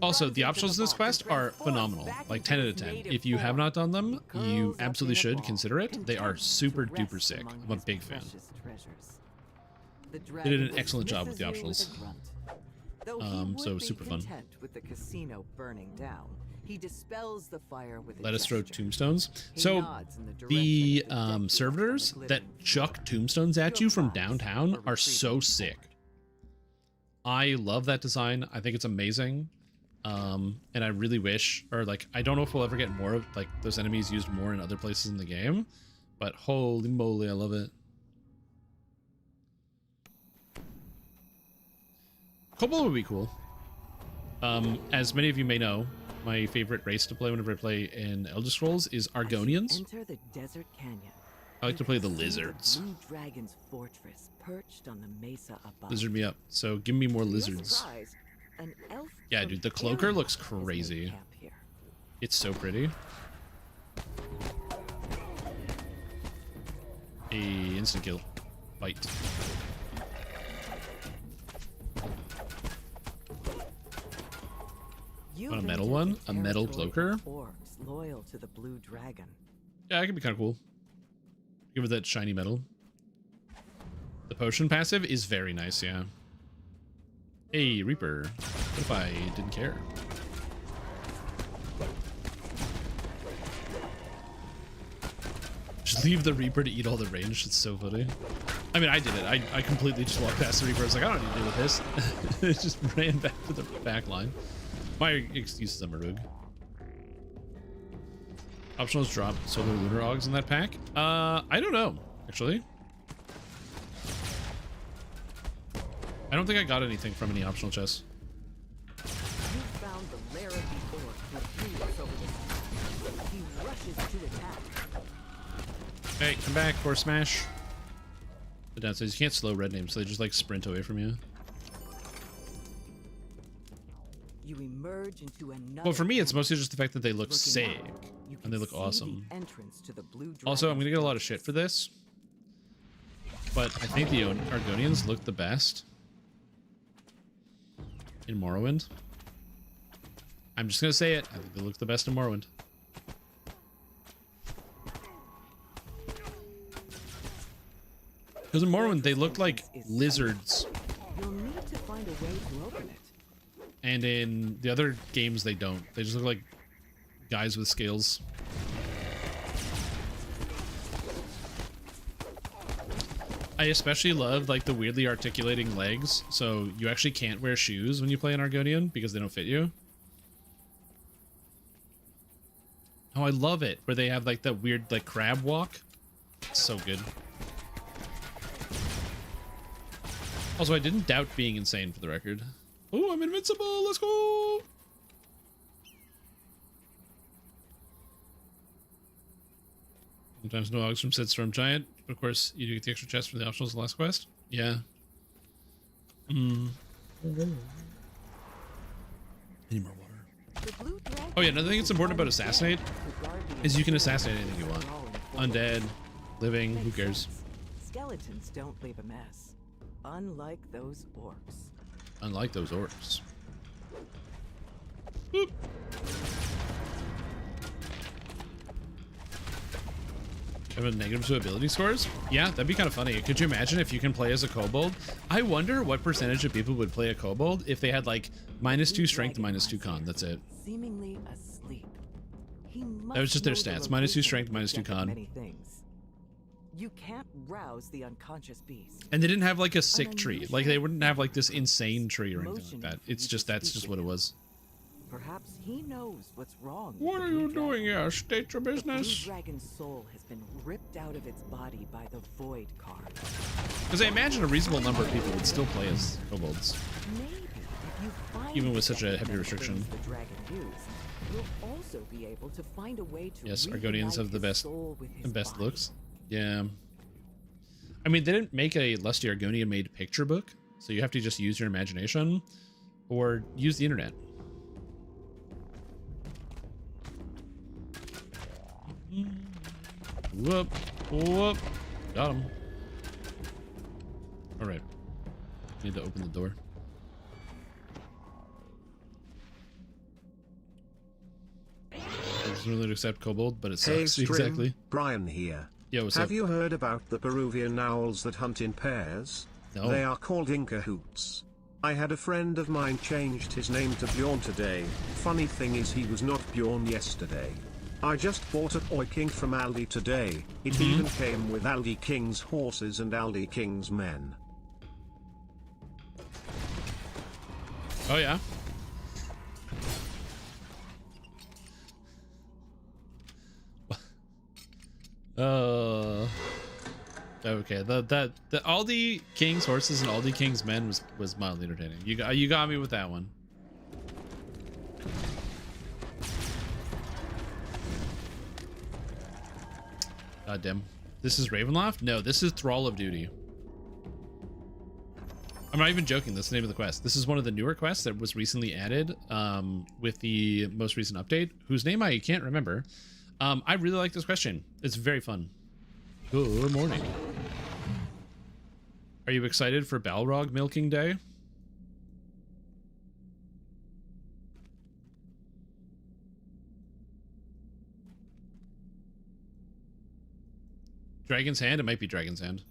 Also, the optionals in this quest are phenomenal. Like 10 out of 10. If you have not done them, you absolutely should consider it. They are super duper sick. I'm a big fan. They did an excellent job with the optionals. So super fun. With the casino burning down, he dispels the fire with a Let us throw gesture. tombstones. He So nods in the the direction of the servitors that chuck tombstones at you from downtown are so sick. I love that design. I think it's amazing. And I really wish, or like, I don't know if we'll ever get more of like those enemies used more in other places in the game, but holy moly, I love it. Kobold would be cool. As many of you may know, my favorite race to play whenever I play in Elder Scrolls is Argonians. Enter the desert canyon. I like to play the You can see lizards. Blue Dragon's fortress perched on the mesa above. Lizard me up. So give me more To your lizards. surprise, an elf Yeah, from dude, the cloaker Aeron looks has made crazy. camp here. It's so pretty. A instant kill. Bite. You Want a metal entered one? the A metal territory of cloaker? Orcs loyal to the Blue Dragon. Yeah, that could be kind of cool. Give it that shiny metal. The potion passive is very nice, yeah. Hey, Reaper. What if I didn't care? Just leave the Reaper to eat all the range. It's so funny. I mean, I did it. I completely just walked past the Reaper. I was like, I don't need to deal with this. It just ran back to the back line. My excuses, I'm a rogue. Optionals drop solar lunar augs in that pack? I don't know, actually. I don't think I got anything from any optional chests. You found the lair of the orc who broods over this. He rushes to attack. Hey, come back, Core Smash. The downside is you can't slow red names, so they just like sprint away from you. You emerge into another. Well, for me, it's mostly just the fact that they look sick and they look awesome. Also, I'm gonna get a lot of shit for this, but I think the Argonians look the best in Morrowind. I'm just gonna say it. I think they look the best in Morrowind. Because in Morrowind, they look like lizards. You'll need to find a way to open it. And in the other games, they don't. They just look like guys with scales. I especially love like the weirdly articulating legs, so you actually can't wear shoes when you play an Argonian because they don't fit you. Oh, I love it where they have like that weird like crab walk. It's so good. Also, I didn't doubt being insane for the record. Oh, I'm invincible. Let's go. Sometimes no Augs from sets from Giant. But of course, you do get the extra chest for the optionals in the last quest. Yeah. Any more water? Oh yeah, another thing that's important about Assassinate is you can assassinate anything you want. Undead, living, who cares? Skeletons don't leave a mess. Unlike those orcs. Unlike those orcs. Boop. Have a negative to ability scores? Yeah, that'd be kind of funny. Could you imagine if you can play as a kobold? I wonder what percentage of people would play a kobold if they had like -2 strength and -2 con. That's it. Seemingly asleep. That was just their stats. -2 strength, -2 con. You can't rouse the unconscious beast. And they didn't have like a sick tree. Like they wouldn't have like this insane tree or anything like that. It's just that's just what it was. Perhaps he knows what's wrong. What are you doing here? State your business. The blue dragon's soul has been ripped out of its body by the void card. Because I imagine a reasonable number of people would still play as kobolds. Maybe if you find even with such a heavy restriction. The dragon used, you'll also be able to find a way to yes, Argonians have the best body. looks. Yeah. I mean, they didn't make a Lusty Argonian made picture book, so you have to just use your imagination or use the internet. Whoop, whoop. Got him. All right. Need to open the door. I just willing to accept kobold, but it sucks. Hey, exactly. Brian here. Yo, what's Have up? you heard about the Peruvian owls that hunt in pairs? No. They are called Inca hoots. I had a friend of mine changed his name to Bjorn today. Funny thing is he was not Bjorn yesterday. I just bought a Toy King from Aldi today. It even came with Aldi King's horses and Aldi King's men. Oh yeah. Okay. The Aldi King's horses and Aldi King's men was mildly entertaining. You got me with that one. God damn. This is Ravenloft? No, this is Thrall of Duty. I'm not even joking. That's the name of the quest. This is one of the newer quests that was recently added with the most recent update, whose name I can't remember. I really like this question. It's very fun. Good morning. Are you excited for Balrog Milking Day? Dragon's Hand? It might be Dragon's Hand.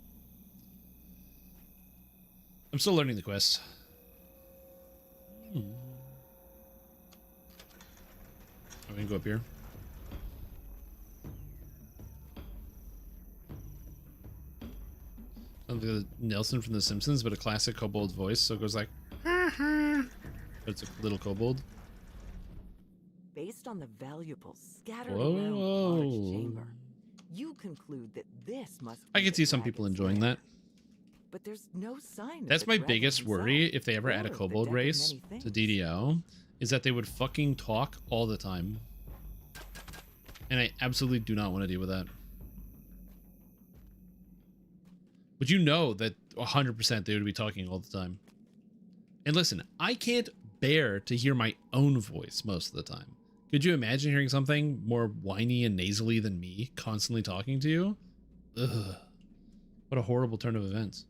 I'm still learning the quest. I'm gonna go up here. Sounds like Nelson from The Simpsons, but a classic kobold voice, so it goes like, but it's a little kobold. Based on the valuables scattered around the large chamber, you conclude that this must be I can see some people enjoying that. But there's no sign That's of my biggest worry if they ever add a kobold deck of race many to DDO, is that they would fucking talk all the time. And I absolutely do not want to deal with that. But you know that 100% they would be talking all the time. And listen, I can't bear to hear my own voice most of the time. Could you imagine hearing something more whiny and nasally than me constantly talking to you? Ugh. What a horrible turn of events.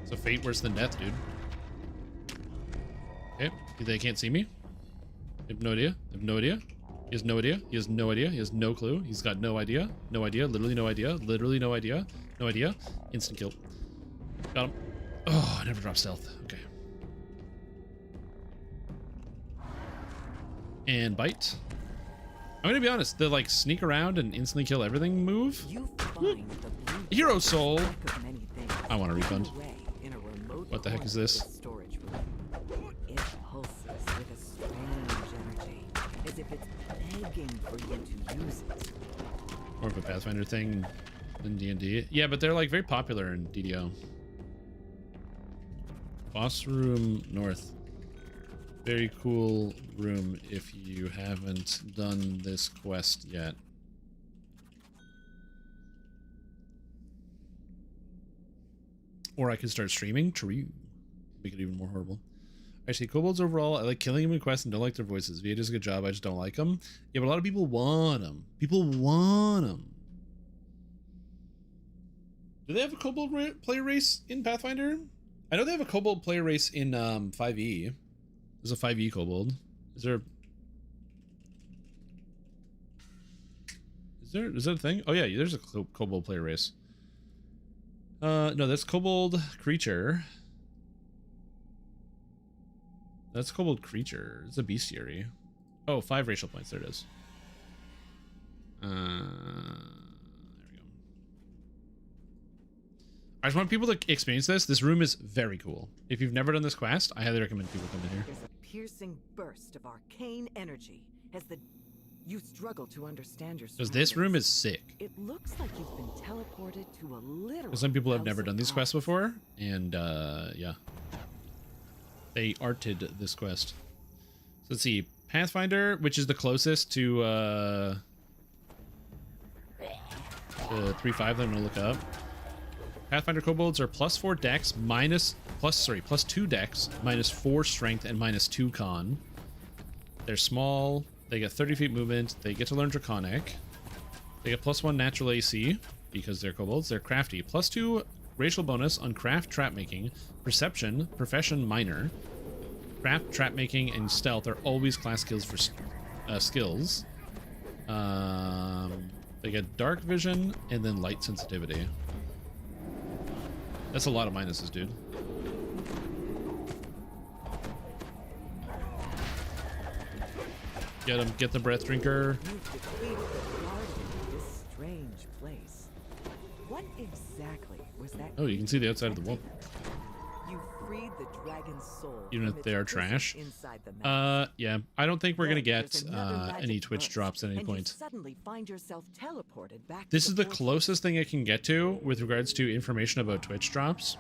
It's a fate worse than death, dude. Okay, they can't see me. I have no idea. I have no idea. He has no idea. He has no idea. He has no clue. He's got no idea. No idea. Literally no idea. Literally no idea. No idea. Instant kill. Got him. Oh, I never dropped stealth. Okay. And bite. I'm gonna be honest. The like sneak around and instantly kill everything move. Hero soul. I want a refund. What the heck is this? It pulses with a strange energy, as if it's begging for you to use it. More of a Pathfinder thing than D&D. Yeah, but they're like very popular in DDO. Boss room north. Very cool room if you haven't done this quest yet. Or I could start streaming. True. Make it even more horrible. Actually, kobolds overall, I like killing them in quests and don't like their voices. VA does a good job, I just don't like them. Yeah, but a lot of people want them. People want them. Do they have a kobold player race in Pathfinder? I know they have a kobold player race in 5e. There's a 5e kobold. Is that a thing? Oh yeah, there's a kobold player race. No, that's kobold creature. That's kobold creature. It's a bestiary. Oh, 5 racial points. There it is. There we go. I just want people to experience this. This room is very cool. If you've never done this quest, I highly recommend people come in here. There's a piercing burst of arcane energy as you struggle to understand your Because this room is sick. It looks like you've been teleported to a literal. Some people have never done these quests before, and yeah. They arted this quest. So let's see. Pathfinder, which is the closest to 3.5 that I'm gonna look up. Pathfinder kobolds are +4 dex, +2 dex, -4 strength, and -2 con. They're small. They get 30 feet movement. They get to learn Draconic. They get +1 natural AC because they're kobolds. They're crafty. +2 racial bonus on craft, trap making, perception, profession, minor. Craft, trap making, and stealth are always class skills for skills. They get dark vision and then light sensitivity. That's a lot of minuses, dude. Get him. Get the breath drinker. This strange place. What exactly was that? Oh, you can see the outside of the wall. You freed the dragon's soul. Even if they are trash. Yeah. I don't think we're gonna get any Twitch drops at any point. Suddenly find yourself teleported back. This is the closest thing I can get to with regards to information about Twitch drops.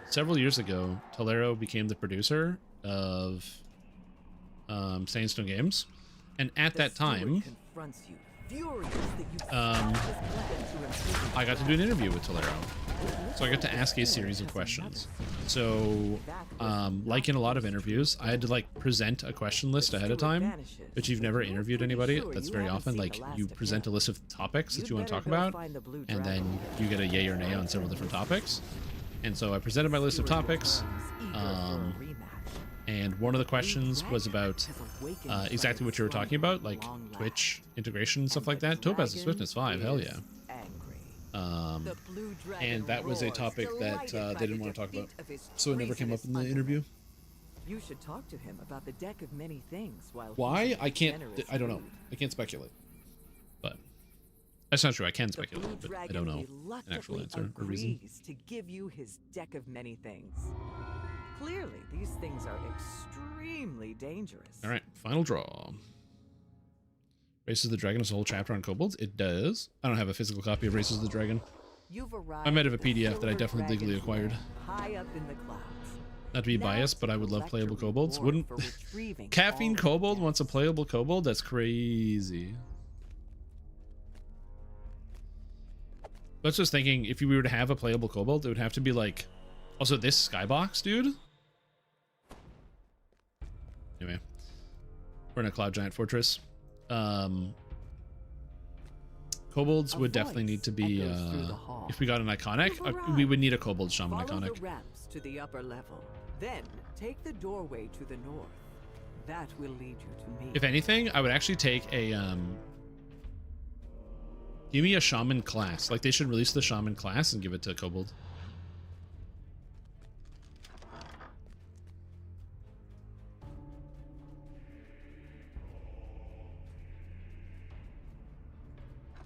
Several years ago, Tolero became the producer of Sandstone Games, and at that time, I got to do an interview with Tolero. So I got to ask a series of questions. So, like in a lot of interviews, I had to like present a question list ahead of time, but you've never interviewed anybody. That's very often like you present a list of topics that you want to talk about, and then you get a yay or nay on several different topics. And so I presented my list of topics, and one of the questions was about exactly what you were talking about, like Twitch integration and stuff like that. Topaz is Swiftness 5, hell yeah. And that was a topic that they didn't want to talk about, so it never came up in the interview. You should talk to him about the deck of many things. Why? I can't. I don't know. I can't speculate. But that's not true. I can speculate, but I don't know an actual answer or reason. To give you his deck of many things. Clearly, these things are extremely dangerous. All right, final draw. Races of the Dragon is a whole chapter on kobolds. It does. I don't have a physical copy of Races of the Dragon. I might have a PDF that I definitely legally acquired. High up in the clouds. Not to be biased, but I would love playable kobolds. Wouldn't Caffeine Kobold wants a playable kobold? That's crazy. I was just thinking, if we were to have a playable kobold, it would have to be like, also this skybox, dude. Anyway, we're in a cloud giant fortress. Kobolds would definitely need to be, if we got an iconic, we would need a kobold shaman iconic. The ramps to the upper level. Then take the doorway to the north. That will lead you to me. If anything, I would actually take a give me a shaman class. Like they should release the shaman class and give it to a kobold.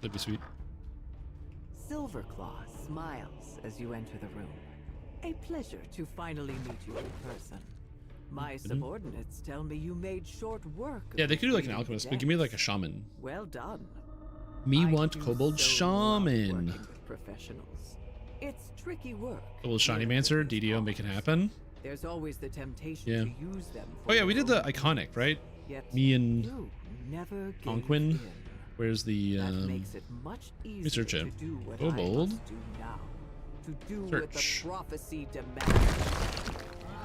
That'd be sweet. Silverclaw smiles as you enter the room. A pleasure to finally meet you in person. My subordinates tell me you made short work. Yeah, they could do like an alchemist, but give me like a shaman. Well done. Me want kobold shaman. Professionals. It's tricky work. Kobold shiny mancer, DDO, make it happen. There's always the temptation to use them. Oh yeah, we did the iconic, right? Me and Conquin. Where's the makes it much easier search it. To do what Kobold. I must do now. To do Search. what the prophecy demands.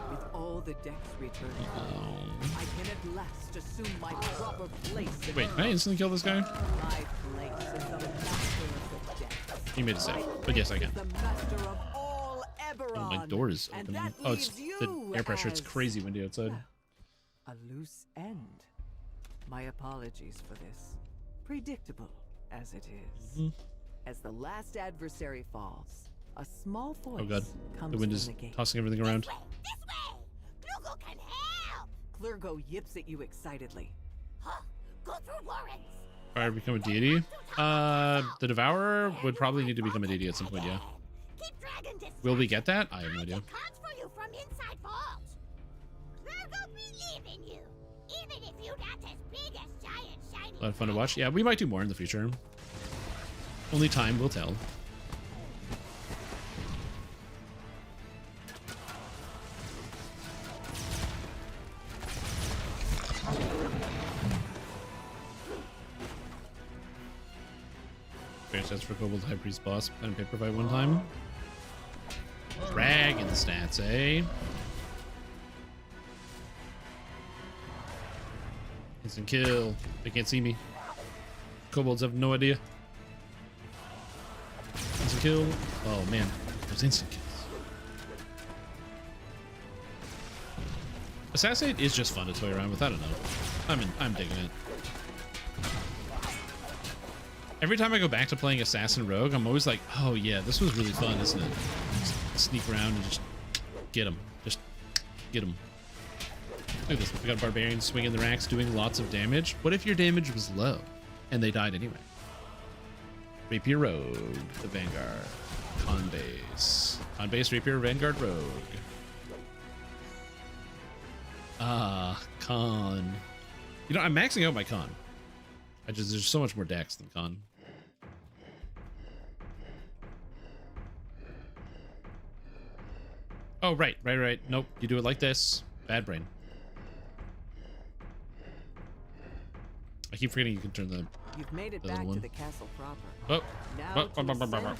With all the decks returned, I can at last assume my proper place. Wait, can I instantly kill this guy? My place is the master of the decks. He made a save, but yes, I can. The master of all Eberron. Oh, my door is opening. Oh, it's the air pressure. It's crazy windy outside. A loose end. My apologies for this. Predictable as it is. As the last adversary falls, a small voice Oh god, comes the wind is from the gate. tossing everything around. This way! Glurgo can help! Glurgo yips at you excitedly. Huh? Go through Warrens! Alright, become a deity. The Devourer would probably need to become a deity at some point, yeah. Will we get that? I have no idea. Cards for you from inside vault. Glurgo believe in you, even if you're not as big as giant shiny. A lot of fun to watch. Yeah, we might do more in the future. Only time will tell. Stats for Kobold High Priest boss. Pen and paper fight one time. Dragon stats, eh? Instant kill. They can't see me. Kobolds have no idea. Instant kill. Oh man, those instant kills. Assassinate is just fun to toy around with. I don't know. I'm digging it. Every time I go back to playing Assassin Rogue, I'm always like, oh yeah, this was really fun, isn't it? Just sneak around and just get them. Just get them. Look at this. We got barbarians swinging their axe, doing lots of damage. What if your damage was low and they died anyway? Rapier Rogue, the Vanguard. Con base. Con base, Rapier, Vanguard, Rogue. Ah, Con. You know, I'm maxing out my Con. There's so much more dex than Con. Oh, right. Nope, you do it like this. Bad brain. I keep forgetting you can turn the... You've made it back to the castle Oh. proper.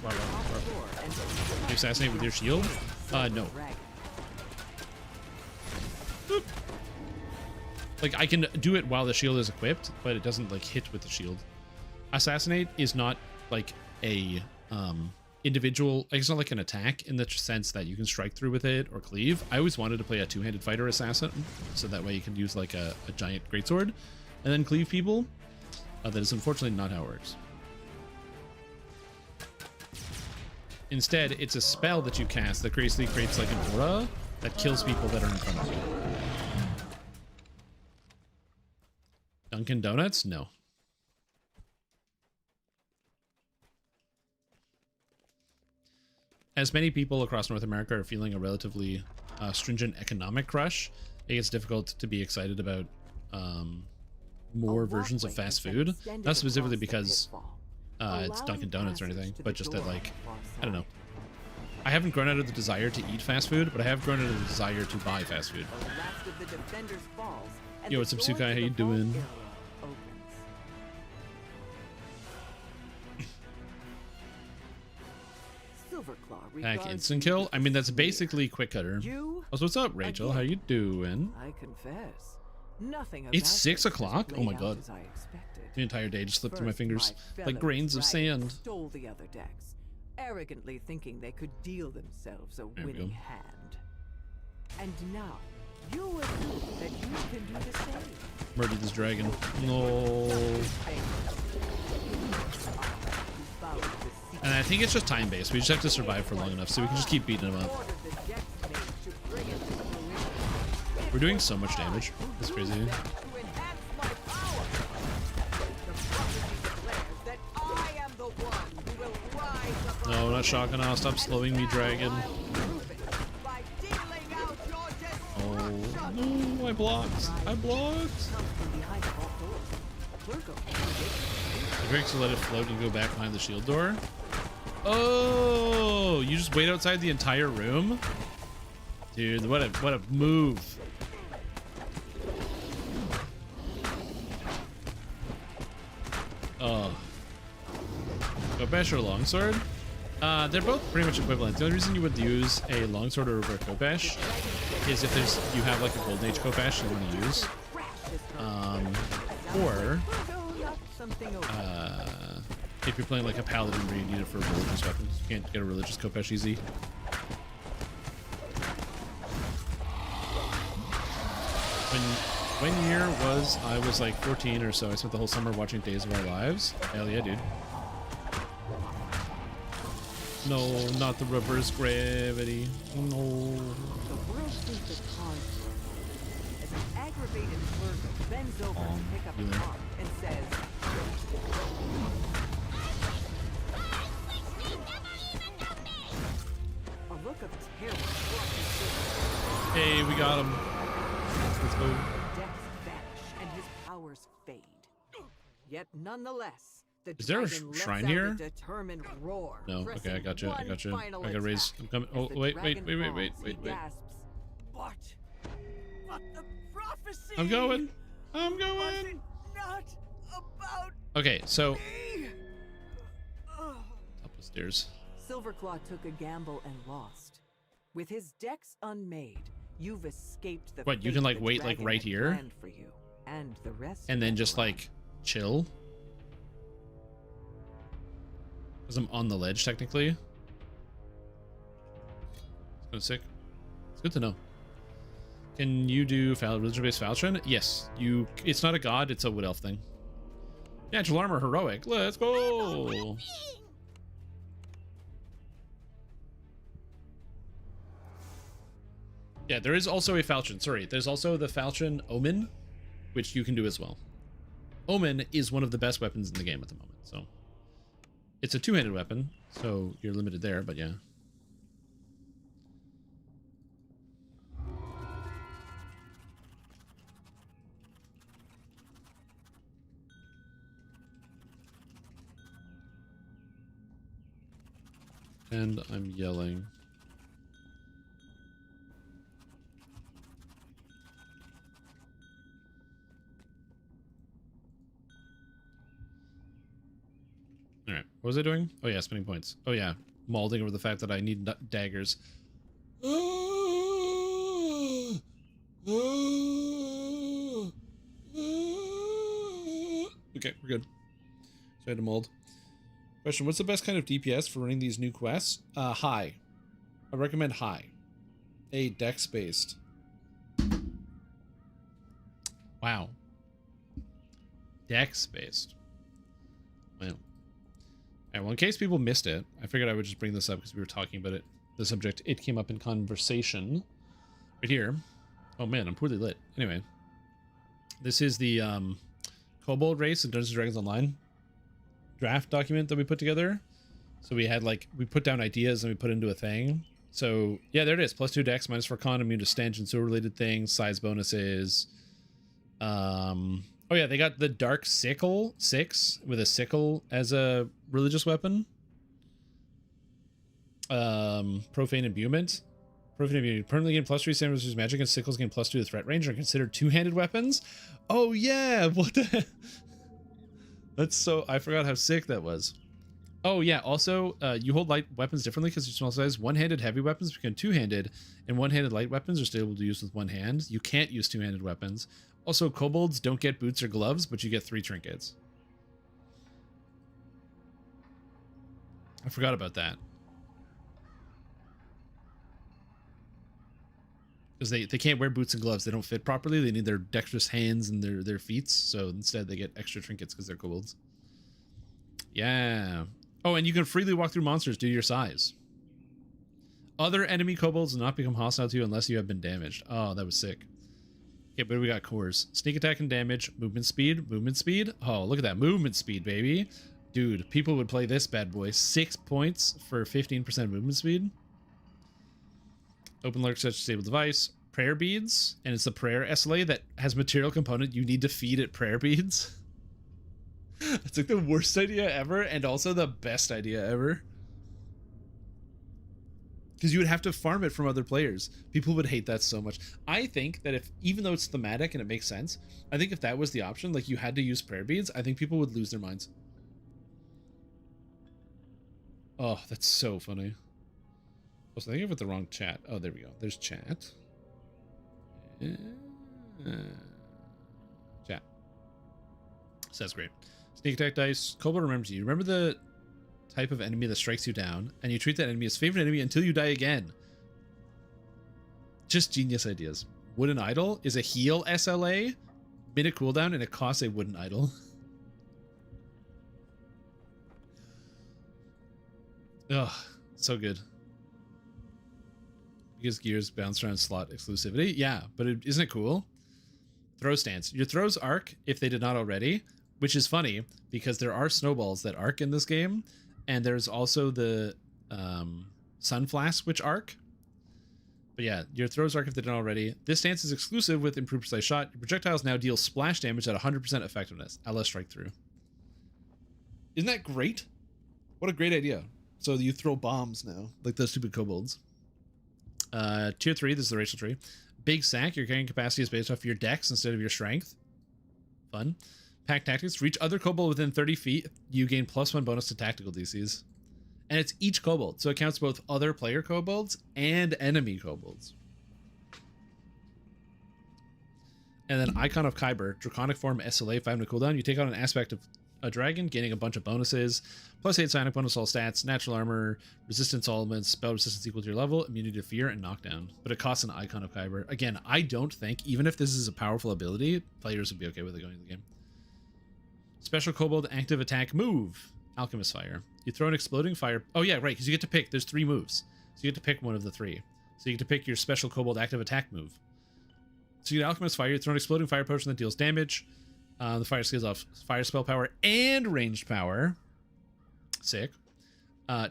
You assassinate with your shield? No. Boop. Like, I can do it while the shield is equipped, but it doesn't, like, hit with the shield. Assassinate is not, like, a, individual... Like, it's not like an attack in the sense that you can strike through with it or cleave. I always wanted to play a two-handed fighter assassin, so that way you can use, like, a giant greatsword and then cleave people. That is unfortunately not how it works. Instead, it's a spell that you cast that basically creates, like, an aura that kills people that are in front of you. Dunkin' Donuts? No. As many people across North America are feeling a relatively stringent economic crush, it gets difficult to be excited about more versions of fast food. Not specifically because it's Dunkin' Donuts or anything, but just that, like, I don't know. I haven't grown out of the desire to eat fast food, but I have grown out of the desire to buy fast food. The last of the defenders falls, and Yo, the what's up, door Sukai? How to you the doing? vault opens. Silverclaw Back regards instant you kill? with I mean, a that's sneer. basically quick cutter. You Also, what's up, Rachel? How you doing? I confess, nothing about It's 6 this has o'clock? Oh my played out god. as I expected. The entire day just slipped through my First, fingers my like fellow grains of dragons sand. Stole the other decks, arrogantly thinking they could deal themselves a There we winning go. hand. And now, you assume that you can do the same. Murder this dragon. No. And I think it's just time based. We just have to survive for long enough so we can just keep beating him up. We're doing so much damage. It's crazy. No, not shotgun. I'll stop slowing me, dragon. Oh no, I blocked. I blocked. The Greeks will let it float and go back behind the shield door. Oh, you just wait outside the entire room? Dude, what a move. Oh. Kopesh or longsword? They're both pretty much equivalent. The only reason you would use a longsword over a Kopesh is if you have like a Golden Age Kopesh you want to use. Or if you're playing like a paladin where you need it for religious weapons. You can't get a religious Kopesh easy. When year was I was like 14 or so. I spent the whole summer watching Days of Our Lives. Hell yeah, dude. No, not the reverse gravity. No. The world sees the cause as an aggravated Virgo bends over to pick up a arm and says, a look of terror. Hey, we got him. Let's go. Deaths vanish and his powers fade. Yet nonetheless, the Is there a dragon lets shrine out here? a determined roar, No. Okay, I pressing got you. I one got you. final I got raised. attack. I'm coming. As Oh, the wait. dragon falls, he Wait. gasps, But the prophecy. I'm going. Was it not about Okay, so me? up the stairs. Silverclaw took a gamble and lost. With his decks unmade, you've escaped the What, you fate can, like, the wait, like, dragon right had here? planned for you, and the rest And then of just the like chill. Because I'm on the ledge technically. It's kind of sick. It's good to know. Can you do religion-based Falchion? Yes. You. It's not a god. It's a wood elf thing. Natural armor, heroic. Let's go. Yeah, there is also a Falchion. Sorry, there's also the Falchion Omen, which you can do as well. Omen is one of the best weapons in the game at the moment, so it's a two-handed weapon, so you're limited there, but yeah. And I'm yelling. All right, what was I doing? Oh yeah, spinning points. Oh yeah, mauling over the fact that I need daggers. Okay, we're good. So I had to mold. Question, what's the best kind of DPS for running these new quests? High. I recommend high. A dex-based. Wow. Dex-based. Wow. Alright, well, in case people missed it, I figured I would just bring this up because we were talking about it. The subject, it came up in conversation. Right here. Oh man, I'm poorly lit. Anyway. This is the Kobold race in Dungeons & Dragons Online draft document that we put together. So we had like, we put down ideas and we put into a thing. So yeah, there it is. +2 dex, -4 con, immune to stench and sewer related things, size bonuses. Oh yeah, they got the Dark Sickle 6 with a sickle as a religious weapon. Profane Imbuement. Profane Imbuement. Permanently gain +3 stamina versus magic, and sickles gain +2 to threat range. Are considered two-handed weapons. Oh yeah, what the? That's so. I forgot how sick that was. Oh yeah. Also, you hold light weapons differently because you're small size. One-handed heavy weapons become two-handed, and one-handed light weapons are still able to use with one hand. You can't use two-handed weapons. Also, kobolds don't get boots or gloves, but you get 3 trinkets. I forgot about that. Because they can't wear boots and gloves. They don't fit properly. They need their dexterous hands and their feet. So instead they get extra trinkets because they're kobolds. Yeah. Oh, and you can freely walk through monsters due to your size. Other enemy kobolds will not become hostile to you unless you have been damaged. Oh, that was sick. Okay, but we got cores. Sneak attack and damage. Movement speed. Movement speed. Oh, look at that. Movement speed, baby. Dude, people would play this bad boy. 6 points for 15% movement speed. Open lurk such stable device. Prayer beads. And it's the prayer SLA that has material component you need to feed it prayer beads. It's like the worst idea ever and also the best idea ever. Because you would have to farm it from other players. People would hate that so much. I think that if, even though it's thematic and it makes sense, I think if that was the option, like you had to use prayer beads, I think people would lose their minds. Oh, that's so funny. I was thinking with the wrong chat. Oh, there we go. There's chat. Chat. So that's great. Sneak attack dice. Kobold remembers you. Remember the type of enemy that strikes you down, and you treat that enemy as favorite enemy until you die again. Just genius ideas. Wooden idol is a heal SLA, minute cooldown, and it costs a wooden idol. Ugh, so good. Because gears bounce around slot exclusivity. Yeah, but isn't it cool? Throw stance. Your throws arc if they did not already, which is funny because there are snowballs that arc in this game, and there's also the sun flasks which arc. But yeah, your throws arc if they did not already. This stance is exclusive with improved precise shot. Your projectiles now deal splash damage at 100% effectiveness. a la strike through. Isn't that great? What a great idea. So you throw bombs now, like those stupid kobolds. Tier 3, this is the racial tree. Big sack, your carrying capacity is based off your dex instead of your strength. Fun. Pack tactics, reach other kobold within 30 feet. You gain +1 bonus to tactical DCs. And it's each kobold, so it counts both other player kobolds and enemy kobolds. And then Icon of Kyber, Draconic Form SLA, 5-minute cooldown. You take on an aspect of a dragon, gaining a bunch of bonuses. +8 psionic bonus all stats, natural armor, resistance all elements, spell resistance equal to your level, immunity to fear, and knockdown. But it costs an Icon of Kyber. Again, I don't think, even if this is a powerful ability, players would be okay with it going into the game. Special kobold active attack move. Alchemist Fire. You throw an exploding fire. Oh yeah, right, because you get to pick. There's 3 moves. So you get to pick one of the 3. So you get to pick your special kobold active attack move. So you get Alchemist Fire. You throw an exploding fire potion that deals damage. The fire skills off fire spell power and ranged power. Sick.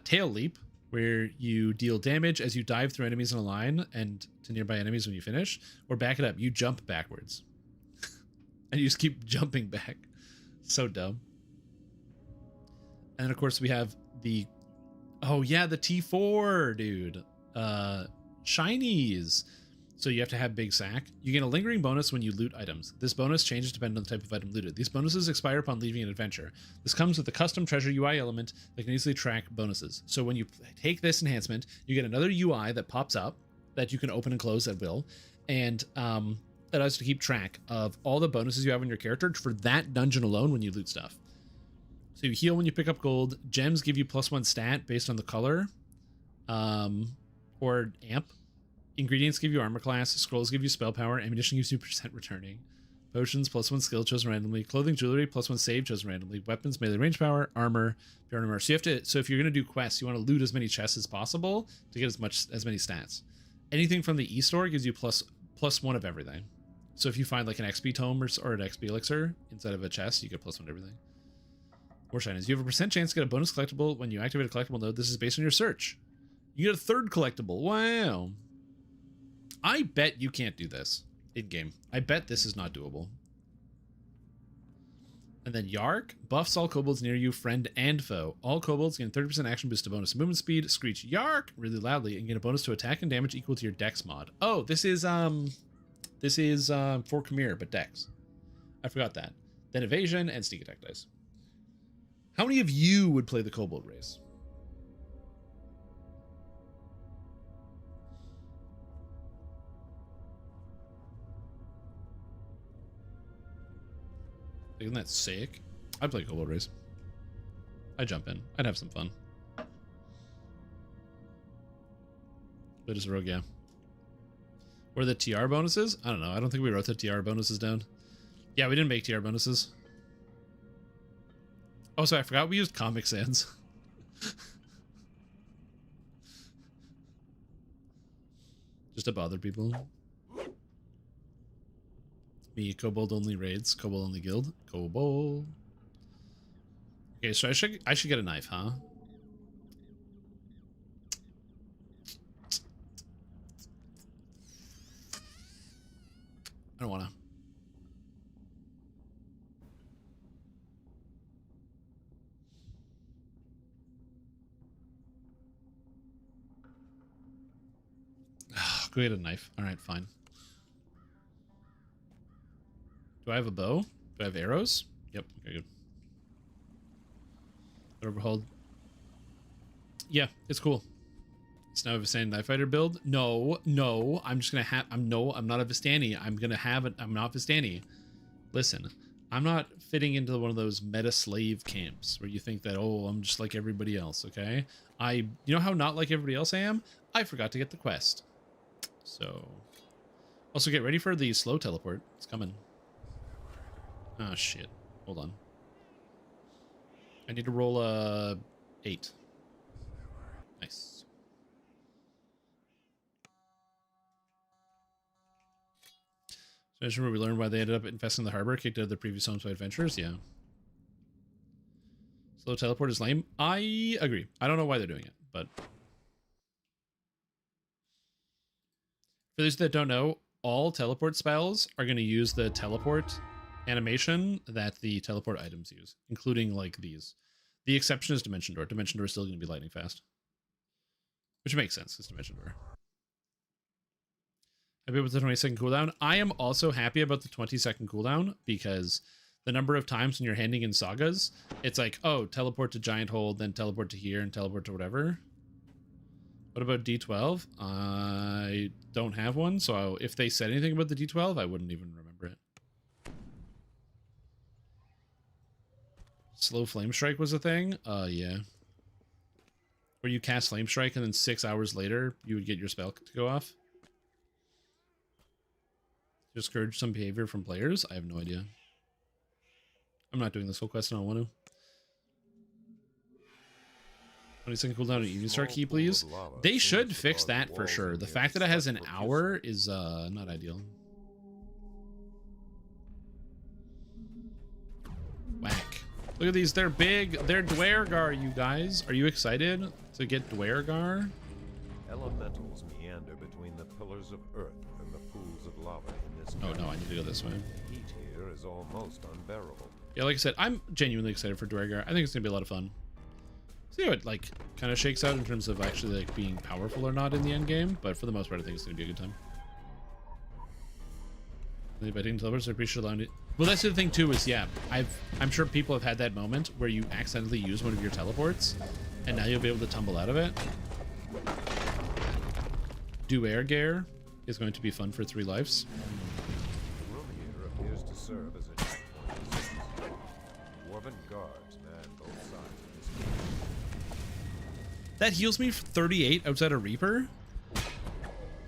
Tail Leap, where you deal damage as you dive through enemies in a line and to nearby enemies when you finish. Or back it up. You jump backwards. And you just keep jumping back. So dumb. And then, of course, we have the... Oh, yeah, the T4, dude. Shinies. So you have to have Big Sack. You gain a lingering bonus when you loot items. This bonus changes depending on the type of item looted. These bonuses expire upon leaving an adventure. This comes with a custom treasure UI element that can easily track bonuses. So when you take this enhancement, you get another UI that pops up that you can open and close at will. And that allows you to keep track of all the bonuses you have on your character for that dungeon alone when you loot stuff. So you heal when you pick up gold. Gems give you +1 stat based on the color or amp. Ingredients give you armor class. Scrolls give you spell power. Ammunition gives you % returning. Potions +1 skill chosen randomly. Clothing, jewelry +1 save chosen randomly. Weapons, melee range power, armor, pure armor. So you have to. So if you're gonna do quests, you want to loot as many chests as possible to get as many stats. Anything from the e-store gives you +1 of everything. So if you find like an XP tome or an XP elixir inside of a chest, you get +1 of everything. More shinies. You have a % chance to get a bonus collectible when you activate a collectible node. This is based on your search. You get a 3rd collectible. Wow. I bet you can't do this in game. I bet this is not doable. And then Yark buffs all kobolds near you, friend and foe. All kobolds gain 30% action boost to bonus movement speed. Screech Yark really loudly and get a bonus to attack and damage equal to your Dex mod. Oh, this is for Khmer, but Dex. I forgot that. Then evasion and sneak attack dice. How many of you would play the kobold race? Isn't that sick? I'd play kobold race. I'd jump in. I'd have some fun. But as a rogue, yeah. What are the TR bonuses? I don't know. I don't think we wrote the TR bonuses down. Yeah, we didn't make TR bonuses. Oh, sorry, I forgot we used Comic Sans. Just to bother people. Me, kobold only raids, kobold only guild, kobold. Okay, so I should get a knife, huh? I don't wanna. Go get a knife. All right, fine. Do I have a bow? Do I have arrows? Yep. Okay, good. Overhauled. Yeah, it's cool. It's now a Vistani Knife Fighter build. No, I'm just gonna have. I'm not a Vistani. I'm gonna have it. I'm not Vistani. Listen, I'm not fitting into one of those meta slave camps where you think that, oh, I'm just like everybody else. Okay, you know how not like everybody else I am. I forgot to get the quest. So, also get ready for the slow teleport. It's coming. Oh shit! Hold on. I need to roll a 8. Nice. So I remember we learned why they ended up infesting the harbor, kicked out of the previous homes by adventurers. Yeah. Slow teleport is lame. I agree. I don't know why they're doing it, but for those that don't know, all teleport spells are going to use the teleport animation that the teleport items use, including like these. The exception is Dimension Door. Dimension Door is still going to be lightning fast, which makes sense. It's Dimension Door. Happy with the 20-second cooldown. I am also happy about the 20-second cooldown because the number of times when you're handing in sagas, it's like, oh, teleport to Giant Hold, then teleport to here and teleport to whatever. What about D12? I don't have one, so if they said anything about the D12, I wouldn't even remember it. Slow Flame Strike was a thing? Yeah. Where you cast Flame Strike and then 6 hours later, you would get your spell to go off. Discourage some behavior from players? I have no idea. I'm not doing this whole quest, I don't want to. 20-second cooldown and Evening Star key, please. They should fix that for sure. The fact that it has an hour is not ideal. Whack. Look at these. They're big. They're Dwergar, you guys. Are you excited to get Dwergar? Elementals meander between the pillars of earth and the pools of lava in this. Oh no, I need to go this way. Heat here is almost unbearable. Yeah, like I said, I'm genuinely excited for Dwergar. I think it's gonna be a lot of fun. See how it like kind of shakes out in terms of actually like being powerful or not in the end game, but for the most part, I think it's gonna be a good time. Betting teleports, I appreciate allowing it. Well, that's the thing too. Is yeah, I'm sure people have had that moment where you accidentally use one of your teleports, and now you'll be able to tumble out of it. Dwergar is going to be fun for 3 lives. The room here appears to serve as a checkpoint. Dwarven guards man both sides of this cave. That heals me for 38 outside of Reaper.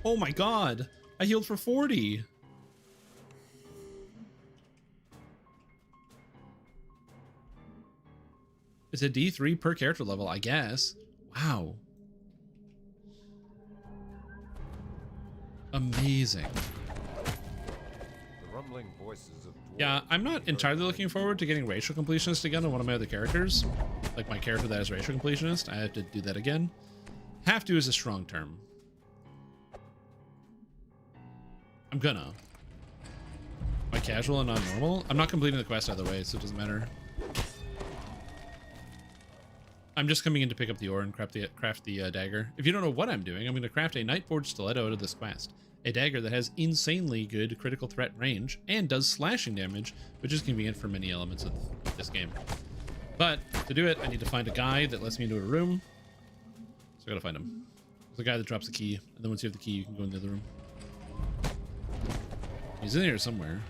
Oh my god, I healed for 40. It's a D3 per character level, I guess. Wow. Amazing. The rumbling voices of yeah, I'm not entirely looking forward to getting racial completionist again on one of my other characters. Like my character that is racial completionist. I have to do that again. Have to is a strong term. I'm gonna. Why casual and not normal? I'm not completing the quest either way, so it doesn't matter. I'm just coming in to pick up the ore and craft the dagger. If you don't know what I'm doing, I'm going to craft a Nightforged Stiletto out of this quest. A dagger that has insanely good critical threat range and does slashing damage, which is convenient for many elements of this game. But to do it, I need to find a guy that lets me into a room. So I gotta find him. There's a guy that drops a key, and then once you have the key, you can go in the other room. He's in here somewhere.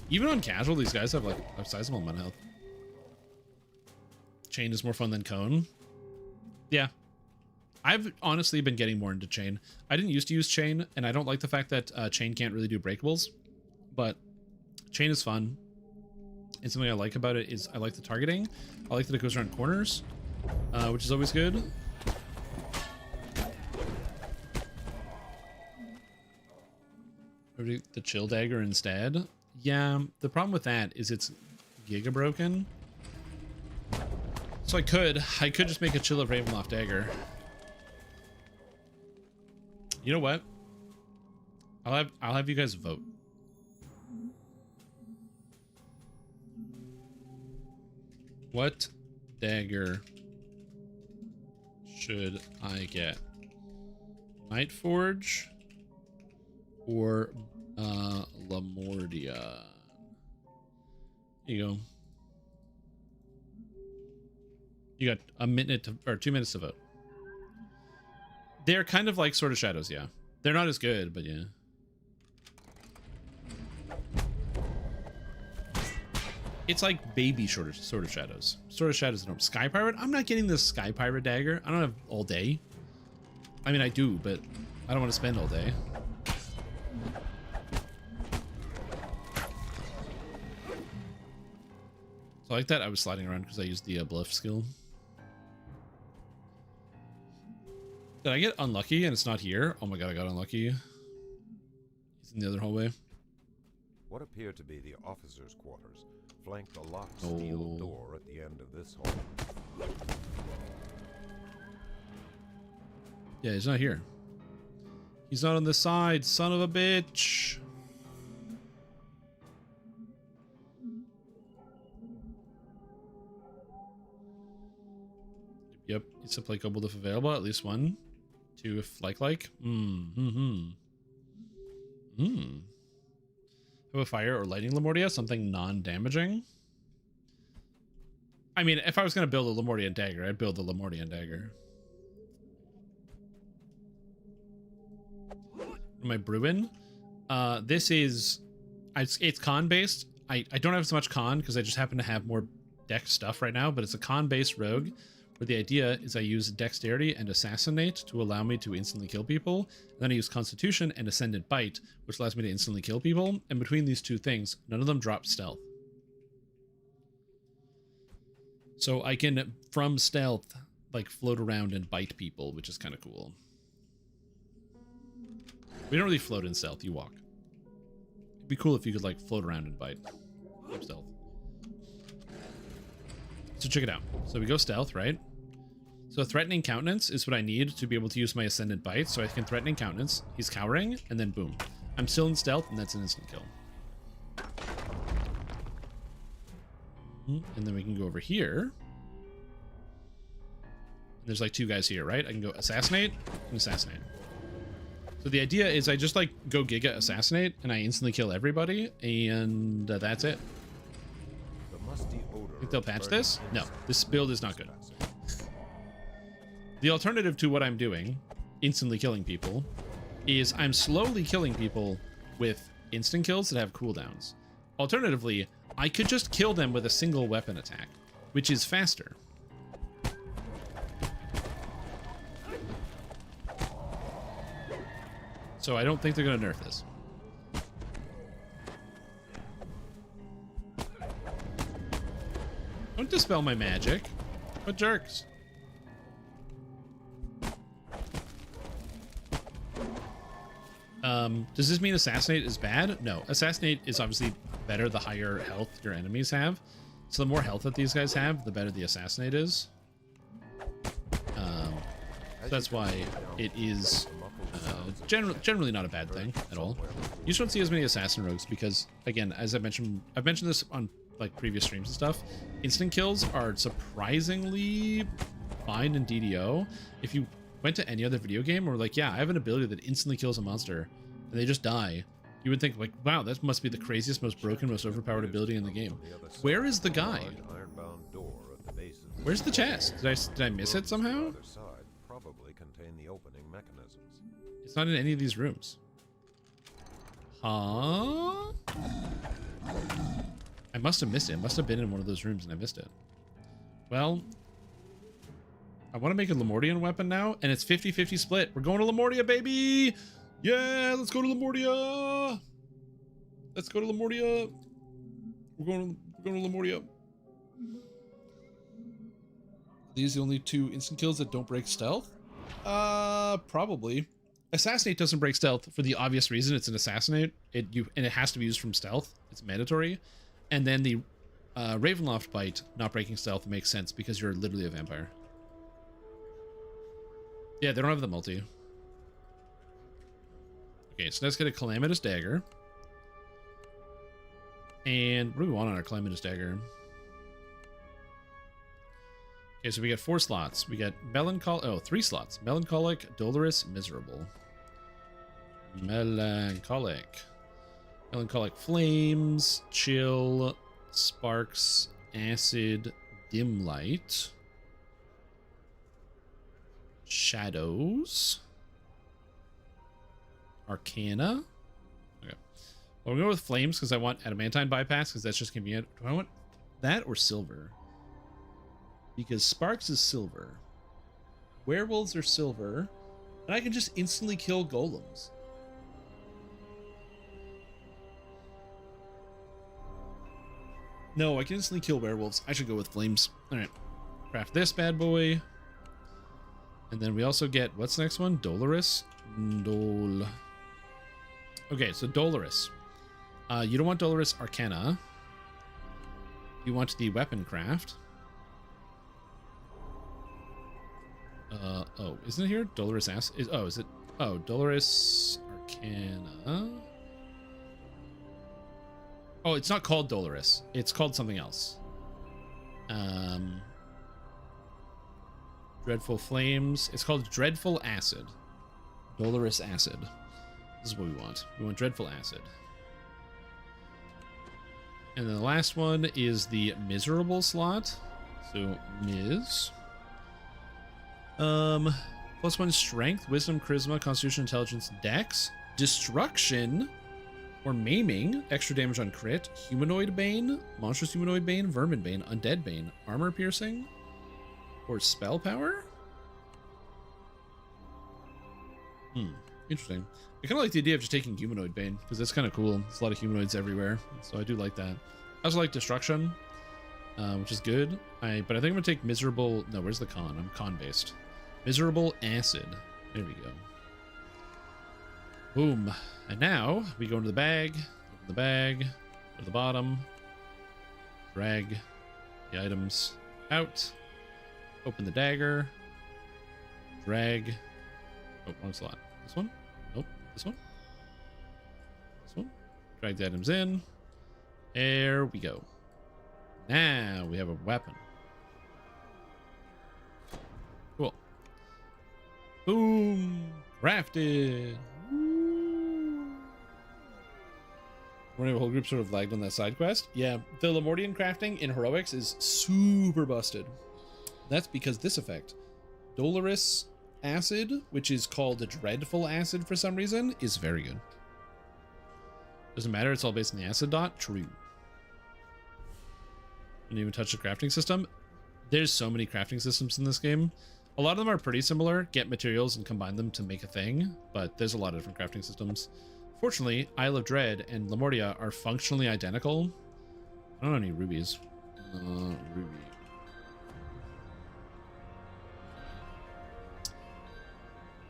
Even on casual, these guys have like a sizable amount of health. Chain is more fun than cone. Yeah. I've honestly been getting more into chain. I didn't used to use chain, and I don't like the fact that chain can't really do breakables, but chain is fun. And something I like about it is I like the targeting. I like that it goes around corners, which is always good. The chill dagger instead. Yeah, the problem with that is it's giga broken. So I could just make a Chill of Ravenloft dagger. You know what? I'll have you guys vote. What dagger should I get? Nightforge or Lamordia? Here you go. You got a minute to, or 2 minutes to vote. They're kind of like Sword of Shadows, yeah. They're not as good, but yeah. It's like baby Sword of Shadows. Sword of Shadows, no. Sky Pirate? I'm not getting this Sky Pirate dagger. I don't have all day. I mean, I do, but I don't want to spend all day. So like that, I was sliding around because I used the bluff skill. Did I get unlucky and it's not here? Oh my god, I got unlucky. He's in the other hallway. What appeared to be the officers' quarters flanked a locked steel door at the end of this hall. Yeah, he's not here. He's not on this side, son of a bitch. Yep, it's a play couple if available, at least one. 2 if like. Have a fire or lightning Lamordia, something non-damaging. I mean, if I was gonna build a Lamordian dagger, I'd build the Lamordian dagger. Am I brewing? This is, it's con based. I don't have so much con because I just happen to have more deck stuff right now, but it's a con based rogue. Where the idea is I use Dexterity and Assassinate to allow me to instantly kill people. And then I use Constitution and Ascendant Bite, which allows me to instantly kill people. And between these two things, none of them drop Stealth. So I can, from Stealth, like float around and bite people, which is kind of cool. We don't really float in Stealth, you walk. It'd be cool if you could like float around and bite. Stealth. So check it out. So we go Stealth, right? So Threatening Countenance is what I need to be able to use my Ascendant Bite. So I can Threatening Countenance. He's cowering, and then boom. I'm still in Stealth, and that's an instant kill. And then we can go over here. There's like 2 guys here, right? I can go Assassinate and Assassinate. So the idea is I just like go Giga Assassinate, and I instantly kill everybody, and that's it. Think they'll patch this? No, this build is not good. The alternative to what I'm doing, instantly killing people, is I'm slowly killing people with instant kills that have cooldowns. Alternatively, I could just kill them with a single weapon attack, which is faster. So I don't think they're going to nerf this. Don't dispel my magic. What jerks? Does this mean Assassinate is bad? No. Assassinate is obviously better the higher health your enemies have. So the more health that these guys have, the better the Assassinate is. So that's why it is It's generally not a bad thing at all. You just don't see as many assassin rogues because, again, as I've mentioned this on like previous streams and stuff. Instant kills are surprisingly fine in DDO. If you went to any other video game or like, yeah, I have an ability that instantly kills a monster and they just die, you would think like, wow, that must be the craziest, most broken, most overpowered ability in the game. Where is the guy? Where's the chest? Did I miss it somehow? It's not in any of these rooms. Huh? I must have missed it. It must have been in one of those rooms and I missed it. Well, I want to make a Lemortian weapon now, and it's 50-50 split. We're going to Lemortia, baby! Yeah, let's go to Lemortia! Let's go to Lemortia. We're going to Lemortia. These are the only 2 instant kills that don't break stealth? Probably. Assassinate doesn't break stealth for the obvious reason. It's an assassinate. And it has to be used from stealth. It's mandatory. And then the Ravenloft bite, not breaking stealth, makes sense because you're literally a vampire. Yeah, they don't have the multi. Okay, so let's get a Calamitous Dagger. And what do we want on our Calamitous Dagger? Okay, so we got 4 slots. We got Melancholic. Oh, 3 slots. Melancholic, Dolorous, Miserable. Melancholic. Melancholic Flames, Chill, Sparks, Acid, Dim Light, Shadows, Arcana. Okay. Well, we'll go with Flames because I want Adamantine Bypass because that's just convenient. Do I want that or Silver? Because Sparks is Silver. Werewolves are Silver. And I can just instantly kill golems. No, I can instantly kill werewolves. I should go with Flames. Alright. Craft this bad boy. And then we also get, what's the next one? Dolorous? Okay, so Dolorous. You don't want Dolorous Arcana. You want the weapon craft. Oh, isn't it here? Dolorous Acid? Is it? Oh, Dolorous Arcana. Oh, it's not called Dolorous. It's called something else. Dreadful Flames. It's called Dreadful Acid. Dolorous Acid. This is what we want. We want Dreadful Acid. And then the last one is the Miserable slot. So, Miz. +1 Strength, Wisdom, Charisma, Constitution, Intelligence, Dex, Destruction, or Maiming, extra damage on crit, Humanoid Bane, Monstrous Humanoid Bane, Vermin Bane, Undead Bane, Armor Piercing, or Spell Power? Interesting. I kind of like the idea of just taking Humanoid Bane, because that's kind of cool. There's a lot of humanoids everywhere, so I do like that. I also like Destruction, which is good. But I think I'm going to take Miserable... No, where's the con? I'm con-based. Miserable Acid. There we go. Boom. And now we go into the bag. Open the bag. Go to the bottom. Drag the items out. Open the dagger. Drag. Oh, wrong slot. This one? Nope. This one? This one? Drag the items in. There we go. Now we have a weapon. Cool. Boom. Crafted. Running a whole group sort of lagged on that side quest. Yeah, the Lemortian crafting in Heroics is super busted. That's because this effect, Dolorous Acid, which is called a Dreadful Acid for some reason, is very good. Doesn't matter, it's all based on the acid dot. True. Didn't even touch the crafting system. There's so many crafting systems in this game. A lot of them are pretty similar. Get materials and combine them to make a thing, but there's a lot of different crafting systems. Fortunately, Isle of Dread and Lemortia are functionally identical. I don't know any rubies. Ruby.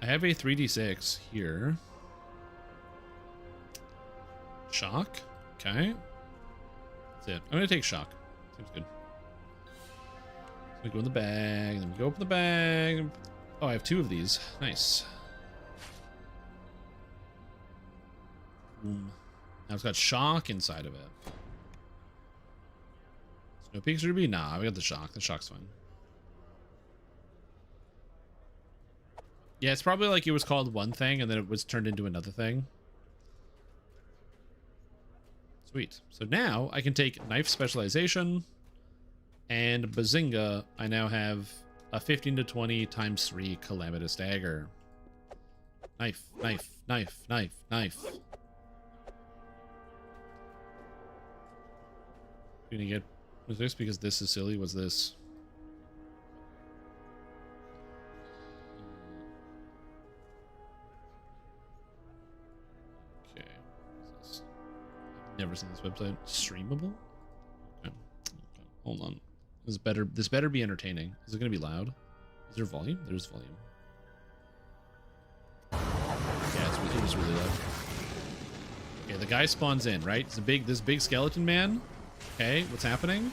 I have a 3d6 here. Shock. Okay. That's it. I'm gonna take shock. Seems good. So we go in the bag, then we go open the bag. Oh, I have 2 of these. Nice. Boom. Now it's got shock inside of it. Snow Peaks Ruby? Nah, we got the shock. The shock's fine. Yeah, it's probably like it was called one thing and then it was turned into another thing. Sweet. So now I can take knife specialization and bazinga. I now have a 15 to 20 times 3 calamitous dagger. Knife, knife, knife, knife, knife. Gonna get, was this because this is silly? Was this? Okay. What is this? I've never seen this website. Streamable? Okay. Hold on. This better be entertaining. Is it gonna be loud? Is there volume? There's volume. Yeah, it was really loud. Okay, the guy spawns in, right? It's this big skeleton man. Okay, what's happening?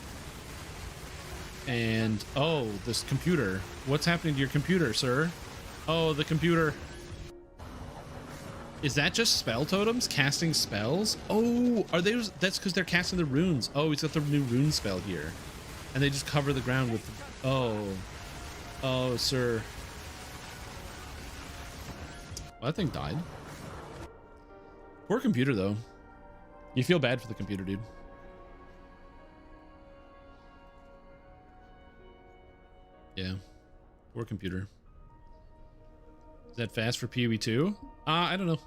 And oh, this computer. What's happening to your computer, sir? Oh, the computer. Is that just spell totems casting spells? Oh, are they? That's because they're casting the runes. Oh, he's got the new rune spell here, and they just cover the ground with. Oh, sir. Well, that thing died. Poor computer, though. You feel bad for the computer, dude. Yeah. Poor computer. Is that fast for PoE 2? I don't know.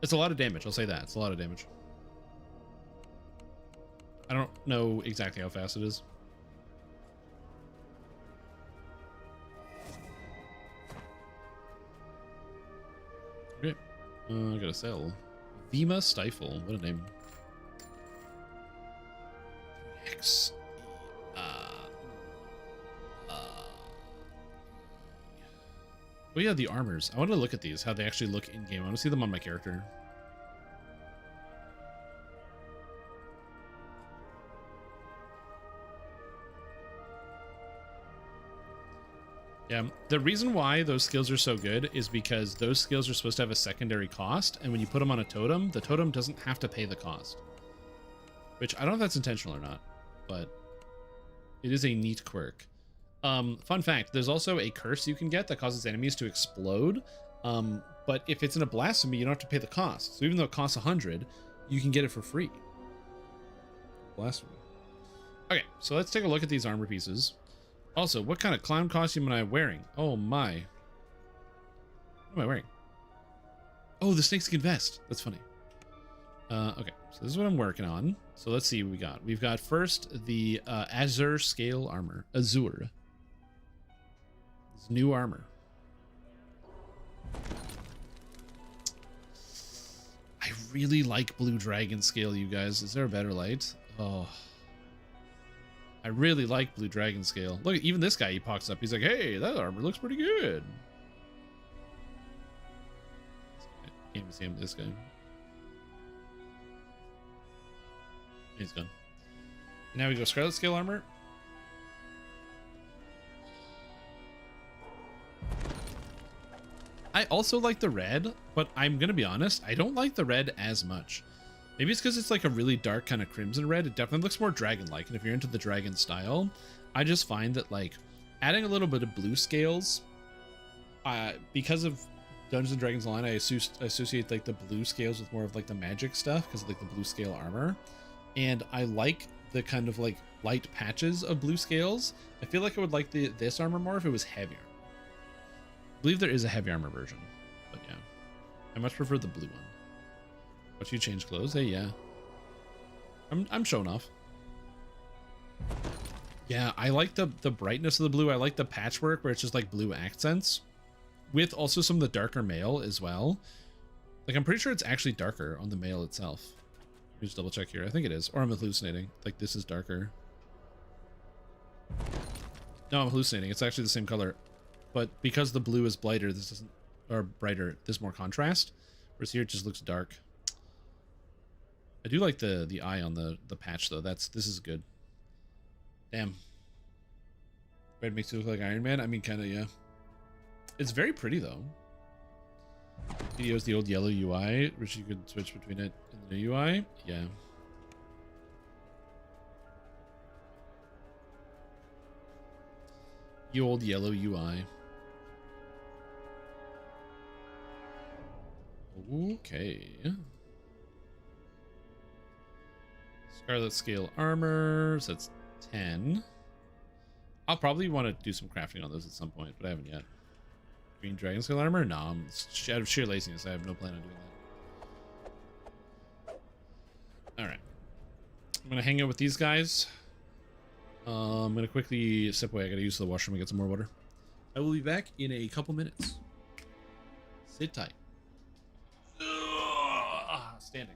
It's a lot of damage, I'll say that. It's a lot of damage. I don't know exactly how fast it is. Okay. I gotta sell. Vima Stifle. What a name. X. Oh yeah, the armors. I want to look at these, how they actually look in game. I want to see them on my character. Yeah, the reason why those skills are so good is because those skills are supposed to have a secondary cost, and when you put them on a totem, the totem doesn't have to pay the cost. Which, I don't know if that's intentional or not, but it is a neat quirk. Fun fact, there's also a curse you can get that causes enemies to explode, but if it's in a blasphemy, you don't have to pay the cost. So even though it costs 100, you can get it for free. Blasphemy. Okay, so let's take a look at these armor pieces. Also, what kind of clown costume am I wearing? Oh my. What am I wearing? Oh, the snakeskin vest. That's funny. Okay, so this is what I'm working on. So let's see what we got. We've got first the Azure scale armor. Azure. It's new armor. I really like blue dragon scale, you guys. Is there a better light? Oh. I really like blue dragon scale. Look, even this guy, he pops up. He's like, hey, that armor looks pretty good. Can't even see him, this guy. He's gone. Now we go Scarlet Scale armor. I also like the red, but I'm gonna be honest, I don't like the red as much. Maybe it's because it's like a really dark kind of crimson red. It definitely looks more dragon-like, and if you're into the dragon style, I just find that like adding a little bit of blue scales, because of Dungeons and Dragons Online, I associate like the blue scales with more of like the magic stuff because of like the blue scale armor. And I like the kind of like light patches of blue scales. I feel like I would like this armor more if it was heavier. I believe there is a heavy armor version, but yeah, I much prefer the blue one. But you change clothes? Hey, yeah. I'm showing off. Yeah, I like the brightness of the blue. I like the patchwork where it's just like blue accents with also some of the darker mail as well. Like I'm pretty sure it's actually darker on the mail itself. Let me just double check here. I think it is, or I'm hallucinating. Like this is darker. No, I'm hallucinating. It's actually the same color, but because the blue is blighter, this doesn't, or brighter, there's more contrast. Whereas here it just looks dark. I do like the eye on the patch though. This is good. Damn. Red makes you look like Iron Man. I mean, kind of, yeah. It's very pretty though. Video's the old yellow UI, which you could switch between it and the new UI. Yeah. You old yellow UI. Okay. Scarlet scale armor, so that's 10. I'll probably want to do some crafting on those at some point, but I haven't yet. Green dragon scale armor? No, I'm out of sheer laziness. I have no plan on doing that. Alright. I'm gonna hang out with these guys. I'm gonna quickly step away. I gotta use the washroom and get some more water. I will be back in a couple minutes. Sit tight. Standing.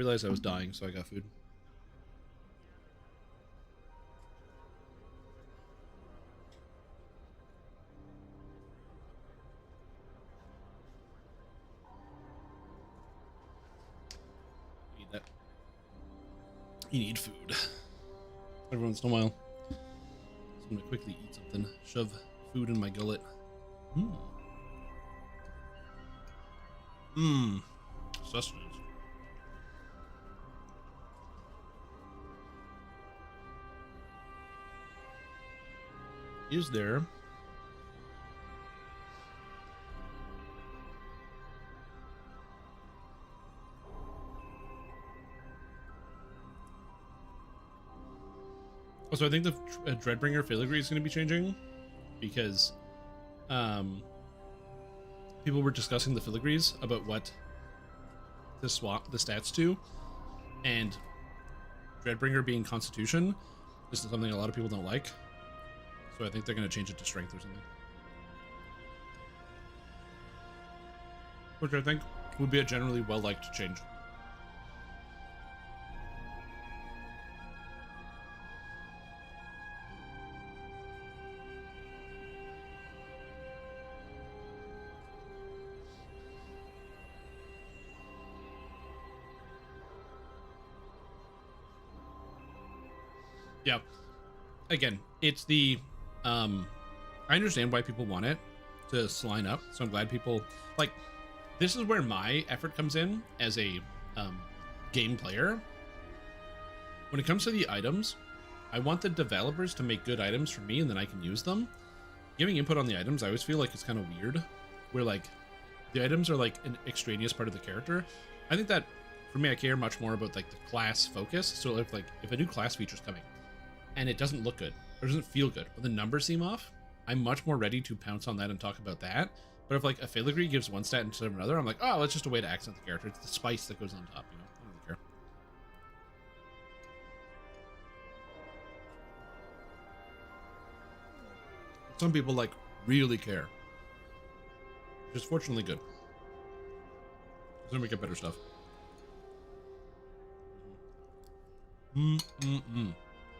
realized I was dying, so I got food. Need that. You need food. Every once in a while. So I'm gonna quickly eat something. Shove food in my gullet. Sustenance. Is there so I think the Dreadbringer filigree is going to be changing because people were discussing the filigrees about what to swap the stats to, and Dreadbringer being Constitution, this is something a lot of people don't like. So I think they're going to change it to Strength or something. Which I think would be a generally well-liked change. Yeah. Again, it's the I understand why people want it to line up, so I'm glad people like this is where my effort comes in as a game player. When it comes to the items, I want the developers to make good items for me and then I can use them. Giving input on the items, I always feel like it's kind of weird where like the items are like an extraneous part of the character. I think that for me, I care much more about like the class focus. So if a new class feature is coming and it doesn't look good or doesn't feel good or the numbers seem off, I'm much more ready to pounce on that and talk about that. But if like a filigree gives one stat instead of another, I'm like, oh, it's just a way to accent the character. It's the spice that goes on top, you know? I don't really care. Some people like really care. Which is fortunately good. Then we get better stuff.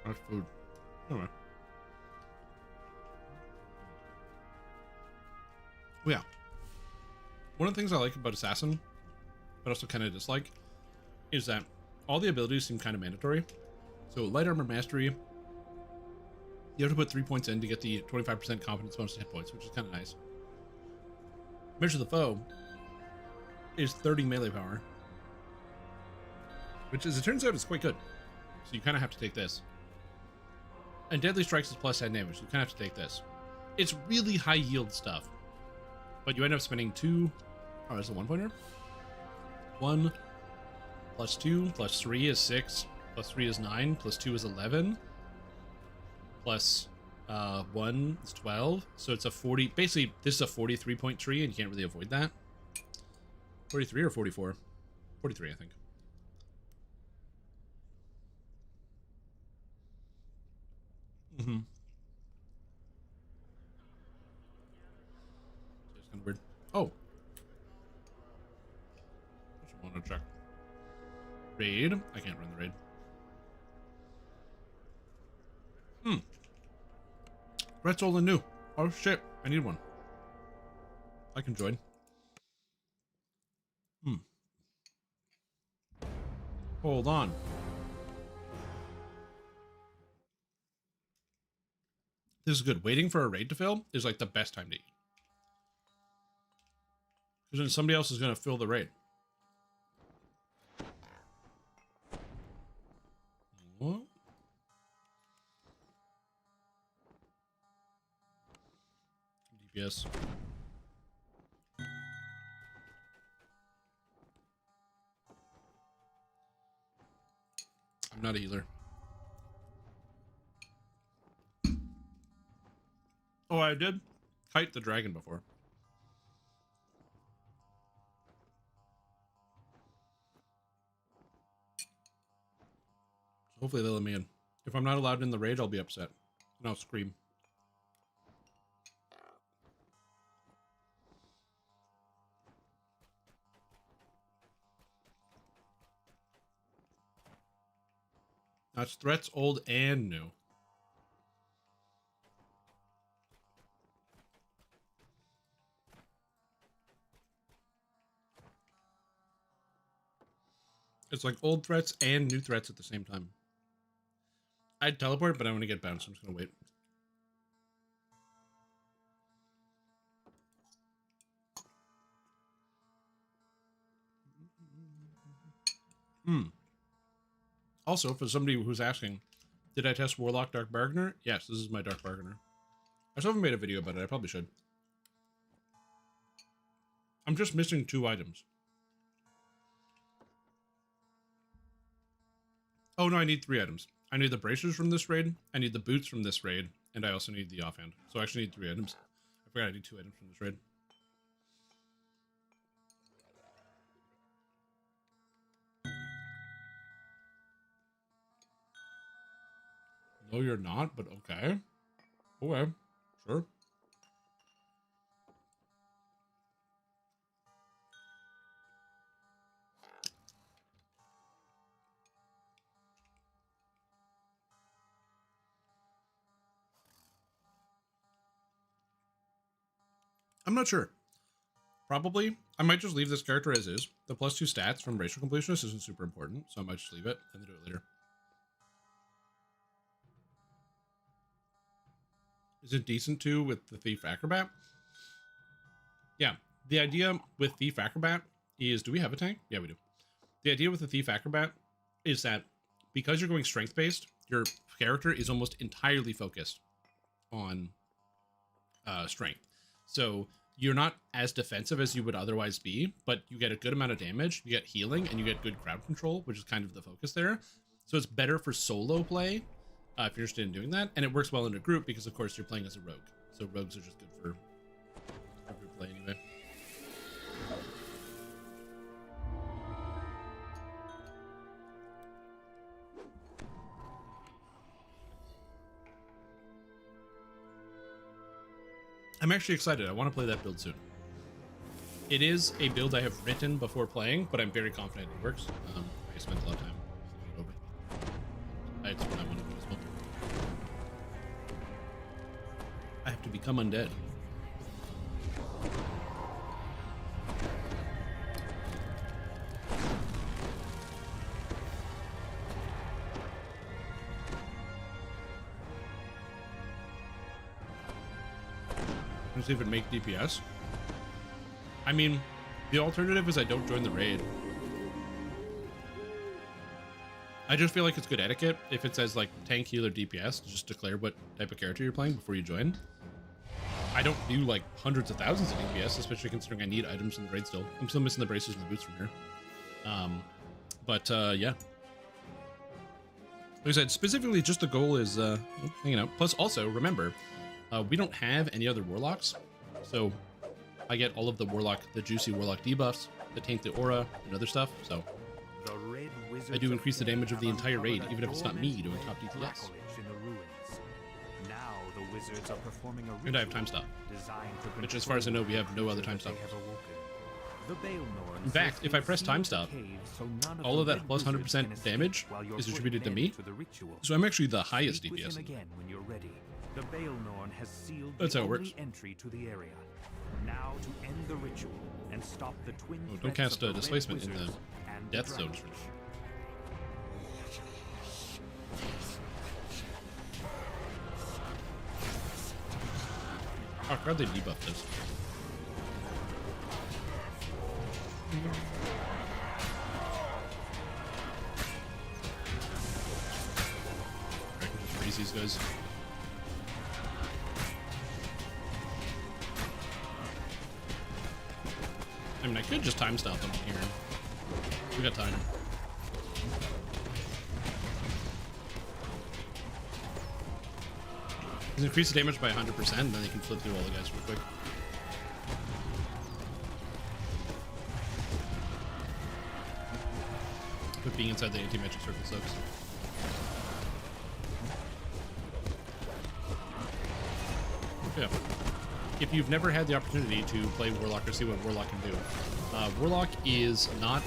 That's food. Anyway. Well, yeah. One of the things I like about Assassin, but also kind of dislike, is that all the abilities seem kind of mandatory. So light armor mastery, you have to put 3 points in to get the 25% confidence bonus hit points, which is kind of nice. Measure the foe is 30 melee power, which as it turns out is quite good. So you kind of have to take this. And deadly strikes is plus 10 damage, so you kind of have to take this. It's really high yield stuff. But you end up spending 2... Oh, that's a 1-pointer? 1 plus 2 plus 3 is 6 plus 3 is 9 plus 2 is 11 plus 1 is 12. So it's a 40... Basically, this is a 43-point tree, and you can't really avoid that. 43 or 44? 43, I think. Mm-hmm. It's kind of weird. Oh. Just want to check. Raid. I can't run the raid. Red's old and new. Oh shit. I need one. I can join. Hold on. This is good. Waiting for a raid to fill is like the best time to eat. Because then somebody else is going to fill the raid. What? DPS. I'm not a healer. Oh, I did kite the dragon before. So hopefully they'll let me in. If I'm not allowed in the raid, I'll be upset. And I'll scream. That's threats old and new. It's like old threats and new threats at the same time. I'd teleport, but I want to get bounced. I'm just going to wait. Also, for somebody who's asking, did I test Warlock Dark Bargainer? Yes, this is my Dark Bargainer. I still haven't made a video about it. I probably should. I'm just missing 2 items. Oh no, I need 3 items. I need the bracers from this raid, I need the boots from this raid, and I also need the offhand. So I actually need 3 items. I forgot I need 2 items from this raid. No, you're not, but okay. Okay, sure. I'm not sure. Probably. I might just leave this character as is. The +2 stats from racial completionist isn't super important, so I might just leave it and then do it later. Is it decent too with the Thief Acrobat? Yeah. The idea with Thief Acrobat is, do we have a tank? Yeah, we do. The idea with the Thief Acrobat is that because you're going strength-based, your character is almost entirely focused on strength. So you're not as defensive as you would otherwise be, but you get a good amount of damage, you get healing, and you get good crowd control, which is kind of the focus there. So it's better for solo play if you're interested in doing that, and it works well in a group because, of course, you're playing as a rogue. So rogues are just good for group play anyway. I'm actually excited. I want to play that build soon. It is a build I have written before playing, but I'm very confident it works. I spent a lot of time thinking it over. It's what I want to do as well. I have to become undead. Let's see if it makes DPS. I mean, the alternative is I don't join the raid. I just feel like it's good etiquette if it says like tank, healer, DPS to just declare what type of character you're playing before you join. I don't do like hundreds of thousands of DPS, especially considering I need items in the raid still. I'm still missing the braces and the boots from here. Yeah. Like I said, specifically just the goal is hanging out. Plus also, remember, we don't have any other warlocks. So I get all of the juicy warlock debuffs that taint the aura and other stuff. So I do increase the damage of the entire raid, even if it's not me doing top DPS. Now the wizards are performing a and I have time stop, which as far as I know, we have no other time stop. In fact, if I press time stop, all of that plus 100% damage is attributed to me. So I'm actually the highest DPS. The Baelnorn has sealed That's how it works. Entry to the area. Now to end the ritual and stop the twin don't cast a displacement in the death zone. Oh, God, they debuffed this. I can just freeze these guys. I mean, I could just time stop them here. We got time. Just increase the damage by 100%, and then they can flip through all the guys real quick. But being inside the anti-magic circle sucks. Yeah. If you've never had the opportunity to play Warlock or see what Warlock can do, Warlock is not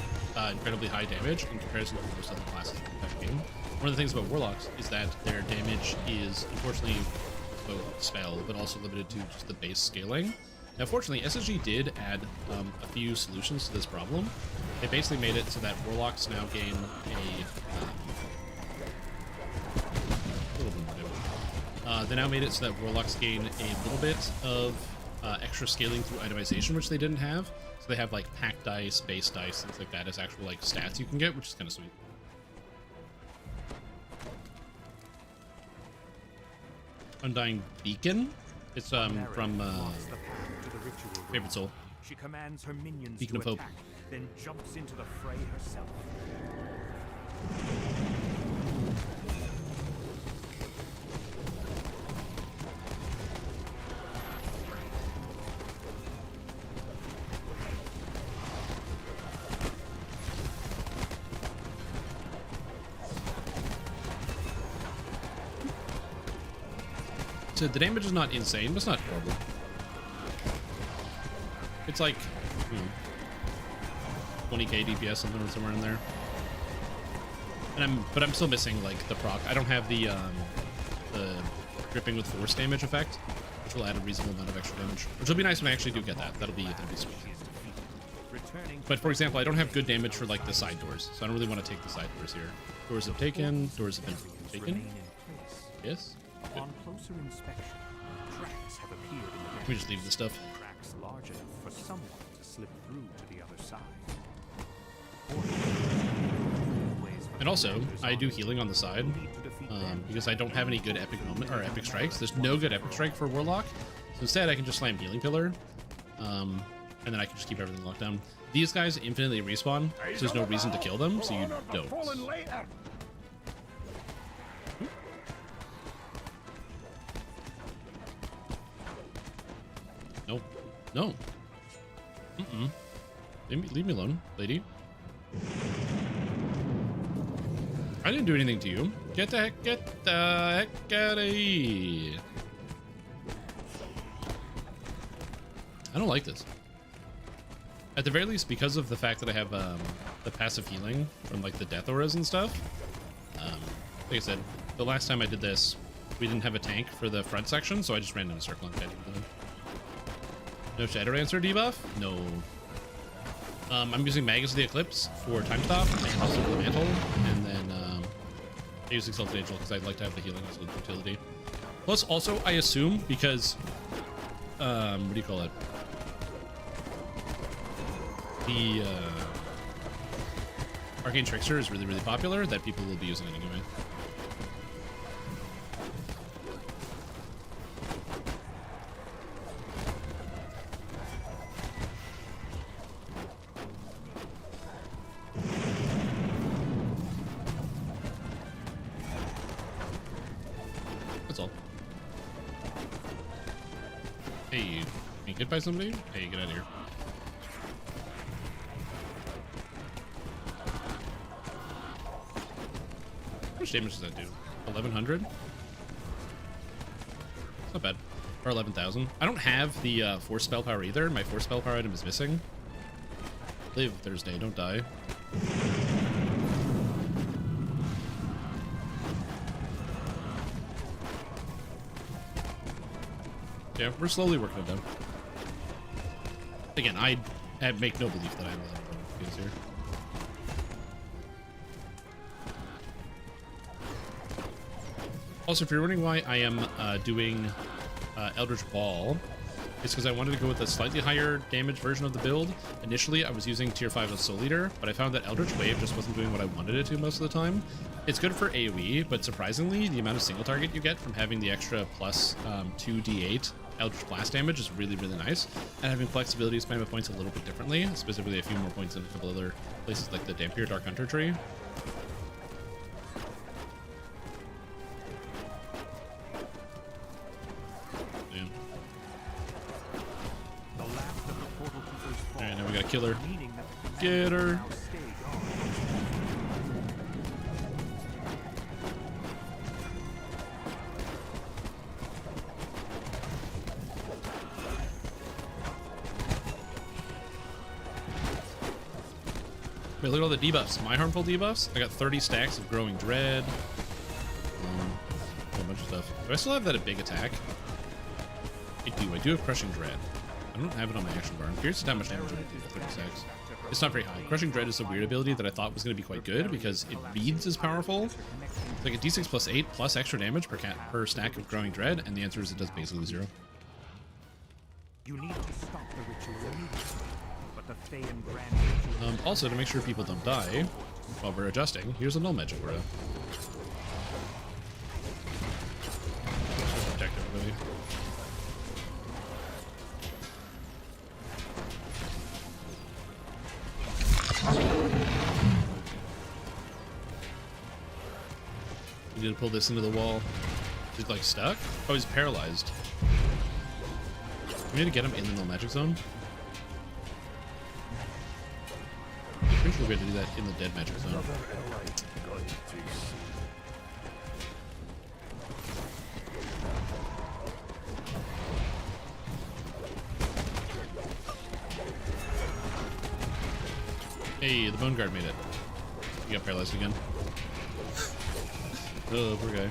incredibly high damage in comparison to most other classes in the game. One of the things about warlocks is that their damage is unfortunately both spell, but also limited to just the base scaling. Now, fortunately, SSG did add a few solutions to this problem. They basically made it so that warlocks now gain they now made it so that warlocks gain a little bit of extra scaling through itemization, which they didn't have. So they have like pack dice, base dice, things like that as actual like stats you can get, which is kind of sweet. Undying Beacon. It's from Favorite Soul. She commands her minions Beacon of Hope. attack, then jumps into the fray herself. So the damage is not insane, but it's not horrible. It's like 20k DPS, somewhere in there. And I'm still missing like the proc. I don't have the dripping with force damage effect, which will add a reasonable amount of extra damage. Which will be nice when I actually do get that. That'll be sweet. But for example, I don't have good damage for like the side doors, so I don't really want to take the side doors here. Doors have taken. Doors have been taken. Yes. Good. On closer inspection, tracks have appeared in the Can we just leave this stuff? Tracks large enough for someone to slip through to the other side. And also, I do healing on the side because I don't have any good epic moment or epic strikes. There's no good epic strike for Warlock, so instead I can just slam Healing Pillar, and then I can just keep everything locked down. These guys infinitely respawn, so there's no reason to kill them, so you don't. No. No. Mm-mm. Leave me alone, lady. I didn't do anything to you. Get the heck out of here. I don't like this. At the very least, because of the fact that I have the passive healing from like the death auras and stuff. Like I said, the last time I did this, we didn't have a tank for the front section, so I just ran in a circle and dead. No Shadow Dancer debuff? No. I'm using Magus of the Eclipse for Time Stop and also for the Mantle, and then I use Exalted Angel because I'd like to have the healing as a utility. Plus, also, I assume because what do you call it? The Arcane Trickster is really, really popular, that people will be using it anyway. That's all. Hey, being hit by somebody? Hey, get out of here. How much damage does that do? 1100? Not bad. Or 11,000. I don't have the force spell power either. My force spell power item is missing. Live, Thursday, don't die. Yeah, we're slowly working it down. Again, I make no belief that I have a lot of skills here. Also, if you're wondering why I am doing Eldritch Ball, it's because I wanted to go with a slightly higher damage version of the build. Initially, I was using Tier 5 as Soul Eater, but I found that Eldritch Wave just wasn't doing what I wanted it to most of the time. It's good for AoE, but surprisingly, the amount of single target you get from having the extra plus 2d8 Eldritch Blast damage is really, really nice. And having flexibility to spam my points a little bit differently, specifically a few more points in a couple other places like the Dampier Dark Hunter tree. Alright, now we gotta kill her. Get her. Wait, look at all the debuffs. My harmful debuffs? I got 30 stacks of Growing Dread. Do I still have that a big attack? I do. I do have Crushing Dread. I don't have it on my action bar. I'm curious to how much damage it would do for 36. It's not very high. Crushing Dread is a weird ability that I thought was going to be quite good because it reads as powerful. It's like a d6 plus 8 plus extra damage per stack of Growing Dread, and the answer is it does basically 0. You need to stop the ritual immediately, but the Fey and Grand also, to make sure people don't die while we're adjusting, here's a Null Magic Aura. Just protect everybody. You need to pull this into the wall. He's like stuck? Oh, he's paralyzed. We need to get him in the Null Magic Zone. I'm pretty sure we have to do that in the Dead Magic Zone. Hey, the Bone Guard made it. He got paralyzed again. Oh, poor guy.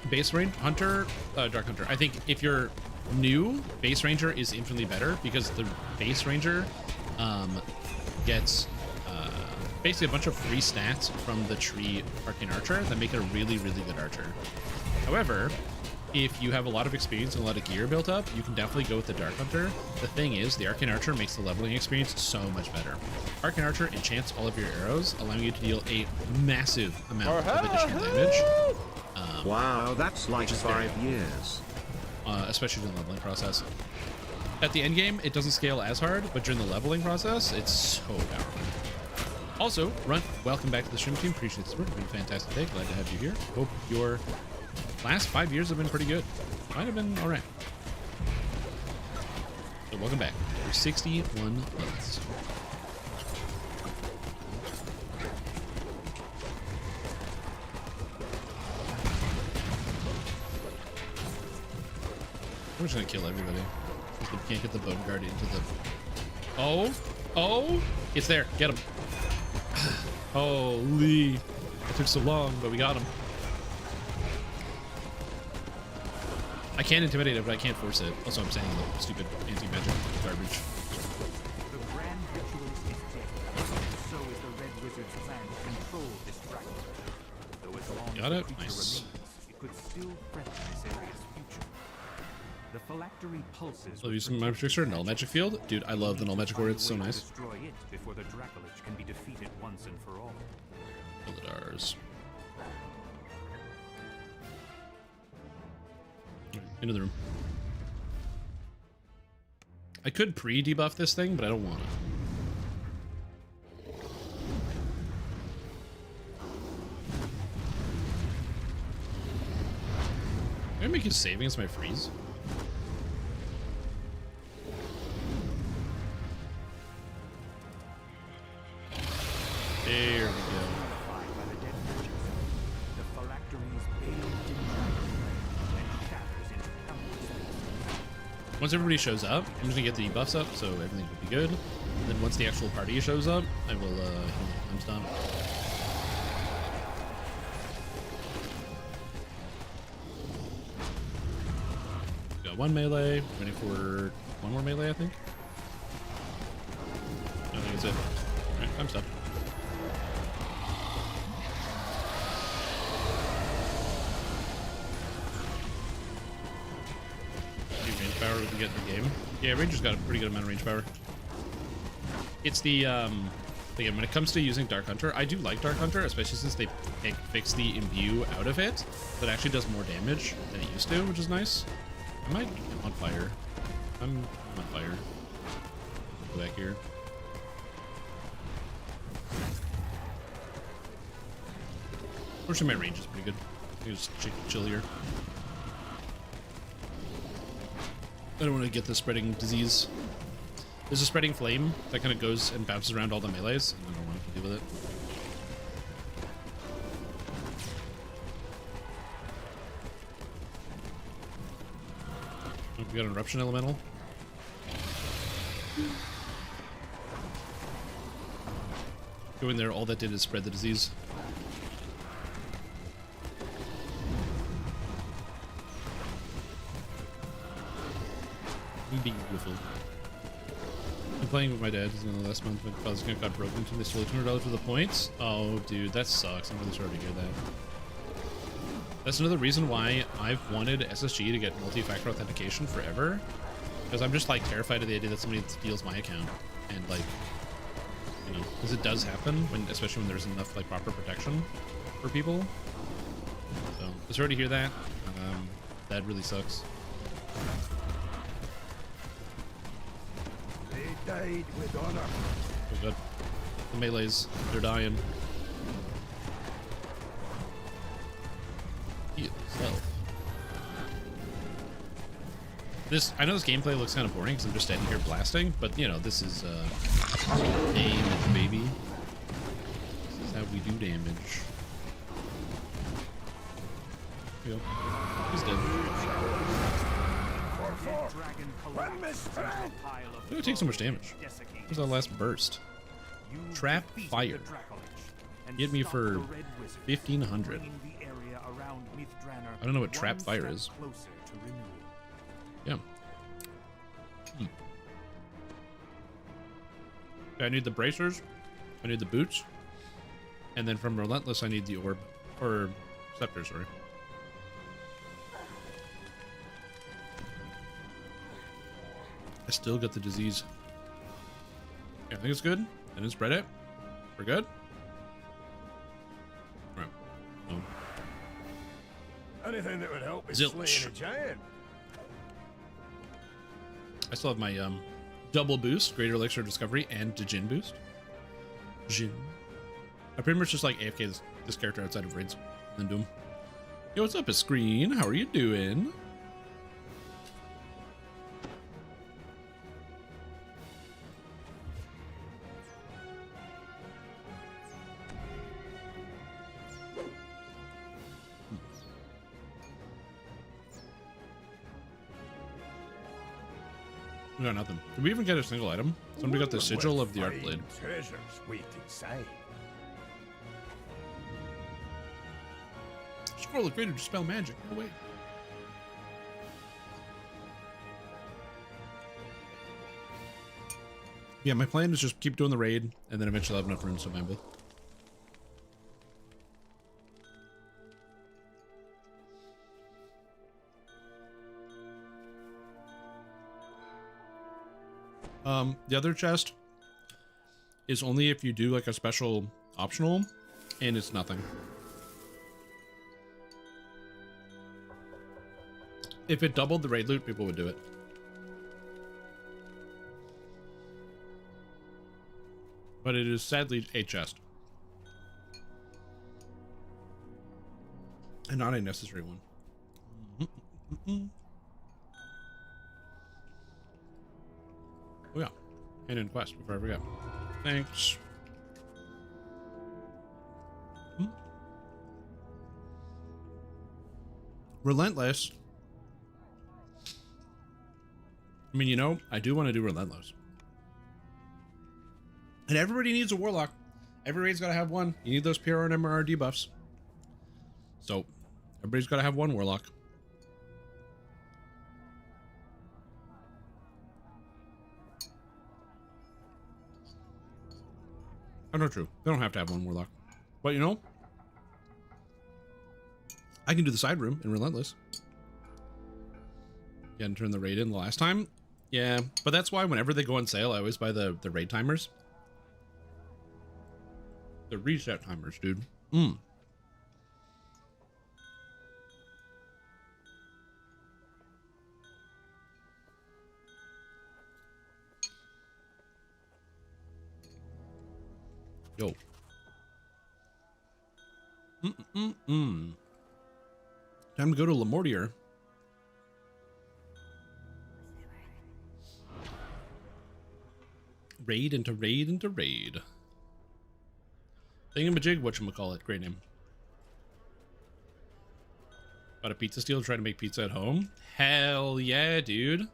Base range Hunter, Dark Hunter. I think if you're new, Base Ranger is infinitely better because the Base Ranger gets basically a bunch of free stats from the tree Arcane Archer that make it a really, really good archer. However, if you have a lot of experience and a lot of gear built up, you can definitely go with the Dark Hunter. The thing is, the Arcane Archer makes the leveling experience so much better. Arcane Archer enchants all of your arrows, allowing you to deal a massive amount of additional damage. Wow, that's like 5 years. Especially during the leveling process. At the end game, it doesn't scale as hard, but during the leveling process, it's so powerful. Also, Runt, welcome back to the stream team. Appreciate the support. It's been a fantastic day. Glad to have you here. Hope your last 5 years have been pretty good. Might have been all right. So welcome back. For 61 months. I'm just gonna kill everybody. We can't get the Bone Guard into the... Oh! It's there. Get him. Holy. It took so long, but we got him. I can't intimidate it, but I can't force it. Also, I'm saying the stupid anti-magic garbage. The grand ritual is dead. So is the Red Wizard's plan to control this dragon. Though as long Got as it? the creature Nice. remains, it could still threaten this area's future. The phylactery pulses. I'll use some Magic Trickster, Null Magic Field. Dude, I love the Null Magic Aura. It's so nice. Destroy it before the Dracolich can be defeated once and for all. Illidar's. Into the room. I could pre-debuff this thing, but I don't want to. Can I make it save against my freeze? There we go. Once everybody shows up, I'm just gonna get the debuffs up, so everything will be good. And then once the actual party shows up, I will I'm stunned. Got one melee, waiting for one more melee, I think. I think that's it. Alright, I'm stunned. Range power we can get in the game. Yeah, Ranger's got a pretty good amount of range power. It's the again, when it comes to using Dark Hunter, I do like Dark Hunter, especially since they fixed the imbue out of it. That actually does more damage than it used to, which is nice. I'm on fire. I'm on fire. Go back here. Fortunately, my range is pretty good. I can just chill here. I don't want to get the spreading disease. There's a spreading flame that kind of goes and bounces around all the melees, and I don't want to deal with it. Oh, we got an eruption elemental. Go in there, all that did is spread the disease. Beautiful. I'm playing with my dad in the last month. My father's account got broken and they stole $200 for the points. Oh, dude, that sucks. I'm really sorry to hear that. That's another reason why I've wanted SSG to get multi-factor authentication forever. Because I'm just like terrified of the idea that somebody steals my account. And like, you know, because it does happen, when, especially when there's enough like proper protection for people. So, I'm sorry to hear that. That really sucks. They died with honor. Oh god. The melees, they're dying. Heal yourself. This, I know this gameplay looks kind of boring because I'm just standing here blasting, but you know, this is damage, baby. This is how we do damage. Here we go. He's dead. Why do it take so much damage? Where's that last burst? Trap fire. Get me for 1,500. I don't know what trap fire is. Yeah. Okay, I need the bracers. I need the boots. And then from Relentless, I need the orb. Or scepter, sorry. I still got the disease. Okay, I think it's good. I didn't spread it. We're good. All right. Anything that would help is Zilch. slaying a giant. I still have my double boost, Greater Elixir Discovery, and Djinn boost. Djinn. I pretty much just like AFK this character outside of raids, and then do him. Yo, what's up, a screen? How are you doing? We got nothing. Did we even get a single item? Somebody got the sigil of the Arcblade. Treasures wait inside. Scroll of Greater Dispel Magic. No way. Yeah, my plan is just keep doing the raid, and then eventually I'll have enough runes to mine with. The other chest is only if you do like a special optional, and it's nothing. If it doubled the raid loot, people would do it. But it is sadly a chest. And not a necessary one. Oh yeah, and in quest before I forget. Thanks. Relentless. I mean, you know, I do want to do Relentless. And everybody needs a Warlock. Every raid's got to have one. You need those PR and MRR debuffs. So, everybody's got to have one Warlock. Oh, no, true. They don't have to have one Warlock. But, you know, I can do the side room in Relentless. Yeah, and turn the raid in the last time. Yeah, but that's why whenever they go on sale, I always buy the raid timers. The reset timers, dude. Yo. Time to go to Lemortier. Raid into raid into raid. Thingamajig, whatchamacallit, great name. Got a pizza steal, trying to make pizza at home? Hell yeah, dude.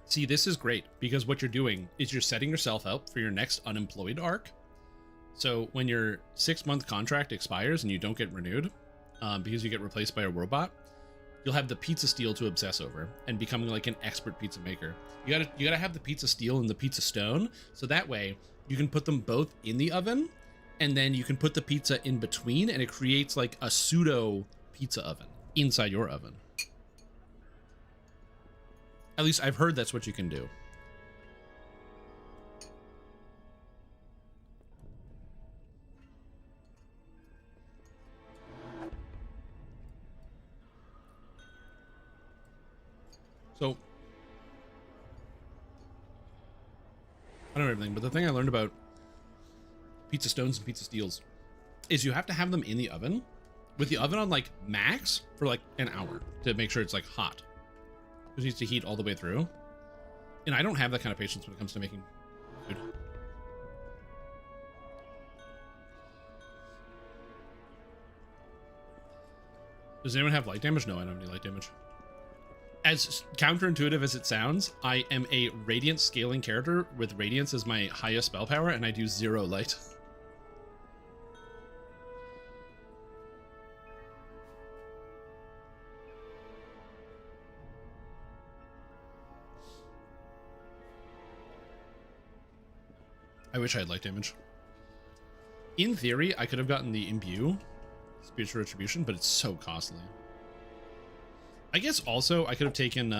See, this is great because what you're doing is you're setting yourself up for your next unemployed arc. So when your 6-month contract expires and you don't get renewed because you get replaced by a robot, you'll have the pizza steel to obsess over and becoming like an expert pizza maker. You gotta have the pizza steel and the pizza stone, so that way you can put them both in the oven, and then you can put the pizza in between, and it creates like a pseudo pizza oven inside your oven. At least I've heard that's what you can do. So, I don't know everything, but the thing I learned about pizza stones and pizza steels is you have to have them in the oven, with the oven on like max for like an hour to make sure it's like hot. It needs to heat all the way through. And I don't have that kind of patience when it comes to making food. Does anyone have light damage? No, I don't have any light damage. As counterintuitive as it sounds, I am a radiant scaling character with radiance as my highest spell power, and I do 0 light. I wish I had light damage. In theory, I could have gotten the Imbue Spiritual Retribution, but it's so costly. I guess also I could have taken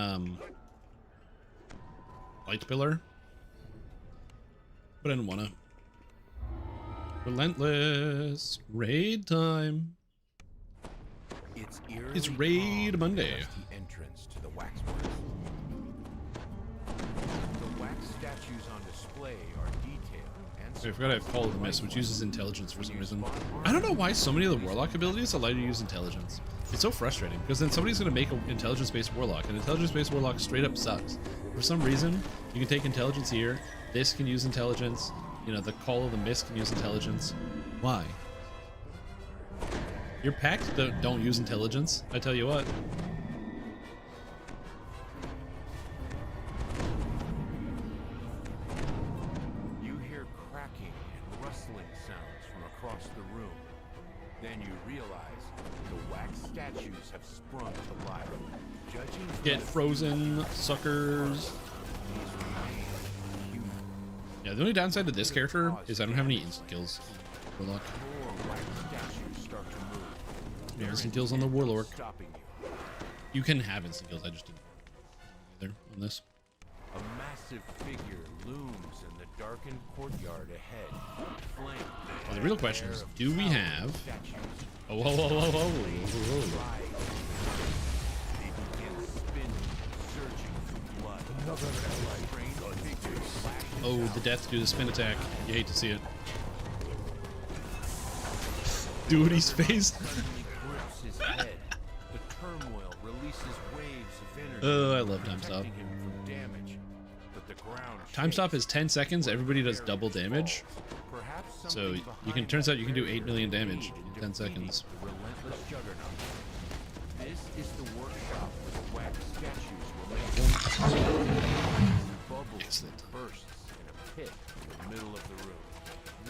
Light Pillar, but I didn't want to. Relentless raid time. It's raid Monday. The entrance to the waxworks. The wax statues on display are detailed and I forgot I have Call of the Mist, which uses intelligence for some reason. I don't know why so many of the Warlock abilities allow you to use intelligence. It's so frustrating, because then somebody's going to make an intelligence-based Warlock, and intelligence-based Warlock straight up sucks. For some reason, you can take intelligence here, this can use intelligence, you know, the Call of the Mist can use intelligence. Why? Your packs don't use intelligence, I tell you what. you hear cracking and rustling sounds from across the room. Then you realize the wax statues have sprung to life. Judging from Get frozen, suckers. Yeah, the only downside to this character is I don't have any instant kills. Warlock. No instant kills on the Warlock. You can have instant kills, I just didn't either on this. A massive figure looms in the darkened courtyard ahead. Flanked Well, the real question is, do we have... Oh, whoa, whoa, whoa, whoa, whoa, whoa. Oh, the death due to the spin attack. You hate to see it. Dude, he's faced. Oh, I love time stop. Time stop is 10 seconds. Everybody does double damage. So you can, turns out you can do 8 million damage in 10 seconds. This is the workshop where the wax statues were made. Excellent. Bursts in a pit in the middle of the room.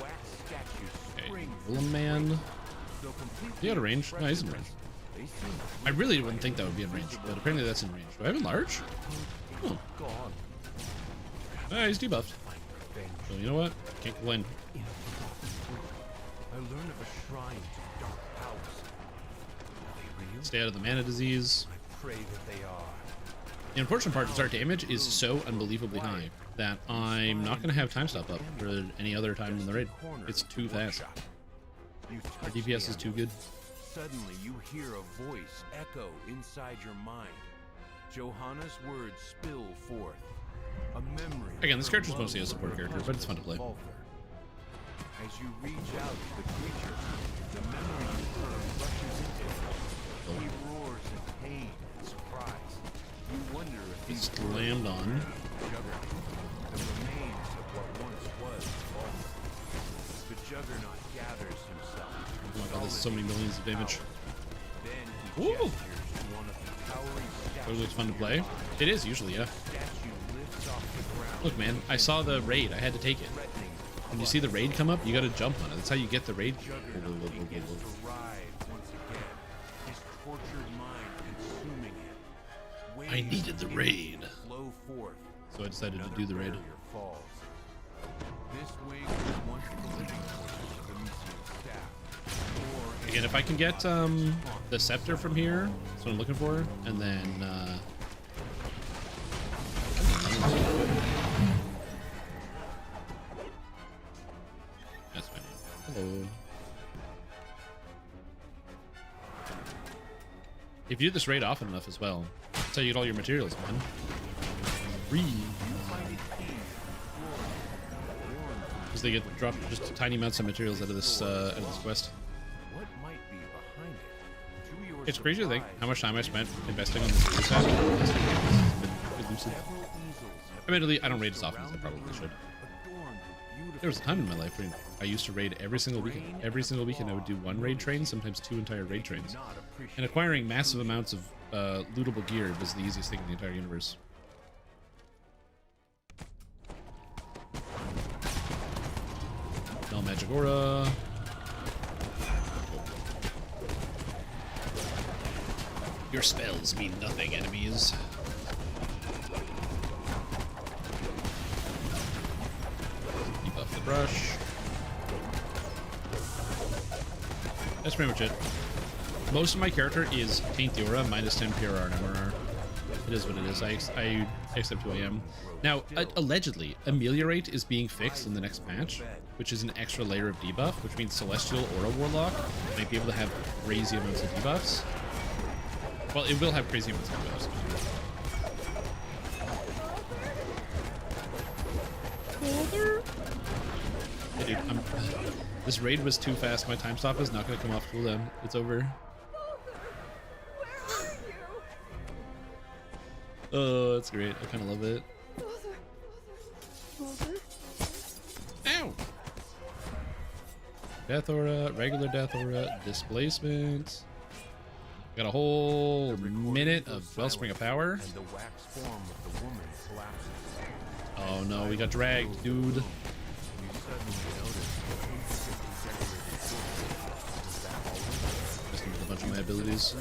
Wax statues spring. Roll man. He out of range? No, he's in range. I really wouldn't think that would be in range, but apparently that's in range. Do I have enlarge? Oh. Ah, he's debuffed. So you know what? Can't complain. I learned of a shrine to dark powers. Are they real? Stay out of the mana disease. I pray that they are. The unfortunate part is our damage is so unbelievably high that I'm not going to have time stop up for any other time in the raid. It's too fast. Our DPS is too good. Suddenly you hear a voice echo inside your mind. Johanna's words spill forth. A memory. Again, this character is mostly a support character, but it's fun to play. As you reach out to the creature, the memory you heard rushes into him. He roars in pain and surprise. You wonder if He's slammed on. the remains of what once was Vulcan. The Juggernaut gathers himself. Oh my god, there's so many millions of damage. Then he Woo! gestures to one of the towering Totally looks fun to play. It is usually, yeah. statue lifts off the ground. Look, man, I saw the raid. I had to take it. When you see the raid come up, you gotta jump on it. That's how you get the raid. Begins to writhe once again, his tortured mind consuming I needed the raid. Flow forth. So I decided to do the raid. Falls. This wing was once the living quarters of Amici's staff. Again, if I can get the scepter from here, that's what I'm looking for, and then that's fine. Hello. If you do this raid often enough as well, that's how you get all your materials, man. Free. Because they get dropped just tiny amounts of materials out of this quest. What might be behind it? To your It's crazy to think surprise, how much time I spent investing on this reset. Admittedly, I don't raid as often as I probably should. There was a time in my life when I used to raid every single weekend. Every single weekend I would do one raid train, sometimes 2 entire raid trains. And acquiring massive amounts of lootable gear was the easiest thing in the entire universe. No magic aura. Your spells mean nothing, enemies. Debuff the brush. That's pretty much it. Most of my character is Taint the Aura, minus 10 PRR and MRR. It is what it is. I accept who I am. Now, allegedly, Ameliorate is being fixed in the next patch, which is an extra layer of debuff, which means Celestial Aura Warlock might be able to have crazy amounts of debuffs. Well, it will have crazy amounts of debuffs. Hey, dude, this raid was too fast. My time stop is not going to come off cooldown. It's over. Oh, that's great. I kind of love it. Ow! Death Aura, regular Death Aura, Displacement. Got a whole minute of Wellspring of Power. Oh no, we got dragged, dude. Messing with a bunch of my abilities.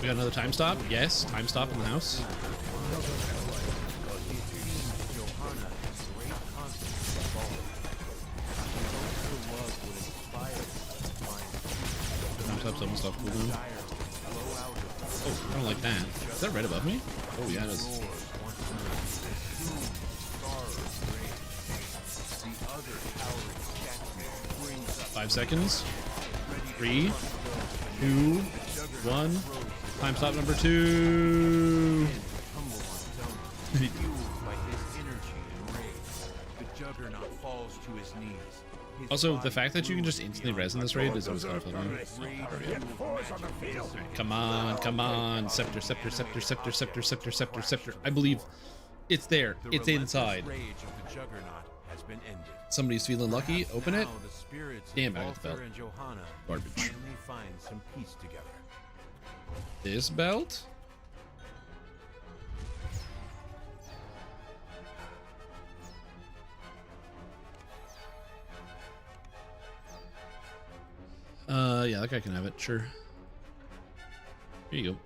We got another time stop? Yes, time stop in the house. Time stop's almost off cooldown. Oh, I don't like that. Is that right above me? Oh yeah, it is. 5 seconds. 3, 2, 1. Time stop number 2. Also, the fact that you can just instantly res in this raid is always kind of fun. Right, come on, come on. Scepter, scepter, scepter, scepter, scepter, scepter, scepter, scepter. I believe it's there. It's inside. Somebody's feeling lucky. Open it. Damn, I got the belt. Garbage. This belt? Yeah, that guy can have it, sure. Here you go.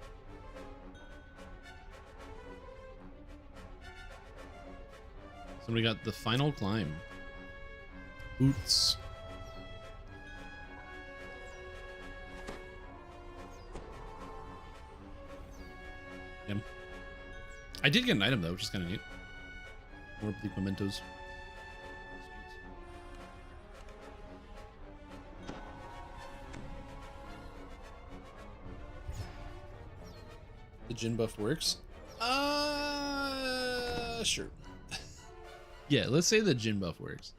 Somebody got the final climb. Boots. Yeah. I did get an item though, which is kind of neat. More bleak mementos. The gin buff works? Sure. Yeah, let's say the gin buff works.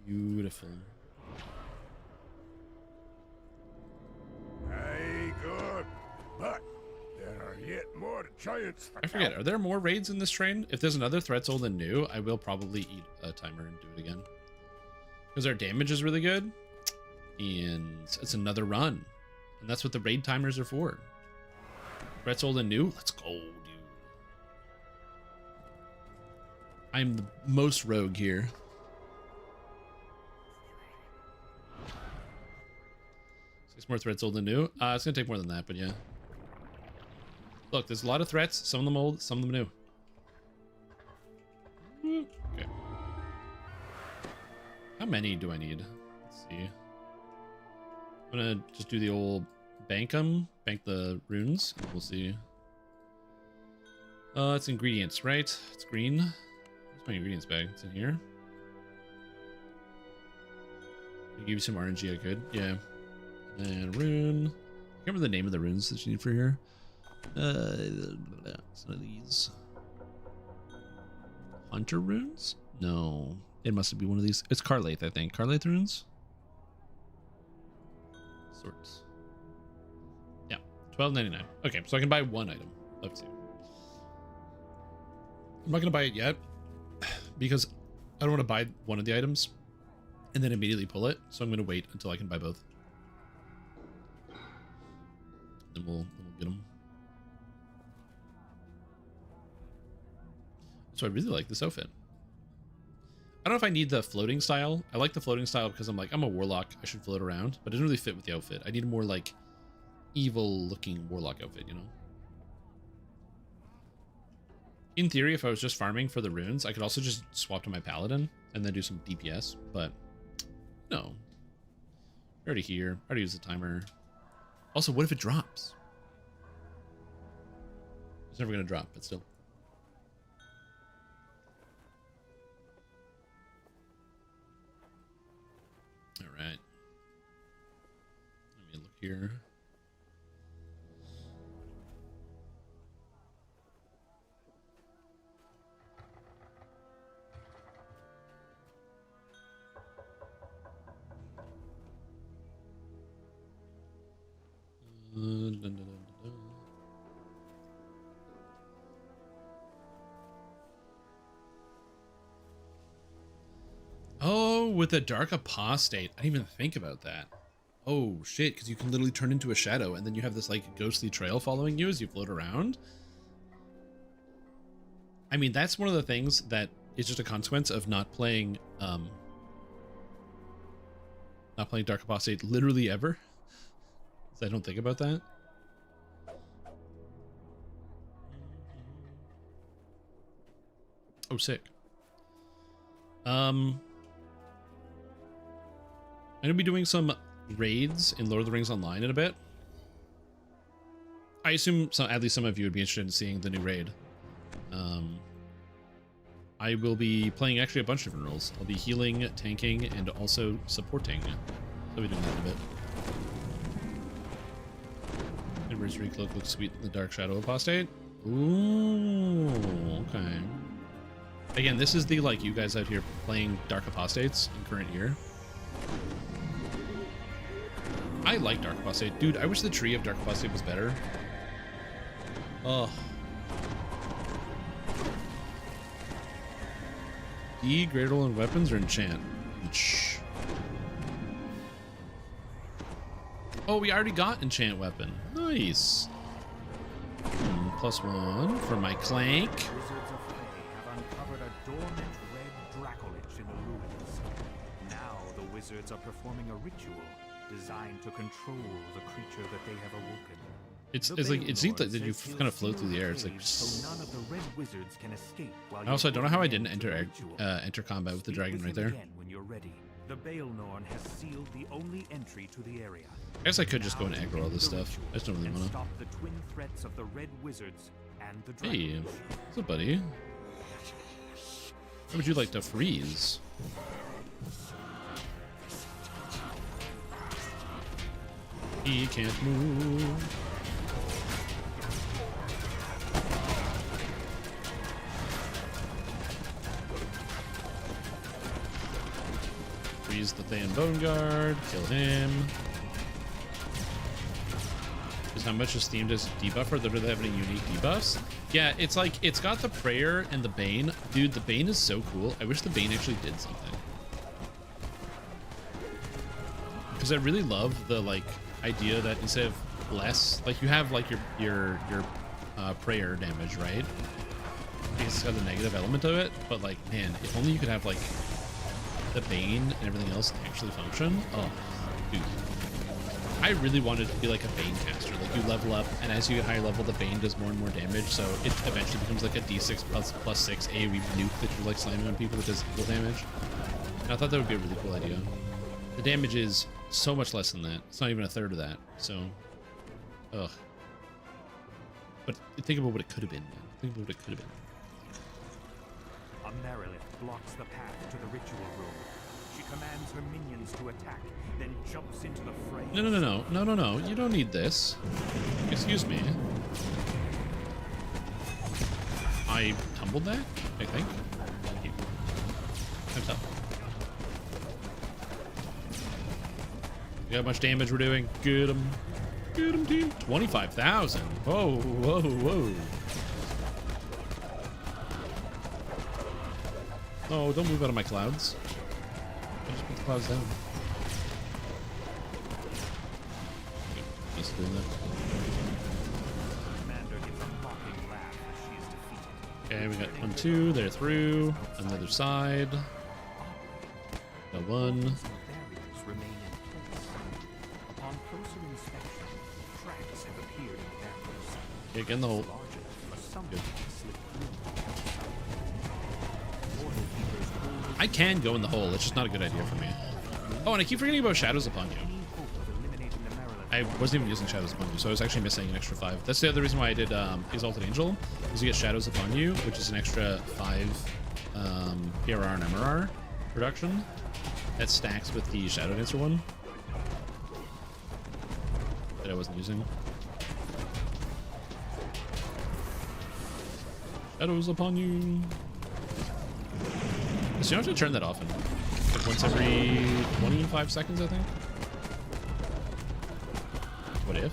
Beautiful. Hey, good. But there are yet more giants. I forget, are there more raids in this train? If there's another threat sold and new, I will probably eat a timer and do it again. Because our damage is really good. And it's another run. And that's what the raid timers are for. Threats old and new? Let's go, dude. I'm the most rogue here. 6 more threats old and new. It's gonna take more than that, but yeah. Look, there's a lot of threats. Some of them old, some of them new. Okay. How many do I need? Let's see. I'm gonna just do the old bank the runes. We'll see. It's ingredients, right? It's green. Where's my ingredients bag? It's in here. I give you some RNG, I could. Yeah. And rune. I can't remember the name of the runes that you need for here. Some of these. Hunter runes? No. It must be one of these. It's Carlath, I think. Carlath runes? Sorts. Yeah. $12.99. Okay, so I can buy one item of 2. I'm not going to buy it yet because I don't want to buy one of the items and then immediately pull it. So I'm going to wait until I can buy both. Then we'll get them. So I really like this outfit. I don't know if I need the floating style. I like the floating style because I'm a warlock. I should float around, but it doesn't really fit with the outfit. I need a more like evil looking warlock outfit, you know? In theory, if I was just farming for the runes, I could also just swap to my paladin and then do some DPS, but no. Already here. Already used the timer. Also, what if it drops? It's never going to drop, but still. All right. Let me look here. Oh, with the dark apostate. I didn't even think about that. Oh shit, because you can literally turn into a shadow and then you have this like ghostly trail following you as you float around. I mean, that's one of the things that is just a consequence of not playing dark apostate literally ever. I don't think about that. Oh, sick. I'm gonna be doing some raids in Lord of the Rings Online in a bit. I assume at least some of you would be interested in seeing the new raid. I will be playing actually a bunch of different roles. I'll be healing, tanking, and also supporting. So I'll be doing that in a bit. Anniversary cloak looks sweet in the dark shadow apostate. Ooh, okay. Again, this is the like you guys out here playing dark apostates in current year. I like dark apostate, dude. I wish the tree of dark apostate was better. Oh. E, greater roll and weapons or enchant? Oh, we already got enchant weapon. Nice. +1 for my clank. Wizards of Fey have uncovered a dormant red dracolich in the ruins. Now the wizards are performing a ritual designed to control the creature that they have awoken. It's like it seems like that you kind of float through the air. It's like. So none of the red wizards can escape while I also don't know how I didn't enter combat with the dragon right there. When you're ready. The Baelnorn has sealed the only entry to the area. I guess I could just go and aggro all this stuff. I just don't really want to. Stop the twin threats of the red wizards and the hey, what's up, buddy? How would you like to freeze? He can't move. Freeze the Thayan Vanguard, kill him. Is how much is themed as debuffer? Do they have any unique debuffs? Yeah, it's like, it's got the Prayer and the Bane. Dude, the Bane is so cool. I wish the Bane actually did something. Because I really love the, like, idea that instead of less, like, you have, like, your Prayer damage, right? It's got the negative element of it, but, like, man, if only you could have, like, the Bane and everything else actually function. Oh, dude. I really wanted to be like a Bane caster. Like you level up, and as you get higher level, the Bane does more and more damage. So it eventually becomes like a D6 plus 6 AoE nuke that you're like slamming on people that does equal damage. And I thought that would be a really cool idea. The damage is so much less than that. It's not even a third of that. So, ugh. But think about what it could have been, man. Think about what it could have been. A Merilith blocks the path to the ritual room. She commands her minions to attack, then jumps into the fray. No. You don't need this. Excuse me. I tumbled that, I think. Thank you. Time's up. See how much damage we're doing? Get him. Get him, team. 25,000. Whoa. Oh, don't move out of my clouds. I just put the clouds down. Just doing that. Okay, we got 1, 2. They're through. On the other side. Got 1. Okay, get in the hole. Good. I can go in the hole. It's just not a good idea for me. Oh, and I keep forgetting about Shadows Upon You. I wasn't even using Shadows Upon You, so I was actually missing an extra 5. That's the other reason why I did Exalted Angel, is you get Shadows Upon You, which is an extra 5 PRR and MRR production that stacks with the Shadow Dancer one that I wasn't using. Shadows Upon You. So you don't have to turn that often. Like once every 25 seconds, I think. What if?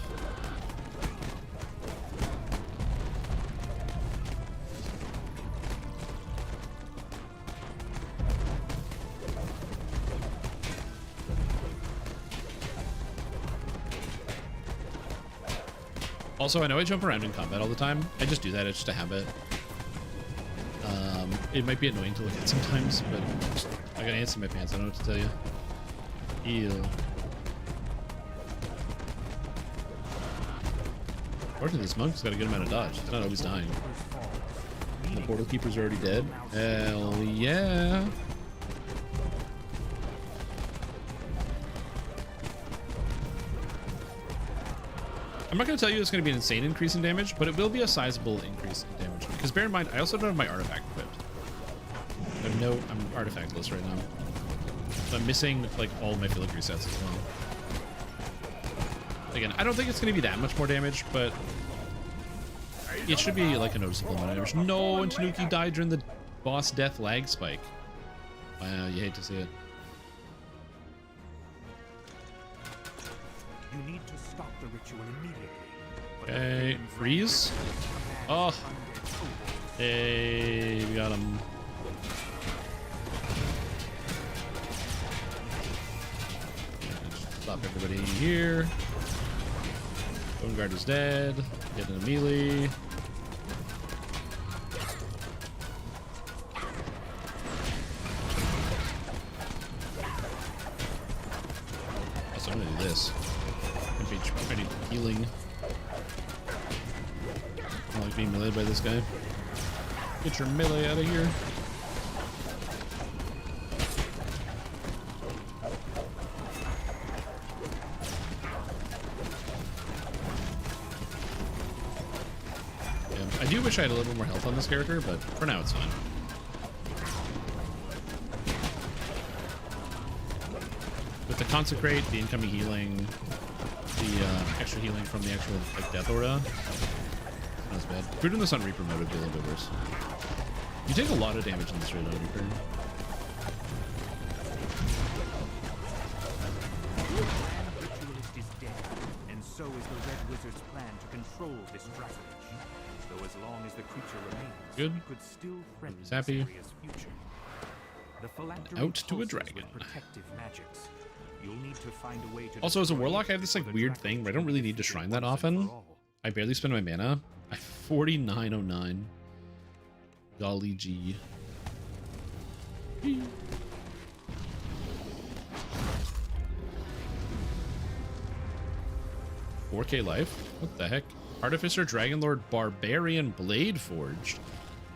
Also, I know I jump around in combat all the time. I just do that. It's just a habit. It might be annoying to look at sometimes, but I got ants in my pants. I don't know what to tell you. Ew. Fortunately, this monk's got a good amount of dodge. He's not always dying. The portal keeper's already dead. Hell yeah. I'm not going to tell you it's going to be an insane increase in damage, but it will be a sizable increase in damage. Because bear in mind, I also don't have my artifact equipped. I'm artifactless right now. So I'm missing like all my filigree sets as well. Again, I don't think it's going to be that much more damage, but it should be like a noticeable amount of damage. No, and Tanuki died during the boss death lag spike. Wow, you hate to see it. You need to stop the ritual immediately. Okay, freeze. Oh. Hey, we got him. Stop everybody here. Vanguard is dead. Get in a melee. Also, I'm gonna do this. I need healing. I don't like being meleeed by this guy. Get your melee out of here. I do wish I had a little more health on this character, but for now it's fine. With the Consecrate, the incoming healing, the extra healing from the actual like Death Aura, not as bad. If we're doing this on Reaper mode, it'd be a little bit worse. You take a lot of damage in this raid on Reaper. Ritualist is dead, and so is the Red Wizard's plan to control this dragonage. Though as long as the creature remains, good. We could still threaten He's happy. this area's future. The phylactery Out to a pulses dragon. with protective magics. You'll need to find a way to Also, as a destroy warlock, I have this like weird thing where I don't really need to shrine that often. I barely spend my mana. I 4909. Golly gee. 4K life? What the heck? Artificer, Dragonlord, Barbarian Blade Forged.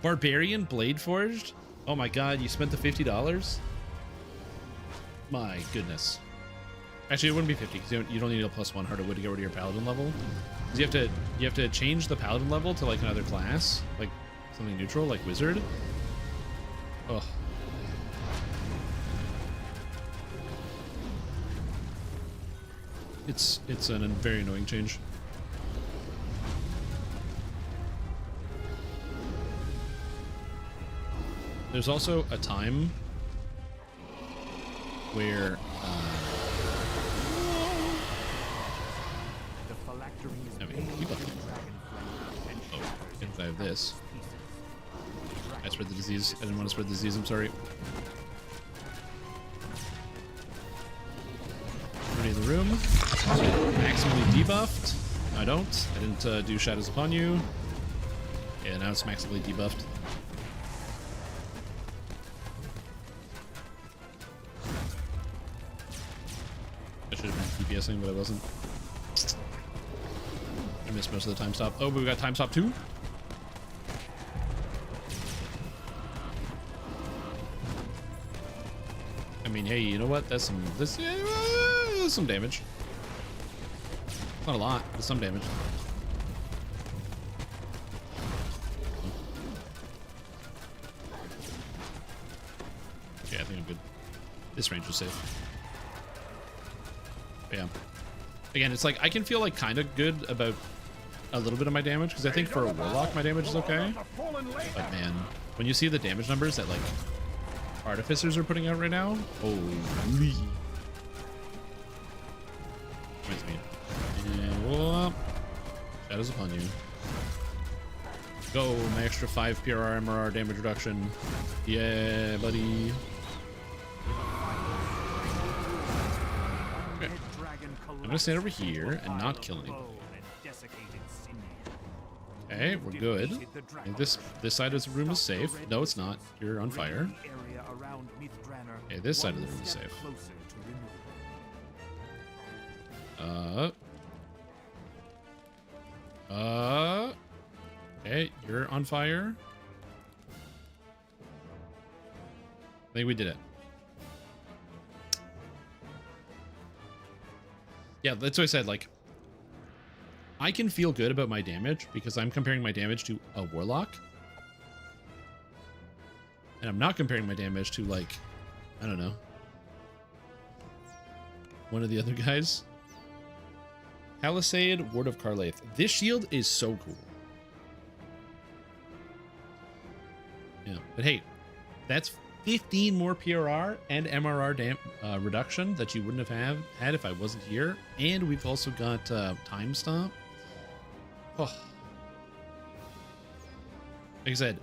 Barbarian Blade Forged? Oh my god, you spent the $50? My goodness. Actually, it wouldn't be 50 because you don't need a +1 Heart of Wood to get rid of your Paladin level. Because you have to change the Paladin level to like another class, like something neutral, like Wizard. Ugh. It's a very annoying change. There's also a time where I mean, if I have this, I spread the disease. I didn't want to spread the disease. I'm sorry. Everybody in the room. Maximally debuffed. No, I don't. I didn't do Shadows Upon You. Yeah, now it's maximally debuffed. I should have been DPSing, but I wasn't. I missed most of the time stop. Oh, but we got time stop too? I mean, hey, you know what? That's some damage. Not a lot, but some damage. Okay, I think I'm good. This range was safe. But yeah. Again, it's like I can feel like kind of good about a little bit of my damage because I think for a Warlock my damage is okay. But man, when you see the damage numbers that like Artificers are putting out right now, holy. Reminds me. And whoop. Shadows Upon You. Go, my extra 5 PRR MRR damage reduction. Yeah, buddy. Okay. I'm gonna stand over here and not kill anybody. Okay, we're good. And this side of the room is safe. No, it's not. You're on fire. Okay, this side of the room is safe. Okay, you're on fire. I think we did it. Yeah, that's what I said, like, I can feel good about my damage because I'm comparing my damage to a Warlock. And I'm not comparing my damage to, like, I don't know, one of the other guys. Palisade, Ward of Carlaith. This shield is so cool. Yeah, but hey, that's 15 more PRR and MRR reduction that you wouldn't have had if I wasn't here. And we've also got time stop. Oh. Like I said,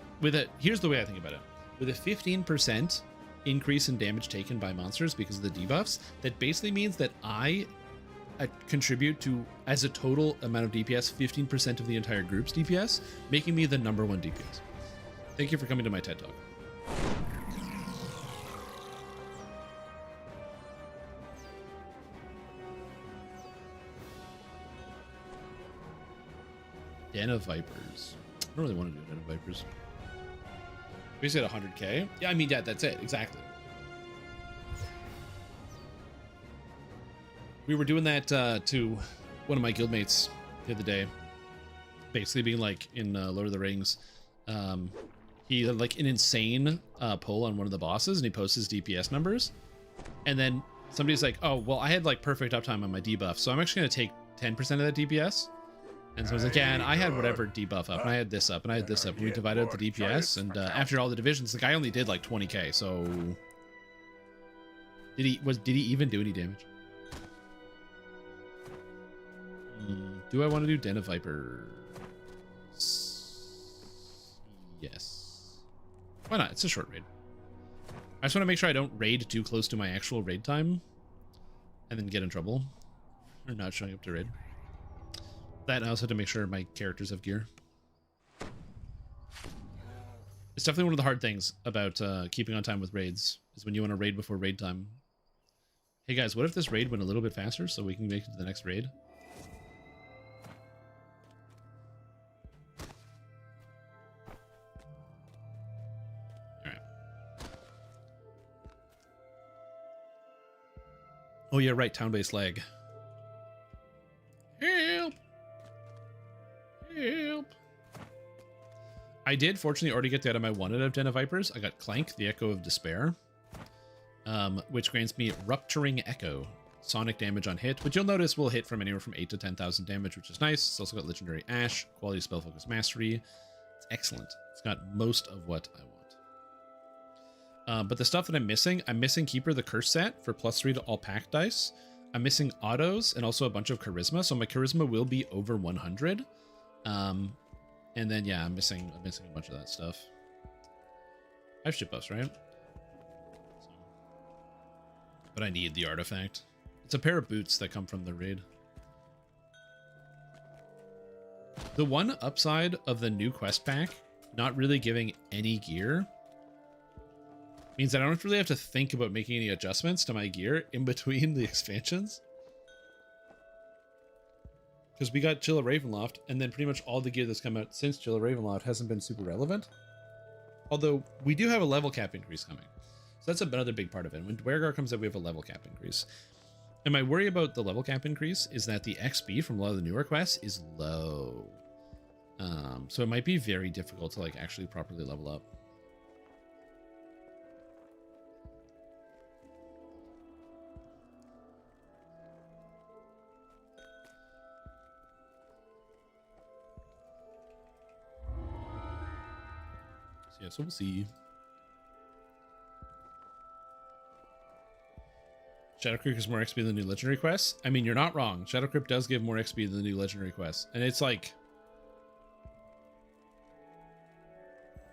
here's the way I think about it. With a 15% increase in damage taken by monsters because of the debuffs, that basically means that I contribute to, as a total amount of DPS, 15% of the entire group's DPS, making me the #1 DPS. Thank you for coming to my TED Talk. Den of Vipers. I don't really want to do Den of Vipers. We said 100k. Yeah, I mean, yeah, that's it. Exactly. We were doing that to one of my guildmates the other day. Basically being like in Lord of the Rings. He had like an insane pull on one of the bosses and he posts his DPS numbers. And then somebody's like, oh, well, I had like perfect uptime on my debuff, so I'm actually going to take 10% of that DPS. And so I was like, yeah, and I had whatever debuff up, and I had this up, and I had this up. And we divided up the DPS, and after all the divisions, the guy only did like 20k. So did he even do any damage? Do I want to do Den of Vipers? Yes. Why not? It's a short raid. I just want to make sure I don't raid too close to my actual raid time, and then get in trouble for not showing up to raid. That, I also have to make sure my characters have gear. It's definitely one of the hard things about keeping on time with raids, is when you want to raid before raid time. Hey guys, what if this raid went a little bit faster so we can make it to the next raid? Oh yeah, right. Town-based leg. Help! Help! I did fortunately already get the item I wanted of Den of Vipers. I got Clank, the Echo of Despair, which grants me Rupturing Echo. Sonic damage on hit, which you'll notice will hit from anywhere from 8 to 10,000 damage, which is nice. It's also got Legendary Ash, Quality Spell Focus Mastery. It's excellent. It's got most of what I want. But the stuff that I'm missing Keeper the Curse set for +3 to all pack dice. I'm missing autos and also a bunch of Charisma, so my Charisma will be over 100. And then yeah, I'm missing a bunch of that stuff. I have shitbuffs, right? But I need the artifact. It's a pair of boots that come from the raid. The one upside of the new quest pack not really giving any gear means that I don't really have to think about making any adjustments to my gear in between the expansions. Because we got Chill of Ravenloft, and then pretty much all the gear that's come out since Chill of Ravenloft hasn't been super relevant. Although we do have a level cap increase coming. So that's another big part of it. When Dwergar comes out, we have a level cap increase. And my worry about the level cap increase is that the XP from a lot of the newer quests is low. So it might be very difficult to like actually properly level up. So yeah, so we'll see. Shadow Creep is more XP than the new legendary quests. I mean, you're not wrong. Shadow Creep does give more XP than the new legendary quests. And it's like...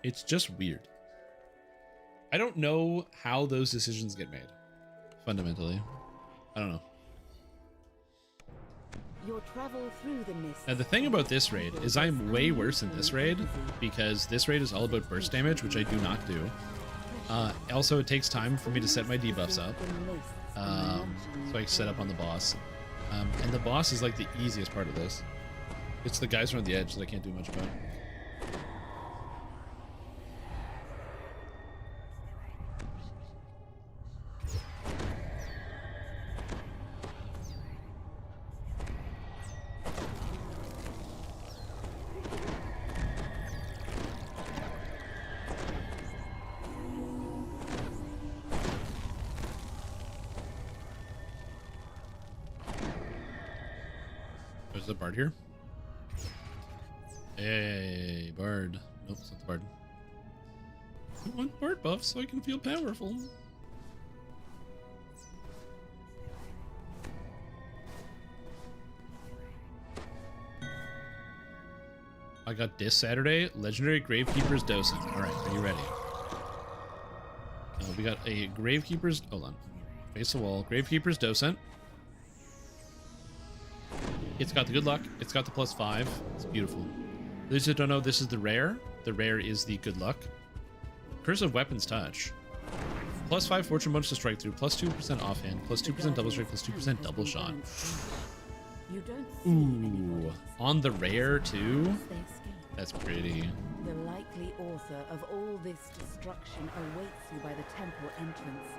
it's just weird. I don't know how those decisions get made. Fundamentally. I don't know. Your travel through the mist. Now the thing about this raid is I'm way worse in this raid because this raid is all about burst damage, which I do not do. Also, it takes time for me to set my debuffs up. So I set up on the boss. And the boss is like the easiest part of this. It's the guys around the edge that I can't do much about. There's a bard here. Hey, bard. Nope, it's not the bard. I want bard buff so I can feel powerful. I got this Saturday, Legendary Gravekeeper's Docent. Alright, are you ready? We got a Gravekeeper's... hold on. Face the wall. Gravekeeper's Docent. It's got the good luck. It's got the +5. It's beautiful. Those who don't know, this is the rare. The rare is the good luck. Curse of Weapons Touch. +5 fortune bonus to strike through. +2% offhand. +2% double strike. +2% double shot. Ooh. On the rare too? That's pretty. The likely author of all this destruction awaits you by the temple entrance.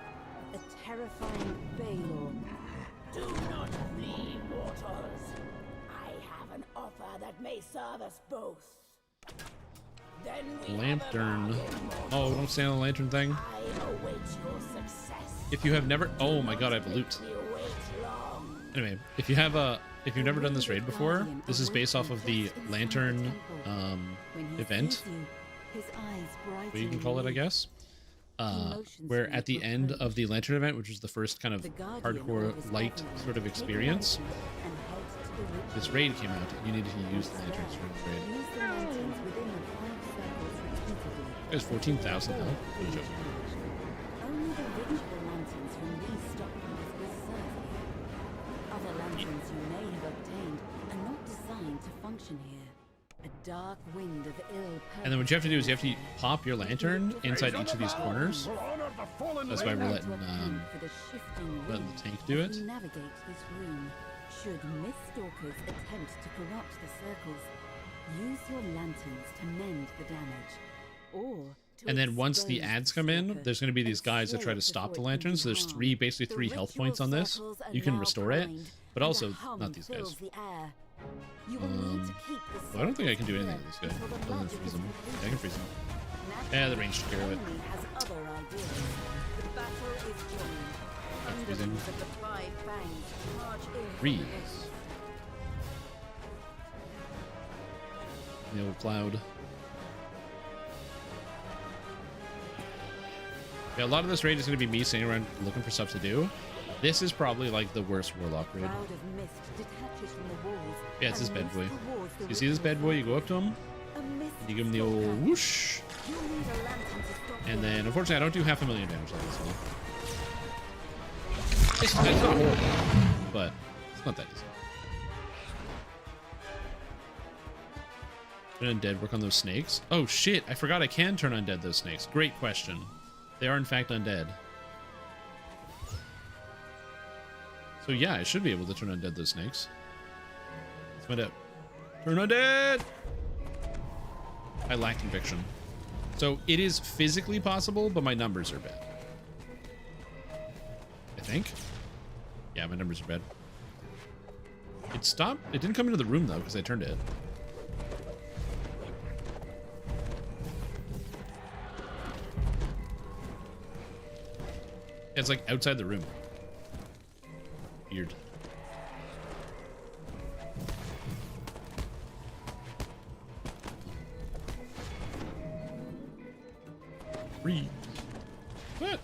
A terrifying Balor. Do not flee, mortals. I have an offer that may serve us both. Then we Lantern. Oh, don't stand on the lantern thing. I await your success. If you have never... oh my god, I have a loot. Anyway, if you've never done this raid before, this is based off of the lantern event. What you can call it, I guess. Where at the end of the lantern event, which is the first kind of hardcore light sort of experience, this raid came out and you needed to use the lanterns for this raid. There's 14,000 health. What a joke. Only the ritual lanterns from these stockpiles will serve you. Other lanterns you may have obtained are not designed to function here. A dark wind of ill. And then what you have to do is you have to pop your lantern inside each of these corners. That's why we're letting the tank do it. Navigate this room. Should Miststalkers attempt to corrupt the circles, use your lanterns to mend the damage, or And then once the ads come in, there's going to be these guys that try to stop the lantern. So there's basically three health points on this. You can restore it, but also not these guys. Well, I don't think I can do anything with this guy other than freeze him. Yeah, I can freeze him. Yeah, the range took care of it. I'm freezing. Freeze. The old cloud. Yeah, a lot of this raid is going to be me sitting around looking for stuff to do. This is probably like the worst warlock raid. Yeah, it's this bad boy. You see this bad boy? You go up to him, you give him the old whoosh, and then unfortunately I don't do 500,000 damage like this one. It's not horrible, but it's not that easy. Turn undead, work on those snakes. Oh shit, I forgot I can turn undead those snakes. Great question. They are in fact undead. So yeah, I should be able to turn undead those snakes. Let's find out. Turn undead! I lack conviction. So it is physically possible, but my numbers are bad. I think. Yeah, my numbers are bad. It stopped. It didn't come into the room though, because I turned it. It's like outside the room. Weird. Freeze. What?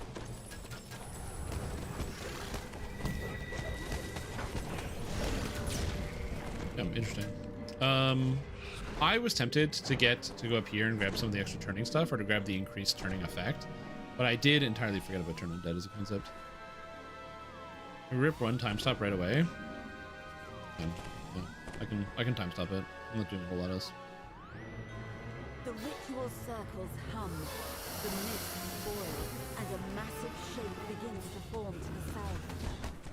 Oh, interesting. I was tempted to go up here and grab some of the extra turning stuff, or to grab the increased turning effect, but I did entirely forget about turn undead as a concept. We rip one time stop right away. Yeah, I can time stop it. I'm not doing a whole lot else. The ritual circles hum, the mist boils, and a massive shape begins to form to the south.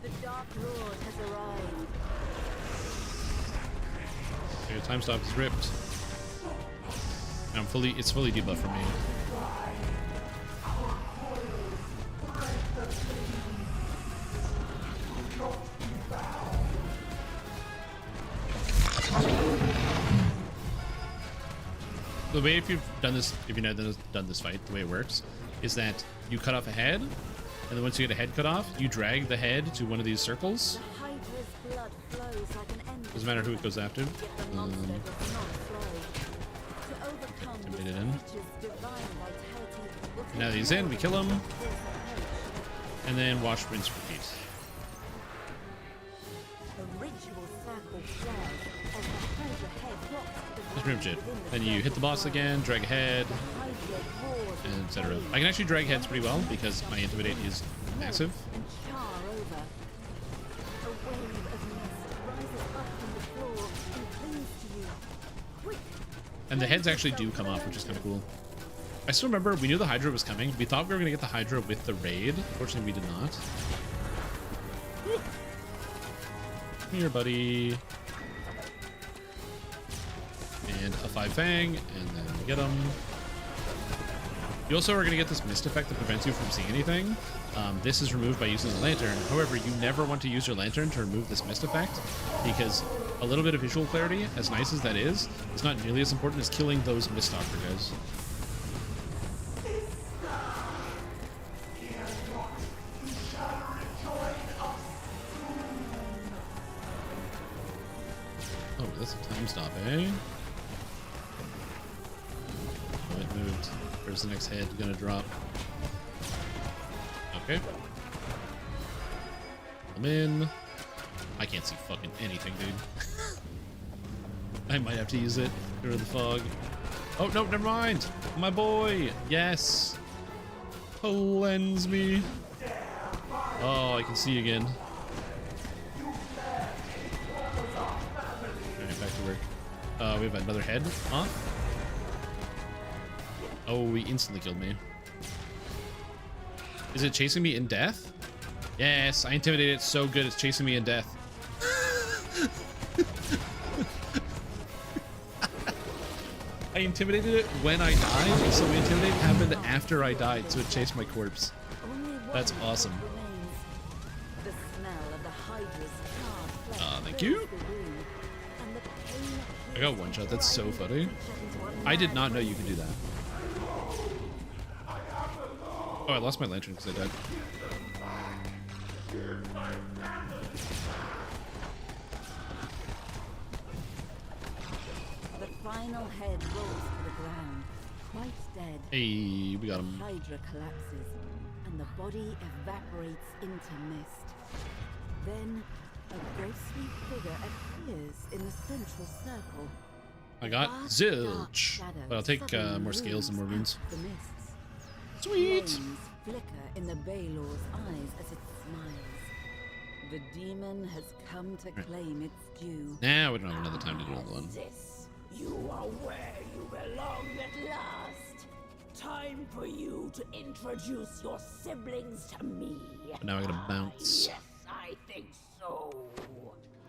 The Dark Lord has arrived. Okay, time stop is ripped. And it's fully debuffed for me. The way if you've done this, if you've never done this fight, the way it works is that you cut off a head, and then once you get a head cut off, you drag the head to one of these circles. Doesn't matter who it goes after. Intimidate in. Now that he's in, we kill him, and then wash, rinse, repeat. Just pretty much it. Then you hit the boss again, drag a head, and etc. I can actually drag heads pretty well because my intimidate is massive. And the heads actually do come off, which is kind of cool. I still remember we knew the Hydra was coming. We thought we were going to get the Hydra with the raid. Unfortunately, we did not. Come here, buddy. And a 5 Fang, and then we get him. You also are going to get this mist effect that prevents you from seeing anything. This is removed by using the lantern. However, you never want to use your lantern to remove this mist effect, because a little bit of visual clarity, as nice as that is not nearly as important as killing those mist stalker guys. Oh, that's a time stop, eh? Oh, it moved. Where's the next head gonna drop? Okay. I'm in. I can't see fucking anything, dude. I might have to use it through the fog. Oh, no, never mind. My boy. Yes. Cleanse me. Oh, I can see again. Alright, back to work. We have another head. Huh? Oh, he instantly killed me. Is it chasing me in death? Yes, I intimidated it so good it's chasing me in death. I intimidated it when I died, so the intimidate happened after I died, so it chased my corpse. That's awesome. Thank you. I got one shot. That's so funny. I did not know you could do that. Oh, I lost my lantern because I died. The final head rolls to the ground, quite dead. Hey, we got him. The Hydra collapses, and the body evaporates into mist. Then a ghostly figure appears in the central circle. I got zilch, but I'll take more scales and more runes. Sweet. Flames flicker in the Baylor's eyes as it smiles. The demon has come to claim its due. Now we don't have another time to do another one. You are where you belong at last. Time for you to introduce your siblings to me. But now I gotta bounce. Yes, I think so.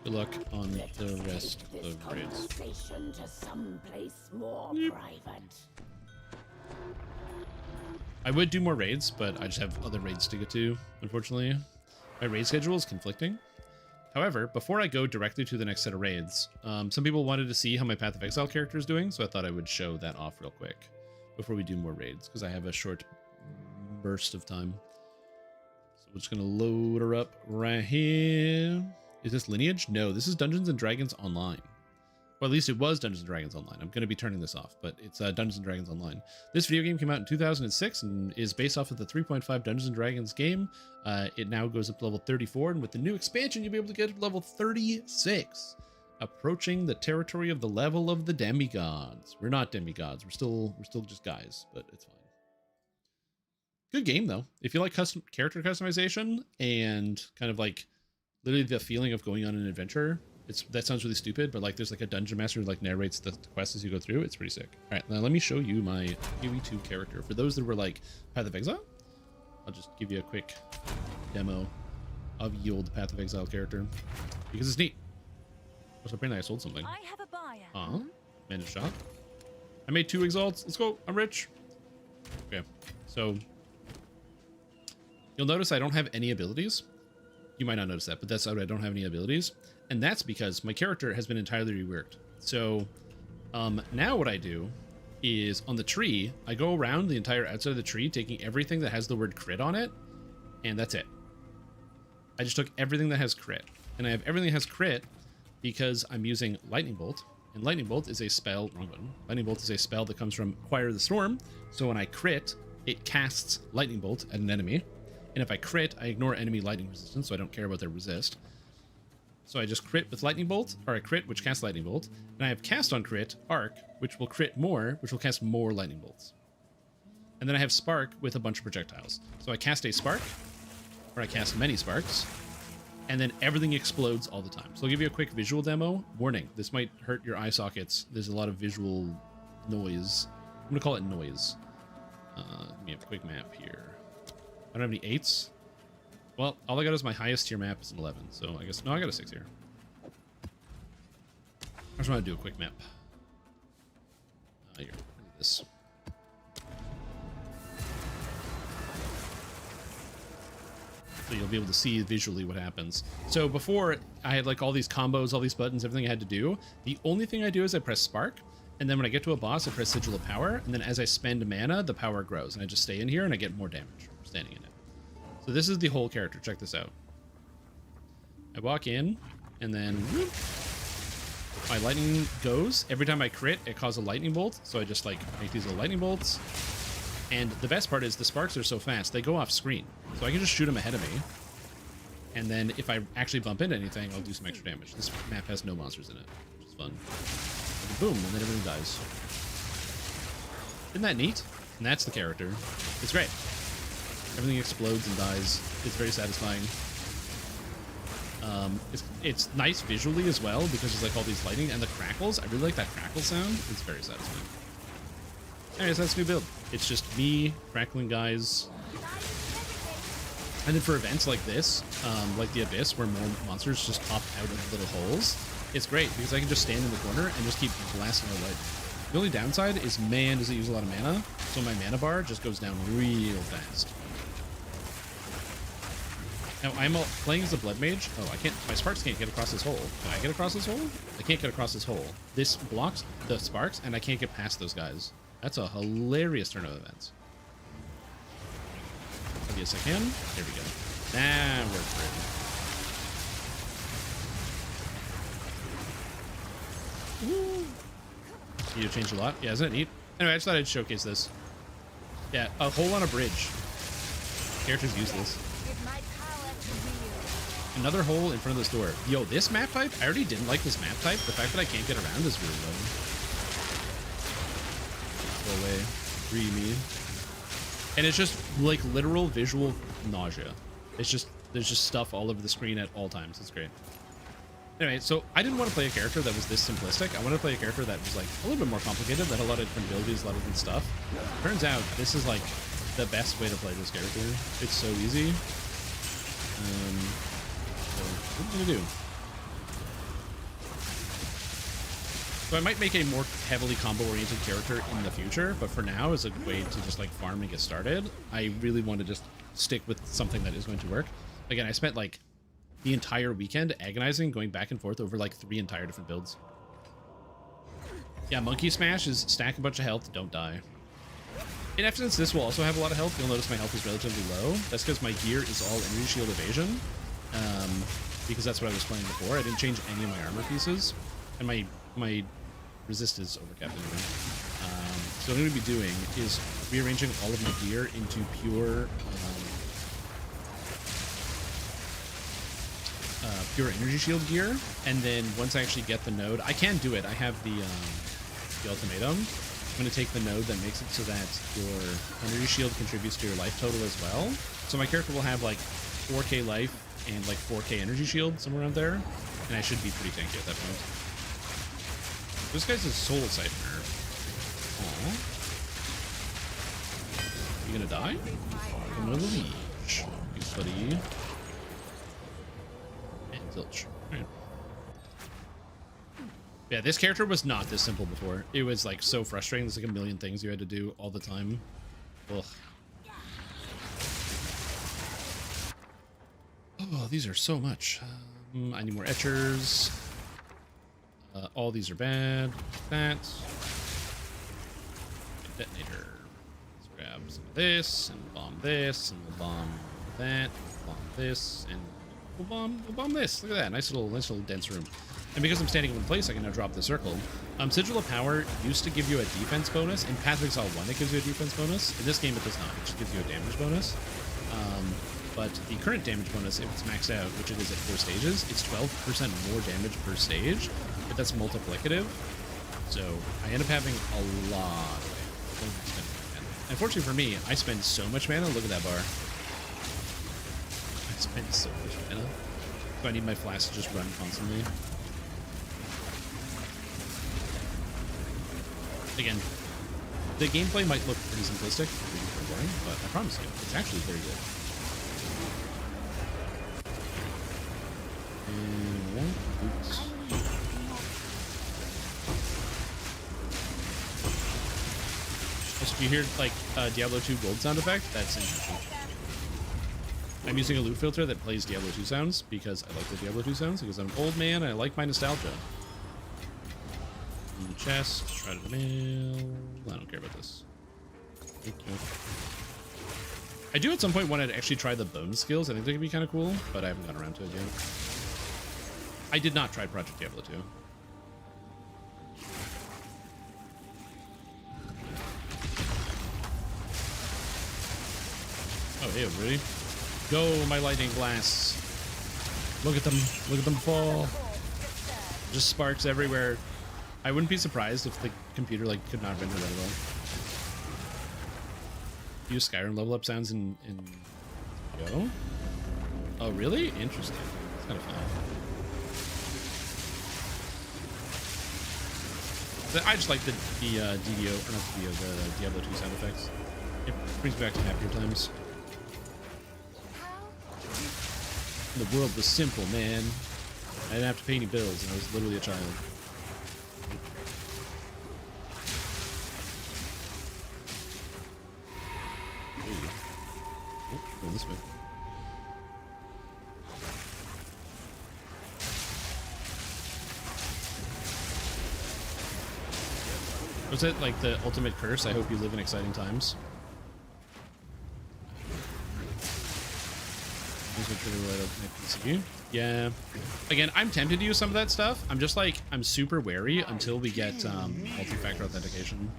Good luck on the rest of the raids. Conversation to someplace more private. I would do more raids, but I just have other raids to get to, unfortunately. My raid schedule is conflicting. However, before I go directly to the next set of raids, some people wanted to see how my Path of Exile character is doing, so I thought I would show that off real quick before we do more raids, because I have a short burst of time. So we're just going to load her up right here. Is this Lineage? No, this is Dungeons & Dragons Online. Well, at least it was Dungeons & Dragons Online. I'm going to be turning this off, but it's Dungeons & Dragons Online. This video game came out in 2006 and is based off of the 3.5 Dungeons & Dragons game. It now goes up to level 34, and with the new expansion, you'll be able to get to level 36, approaching the territory of the level of the demigods. We're not demigods. We're still just guys, but it's fine. Good game, though. If you like character customization and kind of like literally the feeling of going on an adventure, that sounds really stupid, but like there's like a dungeon master who like narrates the quests as you go through. It's pretty sick. All right, now let me show you my PoE2 character. For those that were like Path of Exile, I'll just give you a quick demo of the old Path of Exile character because it's neat. Also, apparently I sold something. I have a buyer. Managed shop. I made 2 exalts. Let's go. I'm rich. Okay, so you'll notice I don't have any abilities. You might not notice that, but that's out. I don't have any abilities. And that's because my character has been entirely reworked. So now what I do is on the tree, I go around the entire outside of the tree, taking everything that has the word crit on it, and that's it. I just took everything that has crit. And I have everything that has crit because I'm using Lightning Bolt. And Lightning Bolt is a spell, wrong button. Lightning Bolt is a spell that comes from Choir of the Storm. So when I crit, it casts Lightning Bolt at an enemy. And if I crit, I ignore enemy lightning resistance, so I don't care about their resist. So I just crit with Lightning Bolt, or I crit, which casts Lightning Bolt. And I have cast on crit, Arc, which will crit more, which will cast more Lightning Bolts. And then I have Spark with a bunch of projectiles. So I cast a Spark, or I cast many Sparks, and then everything explodes all the time. So I'll give you a quick visual demo. Warning, this might hurt your eye sockets. There's a lot of visual noise. I'm going to call it noise. Let me have a quick map here. I don't have any 8s. Well, all I got is my highest tier map is an 11, so I guess... No, I got a 6 here. I just want to do a quick map. Here, look at this. So you'll be able to see visually what happens. So before, I had like all these combos, all these buttons, everything I had to do. The only thing I do is I press Spark, and then when I get to a boss, I press Sigil of Power, and then as I spend mana, the power grows, and I just stay in here and I get more damage from standing in it. So this is the whole character. Check this out. I walk in, and then whoop, my lightning goes. Every time I crit, it causes a lightning bolt. So I just like make these little lightning bolts. And the best part is the sparks are so fast, they go off screen. So I can just shoot them ahead of me. And then if I actually bump into anything, I'll do some extra damage. This map has no monsters in it, which is fun. And boom, and then everything dies. Isn't that neat? And that's the character. It's great. Everything explodes and dies. It's very satisfying. It's nice visually as well because there's like all these lightning and the crackles. I really like that crackle sound. It's very satisfying. Anyways, that's new build. It's just me crackling guys. And then for events like this, like the Abyss, where more monsters just pop out of little holes, it's great because I can just stand in the corner and just keep blasting my light. The only downside is, man, does it use a lot of mana, so my mana bar just goes down real fast. Now, I'm playing as a blood mage. Oh, I can't, my sparks can't get across this hole. Can I get across this hole? I can't get across this hole. This blocks the sparks, and I can't get past those guys. That's a hilarious turn of events. Yes, I can. There we go. That worked for it. Need to change a lot. Yeah, isn't it neat? Anyway, I just thought I'd showcase this. Yeah, a hole on a bridge. Character's useless. Another hole in front of this door. Yo, this map type, I already didn't like this map type. The fact that I can't get around is really low. Go away. Dreamy. And it's just like literal visual nausea. It's just, there's just stuff all over the screen at all times. It's great. Anyway, so I didn't want to play a character that was this simplistic. I wanted to play a character that was like a little bit more complicated, that had a lot of different abilities, a lot of different stuff. Turns out this is like the best way to play this character. It's so easy. So what are we gonna do? So I might make a more heavily combo-oriented character in the future, but for now, as a way to just like farm and get started, I really want to just stick with something that is going to work. Again, I spent like the entire weekend agonizing, going back and forth over like 3 entire different builds. Yeah, Monkey Smash is stack a bunch of health, don't die. In essence, this will also have a lot of health. You'll notice my health is relatively low. That's because my gear is all energy shield evasion, because that's what I was playing before. I didn't change any of my armor pieces, and my resistance overcapped anyway. So what I'm going to be doing is rearranging all of my gear into pure pure energy shield gear, and then once I actually get the node, I can do it. I have the ultimatum. I'm going to take the node that makes it so that your energy shield contributes to your life total as well. So my character will have like 4k life and like 4k energy shield, somewhere around there, and I should be pretty tanky at that point. This guy's a soul siphoner. Aww. You gonna die? I'm gonna leech. Thanks, buddy. And zilch. Right. Yeah, this character was not this simple before. It was like so frustrating. There's like a million things you had to do all the time. Ugh. Oh, these are so much. I need more etchers. All these are bad. That. Detonator. Let's grab some of this, and bomb this, and we'll bomb that, bomb this, and we'll bomb this. Look at that. Nice little dense room. And because I'm standing in one place, I can now drop the circle. Sigil of Power used to give you a defense bonus. In Path of Exile 1, it gives you a defense bonus. In this game, it does not. It just gives you a damage bonus. But the current damage bonus, if it's maxed out, which it is at 4 stages, it's 12% more damage per stage, but that's multiplicative. So I end up having a lot of mana. Unfortunately for me, I spend so much mana. Look at that bar. I spend so much mana. So I need my flask to just run constantly. Again, the gameplay might look pretty simplistic, pretty boring, but I promise you, it's actually very good. Oops. Also, if you hear like Diablo 2 gold sound effect, that's interesting. I'm using a loot filter that plays Diablo 2 sounds because I like the Diablo 2 sounds, because I'm an old man and I like my nostalgia. In the chest, try to mail. I don't care about this. Thank you. I do at some point want to actually try the bone skills. I think they could be kind of cool, but I haven't gotten around to it yet. I did not try Project Diablo 2. Oh, hey, everybody. Go, my lightning blasts. Look at them. Look at them fall. Just sparks everywhere. I wouldn't be surprised if the computer like could not render that well. Use Skyrim level up sounds in Go? Oh, really? Interesting. It's kind of fun. I just like the DDO, or not the DDO, the Diablo 2 sound effects. It brings me back to happier times. The world was simple, man. I didn't have to pay any bills, and I was literally a child. Going this way. Was it like the ultimate curse? I hope you live in exciting times. Yeah. Again, I'm tempted to use some of that stuff. I'm just like, I'm super wary until we get multi-factor authentication.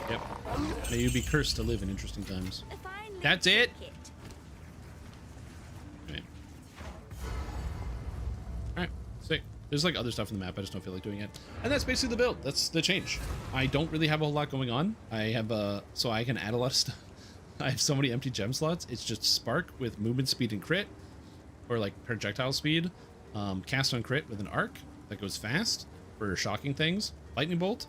Yep. May you be cursed to live in interesting times. That's it. Alright, sick. There's like other stuff in the map, I just don't feel like doing it. And that's basically the build. That's the change. I don't really have a whole lot going on. I have so I can add a lot of stuff. I have so many empty gem slots. It's just spark with movement speed and crit, or like projectile speed. Cast on crit with an arc that goes fast for shocking things. Lightning bolt,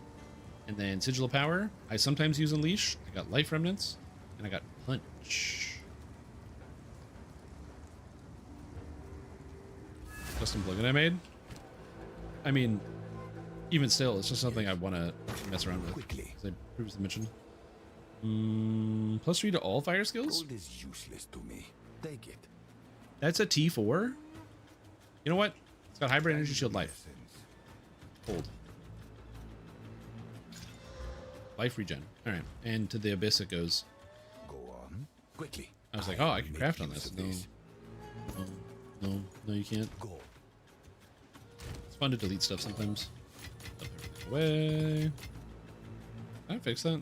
and then sigil of power. I sometimes use unleash. I got life remnants, and I got punch. Custom plugin I made. I mean, even still, it's just something I want to mess around with. Quickly. As I previously mentioned. +3 to all fire skills. Gold is useless to me. Take it. That's a T4. You know what? It's got hybrid energy shield life. Hold. Life regen. All right, and to the abyss it goes. Go on quickly. I was like, oh, I can craft on this. No, you can't. Go. It's fun to delete stuff sometimes. Away. Can I fix that?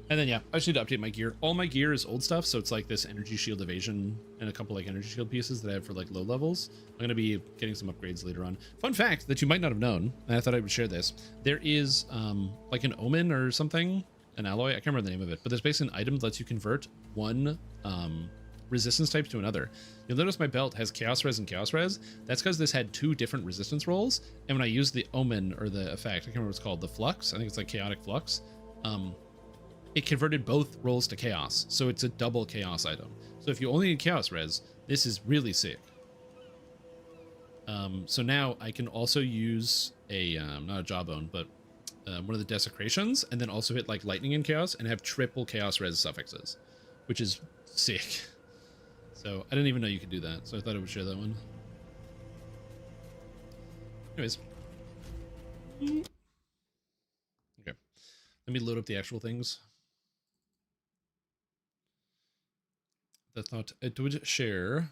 And then, yeah, I just need to update my gear. All my gear is old stuff, so it's like this energy shield evasion and a couple like energy shield pieces that I have for like low levels. I'm going to be getting some upgrades later on. Fun fact that you might not have known, and I thought I would share this. There is like an omen or something, an alloy, I can't remember the name of it, but there's basically an item that lets you convert one resistance type to another. You'll notice my belt has chaos res and chaos res. That's because this had 2 different resistance rolls, and when I used the omen or the effect, I can't remember what it's called, the flux, I think it's like chaotic flux, it converted both rolls to chaos, so it's a double chaos item. So if you only need chaos res, this is really sick. So now I can also use a not a jawbone, but one of the desecrations, and then also hit like lightning and chaos and have triple chaos res suffixes, which is sick. So I didn't even know you could do that, so I thought I would share that one. Anyways. Okay. Let me load up the actual things. I thought it would share.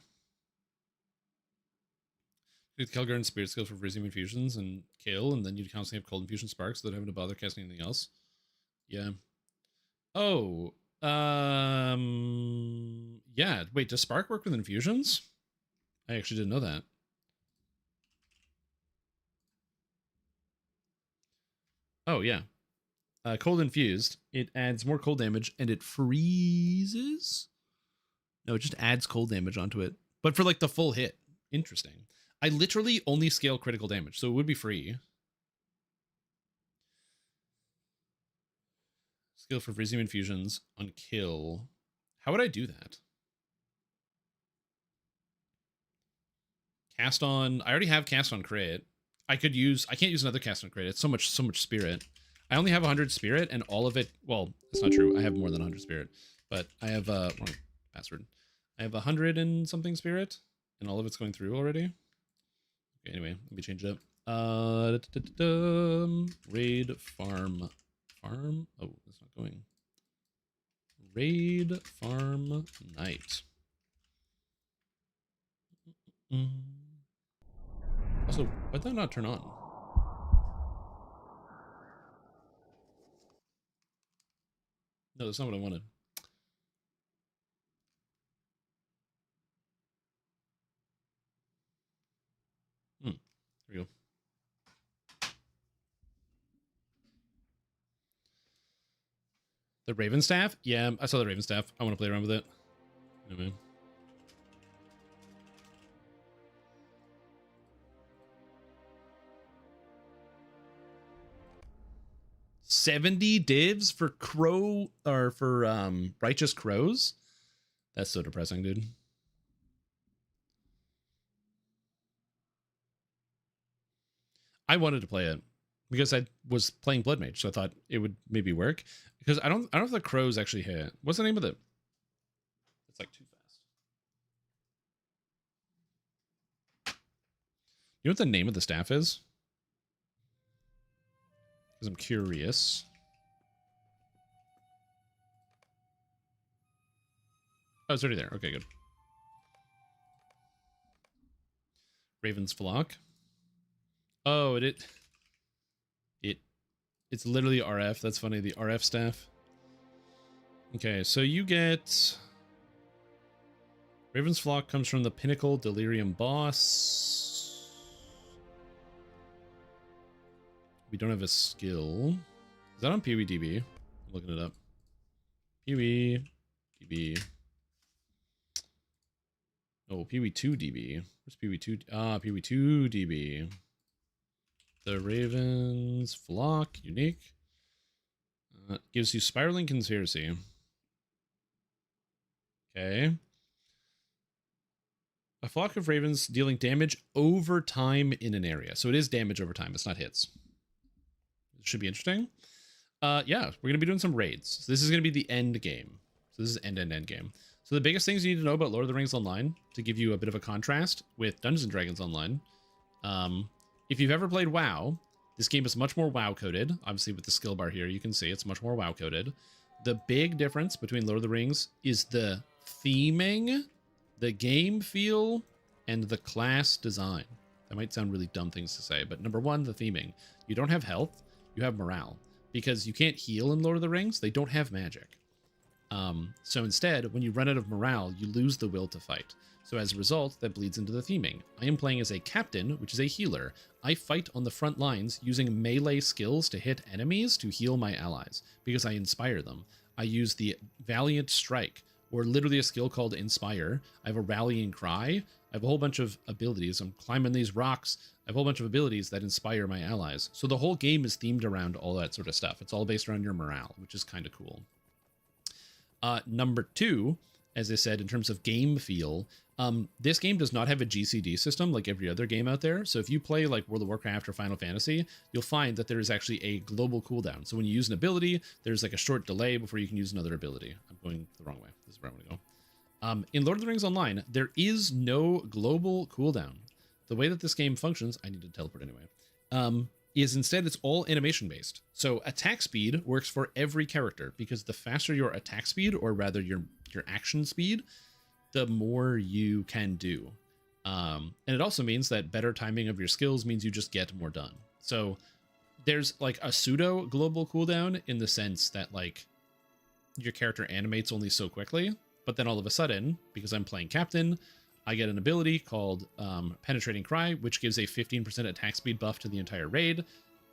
With Kelgar and Spirit Skills for freezing infusions and kill, and then you'd constantly have cold infusion sparks without having to bother casting anything else. Yeah. Oh. Yeah. Wait, does spark work with infusions? I actually didn't know that. Oh, yeah. Cold infused. It adds more cold damage and it freezes? No, it just adds cold damage onto it. But for like the full hit. Interesting. I literally only scale critical damage, so it would be free. Skill for freezing infusions on kill. How would I do that? Cast on. I already have cast on crit. I can't use another cast on crit. It's so much spirit. I only have 100 spirit, and all of it. Well, that's not true. I have more than 100 spirit, but I have wrong password. I have 100 and something spirit, and all of it's going through already. Okay, anyway, let me change it up. Raid farm. Oh, it's not going. Raid farm night. Also, why did that not turn on? No, that's not what I wanted. There we go. The Raven Staff? Yeah, I saw the Raven Staff. I want to play around with it. Anyway. $70 divs for crow or for righteous crows? That's so depressing, dude. I wanted to play it because I was playing Blood Mage, so I thought it would maybe work. Because I don't know if the crows actually hit. What's the name of the? It's like too fast. You know what the name of the staff is? Because I'm curious. Oh, it's already there. Okay, good. Raven's Flock. Oh, it's literally RF. That's funny. The RF staff. Okay, so you get Raven's Flock comes from the Pinnacle Delirium boss. We don't have a skill. Is that on PWDB? I'm looking it up. PWDB. Oh, PW2DB. Where's PW2? Ah, PW2DB. The Raven's Flock, unique. Gives you Spiraling Conspiracy. Okay. A flock of ravens dealing damage over time in an area. So it is damage over time. It's not hits. It should be interesting. Yeah, we're going to be doing some raids. So this is going to be the end game. So this is end game. So the biggest things you need to know about Lord of the Rings Online, to give you a bit of a contrast with Dungeons & Dragons Online. If you've ever played WoW, this game is much more WoW coded. Obviously with the skill bar here, you can see it's much more WoW coded. The big difference between Lord of the Rings is the theming, the game feel, and the class design. That might sound really dumb things to say, but number one, the theming. You don't have health, you have morale. Because you can't heal in Lord of the Rings, they don't have magic. So instead, when you run out of morale, you lose the will to fight. So as a result, that bleeds into the theming. I am playing as a captain, which is a healer. I fight on the front lines using melee skills to hit enemies to heal my allies, because I inspire them. I use the Valiant Strike, or literally a skill called Inspire. I have a Rallying Cry. I have a whole bunch of abilities. I'm climbing these rocks. I have a whole bunch of abilities that inspire my allies. So the whole game is themed around all that sort of stuff. It's all based around your morale, which is kind of cool. Number two, as I said, in terms of game feel, this game does not have a GCD system like every other game out there. So if you play like World of Warcraft or Final Fantasy, you'll find that there is actually a global cooldown. So when you use an ability, there's like a short delay before you can use another ability. I'm going the wrong way. This is where I want to go. In Lord of the Rings Online, there is no global cooldown. The way that this game functions, I need to teleport anyway, is instead it's all animation based. So attack speed works for every character, because the faster your attack speed, or rather your action speed, the more you can do. And it also means that better timing of your skills means you just get more done. So there's like a pseudo global cooldown in the sense that like your character animates only so quickly, but then all of a sudden, because I'm playing captain, I get an ability called Penetrating Cry, which gives a 15% attack speed buff to the entire raid.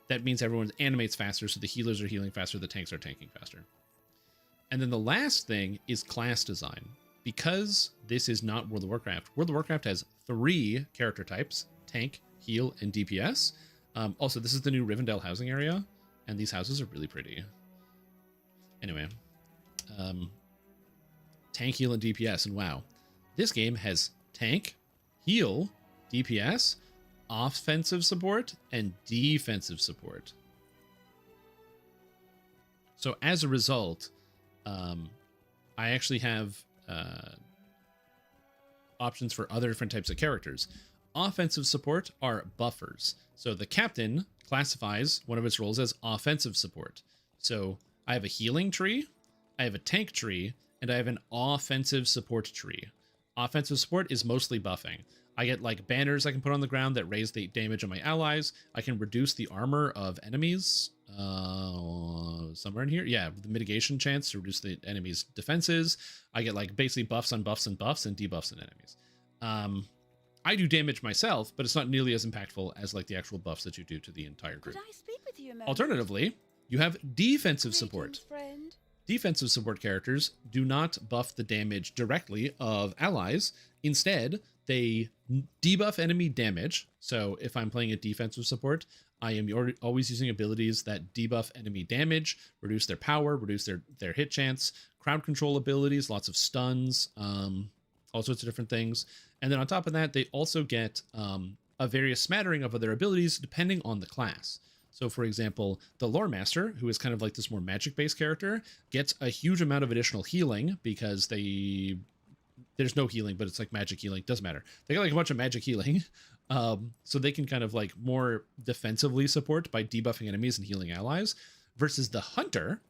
That means everyone animates faster, so the healers are healing faster, the tanks are tanking faster. And then the last thing is class design. Because this is not World of Warcraft, World of Warcraft has 3 character types: tank, heal, and DPS. Also, this is the new Rivendell housing area, and these houses are really pretty. Anyway, tank, heal, and DPS, and wow. This game has tank, heal, DPS, offensive support, and defensive support. So as a result, I actually have options for other different types of characters. Offensive support are buffers. So the captain classifies one of its roles as offensive support. So I have a healing tree, I have a tank tree, and I have an offensive support tree. Offensive support is mostly buffing. I get like banners I can put on the ground that raise the damage of my allies. I can reduce the armor of enemies. Somewhere in here. Yeah, the mitigation chance to reduce the enemy's defenses. I get like basically buffs on buffs and buffs and debuffs on enemies. I do damage myself, but it's not nearly as impactful as like the actual buffs that you do to the entire group. Could I speak with you a moment? Alternatively, you have defensive support. Friend. Defensive support characters do not buff the damage directly of allies. Instead, they debuff enemy damage. So if I'm playing a defensive support, I am always using abilities that debuff enemy damage, reduce their power, reduce their hit chance, crowd control abilities, lots of stuns, all sorts of different things. And then on top of that, they also get a various smattering of other abilities depending on the class. So for example, the Lore Master, who is kind of like this more magic-based character, gets a huge amount of additional healing because there's no healing, but it's like magic healing. Doesn't matter. They got like a bunch of magic healing. So they can kind of like more defensively support by debuffing enemies and healing allies, versus the Hunter,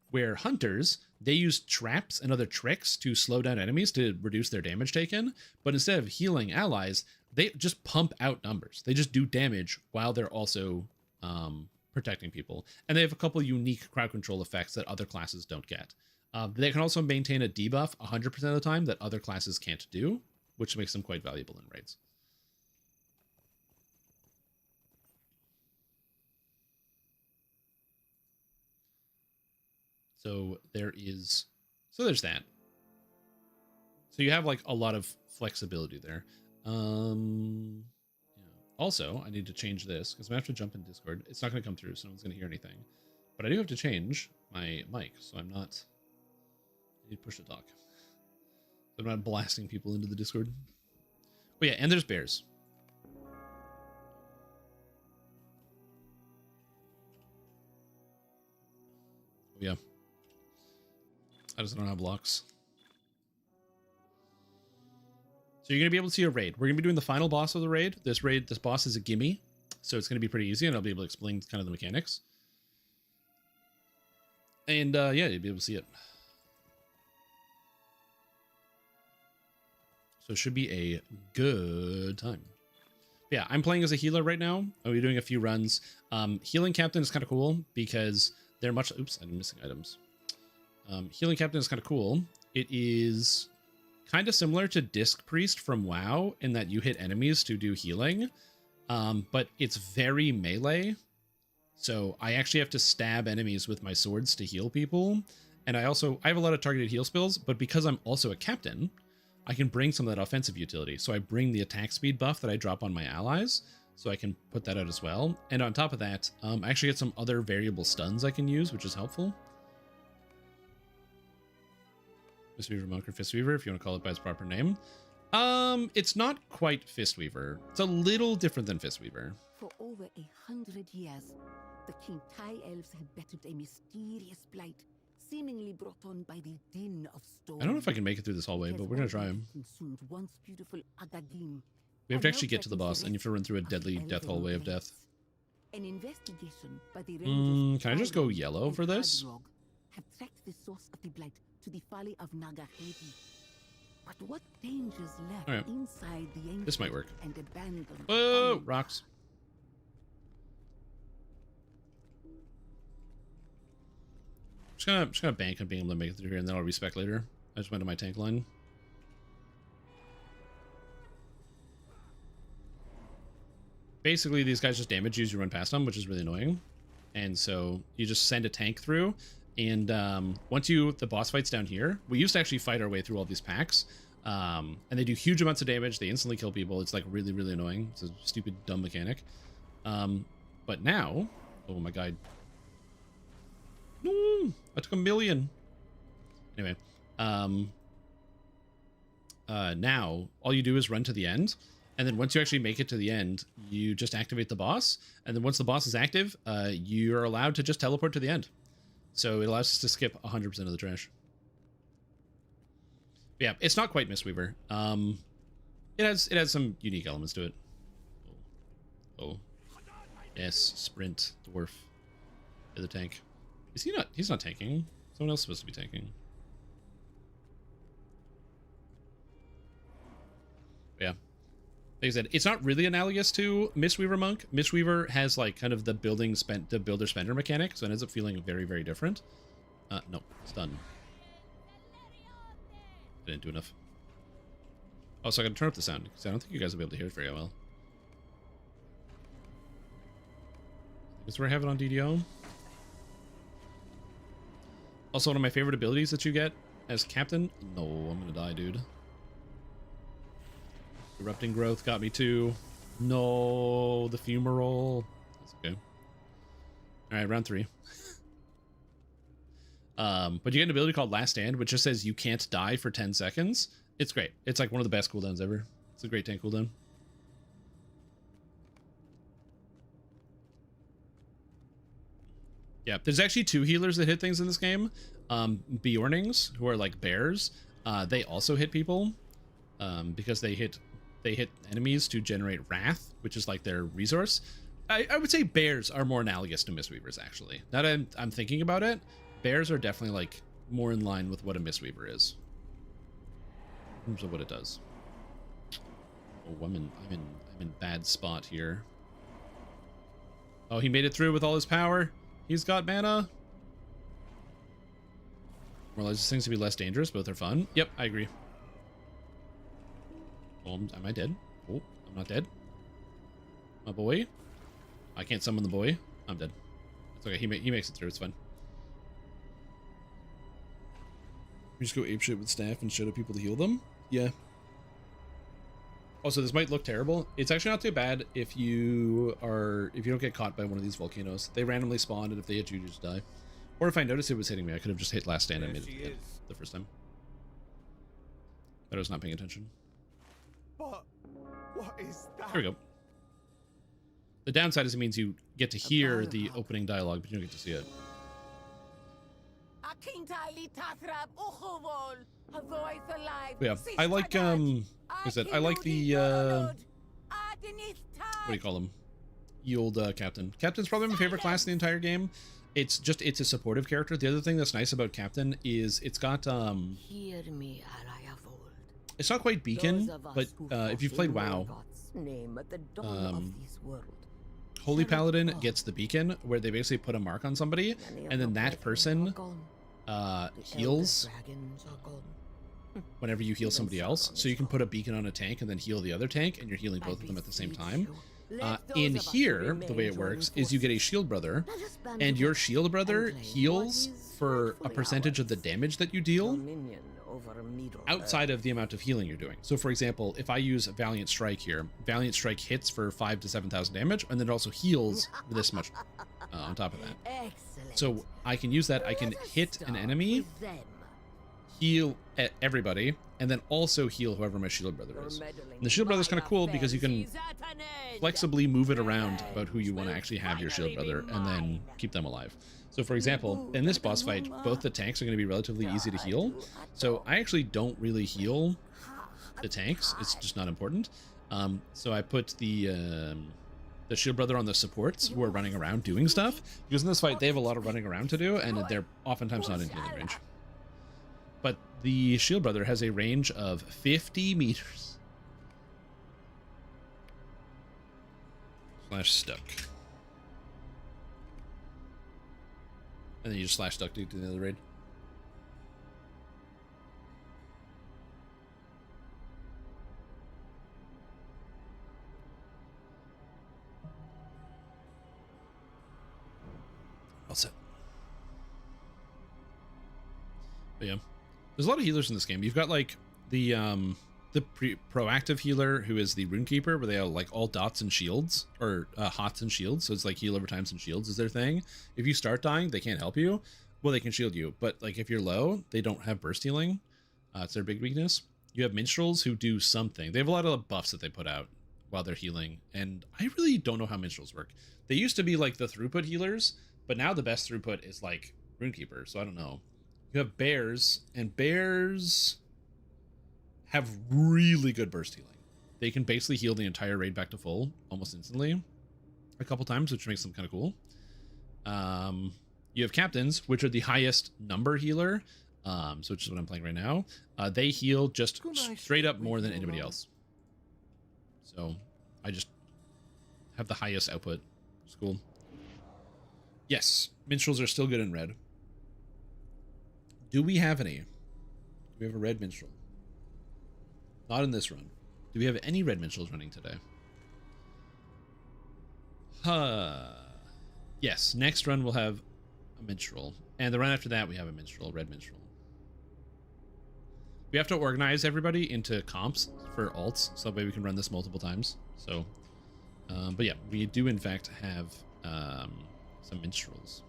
where hunters, they use traps and other tricks to slow down enemies to reduce their damage taken. But instead of healing allies, they just pump out numbers. They just do damage while they're also protecting people. And they have a couple unique crowd control effects that other classes don't get. They can also maintain a debuff 100% of the time that other classes can't do, which makes them quite valuable in raids. So there's that. So you have like a lot of flexibility there. Yeah. Also, I need to change this because I'm gonna have to jump in Discord. It's not gonna come through, so no one's gonna hear anything. But I do have to change my mic, so I need to push to talk. So I'm not blasting people into the Discord. Oh yeah, and there's bears. Oh yeah. I just don't have blocks. So you're going to be able to see a raid. We're going to be doing the final boss of the raid. This boss is a gimme. So it's going to be pretty easy, and I'll be able to explain kind of the mechanics. And yeah, you'll be able to see it. So it should be a good time. But yeah, I'm playing as a healer right now. I'll be doing a few runs. Healing Captain is kind of cool because they're much... Oops, I'm missing items. Healing Captain is kind of cool. It is kind of similar to Disc Priest from WoW in that you hit enemies to do healing, but it's very melee. So I actually have to stab enemies with my swords to heal people. And I have a lot of targeted heal spells, but because I'm also a captain, I can bring some of that offensive utility. So I bring the attack speed buff that I drop on my allies, so I can put that out as well. And on top of that, I actually get some other variable stuns I can use, which is helpful. Fistweaver Monk or Fistweaver, if you want to call it by its proper name. It's not quite Fistweaver. It's a little different than Fistweaver. For over 100 years, the King Tai Elves had bettered a mysterious blight, seemingly brought on by the din of storm. I don't know if I can make it through this hallway, but we're gonna try him. Consumed once beautiful Agadim. We have to actually get to the boss, and you have to run through a deadly death hallway of death. An investigation by the Can I just go yellow for this? have tracked the source of the blight to the valley of Nagahedi. But what dangers lurk inside the ancient This might work. and abandoned? Whoa, rocks. Just gonna bank on being able to make it through here, and then I'll respec later. I just went to my tank line. Basically, these guys just damage you as you run past them, which is really annoying. And so you just send a tank through, and once the boss fight's down here, we used to actually fight our way through all these packs, and they do huge amounts of damage. They instantly kill people. It's like really, really annoying. It's a stupid, dumb mechanic. But now, oh my god. No, I took 1 million. Anyway, now all you do is run to the end. And then once you actually make it to the end, you just activate the boss. And then once the boss is active, you're allowed to just teleport to the end. So it allows us to skip 100% of the trash. But yeah, it's not quite Mistweaver. It has some unique elements to it. Oh. Yes, sprint, dwarf. The tank. Is he not? He's not tanking. Someone else is supposed to be tanking. But yeah. Like I said, it's not really analogous to Mistweaver Monk. Mistweaver has like kind of the builder spender mechanic, so it ends up feeling very, very different. No, it's done. I didn't do enough. Oh, so I gotta turn up the sound, because I don't think you guys will be able to hear it very well. Is where I have it on DDO. Also, one of my favorite abilities that you get as captain. No, I'm gonna die, dude. Erupting growth got me too. No, the fumarole. That's okay. All right, round 3. But you get an ability called Last Stand, which just says you can't die for 10 seconds. It's great. It's like one of the best cooldowns ever. It's a great tank cooldown. Yeah, there's actually 2 healers that hit things in this game. Bjornings, who are like bears, they also hit people because they hit enemies to generate wrath, which is like their resource. I would say bears are more analogous to Mistweavers, actually. Now that I'm thinking about it, bears are definitely like more in line with what a Mistweaver is in terms of what it does. Oh, I'm in bad spot here. Oh, he made it through with all his power. He's got mana. Realize things to be less dangerous. Both are fun. Yep, I agree. Oh, am I dead? Oh, I'm not dead. My boy. I can't summon the boy. I'm dead. It's okay. He makes it through. It's fine. We just go apeshit with staff and shadow people to heal them. Yeah. Also, this might look terrible. It's actually not too bad if you don't get caught by one of these volcanoes. They randomly spawn, and if they hit you, you just die. Or if I noticed it was hitting me, I could have just hit last stand and made it the first time. But I was not paying attention. But what is that? There we go. The downside is it means you get to hear the opening dialogue, but you don't get to see it. Yeah, I like is it? I like the what do you call him? The old captain. Captain's probably my favorite class in the entire game. It's a supportive character. The other thing that's nice about Captain is it's got it's not quite beacon, but if you've played WoW, Holy Paladin gets the beacon where they basically put a mark on somebody, and then that person heals whenever you heal somebody else. So you can put a beacon on a tank and then heal the other tank, and you're healing both of them at the same time. In here, the way it works is you get a shield brother, and your shield brother heals for a percentage of the damage that you deal outside of the amount of healing you're doing. So for example, if I use Valiant Strike here, Valiant Strike hits for 5,000 to 7,000 damage, and then it also heals for this much on top of that. So I can use that. I can hit an enemy, heal at everybody, and then also heal whoever my shield brother is. And the shield brother is kind of cool because you can flexibly move it around about who you want to actually have your shield brother and then keep them alive. So for example, in this boss fight, both the tanks are going to be relatively easy to heal. So I actually don't really heal the tanks. It's just not important. So I put the shield brother on the supports who are running around doing stuff, because in this fight they have a lot of running around to do, and they're oftentimes not in healing range. But the shield brother has a range of 50 meters. Slash stuck. And then you just slash stuck to the other raid. All set. But yeah, there's a lot of healers in this game. You've got like the proactive healer, who is the Runekeeper, where they have like all dots and shields, or hots and shields. So it's like heal over times and shields is their thing. If you start dying, they can't help you. Well, they can shield you, but like if you're low, they don't have burst healing. It's their big weakness. You have minstrels who do something. They have a lot of buffs that they put out while they're healing, and I really don't know how minstrels work. They used to be like the throughput healers, but now the best throughput is like Runekeeper, so I don't know. You have bears, and bears have really good burst healing. They can basically heal the entire raid back to full almost instantly a couple times, which makes them kind of cool. You have captains, which are the highest number healer, so which is what I'm playing right now. They heal just straight up more than anybody else. So I just have the highest output. It's cool. Yes, minstrels are still good in red. Do we have any? Do we have a red minstrel? Not in this run. Do we have any red minstrels running today? Yes, next run we'll have a minstrel. And the run after that we have a minstrel, red minstrel. We have to organize everybody into comps for alts, so that way we can run this multiple times. So, but yeah, we do in fact have some minstrels.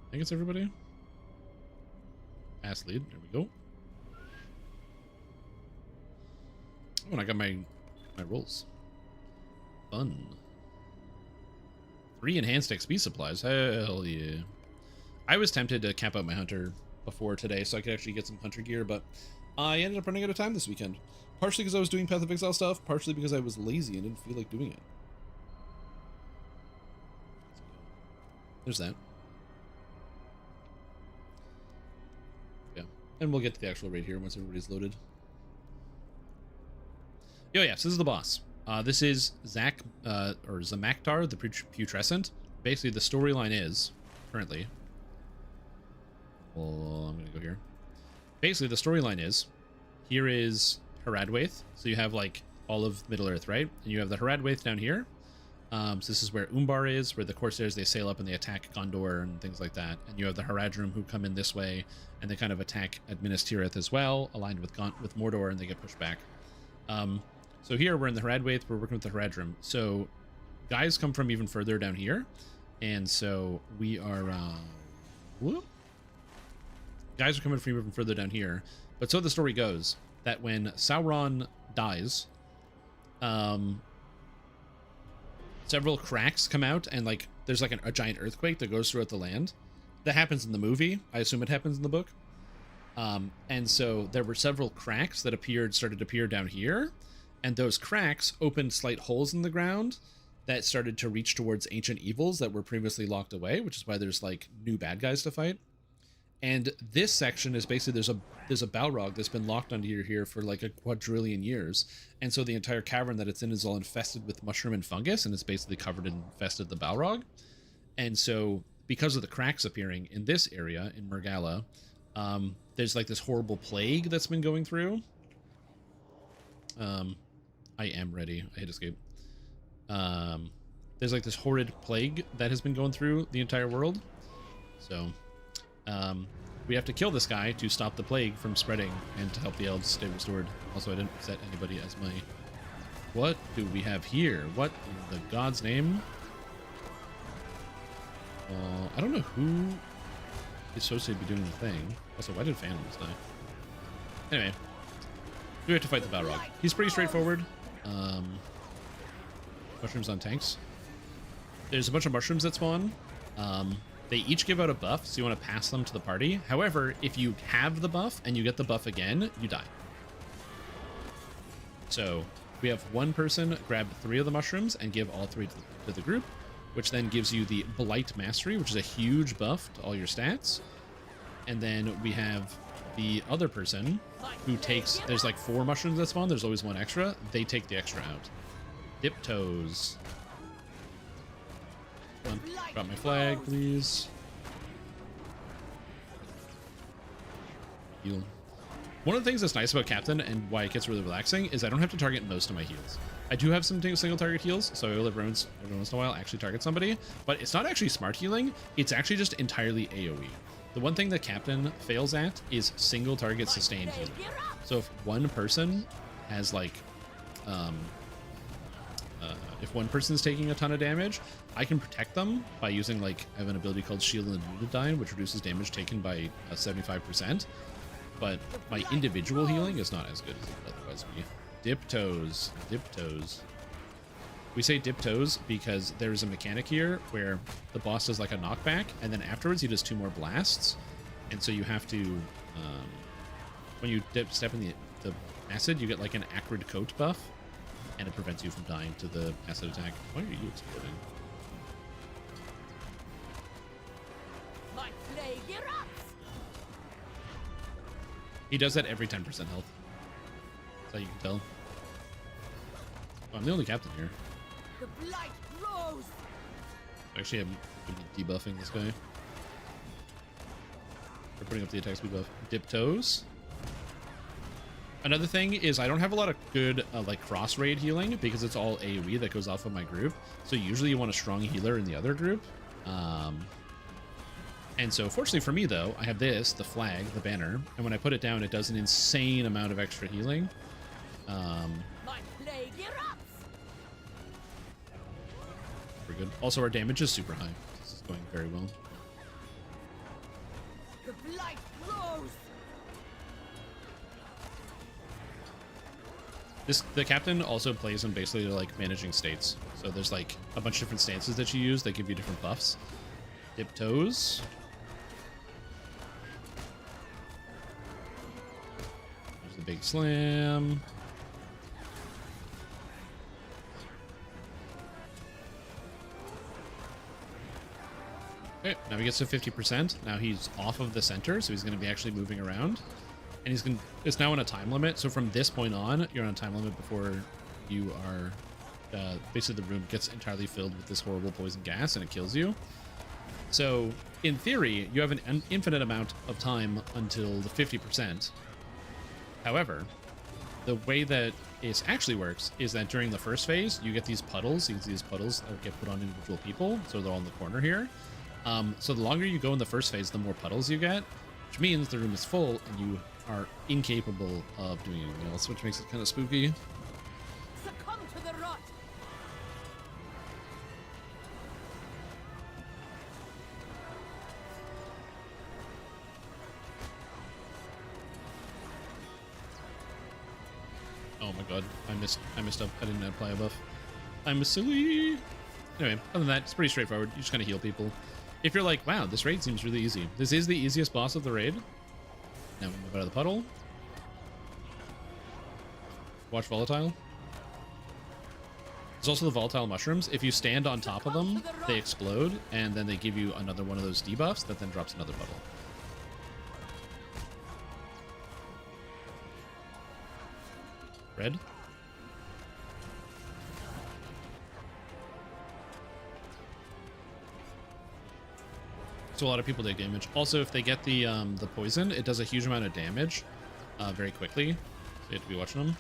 I think it's everybody. Pass lead, there we go. Oh, and I got my rolls. Fun. 3 enhanced XP supplies. Hell yeah. I was tempted to cap out my hunter before today so I could actually get some hunter gear, but I ended up running out of time this weekend. Partially because I was doing Path of Exile stuff, partially because I was lazy and didn't feel like doing it. There's that. Yeah, and we'll get to the actual raid here once everybody's loaded. Oh yeah, so this is the boss. This is or Zamaktar, the Putrescent. Basically, the storyline is, currently... Well, I'm going to go here. Basically, the storyline is, here is Haradwaith. So you have, like, all of Middle-earth, right? And you have the Haradwaith down here. So this is where Umbar is, where the Corsairs, they sail up and they attack Gondor and things like that. And you have the Haradrim who come in this way, and they kind of attack Minas Tirith as well, aligned with Mordor, and they get pushed back. So here, we're in the Haradwaith, we're working with the Haradrim. So guys come from even further down here. And so we are... whoop. Guys are coming from even further down here. But so the story goes, that when Sauron dies... several cracks come out, and like there's like a giant earthquake that goes throughout the land. That happens in the movie. I assume it happens in the book. And so there were several cracks that started to appear down here, and those cracks opened slight holes in the ground that started to reach towards ancient evils that were previously locked away, which is why there's like new bad guys to fight. And this section is basically there's a Balrog that's been locked under here for like a quadrillion years, and so the entire cavern that it's in is all infested with mushroom and fungus, and it's basically covered and infested the Balrog. And so because of the cracks appearing in this area in Murgala, there's like this horrible plague that's been going through. I am ready. I hit escape. There's like this horrid plague that has been going through the entire world. So we have to kill this guy to stop the plague from spreading and to help the elves stay restored. Also, I didn't set anybody as my... What do we have here? What in the god's name? I don't know who is supposed to be doing the thing. Also, why did Phantoms die? Anyway, we have to fight the Balrog. He's pretty straightforward. Mushrooms on tanks. There's a bunch of mushrooms that spawn. They each give out a buff, so you want to pass them to the party. However, if you have the buff and you get the buff again, you die. So we have one person grab 3 of the mushrooms and give all 3 to the group, which then gives you the Blight Mastery, which is a huge buff to all your stats. And then we have the other person who takes... There's like 4 mushrooms that spawn. There's always 1 extra. They take the extra out. Dip toes. Come on, drop my flag, please. Heal. One of the things that's nice about Captain and why it gets really relaxing is I don't have to target most of my heals. I do have some single target heals, so I will every once in a while actually target somebody, but it's not actually smart healing. It's actually just entirely AoE. The one thing that Captain fails at is single target sustained healing. So if one person has like, if one person's taking a ton of damage, I can protect them by using like, I have an ability called Shield and Wounded which reduces damage taken by 75%. But my individual healing is not as good as it would otherwise be. Dip toes. Dip toes. We say dip toes because there's a mechanic here where the boss does like a knockback, and then afterwards he does 2 more blasts. And so you have to, when you step in the acid, you get like an acrid coat buff, and it prevents you from dying to the acid attack. Why are you exploding? My plague erupts. He does that every 10% health. That's how you can tell. Oh, I'm the only captain here. The blight grows. Actually, I'm gonna be debuffing this guy. We're putting up the attack speed buff. Dip toes. Another thing is I don't have a lot of good like cross raid healing because it's all AoE that goes off of my group. So usually you want a strong healer in the other group. And so fortunately for me though, I have this, the flag, the banner, and when I put it down, it does an insane amount of extra healing. My plague erupts. Pretty good. Also, our damage is super high. This is going very well. The blight grows. The captain also plays in basically like managing states. So there's like a bunch of different stances that you use that give you different buffs. Dip toes. the big slam. Okay, now he gets to 50%. Now he's off of the center, so he's going to be actually moving around. And it's now on a time limit. So from this point on, you're on a time limit before you are... basically, the room gets entirely filled with this horrible poison gas, and it kills you. So, in theory, you have an infinite amount of time until the 50%. However, the way that it actually works is that during the first phase, you get these puddles. You can see these puddles that get put on individual people, so they're all in the corner here. So the longer you go in the first phase, the more puddles you get, which means the room is full and you are incapable of doing anything else, which makes it kind of spooky. Succumb to the rot. Oh my god, I messed up. I didn't apply a buff. I'm silly. Anyway, other than that, it's pretty straightforward. You just kind of heal people. If you're like, wow, this raid seems really easy. This is the easiest boss of the raid. Now we move out of the puddle. Watch volatile. There's also the volatile mushrooms. If you stand on top of them, they explode, and then they give you another one of those debuffs that then drops another puddle. Red. So a lot of people take damage. Also, if they get the poison, it does a huge amount of damage very quickly. So you have to be watching them.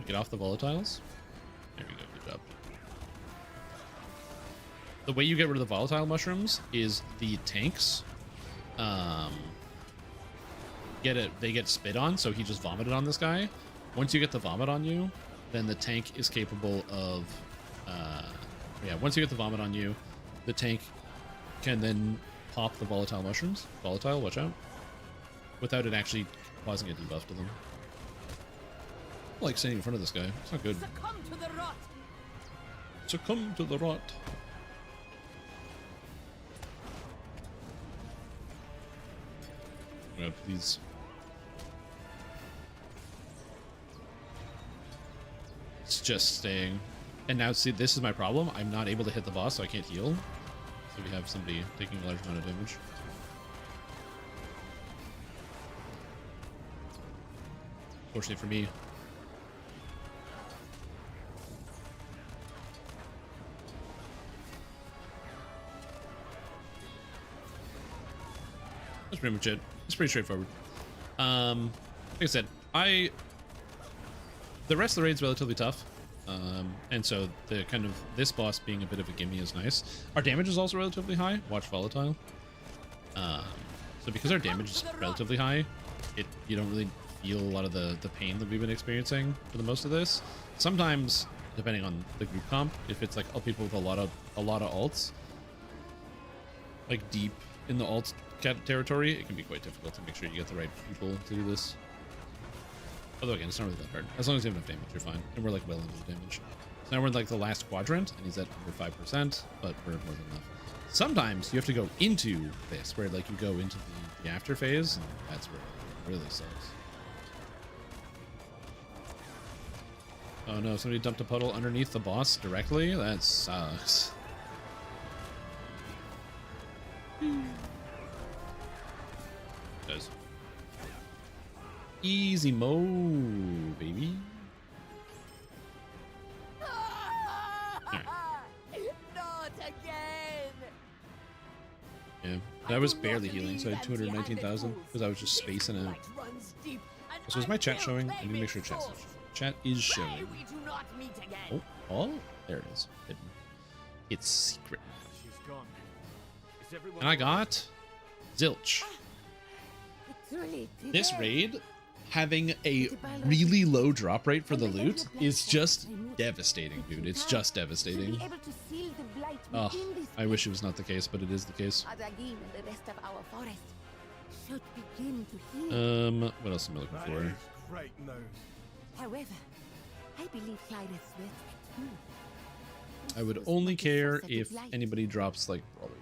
Get off the volatiles. There we go. Good job. The way you get rid of the volatile mushrooms is the tanks they get spit on, so he just vomited on this guy. Once you get the vomit on you, then the tank is capable of once you get the vomit on you, the tank can then pop the volatile mushrooms. Volatile, watch out. Without it actually causing a debuff to them. I like standing in front of this guy. It's not good. Succumb to the rot. Succumb to the rot. Oh, please. It's just staying. And now, see, this is my problem. I'm not able to hit the boss, so I can't heal. So we have somebody taking a large amount of damage. Fortunately for me. That's pretty much it. It's pretty straightforward. Like I said, the rest of the raid's relatively tough. And so the kind of this boss being a bit of a gimme is nice. Our damage is also relatively high. Watch volatile. So because our damage is relatively high, you don't really feel a lot of the pain that we've been experiencing for the most of this. Sometimes, depending on the group comp, if it's like all people with a lot of alts, like deep in the alt territory, it can be quite difficult to make sure you get the right people to do this. Although again, it's not really that hard. As long as you have enough damage, you're fine. And we're like well into the damage. So now we're in like the last quadrant, and he's at under 5%, but we're more than enough. Sometimes you have to go into this, where like you go into the after phase, and that's where it really sucks. Oh no, somebody dumped a puddle underneath the boss directly? That sucks. Does. Easy mode, baby. Right. Not again. Yeah, that was barely healing, so I had 219,000 because I was just spacing out. So is my chat showing? I need to make sure chat's showing. Chat is showing. Oh, there it is. Hidden. It's secret. And I got Zilch. This raid, having a really low drop rate for the loot, is just devastating, dude. It's just devastating. Oh, I wish it was not the case, but it is the case. What else am I looking for? Great news. However, I believe Clyde is worth it too. I would only care if anybody drops like brawler.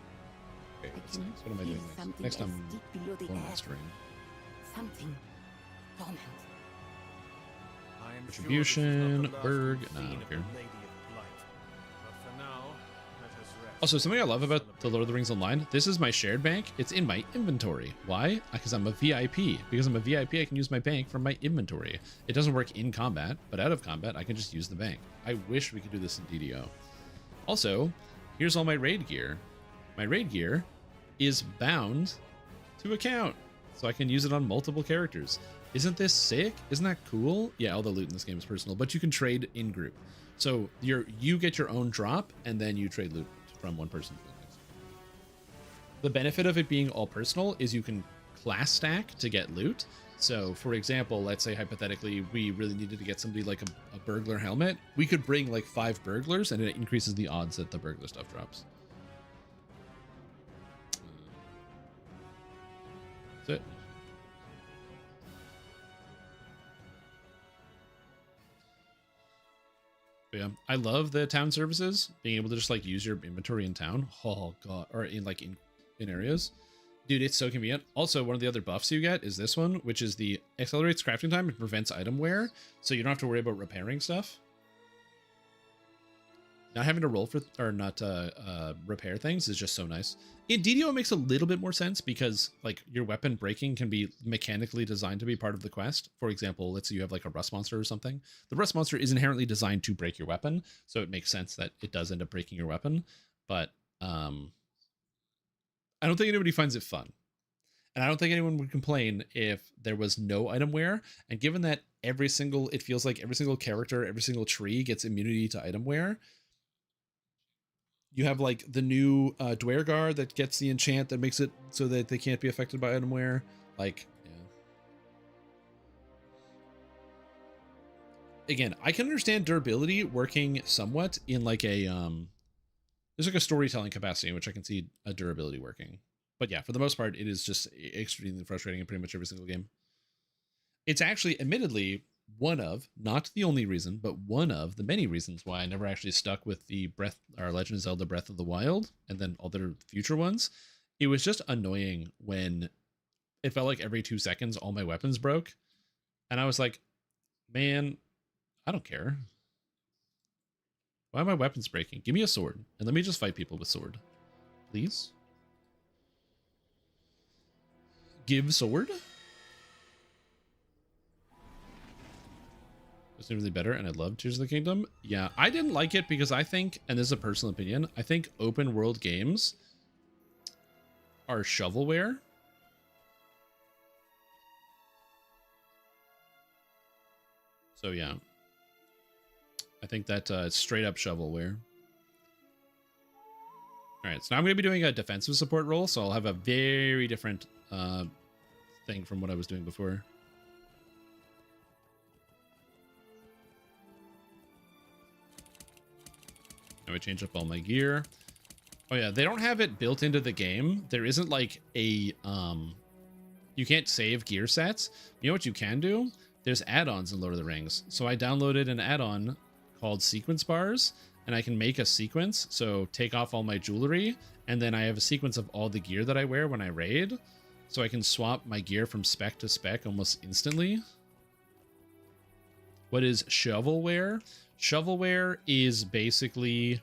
Okay, what's next? What am I doing next? Next I'm mastering. Something dormant. Distribution, Berg, nah, I don't care. Also, something I love about the Lord of the Rings Online, this is my shared bank. It's in my inventory. Why? Because I'm a VIP. Because I'm a VIP, I can use my bank from my inventory. It doesn't work in combat, but out of combat, I can just use the bank. I wish we could do this in DDO. Also, here's all my raid gear. My raid gear is bound to account, so I can use it on multiple characters. Isn't this sick? Isn't that cool? Yeah, all the loot in this game is personal, but you can trade in group. So you get your own drop, and then you trade loot from one person to the next. The benefit of it being all personal is you can class stack to get loot. So for example, let's say hypothetically we really needed to get somebody like a burglar helmet. We could bring like 5 burglars and it increases the odds that the burglar stuff drops. That's it. But yeah, I love the town services, being able to just like use your inventory in town. Oh god, or in like in areas. Dude, it's so convenient. Also, one of the other buffs you get is this one, which is the accelerates crafting time and prevents item wear, so you don't have to worry about repairing stuff. Not having to roll for or not repair things is just so nice. In DDO, it makes a little bit more sense because like your weapon breaking can be mechanically designed to be part of the quest. For example, let's say you have like a rust monster or something. The rust monster is inherently designed to break your weapon, so it makes sense that it does end up breaking your weapon. But I don't think anybody finds it fun. And I don't think anyone would complain if there was no item wear. And given that it feels like every single character, every single tree gets immunity to item wear. You have like the new Dwergar that gets the enchant that makes it so that they can't be affected by item wear. Like, yeah. Again, I can understand durability working somewhat in like a there's like a storytelling capacity in which I can see a durability working. But yeah, for the most part, it is just extremely frustrating in pretty much every single game. It's actually, admittedly, one of, not the only reason, but one of the many reasons why I never actually stuck with the Legend of Zelda Breath of the Wild and then all the future ones. It was just annoying when it felt like every 2 seconds all my weapons broke. And I was like, man, I don't care. Why are my weapons breaking? Give me a sword and let me just fight people with sword. Please? Give sword? It's really better, and I love Tears of the Kingdom. Yeah, I didn't like it because I think, and this is a personal opinion, I think open world games are shovelware. So yeah, I think that it's straight up shovelware. All right, so now I'm going to be doing a defensive support role, so I'll have a very different thing from what I was doing before. Now I change up all my gear. Oh yeah, they don't have it built into the game. There isn't like a, you can't save gear sets. You know what you can do? There's add-ons in Lord of the Rings. So I downloaded an add-on called Sequence Bars, and I can make a sequence. So take off all my jewelry, and then I have a sequence of all the gear that I wear when I raid. So I can swap my gear from spec to spec almost instantly. What is shovelware? Shovelware is basically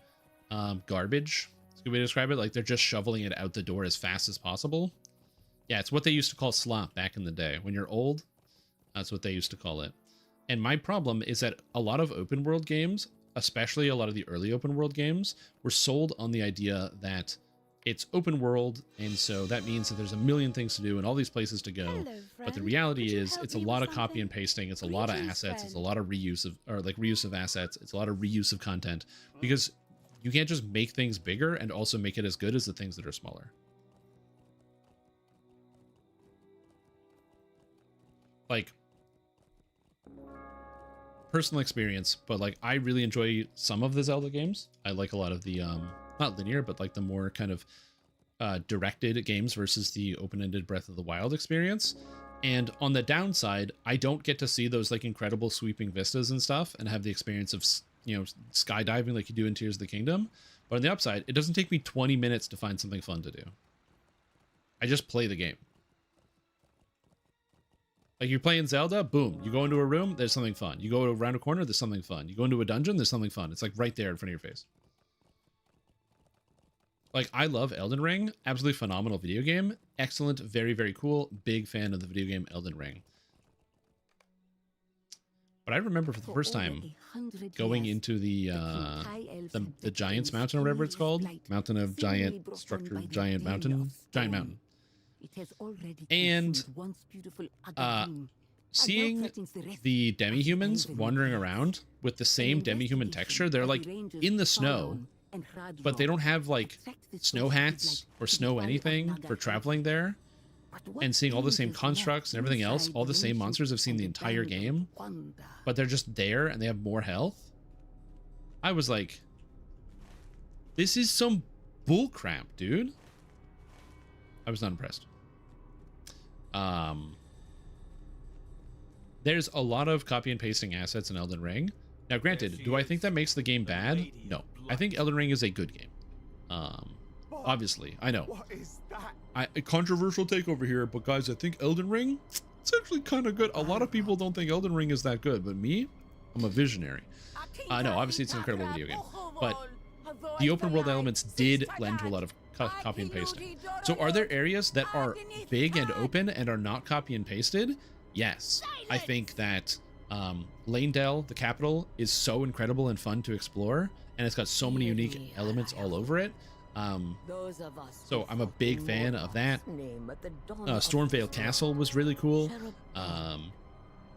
garbage. It's a good way to describe it. Like they're just shoveling it out the door as fast as possible. Yeah, it's what they used to call slop back in the day. When you're old, that's what they used to call it. And my problem is that a lot of open world games, especially a lot of the early open world games, were sold on the idea that it's open world, and so that means that there's a million things to do and all these places to go. Hello, but the reality is it's a lot of copy and pasting. It's a lot of assets. It's a lot of reuse of, or like reuse of assets. It's a lot of reuse of content because you can't just make things bigger and also make it as good as the things that are smaller. Like personal experience, but like I really enjoy some of the Zelda games. I like a lot of the not linear, but like the more kind of directed games versus the open-ended Breath of the Wild experience. And on the downside, I don't get to see those like incredible sweeping vistas and stuff and have the experience of, you know, skydiving like you do in Tears of the Kingdom. But on the upside, it doesn't take me 20 minutes to find something fun to do. I just play the game. Like you're playing Zelda, boom, you go into a room, there's something fun. You go around a corner, there's something fun. You go into a dungeon, there's something fun. It's like right there in front of your face. Like, I love Elden Ring. Absolutely phenomenal video game. Excellent, very, very cool. Big fan of the video game Elden Ring. But I remember for the first time going into the Giant's Mountain or whatever it's called. Mountain of Giant Structure, Giant Mountain. And seeing the demi-humans wandering around with the same demi-human texture, they're like in the snow, but they don't have like snow hats or snow anything for traveling there. And seeing all the same constructs and everything else, all the same monsters I've seen the entire game, but they're just there and they have more health. I was like, this is some bullcrap, dude. I was not impressed. There's a lot of copy and pasting assets in Elden Ring. Now, granted, do I think that makes the game bad? No. I think Elden Ring is a good game. Obviously, I know. A controversial take over here, but guys, I think Elden Ring, it's actually kind of good. A lot of people don't think Elden Ring is that good, but me, I'm a visionary. No, obviously it's an incredible video game, but the open world elements did lend to a lot of copy and pasting. So are there areas that are big and open and are not copy and pasted? Yes. I think that Lanedale, the capital, is so incredible and fun to explore, and it's got so many unique elements all over it. So I'm a big fan of that. Stormvale Castle was really cool.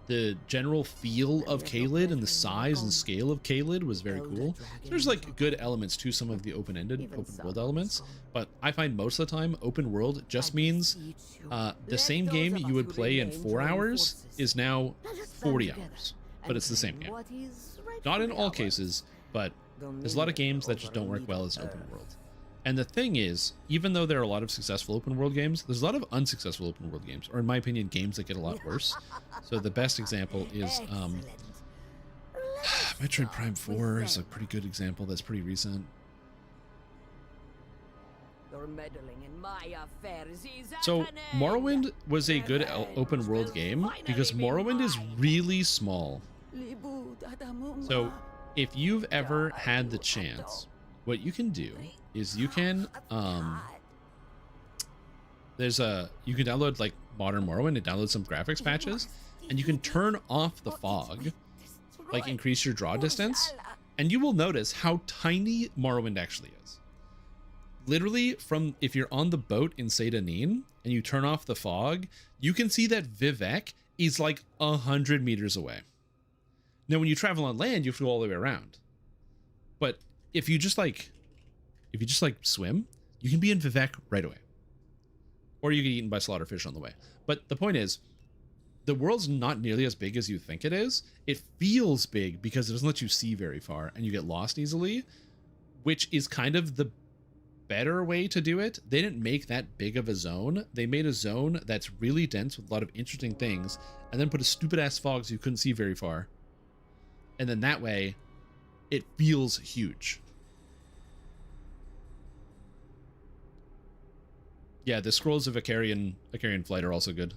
The general feel of Caelid and the size and scale of Caelid was very cool. So there's like good elements to some of the open world elements, but I find most of the time open world just means the same game you would play in 4 hours is now 40 hours, but it's the same game. Not in all cases, but there's a lot of games that just don't work well as open world. And the thing is, even though there are a lot of successful open world games, there's a lot of unsuccessful open world games, or in my opinion, games that get a lot worse. So the best example is Metroid Prime 4 is a pretty good example that's pretty recent. So Morrowind was a good open world game because Morrowind is really small. So if you've ever had the chance, what you can do is you can you can download like modern Morrowind and download some graphics patches, and you can turn off the fog, like increase your draw distance, and you will notice how tiny Morrowind actually is. Literally, from if you're on the boat in Seyda-Neen and you turn off the fog, you can see that Vivec is like 100 meters away. Now when you travel on land, you have to go all the way around, but if you just like swim, you can be in Vivec right away. Or you get eaten by slaughterfish on the way. But the point is, the world's not nearly as big as you think it is. It feels big because it doesn't let you see very far and you get lost easily, which is kind of the better way to do it. They didn't make that big of a zone. They made a zone that's really dense with a lot of interesting things and then put a stupid ass fog so you couldn't see very far. And then that way, it feels huge. Yeah, the Scrolls of Icarian Flight are also good.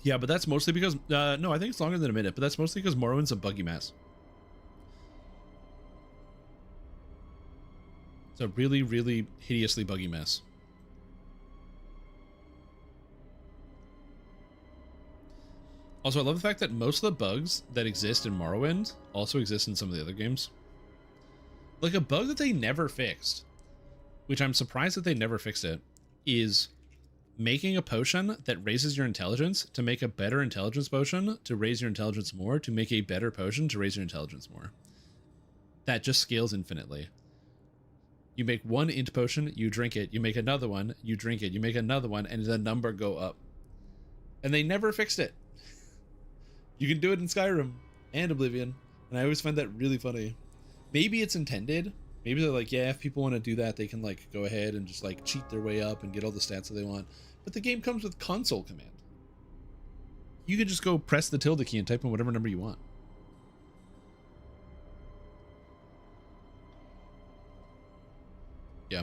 Yeah, but that's mostly because... no, I think it's longer than a minute, but that's mostly because Morrowind's a buggy mess. It's a really, really hideously buggy mess. Also, I love the fact that most of the bugs that exist in Morrowind also exist in some of the other games. Like a bug that they never fixed, which I'm surprised that they never fixed it, is making a potion that raises your intelligence to make a better intelligence potion to raise your intelligence more to make a better potion to raise your intelligence more. That just scales infinitely. You make one int potion, you drink it, you make another one, you drink it, you make another one, and the number go up. And they never fixed it. You can do it in Skyrim and Oblivion, and I always find that really funny. Maybe it's intended. Maybe they're like, yeah, if people want to do that, they can like go ahead and just like cheat their way up and get all the stats that they want. But the game comes with console command. You can just go press the tilde key and type in whatever number you want. Yeah.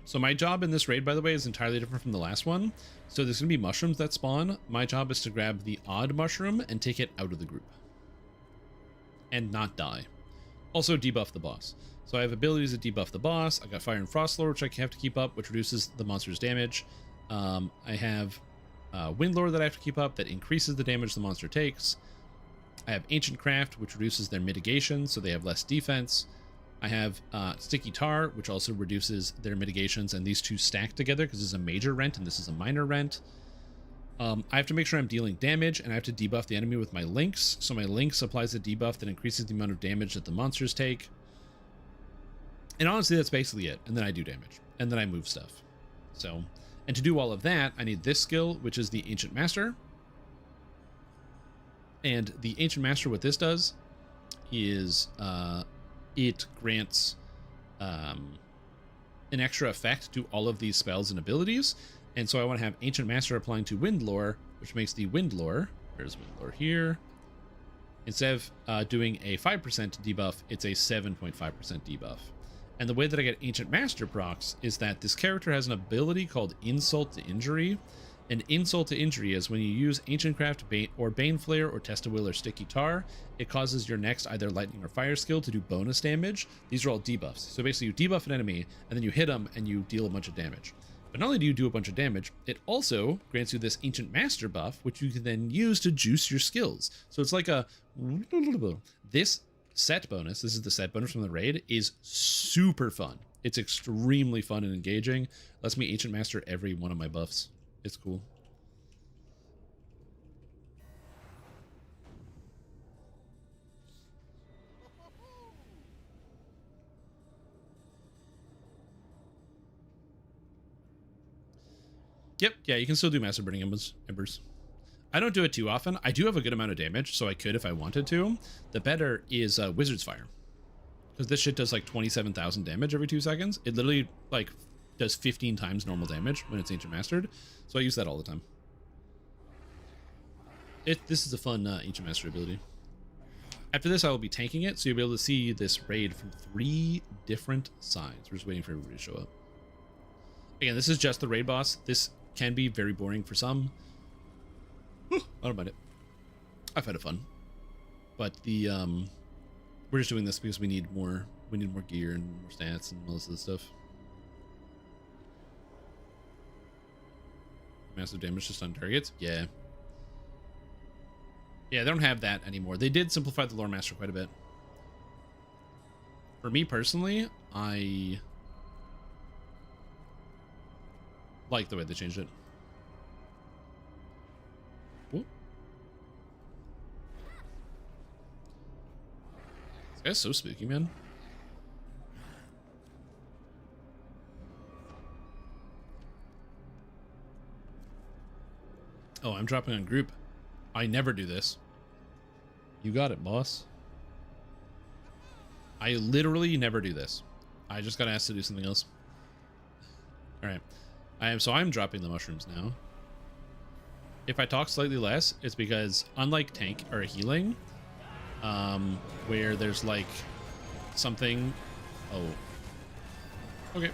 So my job in this raid, by the way, is entirely different from the last one. So there's going to be mushrooms that spawn. My job is to grab the odd mushroom and take it out of the group. And not die. Also debuff the boss. So I have abilities that debuff the boss. I got Fire and Frost Lore, which I have to keep up, which reduces the monster's damage. I have Wind Lore that I have to keep up that increases the damage the monster takes. I have Ancient Craft, which reduces their mitigation, so they have less defense. I have Sticky Tar, which also reduces their mitigations, and these two stack together because this is a major rent and this is a minor rent. I have to make sure I'm dealing damage, and I have to debuff the enemy with my Lynx. So my Lynx applies a debuff that increases the amount of damage that the monsters take. And honestly, that's basically it. And then I do damage. And then I move stuff. So, and to do all of that, I need this skill, which is the Ancient Master. And the Ancient Master, what this does is it grants an extra effect to all of these spells and abilities. And so I want to have Ancient Master applying to Wind Lore, which makes the Wind Lore, there's Wind Lore here. Instead of doing a 5% debuff, it's a 7.5% debuff. And the way that I get Ancient Master procs is that this character has an ability called Insult to Injury. And Insult to Injury is when you use Ancient Craft, or Bane Flare, or Test of Will, or Sticky Tar, it causes your next either Lightning or Fire skill to do bonus damage. These are all debuffs. So basically you debuff an enemy, and then you hit them, and you deal a bunch of damage. But not only do you do a bunch of damage, it also grants you this Ancient Master buff, which you can then use to juice your skills. So it's like a... This set bonus, this is the set bonus from the raid, is super fun. It's extremely fun and engaging. Lets me Ancient Master every one of my buffs. It's cool. Yep, yeah, you can still do Massive Burning Embers. I don't do it too often. I do have a good amount of damage, so I could if I wanted to. The better is Wizard's Fire. Because this shit does like 27,000 damage every 2 seconds. It literally like does 15 times normal damage when it's Ancient Mastered. So I use that all the time. This is a fun Ancient Master ability. After this, I will be tanking it, so you'll be able to see this raid from 3 different sides. We're just waiting for everybody to show up. Again, this is just the raid boss. This can be very boring for some. I don't mind it. I've had it fun. But the we're just doing this because we need more gear and more stats and all this other stuff. Massive damage just on targets? Yeah. Yeah, they don't have that anymore. They did simplify the Lore Master quite a bit. For me personally, I like the way they changed it. Whoop. This guy's so spooky, man. Oh, I'm dropping on group. I never do this. You got it, boss. I literally never do this. I just got asked to do something else. All right. I'm dropping the mushrooms now. If I talk slightly less, it's because unlike tank or healing, where there's like something. Oh. Okay.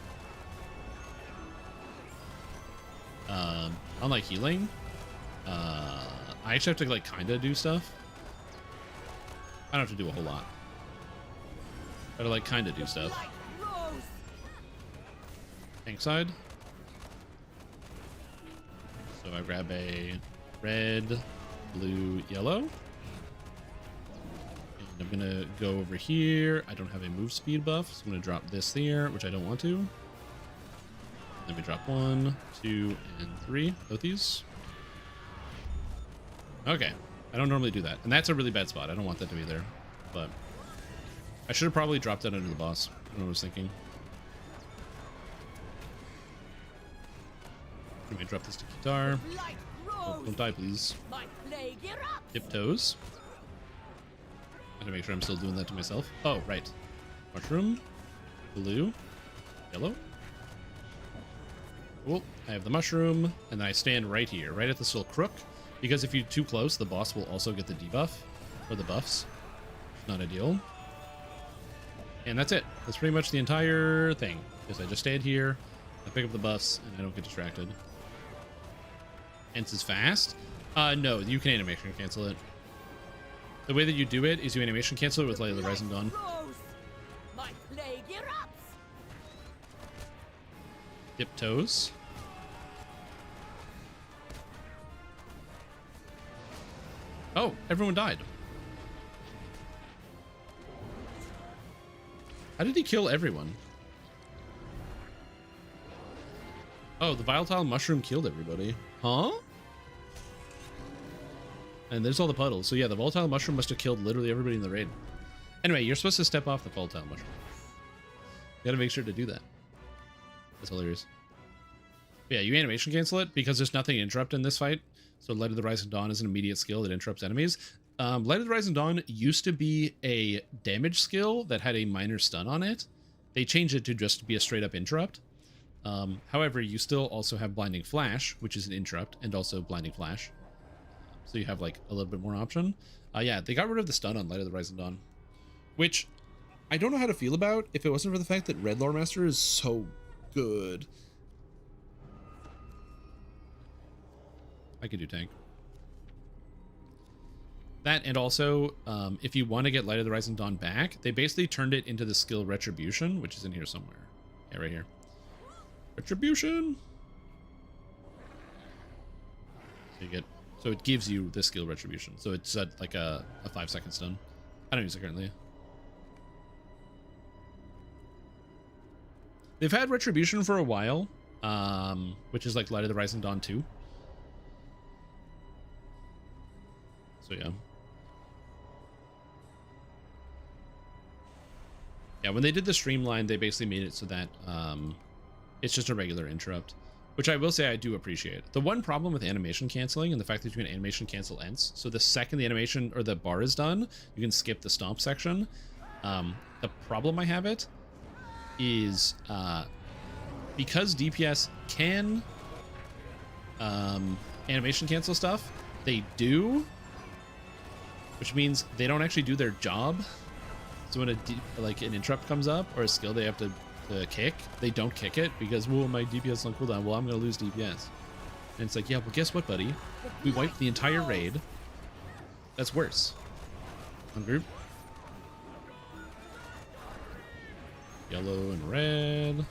Unlike healing, I actually have to like kind of do stuff. I don't have to do a whole lot. I have to like kind of do stuff. Tank side. So I grab a red, blue, yellow. And I'm gonna go over here. I don't have a move speed buff, so I'm gonna drop this there, which I don't want to. Then we drop 1, 2, and 3. Both these. Okay. I don't normally do that. And that's a really bad spot. I don't want that to be there. But I should have probably dropped that under the boss. I don't know what I was thinking. Let me drop this to guitar. Oh, don't die, please. Tiptoes. I gotta make sure I'm still doing that to myself. Oh, right. Mushroom. Blue. Yellow. Cool. I have the mushroom. And then I stand right here, right at this little crook. Because if you're too close, the boss will also get the debuff. Or the buffs. Not ideal. And that's it. That's pretty much the entire thing. Is I just stand here. I pick up the buffs and I don't get distracted. Ents is fast? No, you can animation cancel it. The way that you do it is you animation cancel it with Light of the Rising Dawn. My plague erupts. Dip toes. Oh, everyone died. How did he kill everyone? Oh, the volatile mushroom killed everybody. Huh? And there's all the puddles. So yeah, the volatile mushroom must have killed literally everybody in the raid. Anyway, you're supposed to step off the volatile mushroom. You gotta make sure to do that. That's hilarious. But yeah, you animation cancel it because there's nothing interrupt in this fight. So Light of the Rising Dawn is an immediate skill that interrupts enemies. Light of the Rising Dawn used to be a damage skill that had a minor stun on it. They changed it to just be a straight up interrupt. However, you still also have Blinding Flash, which is an interrupt, and also Blinding Flash. So you have like a little bit more option. Yeah, they got rid of the stun on Light of the Rising Dawn, which I don't know how to feel about if it wasn't for the fact that Red Lore Master is so good. I could do tank. That, and also, if you want to get Light of the Rising Dawn back, they basically turned it into the skill Retribution, which is in here somewhere. Yeah, right here. Retribution! So it gives you the skill Retribution. So it's like a 5-second stun. I don't use it currently. They've had Retribution for a while, which is like Light of the Rising Dawn 2. So yeah. Yeah, when they did the streamline, they basically made it so that it's just a regular interrupt, which I will say I do appreciate. The one problem with animation canceling and the fact that you can animation cancel ents, so the second the animation or the bar is done, you can skip the stomp section. The problem I have it is because DPS can animation cancel stuff, they do, which means they don't actually do their job. So when like an interrupt comes up or a skill they have to kick, they don't kick it because, well, my DPS on cooldown. Well, I'm gonna lose DPS. And it's like, yeah, well, guess what, buddy? We wiped the entire raid. That's worse. On group. Yellow and red.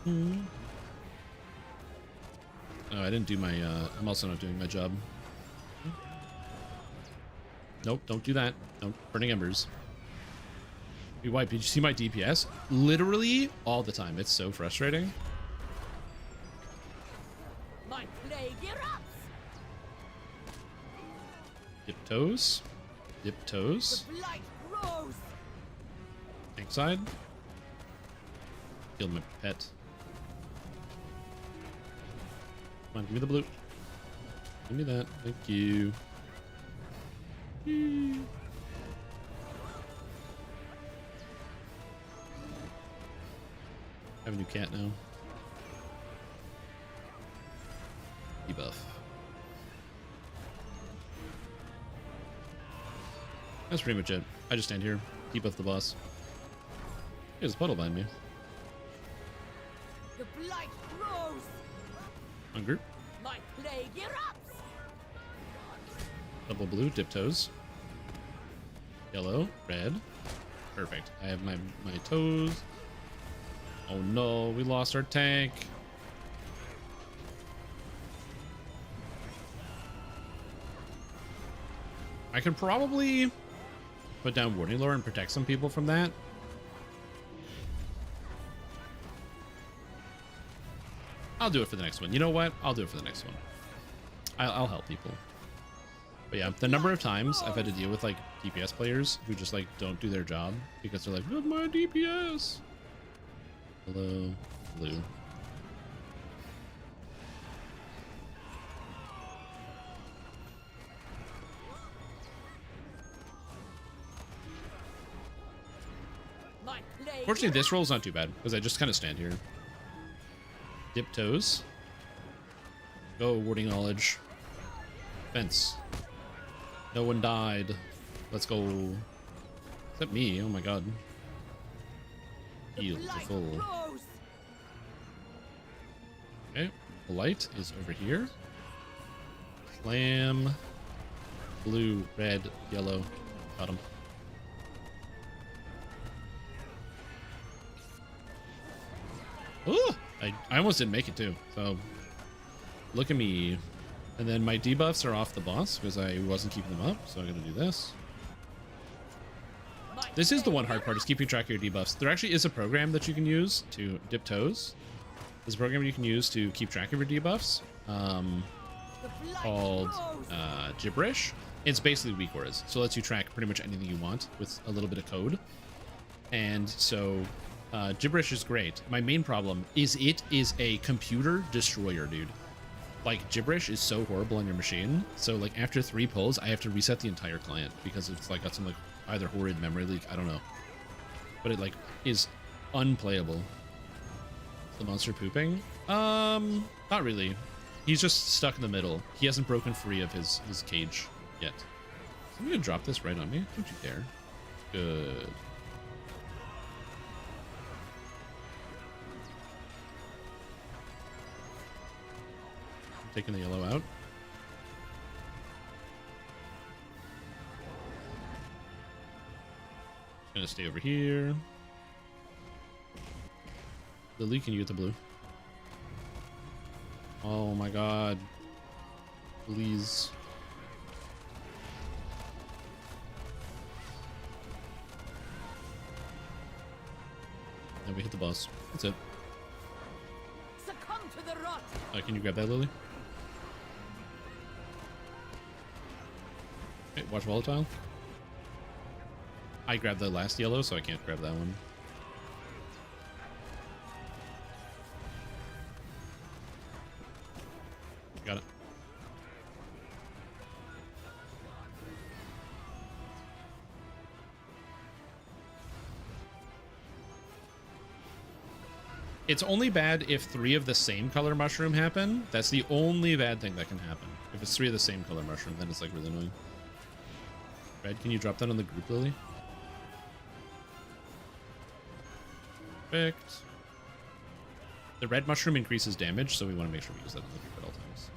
Oh, I didn't do my, I'm also not doing my job. Nope, don't do that. Don't. Burning Embers. We wipe. Did you see my DPS? Literally all the time. It's so frustrating. My plague erupts. Dip toes. Dip toes. The blight grows. Tank side. Killed my pet. Come on, give me the blue. Give me that. Thank you. I have a new cat now. Debuff. That's pretty much it. I just stand here, debuff the boss. There's a puddle behind me. The blight grows. On group. My plague erupts. Double blue, dip toes. Yellow, red. Perfect. I have my toes. Oh no, we lost our tank. I could probably put down Warning Lore and protect some people from that. I'll do it for the next one. You know what? I'll do it for the next one. I'll help people. But yeah, the number of times I've had to deal with like DPS players who just like don't do their job because they're like, "Not my DPS." Hello, blue. Fortunately, this roll is not too bad because I just kind of stand here. Dip toes. Go, warding knowledge. Fence. No one died. Let's go. Except me. Oh my god. Heals are full. Okay, the light is over here. Slam. Blue, red, yellow. Got him. Ooh! I almost didn't make it too, so look at me. And then my debuffs are off the boss because I wasn't keeping them up, so I'm gonna do this. This is the one hard part, is keeping track of your debuffs. There actually is a program that you can use to dip toes. There's a program you can use to keep track of your debuffs called Gibberish. It's basically weak auras, so it lets you track pretty much anything you want with a little bit of code. And so Gibberish is great. My main problem is it is a computer destroyer, dude. Like, Gibberish is so horrible on your machine. So, like, after 3 pulls, I have to reset the entire client because it's, like, got some, like, either horrid memory leak. I don't know. But it, like, is unplayable. The monster pooping? Not really. He's just stuck in the middle. He hasn't broken free of his cage yet. I'm gonna drop this right on me. Don't you dare. Good. Taking the yellow out. Gonna stay over here. Lily, can you get the blue? Oh my god. Please. And we hit the boss. That's it. Succumb to the rot. Can you grab that, Lily? Okay, watch volatile. I grabbed the last yellow, so I can't grab that one. Got it. It's only bad if 3 of the same color mushroom happen. That's the only bad thing that can happen. If it's 3 of the same color mushroom, then it's like really annoying. Red, can you drop that on the group, Lily? Perfect. The red mushroom increases damage, so we want to make sure we use that on the group at all times.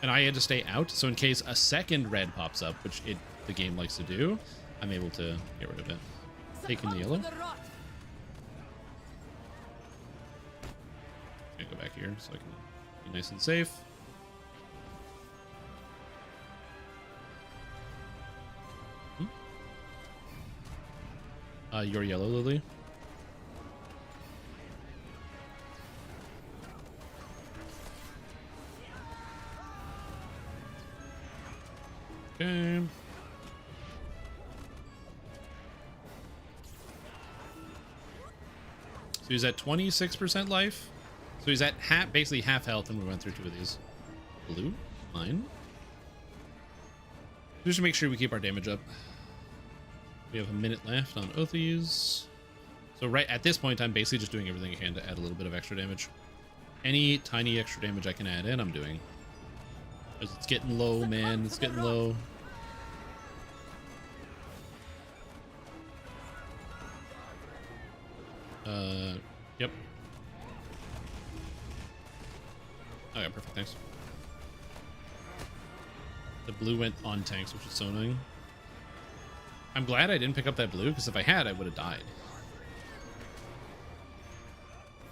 And I had to stay out, so in case a second red pops up, which the game likes to do, I'm able to get rid of it. Taking the yellow. I'm gonna go back here so I can be nice and safe. Your yellow, Lily. Okay. So he's at 26% life. So he's at basically half health, and we went through 2 of these. Blue, mine. Just to make sure we keep our damage up. We have a minute left on Oathies. So right at this point, I'm basically just doing everything I can to add a little bit of extra damage. Any tiny extra damage I can add in, I'm doing. Because it's getting low, man. It's getting low. Yep. Okay, perfect, thanks. The blue went on tanks, which is so annoying. I'm glad I didn't pick up that blue, because if I had, I would have died.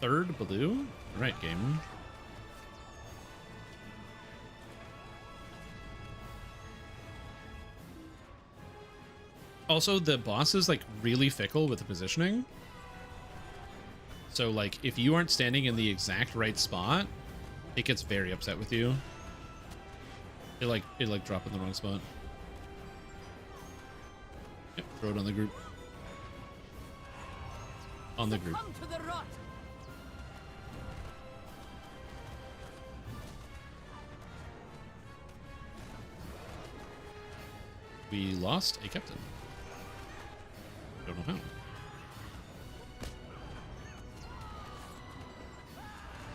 3rd blue? Alright, game. Also, the boss is, like, really fickle with the positioning. So, like, if you aren't standing in the exact right spot, it gets very upset with you. It drop in the wrong spot. Yep, throw it on the group. On the group. We lost a captain. Don't know how.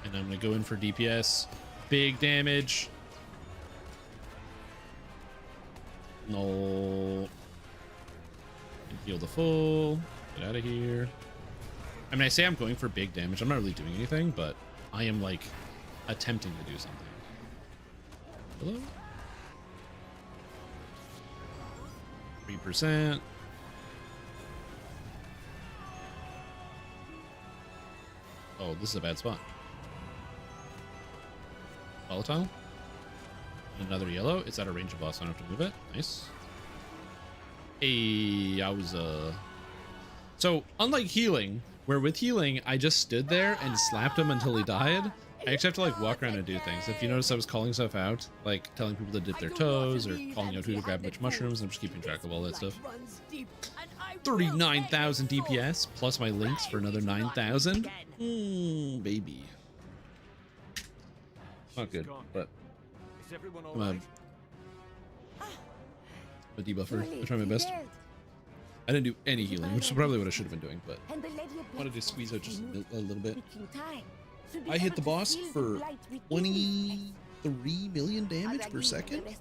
And I'm going to go in for DPS. Big damage. No. Heal the full. Get out of here. I mean, I say I'm going for big damage. I'm not really doing anything, but I am, like, attempting to do something. Hello? 3%. Oh, this is a bad spot. Volatile. Another yellow. It's out of range of boss, so I don't have to move it. Nice. Hey, I was So, unlike healing, where with healing, I just stood there and slapped him until he died, I actually have to, like, walk around and do things. If you notice, I was calling stuff out, like telling people to dip their toes or calling out who to grab which mushrooms. I'm just keeping track of all that stuff. 39,000 DPS plus my links for another 9,000. Baby. Not good, but I'm a debuffer. I try my best. I didn't do any healing, which is probably what I should have been doing, but I wanted to squeeze out just a little bit. I hit the boss for 23 million damage per second. That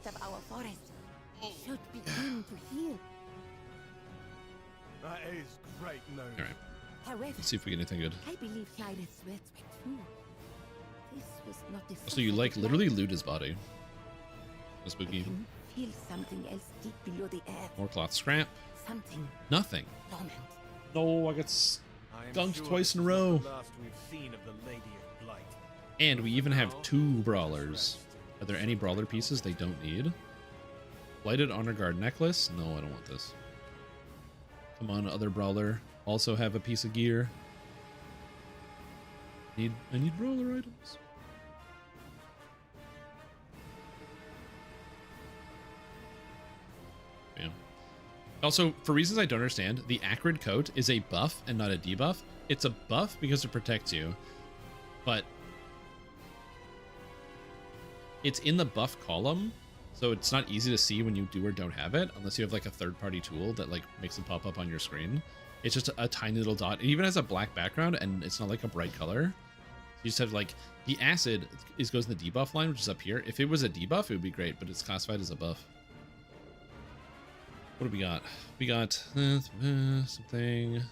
is great news. All right. Let's see if we get anything good. I believe Clyde's sweats were true. This was not the So you, like, literally loot his body. That's spooky. Feel something else deep below the earth. More cloth scrap. Something. Nothing. Dormant. No, I got skunked twice in a row. And we even have 2 brawlers. Are there any brawler pieces they don't need? Blighted Honor Guard necklace? No, I don't want this. Come on, other brawler. Also have a piece of gear. I need brawler items. Bam. Also, for reasons I don't understand, the Acrid coat is a buff and not a debuff. It's a buff because it protects you, but it's in the buff column, so it's not easy to see when you do or don't have it, unless you have, like, a third-party tool that, like, makes it pop up on your screen. It's just a tiny little dot. It even has a black background, and it's not, like, a bright color. You just have, like, the acid goes in the debuff line, which is up here. If it was a debuff, it would be great, but it's classified as a buff. What do we got? We got something.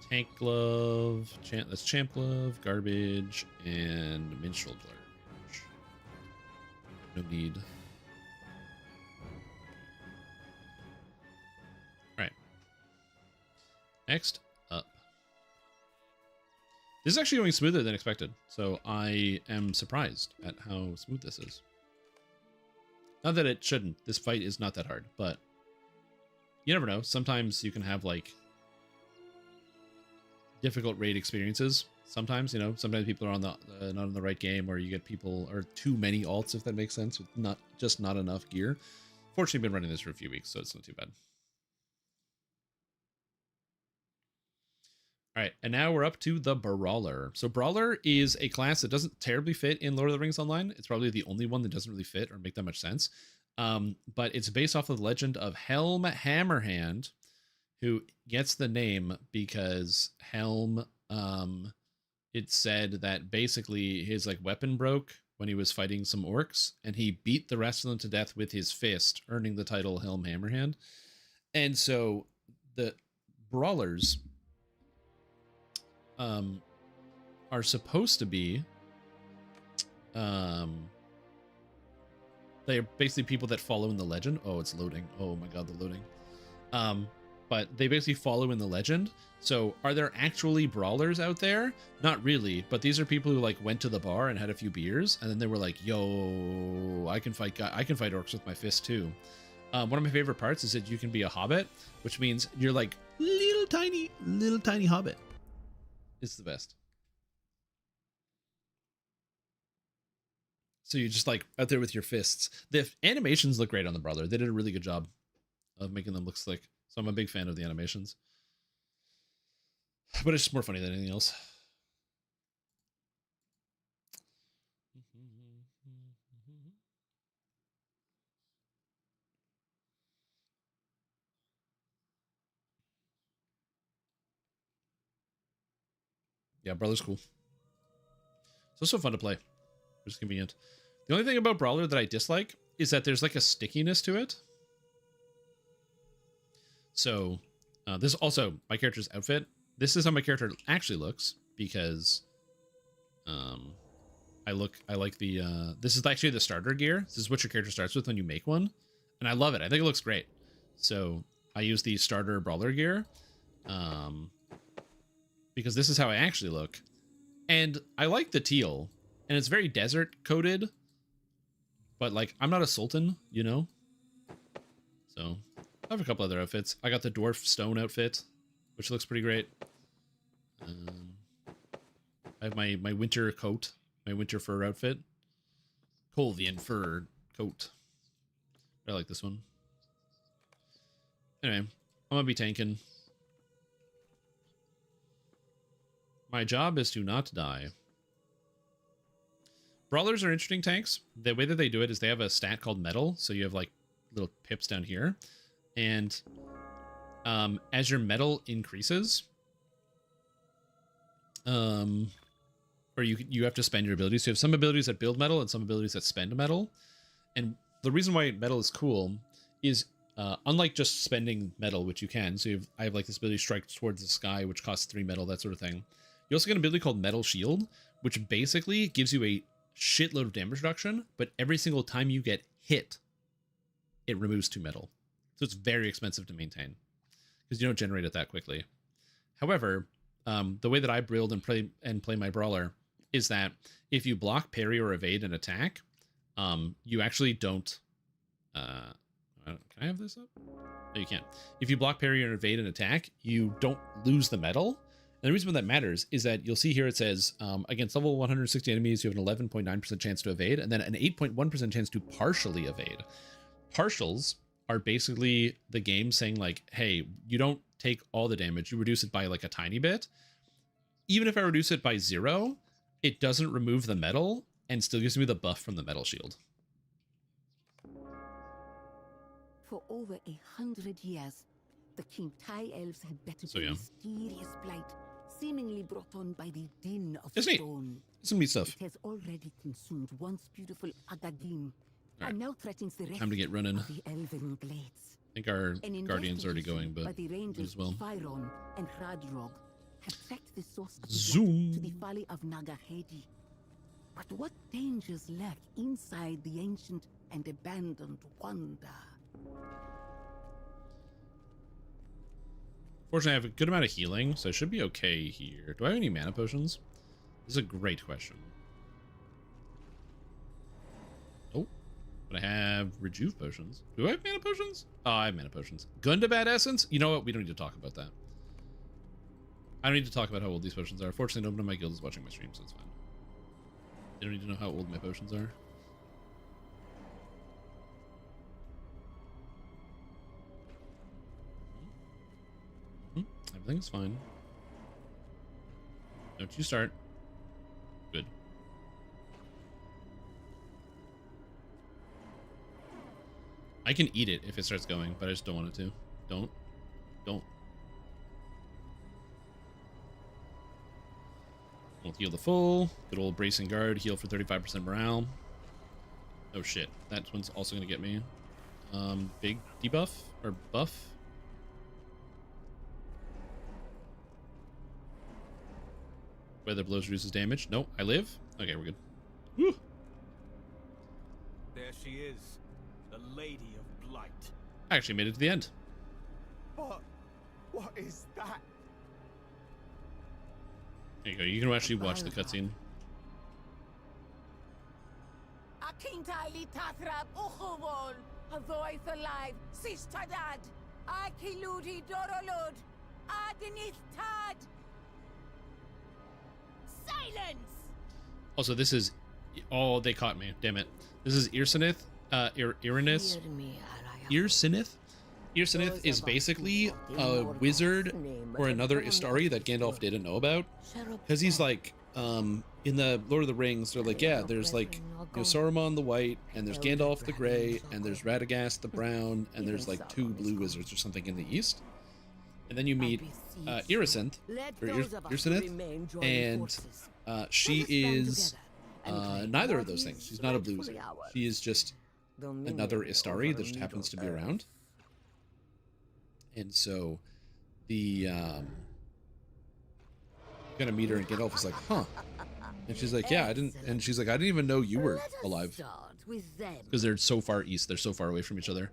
Tank glove, that's champ glove, garbage, and minstrel garbage. No need. Alright. Next up. This is actually going smoother than expected, so I am surprised at how smooth this is. Not that it shouldn't. This fight is not that hard, but you never know. Sometimes you can have, like, difficult raid experiences. Sometimes, you know, sometimes people are on the not on the right game, or you get people or too many alts, if that makes sense, with not enough gear. Fortunately, I've been running this for a few weeks, so it's not too bad. All right, and now we're up to the Brawler. So Brawler is a class that doesn't terribly fit in Lord of the Rings Online. It's probably the only one that doesn't really fit or make that much sense. But it's based off of the legend of Helm Hammerhand, who gets the name because Helm, it said that basically his, like, weapon broke when he was fighting some orcs, and he beat the rest of them to death with his fist, earning the title Helm Hammerhand. And so the Brawlers are supposed to be they're basically people that follow in the legend. Oh, it's loading. Oh my god, the loading. But they basically follow in the legend. So are there actually brawlers out there? Not really, but these are people who, like, went to the bar and had a few beers, and then they were like, yo, I can fight orcs with my fist too. One of my favorite parts is that you can be a hobbit, which means you're like little tiny hobbit. It's the best. So you're just, like, out there with your fists. The animations look great on the Brawler. They did a really good job of making them look slick. So I'm a big fan of the animations. But it's just more funny than anything else. Yeah, Brawler's cool. It's also fun to play. It's convenient. The only thing about Brawler that I dislike is that there's, like, a stickiness to it. So this is also my character's outfit. This is how my character actually looks because I like the this is actually the starter gear. This is what your character starts with when you make one, and I love it. I think it looks great. So I use the starter brawler gear because this is how I actually look, and I like the teal, and it's very desert coded, but like I'm not a sultan, you know. So I have a couple other outfits. I got the dwarf stone outfit, which looks pretty great. I have my winter coat, my winter fur outfit. Colvian fur coat. I like this one. Anyway, I'm gonna be tanking. My job is to not die. Brawlers are interesting tanks. The way that they do it is they have a stat called metal, so you have like little pips down here, and as your metal increases, or you have to spend your abilities. So you have some abilities that build metal and some abilities that spend metal. And the reason why metal is cool is unlike just spending metal, which you can. So I have like this ability strike towards the sky, which costs 3 metal, that sort of thing. You also get an ability called Metal Shield, which basically gives you a shitload of damage reduction, but every single time you get hit, it removes 2 metal. So it's very expensive to maintain because you don't generate it that quickly. However, the way that I build and play my brawler is that if you block, parry, or evade an attack, you actually don't. Can I have this up? No, you can't. If you block, parry, or evade an attack, you don't lose the metal. And the reason why that matters is that you'll see here it says against level 160 enemies, you have an 11.9% chance to evade, and then an 8.1% chance to partially evade. Partials are basically the game saying like, hey, you don't take all the damage, you reduce it by like a tiny bit. Even if I reduce it by 0, it doesn't remove the metal and still gives me the buff from the metal shield. For over 100 years, the King Tai elves had bettered the mysterious blight, seemingly brought on by the din of stone. Some neat stuff. It has already consumed once beautiful Agadim, and now threatens the rest Time to get running. of the elven glades. I think our Guardian's already going, but by the rangers as well. Fyron and Hradrog have tracked the source of the Zoom blight to the valley of Nagahedi. But what dangers lurk inside the ancient and abandoned wonder? Fortunately, I have a good amount of healing, so I should be okay here. Do I have any mana potions? This is a great question. Oh, but I have rejuve potions. Do I have mana potions? Oh, I have mana potions. Gundabad Essence? You know what? We don't need to talk about that. I don't need to talk about how old these potions are. Fortunately, nobody in my guild is watching my stream, so it's fine. They don't need to know how old my potions are. Everything's fine. Don't you start. Good. I can eat it if it starts going, but I just don't want it to. Don't. We'll heal the full. Good old bracing guard. Heal for 35% morale. Oh shit. That one's also gonna get me. Big debuff or buff. Weather blows reduces damage. Nope, I live. Okay, we're good. Woo! There she is, the Lady of Blight. I actually made it to the end. What is that? There you go. You can actually watch the cutscene. Akintali Tathrab Uchuvol, a voice alive, Sistadad, Akiludi Dorolud, Adenith Tad. Silence! Also, this is... Oh, they caught me. Damn it. This is Irsinith. Irinith. Irsinith? Irsinith is basically a wizard or another Istari that Gandalf didn't know about. Because he's like, in the Lord of the Rings, they're like, yeah, there's like, you know, Saruman the white, and there's Gandalf the gray, and there's Radagast the brown, and there's like 2 blue wizards or something in the east. And then you meet Irsinith, or Irsinith, and she is neither of those things. She's not a blue wizard. She is just another Istari that just happens to be around. And so the gonna meet her, and Gandalf was like, huh. And she's like, yeah, I didn't. And she's like, I didn't even know you were alive, because they're so far east. They're so far away from each other.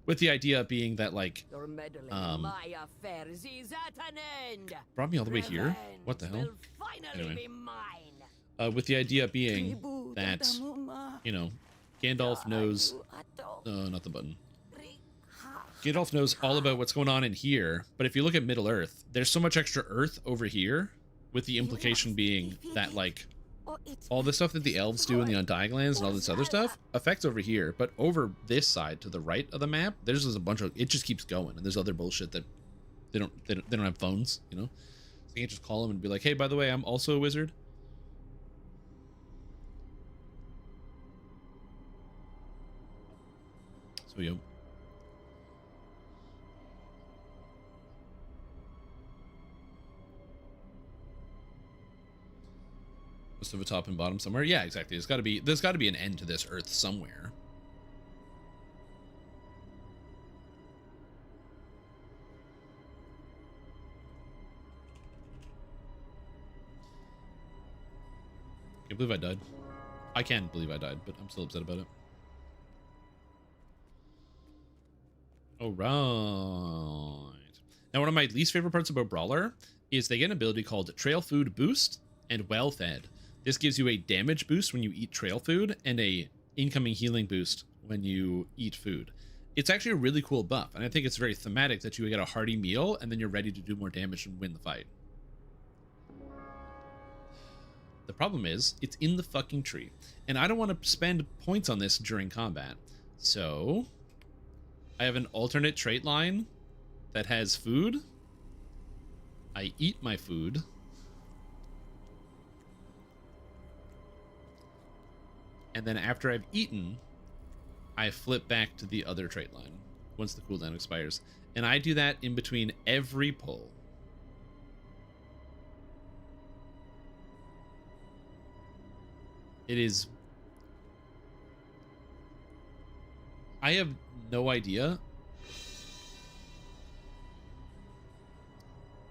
With the idea being that, like, my affairs is at an end. brought me all the way here. What the hell? Anyway, with the idea being that, you know, Gandalf knows. Not the button. Gandalf knows all about what's going on in here, but if you look at Middle Earth, there's so much extra Earth over here, with the implication being that, like, all the stuff that the elves do in the Undying Lands and all this other stuff affects over here, but over this side to the right of the map, there's just a bunch of, it just keeps going, and there's other bullshit that they don't have phones, you know? So you can't just call them and be like, hey, by the way, I'm also a wizard. So, yo. Must have a top and bottom somewhere. Yeah, exactly. There's got to be an end to this Earth somewhere. Can't believe I died. I can believe I died, but I'm still upset about it. All right. Now, one of my least favorite parts about Brawler is they get an ability called Trail Food Boost and Well Fed. This gives you a damage boost when you eat trail food and a incoming healing boost when you eat food. It's actually a really cool buff, and I think it's very thematic that you get a hearty meal and then you're ready to do more damage and win the fight. The problem is, it's in the fucking tree, and I don't want to spend points on this during combat. So, I have an alternate trait line that has food. I eat my food. And then after I've eaten, I flip back to the other trait line once the cooldown expires. And I do that in between every pull. It is... I have no idea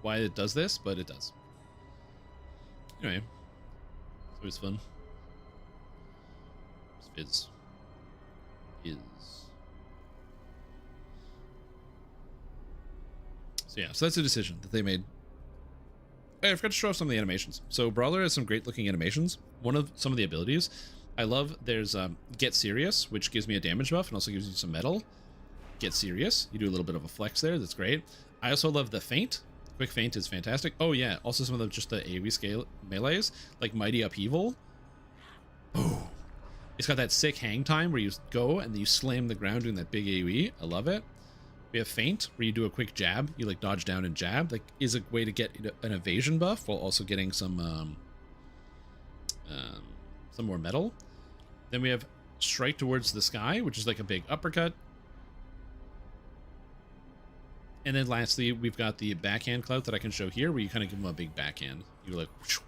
why it does this, but it does. Anyway, it's always fun. Is so yeah, so that's a decision that they made. Hey, I forgot to show off some of the animations. So Brawler has some great looking animations. One of some of the abilities I love, there's Get Serious, which gives me a damage buff and also gives you some metal. Get Serious, you do a little bit of a flex there, that's great. I also love the Feint. Quick Feint is fantastic. Oh yeah, also some of just the AoE scale melees, like Mighty Upheaval. Boom. It's got that sick hang time where you go and then you slam the ground doing that big AoE. I love it. We have Feint, where you do a quick jab. You like dodge down and jab. Like, is a way to get an evasion buff while also getting some more metal. Then we have Strike Towards the Sky, which is like a big uppercut. And then lastly, we've got the backhand clout that I can show here, where you kind of give them a big backhand. You're like... Whoosh.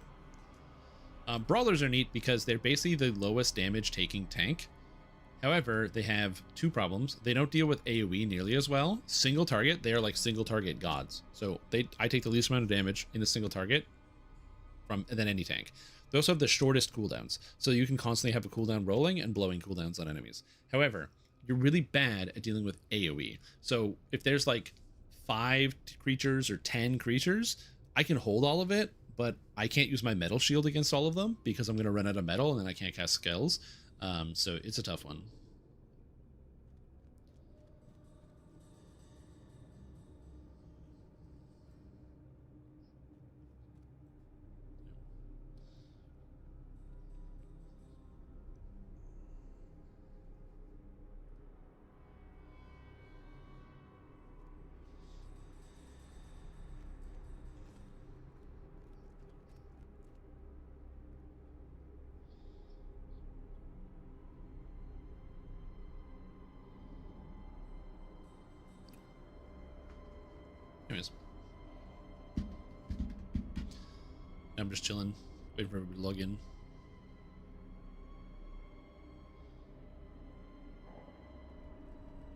Brawlers are neat because they're basically the lowest damage taking tank. However, they have two problems. They don't deal with AoE nearly as well. Single target, they are like single target gods. So I take the least amount of damage in a single target than any tank. They also have the shortest cooldowns. So you can constantly have a cooldown rolling and blowing cooldowns on enemies. However, you're really bad at dealing with AoE. So if there's like 5 creatures or 10 creatures, I can hold all of it, but I can't use my metal shield against all of them because I'm going to run out of metal and then I can't cast spells. So it's a tough one. Anyways, I'm just chilling, waiting for everybody to log in.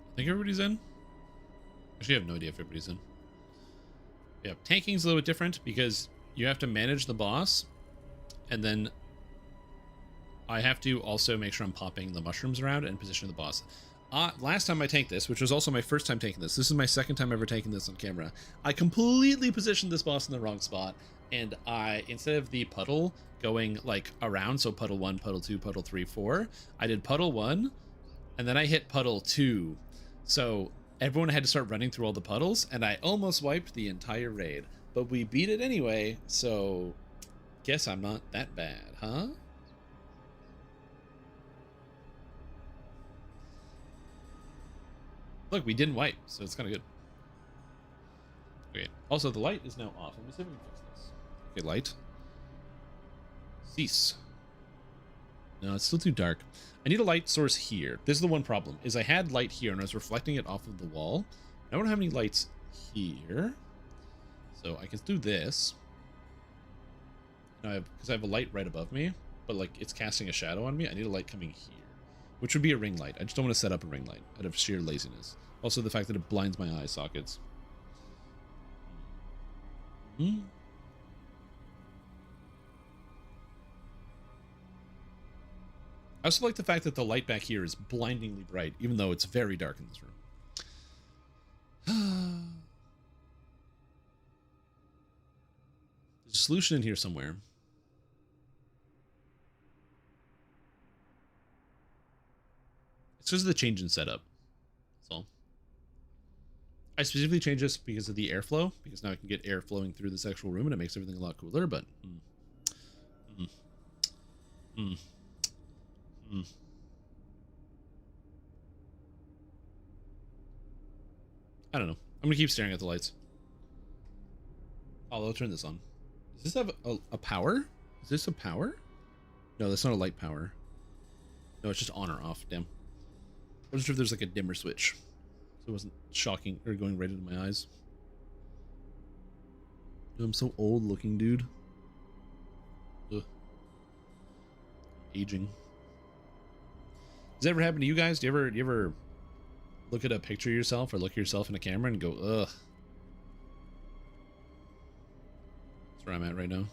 I think everybody's in. Actually, I have no idea if everybody's in. Yeah, tanking's a little bit different because you have to manage the boss, and then I have to also make sure I'm popping the mushrooms around and positioning the boss. Last time I tanked this, which was also my first time taking this is my second time ever taking this on camera, I completely positioned this boss in the wrong spot, and instead of the puddle going like around, so puddle 1, puddle 2, puddle 3, 4, I did puddle 1, and then I hit puddle 2. So everyone had to start running through all the puddles, and I almost wiped the entire raid. But we beat it anyway, so guess I'm not that bad, huh? Look, we didn't wipe, so it's kind of good. Okay, also the light is now off. Let me see if we can fix this. Okay, light. Cease. No, it's still too dark. I need a light source here. This is the one problem, is I had light here and I was reflecting it off of the wall. I don't have any lights here. So I can do this. Because I have a light right above me, but like it's casting a shadow on me. I need a light coming here, which would be a ring light. I just don't want to set up a ring light out of sheer laziness. Also the fact that it blinds my eye sockets. I also like the fact that the light back here is blindingly bright, even though it's very dark in this room. There's a solution in here somewhere. It's because of the change in setup. That's all. I specifically changed this because of the airflow, because now I can get air flowing through this actual room and it makes everything a lot cooler, but... I don't know. I'm gonna keep staring at the lights. Oh, I'll turn this on. Does this have a power? Is this a power? No, that's not a light power. No, it's just on or off. Damn. I wasn't sure if there's like a dimmer switch, so it wasn't shocking or going right into my eyes. I'm so old looking, dude. Ugh. Aging. Does that ever happen to you guys? Do you ever look at a picture of yourself or look at yourself in a camera and go, ugh? That's where I'm at right now.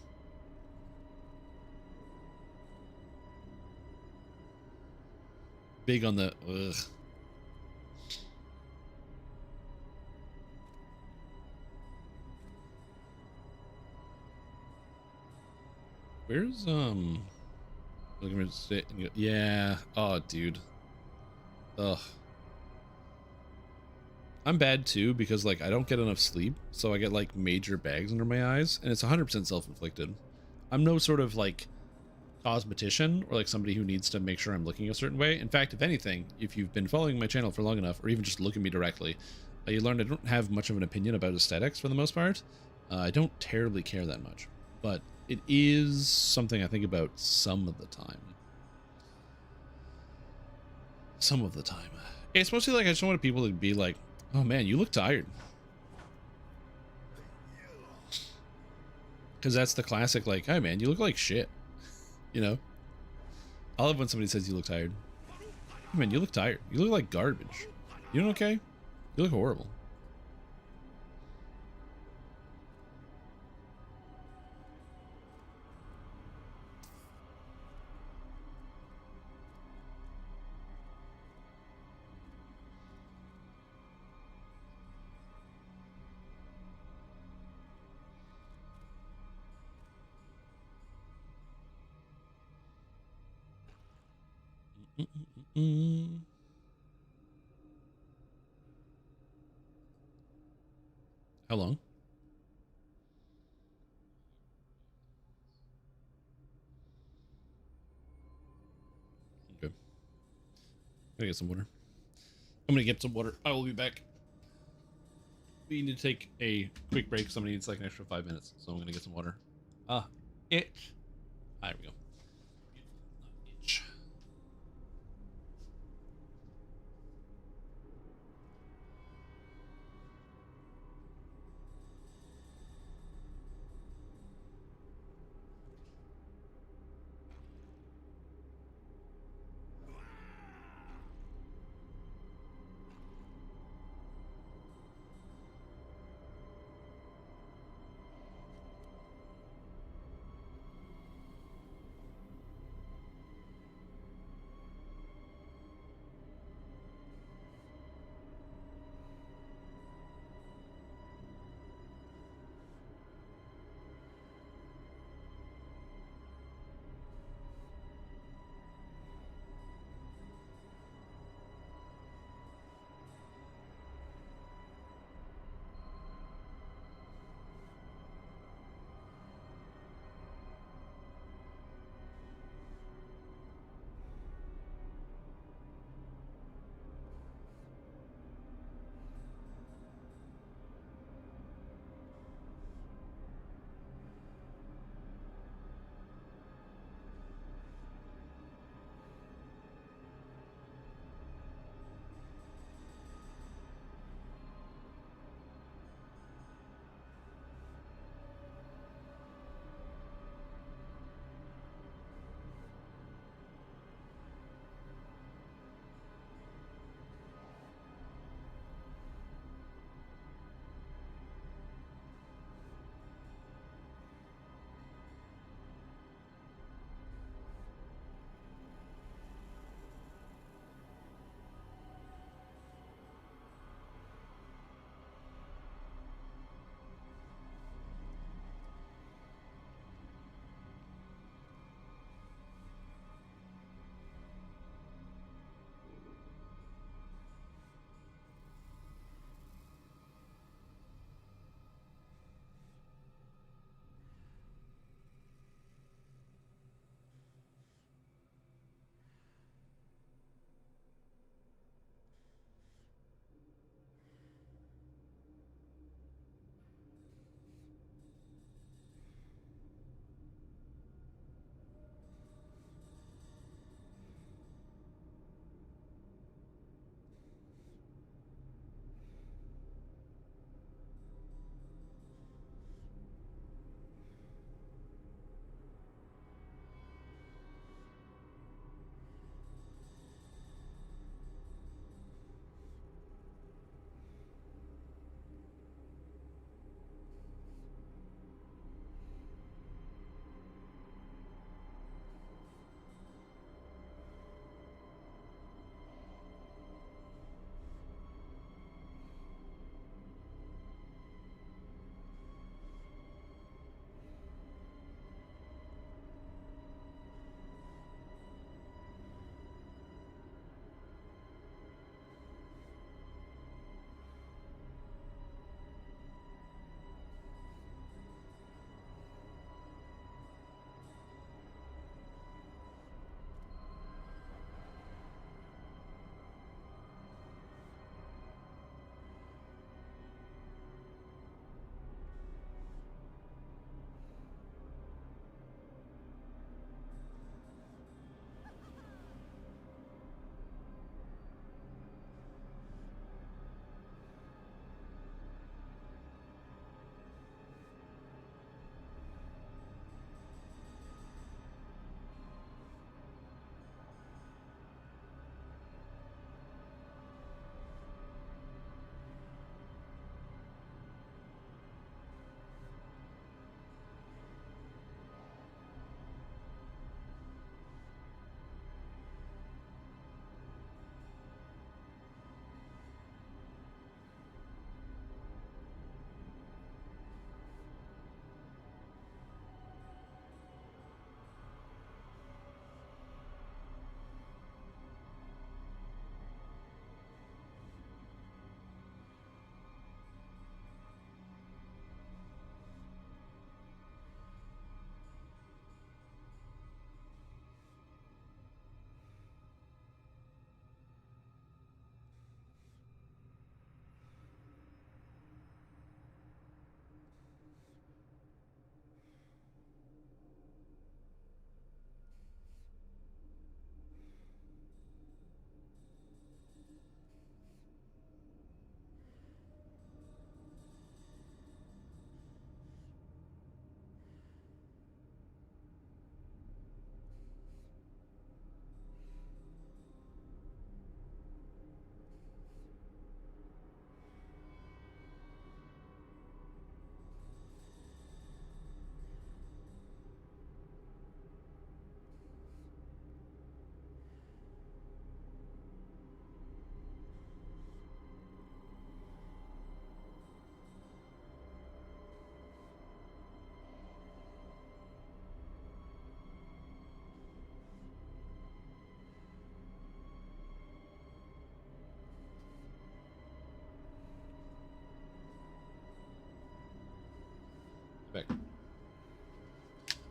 Big on the ugh. Where's looking at sit and go, yeah. Oh, dude. Ugh. I'm bad too because like I don't get enough sleep, so I get like major bags under my eyes, and it's 100% self-inflicted. I'm no sort of like cosmetician or like somebody who needs to make sure I'm looking a certain way. In fact, if anything, if you've been following my channel for long enough, or even just look at me directly, you learn I don't have much of an opinion about aesthetics for the most part. I don't terribly care that much, but it is something I think about some of the time. Some of the time. It's mostly like I just want people to be like, oh man, you look tired. Because that's the classic, like, hey man, you look like shit. You know? I love when somebody says you look tired. Hey man, you look tired. You look like garbage. You doing okay? You look horrible. How long? Okay. Gotta get some water. I'm gonna get some water. I will be back. We need to take a quick break. Somebody needs like an extra 5 minutes, so I'm gonna get some water. Itch. There we go. Itch.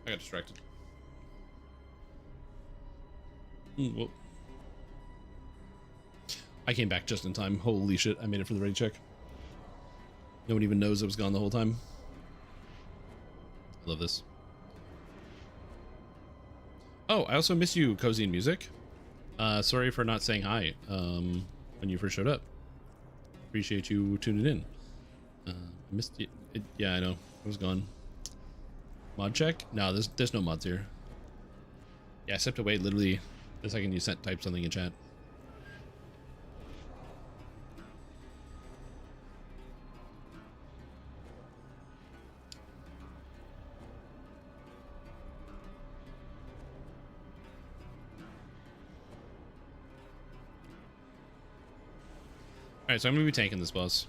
I got distracted. Whoa. I came back just in time. Holy shit, I made it for the ready check. No one even knows I was gone the whole time. I love this. Oh, I also miss you, Cozy and Music. Sorry for not saying hi when you first showed up. Appreciate you tuning in. I missed you. Yeah, I know. I was gone. Mod check? No, there's no mods here. Yeah, I just have to wait literally the second you type something in chat. Alright, so I'm gonna be tanking this boss.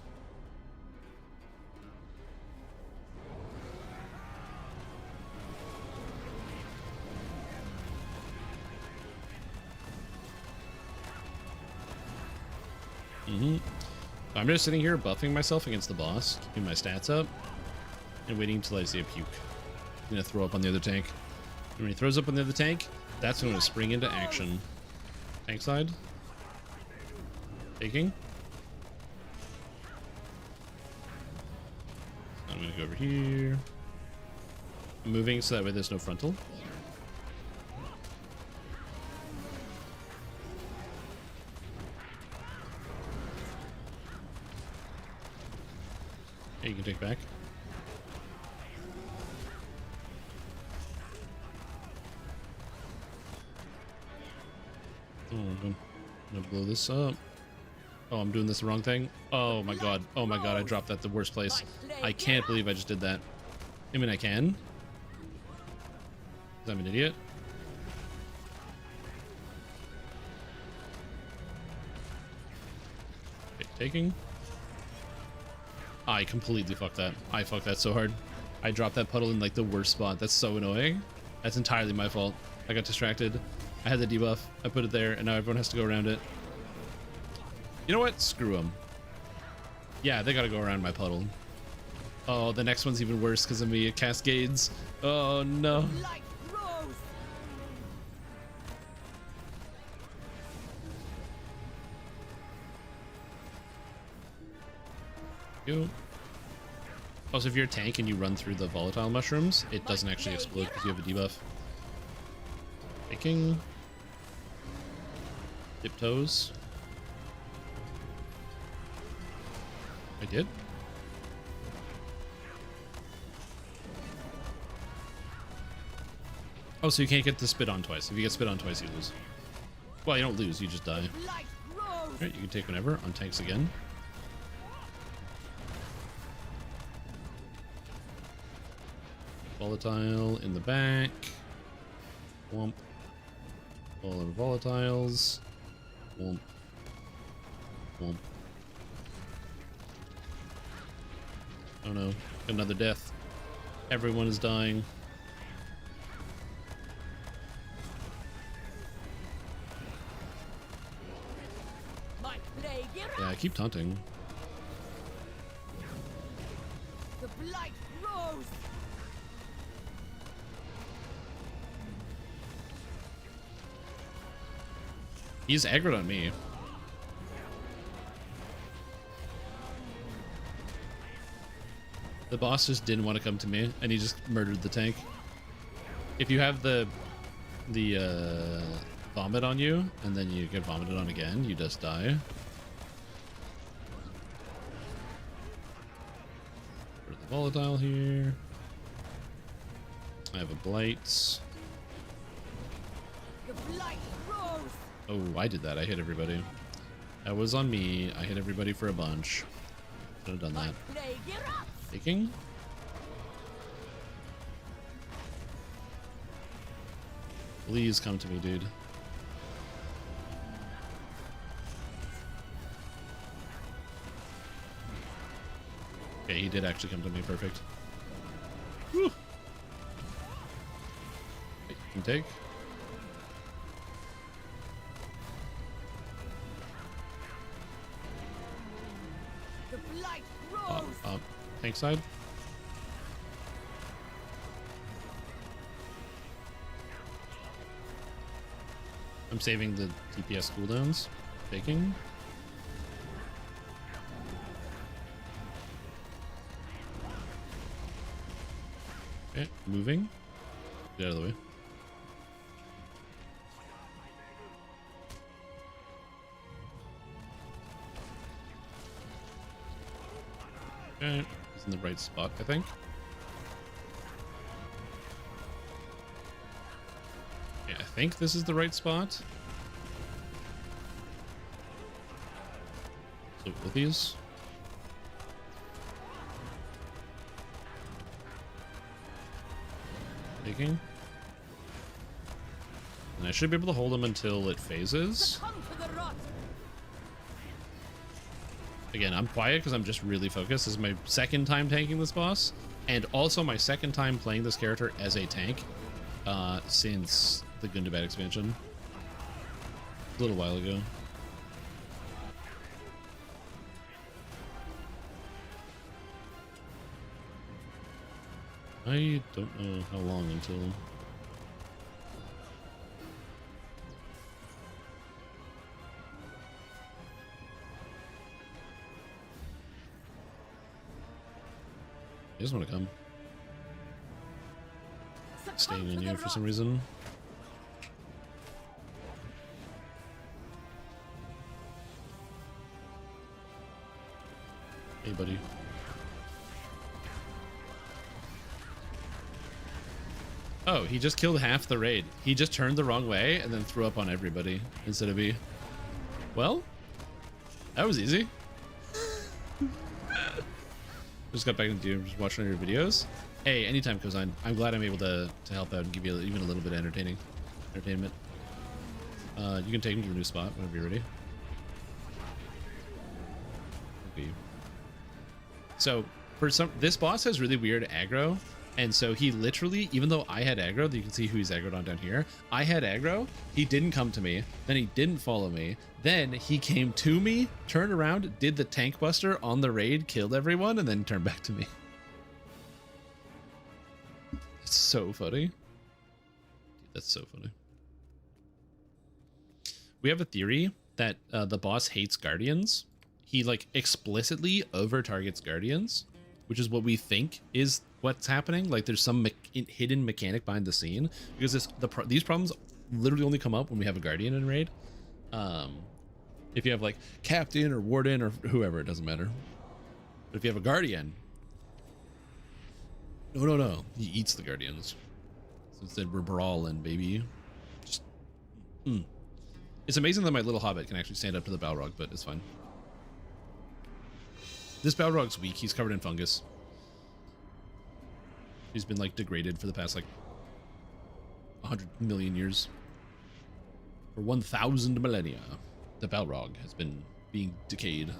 I'm just sitting here buffing myself against the boss, keeping my stats up, and waiting until I see a puke. I'm gonna throw up on the other tank. And when he throws up on the other tank, that's when I'm gonna spring into action. Tank side. Taking. I'm gonna go over here. I'm moving so that way there's no frontal. Okay, you can take back. Oh, I'm gonna blow this up. Oh, I'm doing this the wrong thing. Oh my god. Oh my god, I dropped that the worst place. I can't believe I just did that. I mean, I can. 'Cause I'm an idiot. Okay, taking. I completely fucked that. I fucked that so hard. I dropped that puddle in like the worst spot. That's so annoying. That's entirely my fault. I got distracted. I had the debuff. I put it there, and now everyone has to go around it. You know what? Screw them. Yeah, they gotta go around my puddle. Oh, the next one's even worse because of me. It cascades. Oh no. Also, if you're a tank and you run through the volatile mushrooms, it doesn't actually explode because you have a debuff. Taking. Dip toes. I did. Oh, so you can't get the spit on twice. If you get spit on twice, you lose. Well, you don't lose, you just die. Alright, you can take whenever on tanks again. Volatile in the back. Womp. All our volatiles. Womp. Womp. Oh no, another death. Everyone is dying. Yeah, I keep taunting. The blight grows. He's aggroed on me. The boss just didn't want to come to me, and he just murdered the tank. If you have the vomit on you, and then you get vomited on again, you just die. Put the volatile here. I have a blight. The blight grows. Oh, I did that. I hit everybody. That was on me. I hit everybody for a bunch. Should have done that. Taking. Please come to me, dude. Okay, he did actually come to me. Perfect. Whew. Okay, you can take. The blight grows. Tank side. I'm saving the DPS cooldowns. Taking. Okay, moving. Get out of the way. Okay, he's in the right spot, I think. Yeah, I think this is the right spot. So with these. Taking. And I should be able to hold him until it phases. Again, I'm quiet because I'm just really focused. This is my second time tanking this boss, and also my second time playing this character as a tank since the Gundabad expansion a little while ago. I don't know how long until... He doesn't want to come. Staying in you for some reason. Hey, buddy. Oh, he just killed half the raid. He just turned the wrong way and then threw up on everybody instead of me. Well, that was easy. Just got back into you, just watching your videos. Hey, anytime, Kozine. I'm glad I'm able to help out and give you even a little bit of entertainment. You can take him to the new spot whenever you're ready. Okay. So for this boss has really weird aggro, and so he literally, even though I had aggro, you can see who he's aggroed on down here. I had aggro. He didn't come to me. Then he didn't follow me. Then he came to me, turned around, did the tank buster on the raid, killed everyone, and then turned back to me. It's so funny. Dude, that's so funny. We have a theory that the boss hates guardians. He like explicitly over targets guardians, which is what we think is what's happening. Like there's some hidden mechanic behind the scene, because these problems literally only come up when we have a guardian in raid. If you have like captain or warden or whoever, it doesn't matter. But if you have a guardian, no, he eats the guardians. So instead we're brawling, baby. Just, It's amazing that my little hobbit can actually stand up to the Balrog, but it's fine. This Balrog's weak. He's covered in fungus. He's been like degraded for the past like 100 million years. For 1,000 millennia, the Balrog has been being decayed.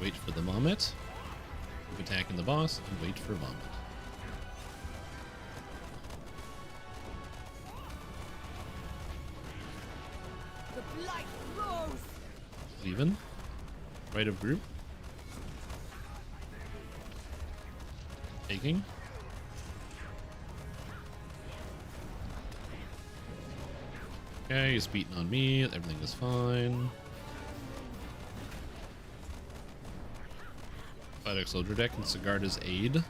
Wait for the vomit. Keep attacking the boss and wait for vomit. The blight grows. Even. Right of group. Taking. Okay, he's beating on me. Everything is fine. 5x soldier deck and Sigarda's aid.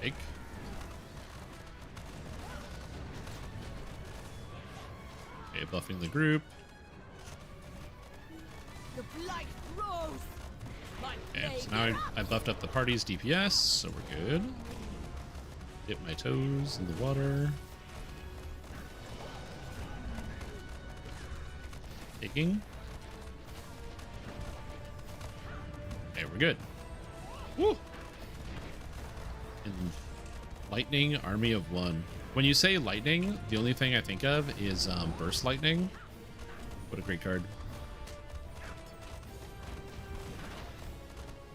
Take. Okay, buffing the group. The blight grows. Okay, so now I buffed up the party's DPS, so we're good. Dip my toes in the water. Taking. Okay, we're good. Woo! And lightning, army of one. When you say lightning, the only thing I think of is burst lightning. What a great card.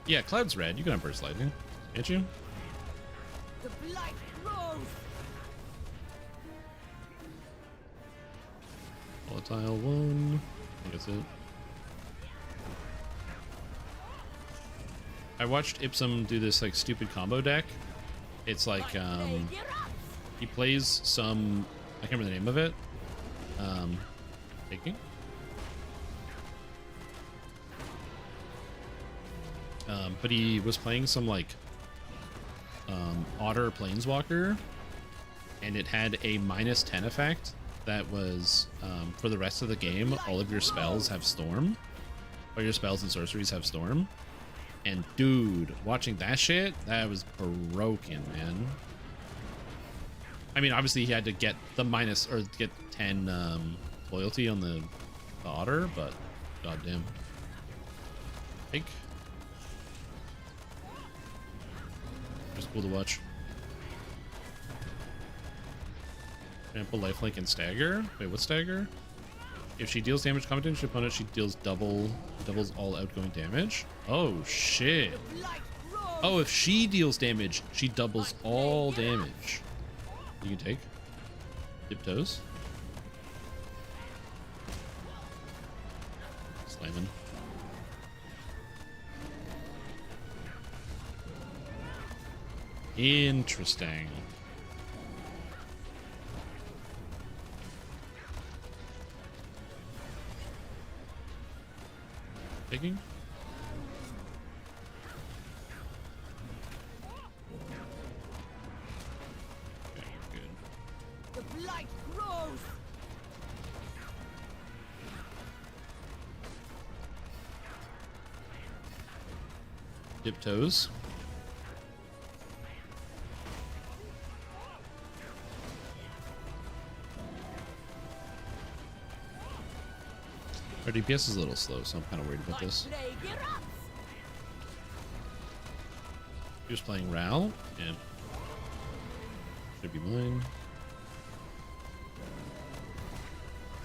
Yeah, Cloud's red. You can have burst lightning, can't you? The blight grows. Volatile 1. I think that's it. I watched Ipsum do this like stupid combo deck. It's like he plays some, I can't remember the name of it. Taking. But he was playing some like Otter Planeswalker, and it had a -10 effect that was for the rest of the game. All of your spells have Storm, or your spells and sorceries have Storm. And dude, watching that shit, that was broken, man. I mean, obviously he had to get the get 10 loyalty on the Otter, but goddamn. Take. Just cool to watch. Trample, lifelink, and stagger. Wait, what's stagger? If she deals damage combat to opponent, she deals doubles all outgoing damage. Oh shit. Oh, if she deals damage, she doubles all damage. You can take. Dip toes. Slamming. Interesting. Taking. Okay, good. The blight grows. Dip toes. Our DPS is a little slow, so I'm kind of worried about this. Just playing Ral, and should be mine.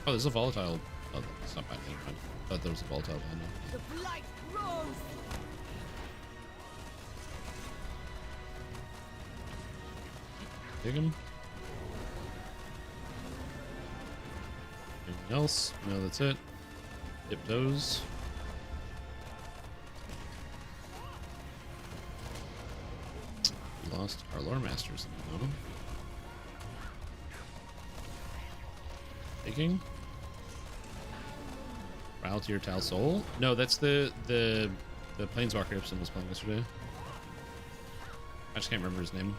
Oh, there's a volatile. Oh, it's not bad. Never mind. I thought there was a volatile down there. The blight grows. Dig him. Anything else? No, that's it. Dip toes. We lost our lore masters. Taking. Ral to your Tal Soul. No, that's the Planeswalker Ipsum was playing yesterday. I just can't remember his name.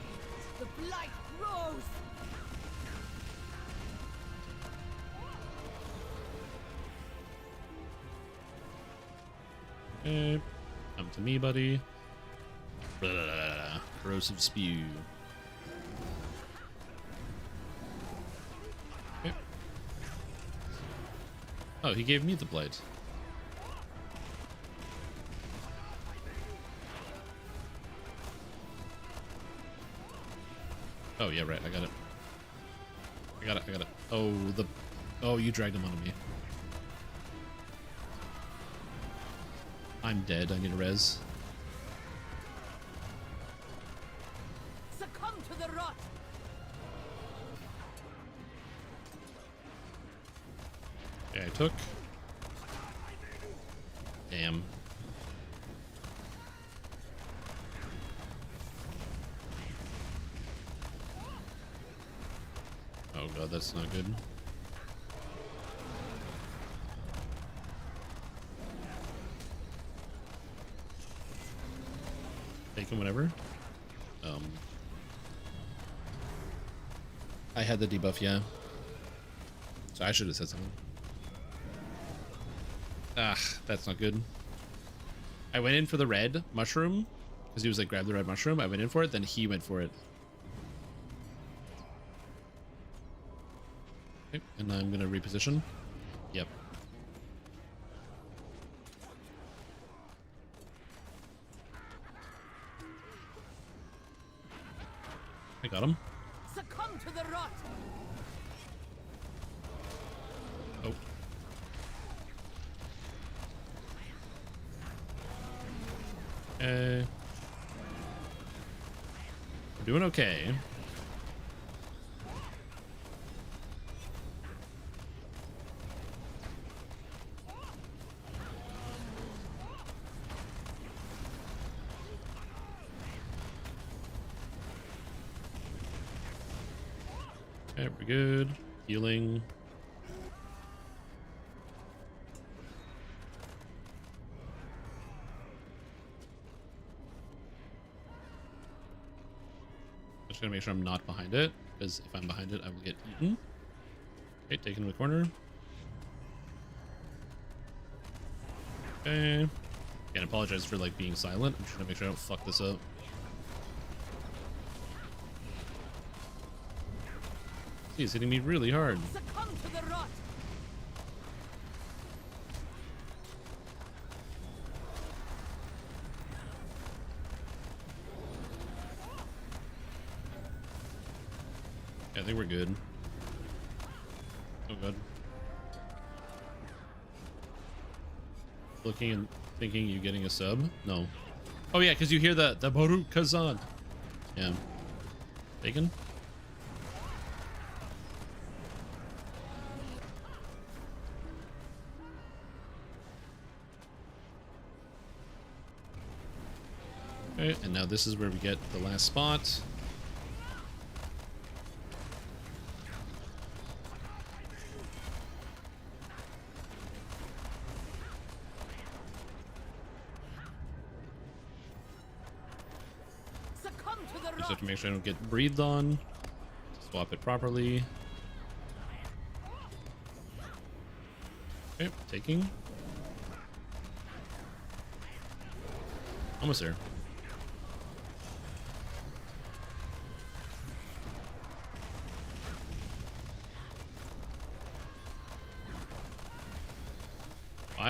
The blight grows. Okay. Come to me, buddy. Blah, blah, blah, blah. Corrosive spew. Okay. Oh, he gave me the blade. Oh yeah, right. I got it. I got it. Oh, you dragged him onto me. I'm dead. I need a res. Succumb to the rot. Okay, I took. Damn. Oh god, that's not good. Take him whenever. I had the debuff, yeah. So I should have said something. Ah, that's not good. I went in for the red mushroom because he was like, grab the red mushroom. I went in for it, then he went for it. Okay, and I'm gonna reposition. Yep. I got him. Succumb to the rot. Oh. Okay. We're doing okay. Okay, we're good. Healing. Just gonna make sure I'm not behind it, because if I'm behind it, I will get eaten. Okay, taken in the corner. Okay. Can't apologize for like being silent. I'm trying to make sure I don't fuck this up. He's hitting me really hard. Succumb to the rot. Yeah, I think we're good. Oh god. Looking and thinking you getting a sub? No. Oh yeah, because you hear the Baruch Kazan. Yeah. Bacon? Okay, and now this is where we get the last spot. Just have to make sure I don't get breathed on. Swap it properly. Okay, taking. Almost there.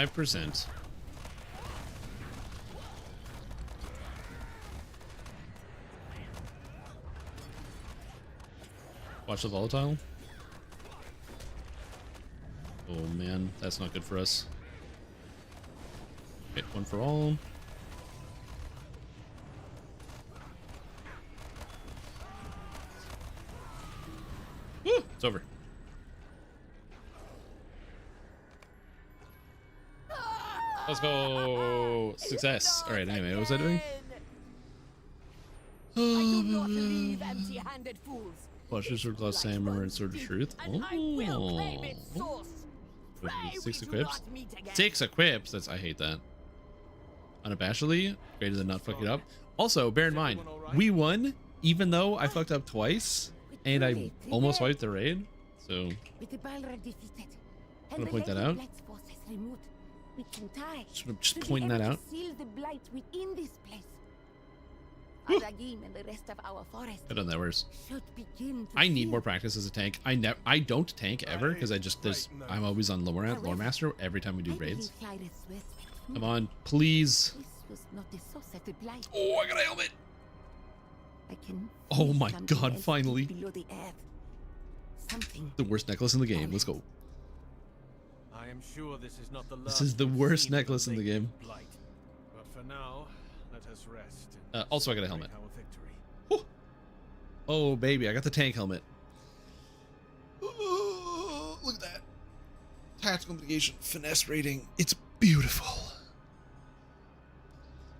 %. Watch the volatile. Oh man, that's not good for us. Okay, one for all. Woo, it's over. Let's go. Success. All right, anyway, what was I doing? I do not leave empty-handed fools. Flushes or gloss hammer and sword of truth. Oh. 6 equips. 6 equips. That's, I hate that. Unabashedly, greater than not fucking up. Also, bear in mind, we won even though I fucked up twice and I almost wiped the raid. So I'm gonna point that out. Just pointing that out. And the rest of our forest I've done that worse. I need more practice as a tank. I don't tank ever because I'm always on lore master every time we do raids. Come on, please. Oh, I got a helmet. Oh my god, finally. The worst necklace in the game. Let's go. I am sure this is not the last. This is the worst necklace in the game. But for now, let us rest. Also, I got a helmet. Oh, baby, I got the tank helmet. Oh, look at that. Tactical mitigation, finesse rating. It's beautiful.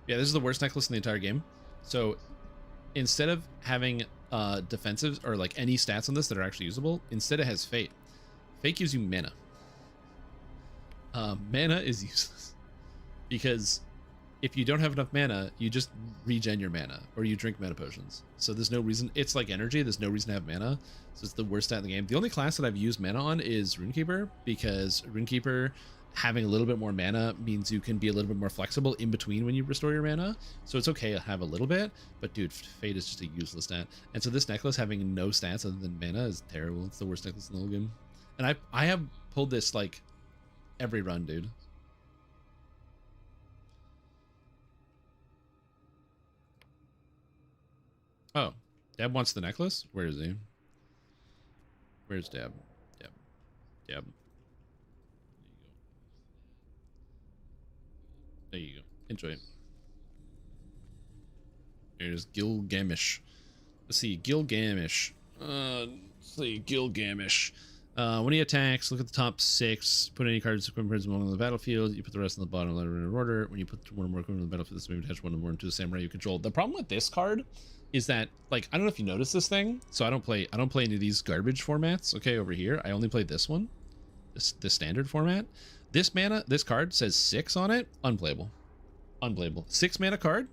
Yeah, this is the worst necklace in the entire game. So instead of having defensives or like any stats on this that are actually usable, instead it has fate. Fate gives you mana. Mana is useless because if you don't have enough mana, you just regen your mana or you drink mana potions. So there's no reason. It's like energy. There's no reason to have mana. So it's the worst stat in the game. The only class that I've used mana on is Runekeeper because Runekeeper having a little bit more mana means you can be a little bit more flexible in between when you restore your mana. So it's okay to have a little bit, but dude, Fate is just a useless stat. And so this necklace having no stats other than mana is terrible. It's the worst necklace in the whole game. And I have pulled this like every run, dude. Oh, Deb wants the necklace? Where is he? Where's Deb? Deb. There you go. Enjoy it. Here's Gilgamesh. Let's see, Gilgamesh. When he attacks, look at the top 6. Put any cards equipped on the battlefield. You put the rest on the bottom letter in order. When you put one or more equipment on the battlefield, this may attach one or more to the samurai you control. The problem with this card is that, like, I don't know if you noticed this thing. So I don't play any of these garbage formats. Okay, over here, I only play this one, this standard format. This card says 6 on it. Unplayable. 6 mana card.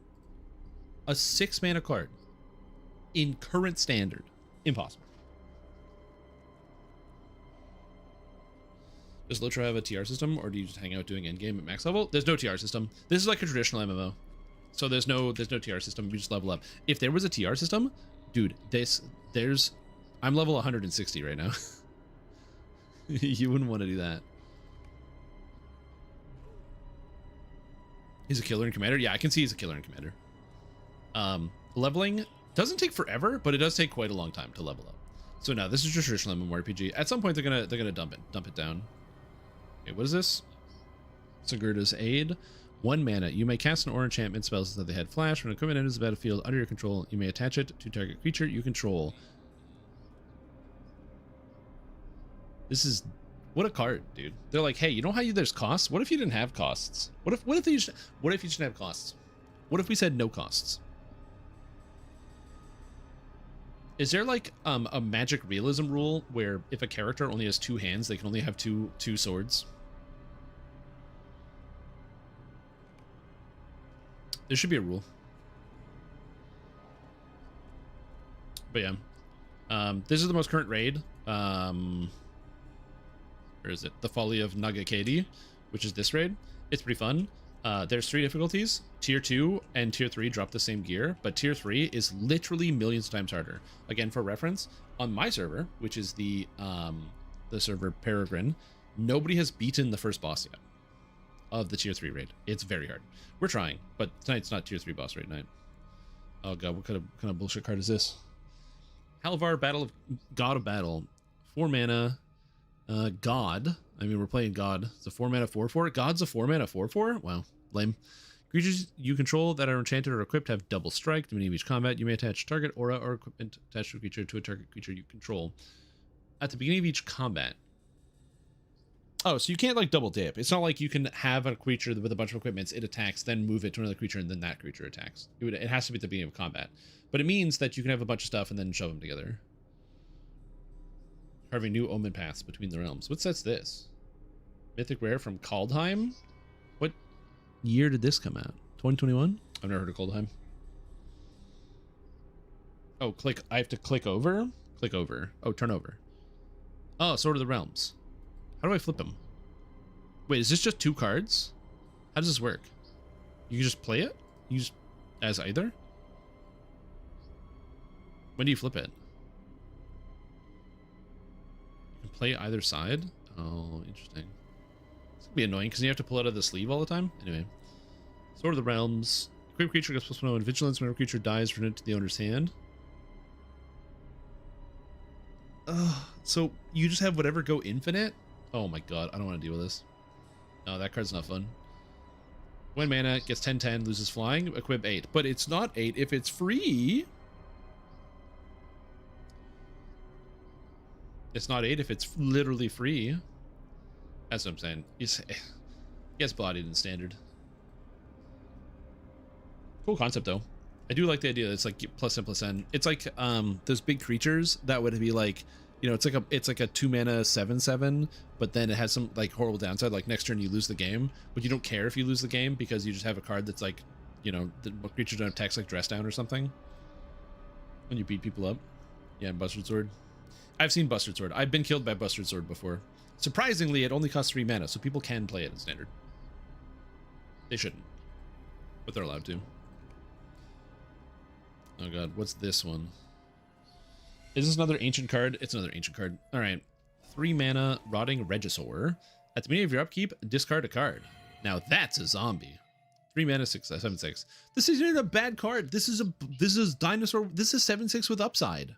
A 6 mana card in current standard. Impossible. Does Lotro have a TR system, or do you just hang out doing endgame at max level? There's no TR system. This is like a traditional MMO. So there's no TR system. We just level up. If there was a TR system, dude, I'm level 160 right now. You wouldn't want to do that. He's a killer in Commander. Yeah, I can see he's a killer in Commander. Leveling doesn't take forever, but it does take quite a long time to level up. So now this is just traditional MMORPG. At some point they're gonna dump it down. Okay, what is this? Sigurda's Aid. 1 mana. You may cast an or enchantment spells that they had flash. When equipment enters the battlefield under your control, you may attach it to target creature you control. This is what a card, dude. They're like, hey, you know how there's costs? What if you didn't have costs? What if you didn't have costs? What if we said no costs? Is there like a magic realism rule where if a character only has 2 hands, they can only have two swords? There should be a rule. But yeah, this is the most current raid. Where is it? The Folly of Nagakedi, which is this raid. It's pretty fun. There's 3 difficulties. Tier 2 and Tier 3 drop the same gear, but Tier 3 is literally millions of times harder. Again, for reference, on my server, which is the server Peregrine, nobody has beaten the first boss yet of the Tier 3 raid. It's very hard. We're trying, but tonight's not Tier 3 boss raid night. Oh god, what kind of bullshit card is this? Halvar, God of Battle. 4 mana. God. I mean, we're playing God. It's a 4 mana 4/4. God's a 4 mana 4/4? Wow, lame. Creatures you control that are enchanted or equipped have double strike. At the beginning of each combat, you may attach target aura or equipment attached to a creature to a target creature you control. At the beginning of each combat. Oh, so you can't like double dip. It's not like you can have a creature with a bunch of equipments, it attacks, then move it to another creature, and then that creature attacks. It has to be at the beginning of combat. But it means that you can have a bunch of stuff and then shove them together. Carving new omen paths between the realms. What set's this? Mythic Rare from Kaldheim? What year did this come out? 2021? I've never heard of Kaldheim. Oh, I have to click over? Click over. Oh, turn over. Oh, Sword of the Realms. How do I flip them? Wait, is this just 2 cards? How does this work? You can just play it? You just as either? When do you flip it? You can play either side? Oh, interesting. It's gonna be annoying because you have to pull it out of the sleeve all the time. Anyway. Sword of the Realms. Equipped creature gets +1 in vigilance whenever a creature dies, return it to the owner's hand. So you just have whatever go infinite? Oh my god, I don't want to deal with this. No, that card's not fun. 1 mana, gets 10/10, loses flying, equip 8. But it's not 8 if it's free. It's not 8 if it's literally free. That's what I'm saying. He gets bodied in standard. Cool concept though. I do like the idea that it's like +N+N. It's like those big creatures that would be like, you know, it's like a 2 mana 7/7, but then it has some like horrible downside. Like next turn you lose the game, but you don't care if you lose the game because you just have a card that's like, you know, the creatures don't have text like Dress Down or something. When you beat people up. Yeah, Bustard Sword. I've seen Bustard Sword. I've been killed by Bustard Sword before. Surprisingly, it only costs 3 mana, so people can play it in standard. They shouldn't, but they're allowed to. Oh god, what's this one? Is this another ancient card? It's another ancient card. All right. 3 mana Rotting Regisaur. At the beginning of your upkeep, discard a card. Now that's a zombie. 3 mana 6/7/6. This isn't a bad card. This is dinosaur. This is 7/6 with upside.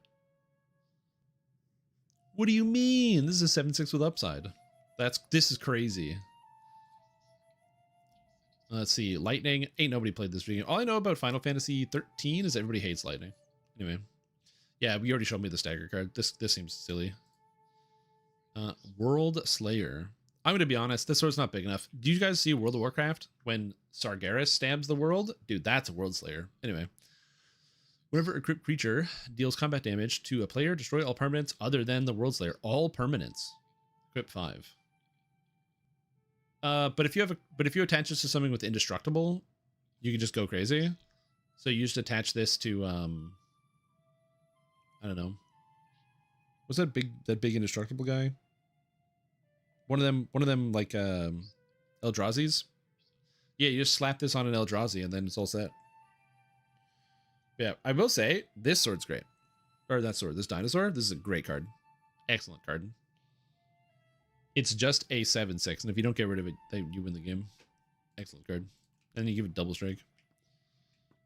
What do you mean? This is a 7/6 with upside. This is crazy. Let's see. Lightning. Ain't nobody played this video. All I know about Final Fantasy 13 is everybody hates lightning. Anyway. Yeah, we already showed me the stagger card. This seems silly. World Slayer. I'm going to be honest. This sword's not big enough. Do you guys see World of Warcraft when Sargeras stabs the world? Dude, that's a World Slayer. Anyway. Whenever a equipped creature deals combat damage to a player, destroy all permanents other than the World Slayer. All permanents. Equip 5. But if you attach this to something with indestructible, you can just go crazy. So you just attach this to I don't know. What's that big indestructible guy? One of them like Eldrazi's. Yeah, you just slap this on an Eldrazi and then it's all set. Yeah, I will say this sword's great. Or that sword, this dinosaur, this is a great card. Excellent card. It's just a 7/6, and if you don't get rid of it, you win the game. Excellent card. And you give it double strike.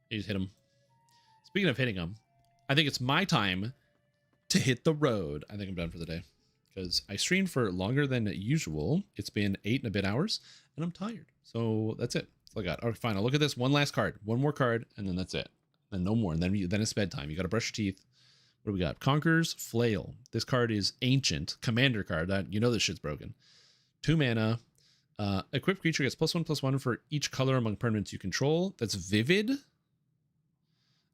You just hit him. Speaking of hitting him, I think it's my time to hit the road. I think I'm done for the day. Because I streamed for longer than usual. It's been 8 and a bit hours, and I'm tired. So that's it. That's all I got. All right, fine. I'll look at this one last card. One more card, and then that's it. And no more. And then it's bedtime. You got to brush your teeth. What do we got? Conqueror's Flail. This card is ancient. Commander card. That you know this shit's broken. 2 mana. Equipped creature gets +1/+1 for each color among permanents you control. That's vivid.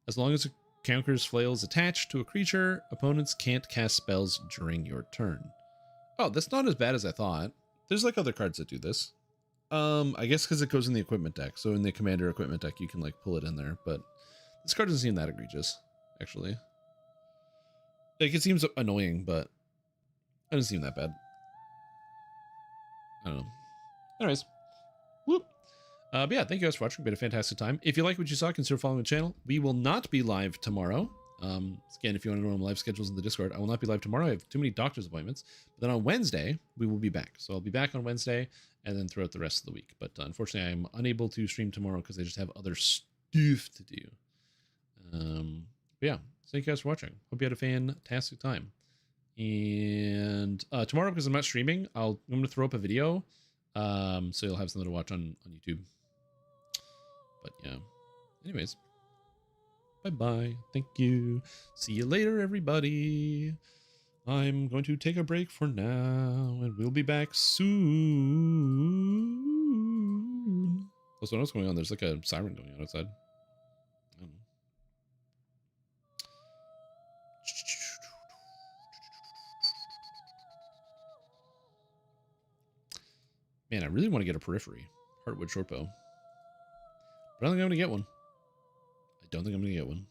As long as a Conqueror's Flail is attached to a creature, opponents can't cast spells during your turn. Oh, that's not as bad as I thought. There's like other cards that do this. I guess because it goes in the equipment deck. So in the Commander equipment deck, you can like pull it in there. But this card doesn't seem that egregious, actually. Like, it seems annoying, but it doesn't seem that bad. I don't know. Anyways. Whoop. But yeah, thank you guys for watching. Been a fantastic time. If you like what you saw, consider following the channel. We will not be live tomorrow. Again, if you want to know my live schedules in the Discord, I will not be live tomorrow. I have too many doctor's appointments. But then on Wednesday, we will be back. So I'll be back on Wednesday and then throughout the rest of the week. But unfortunately, I'm unable to stream tomorrow because I just have other stuff to do. But yeah, thank you guys for watching. Hope you had a fantastic time. And tomorrow, because I'm not streaming, I'm going to throw up a video. So you'll have something to watch on YouTube. But yeah, anyways, bye-bye. Thank you. See you later, everybody. I'm going to take a break for now, and we'll be back soon. What's what else going on? There's like a siren going on outside. I don't know. Man, I really want to get a periphery. Heartwood shortbow. But I don't think I'm going to get one. I don't think I'm going to get one.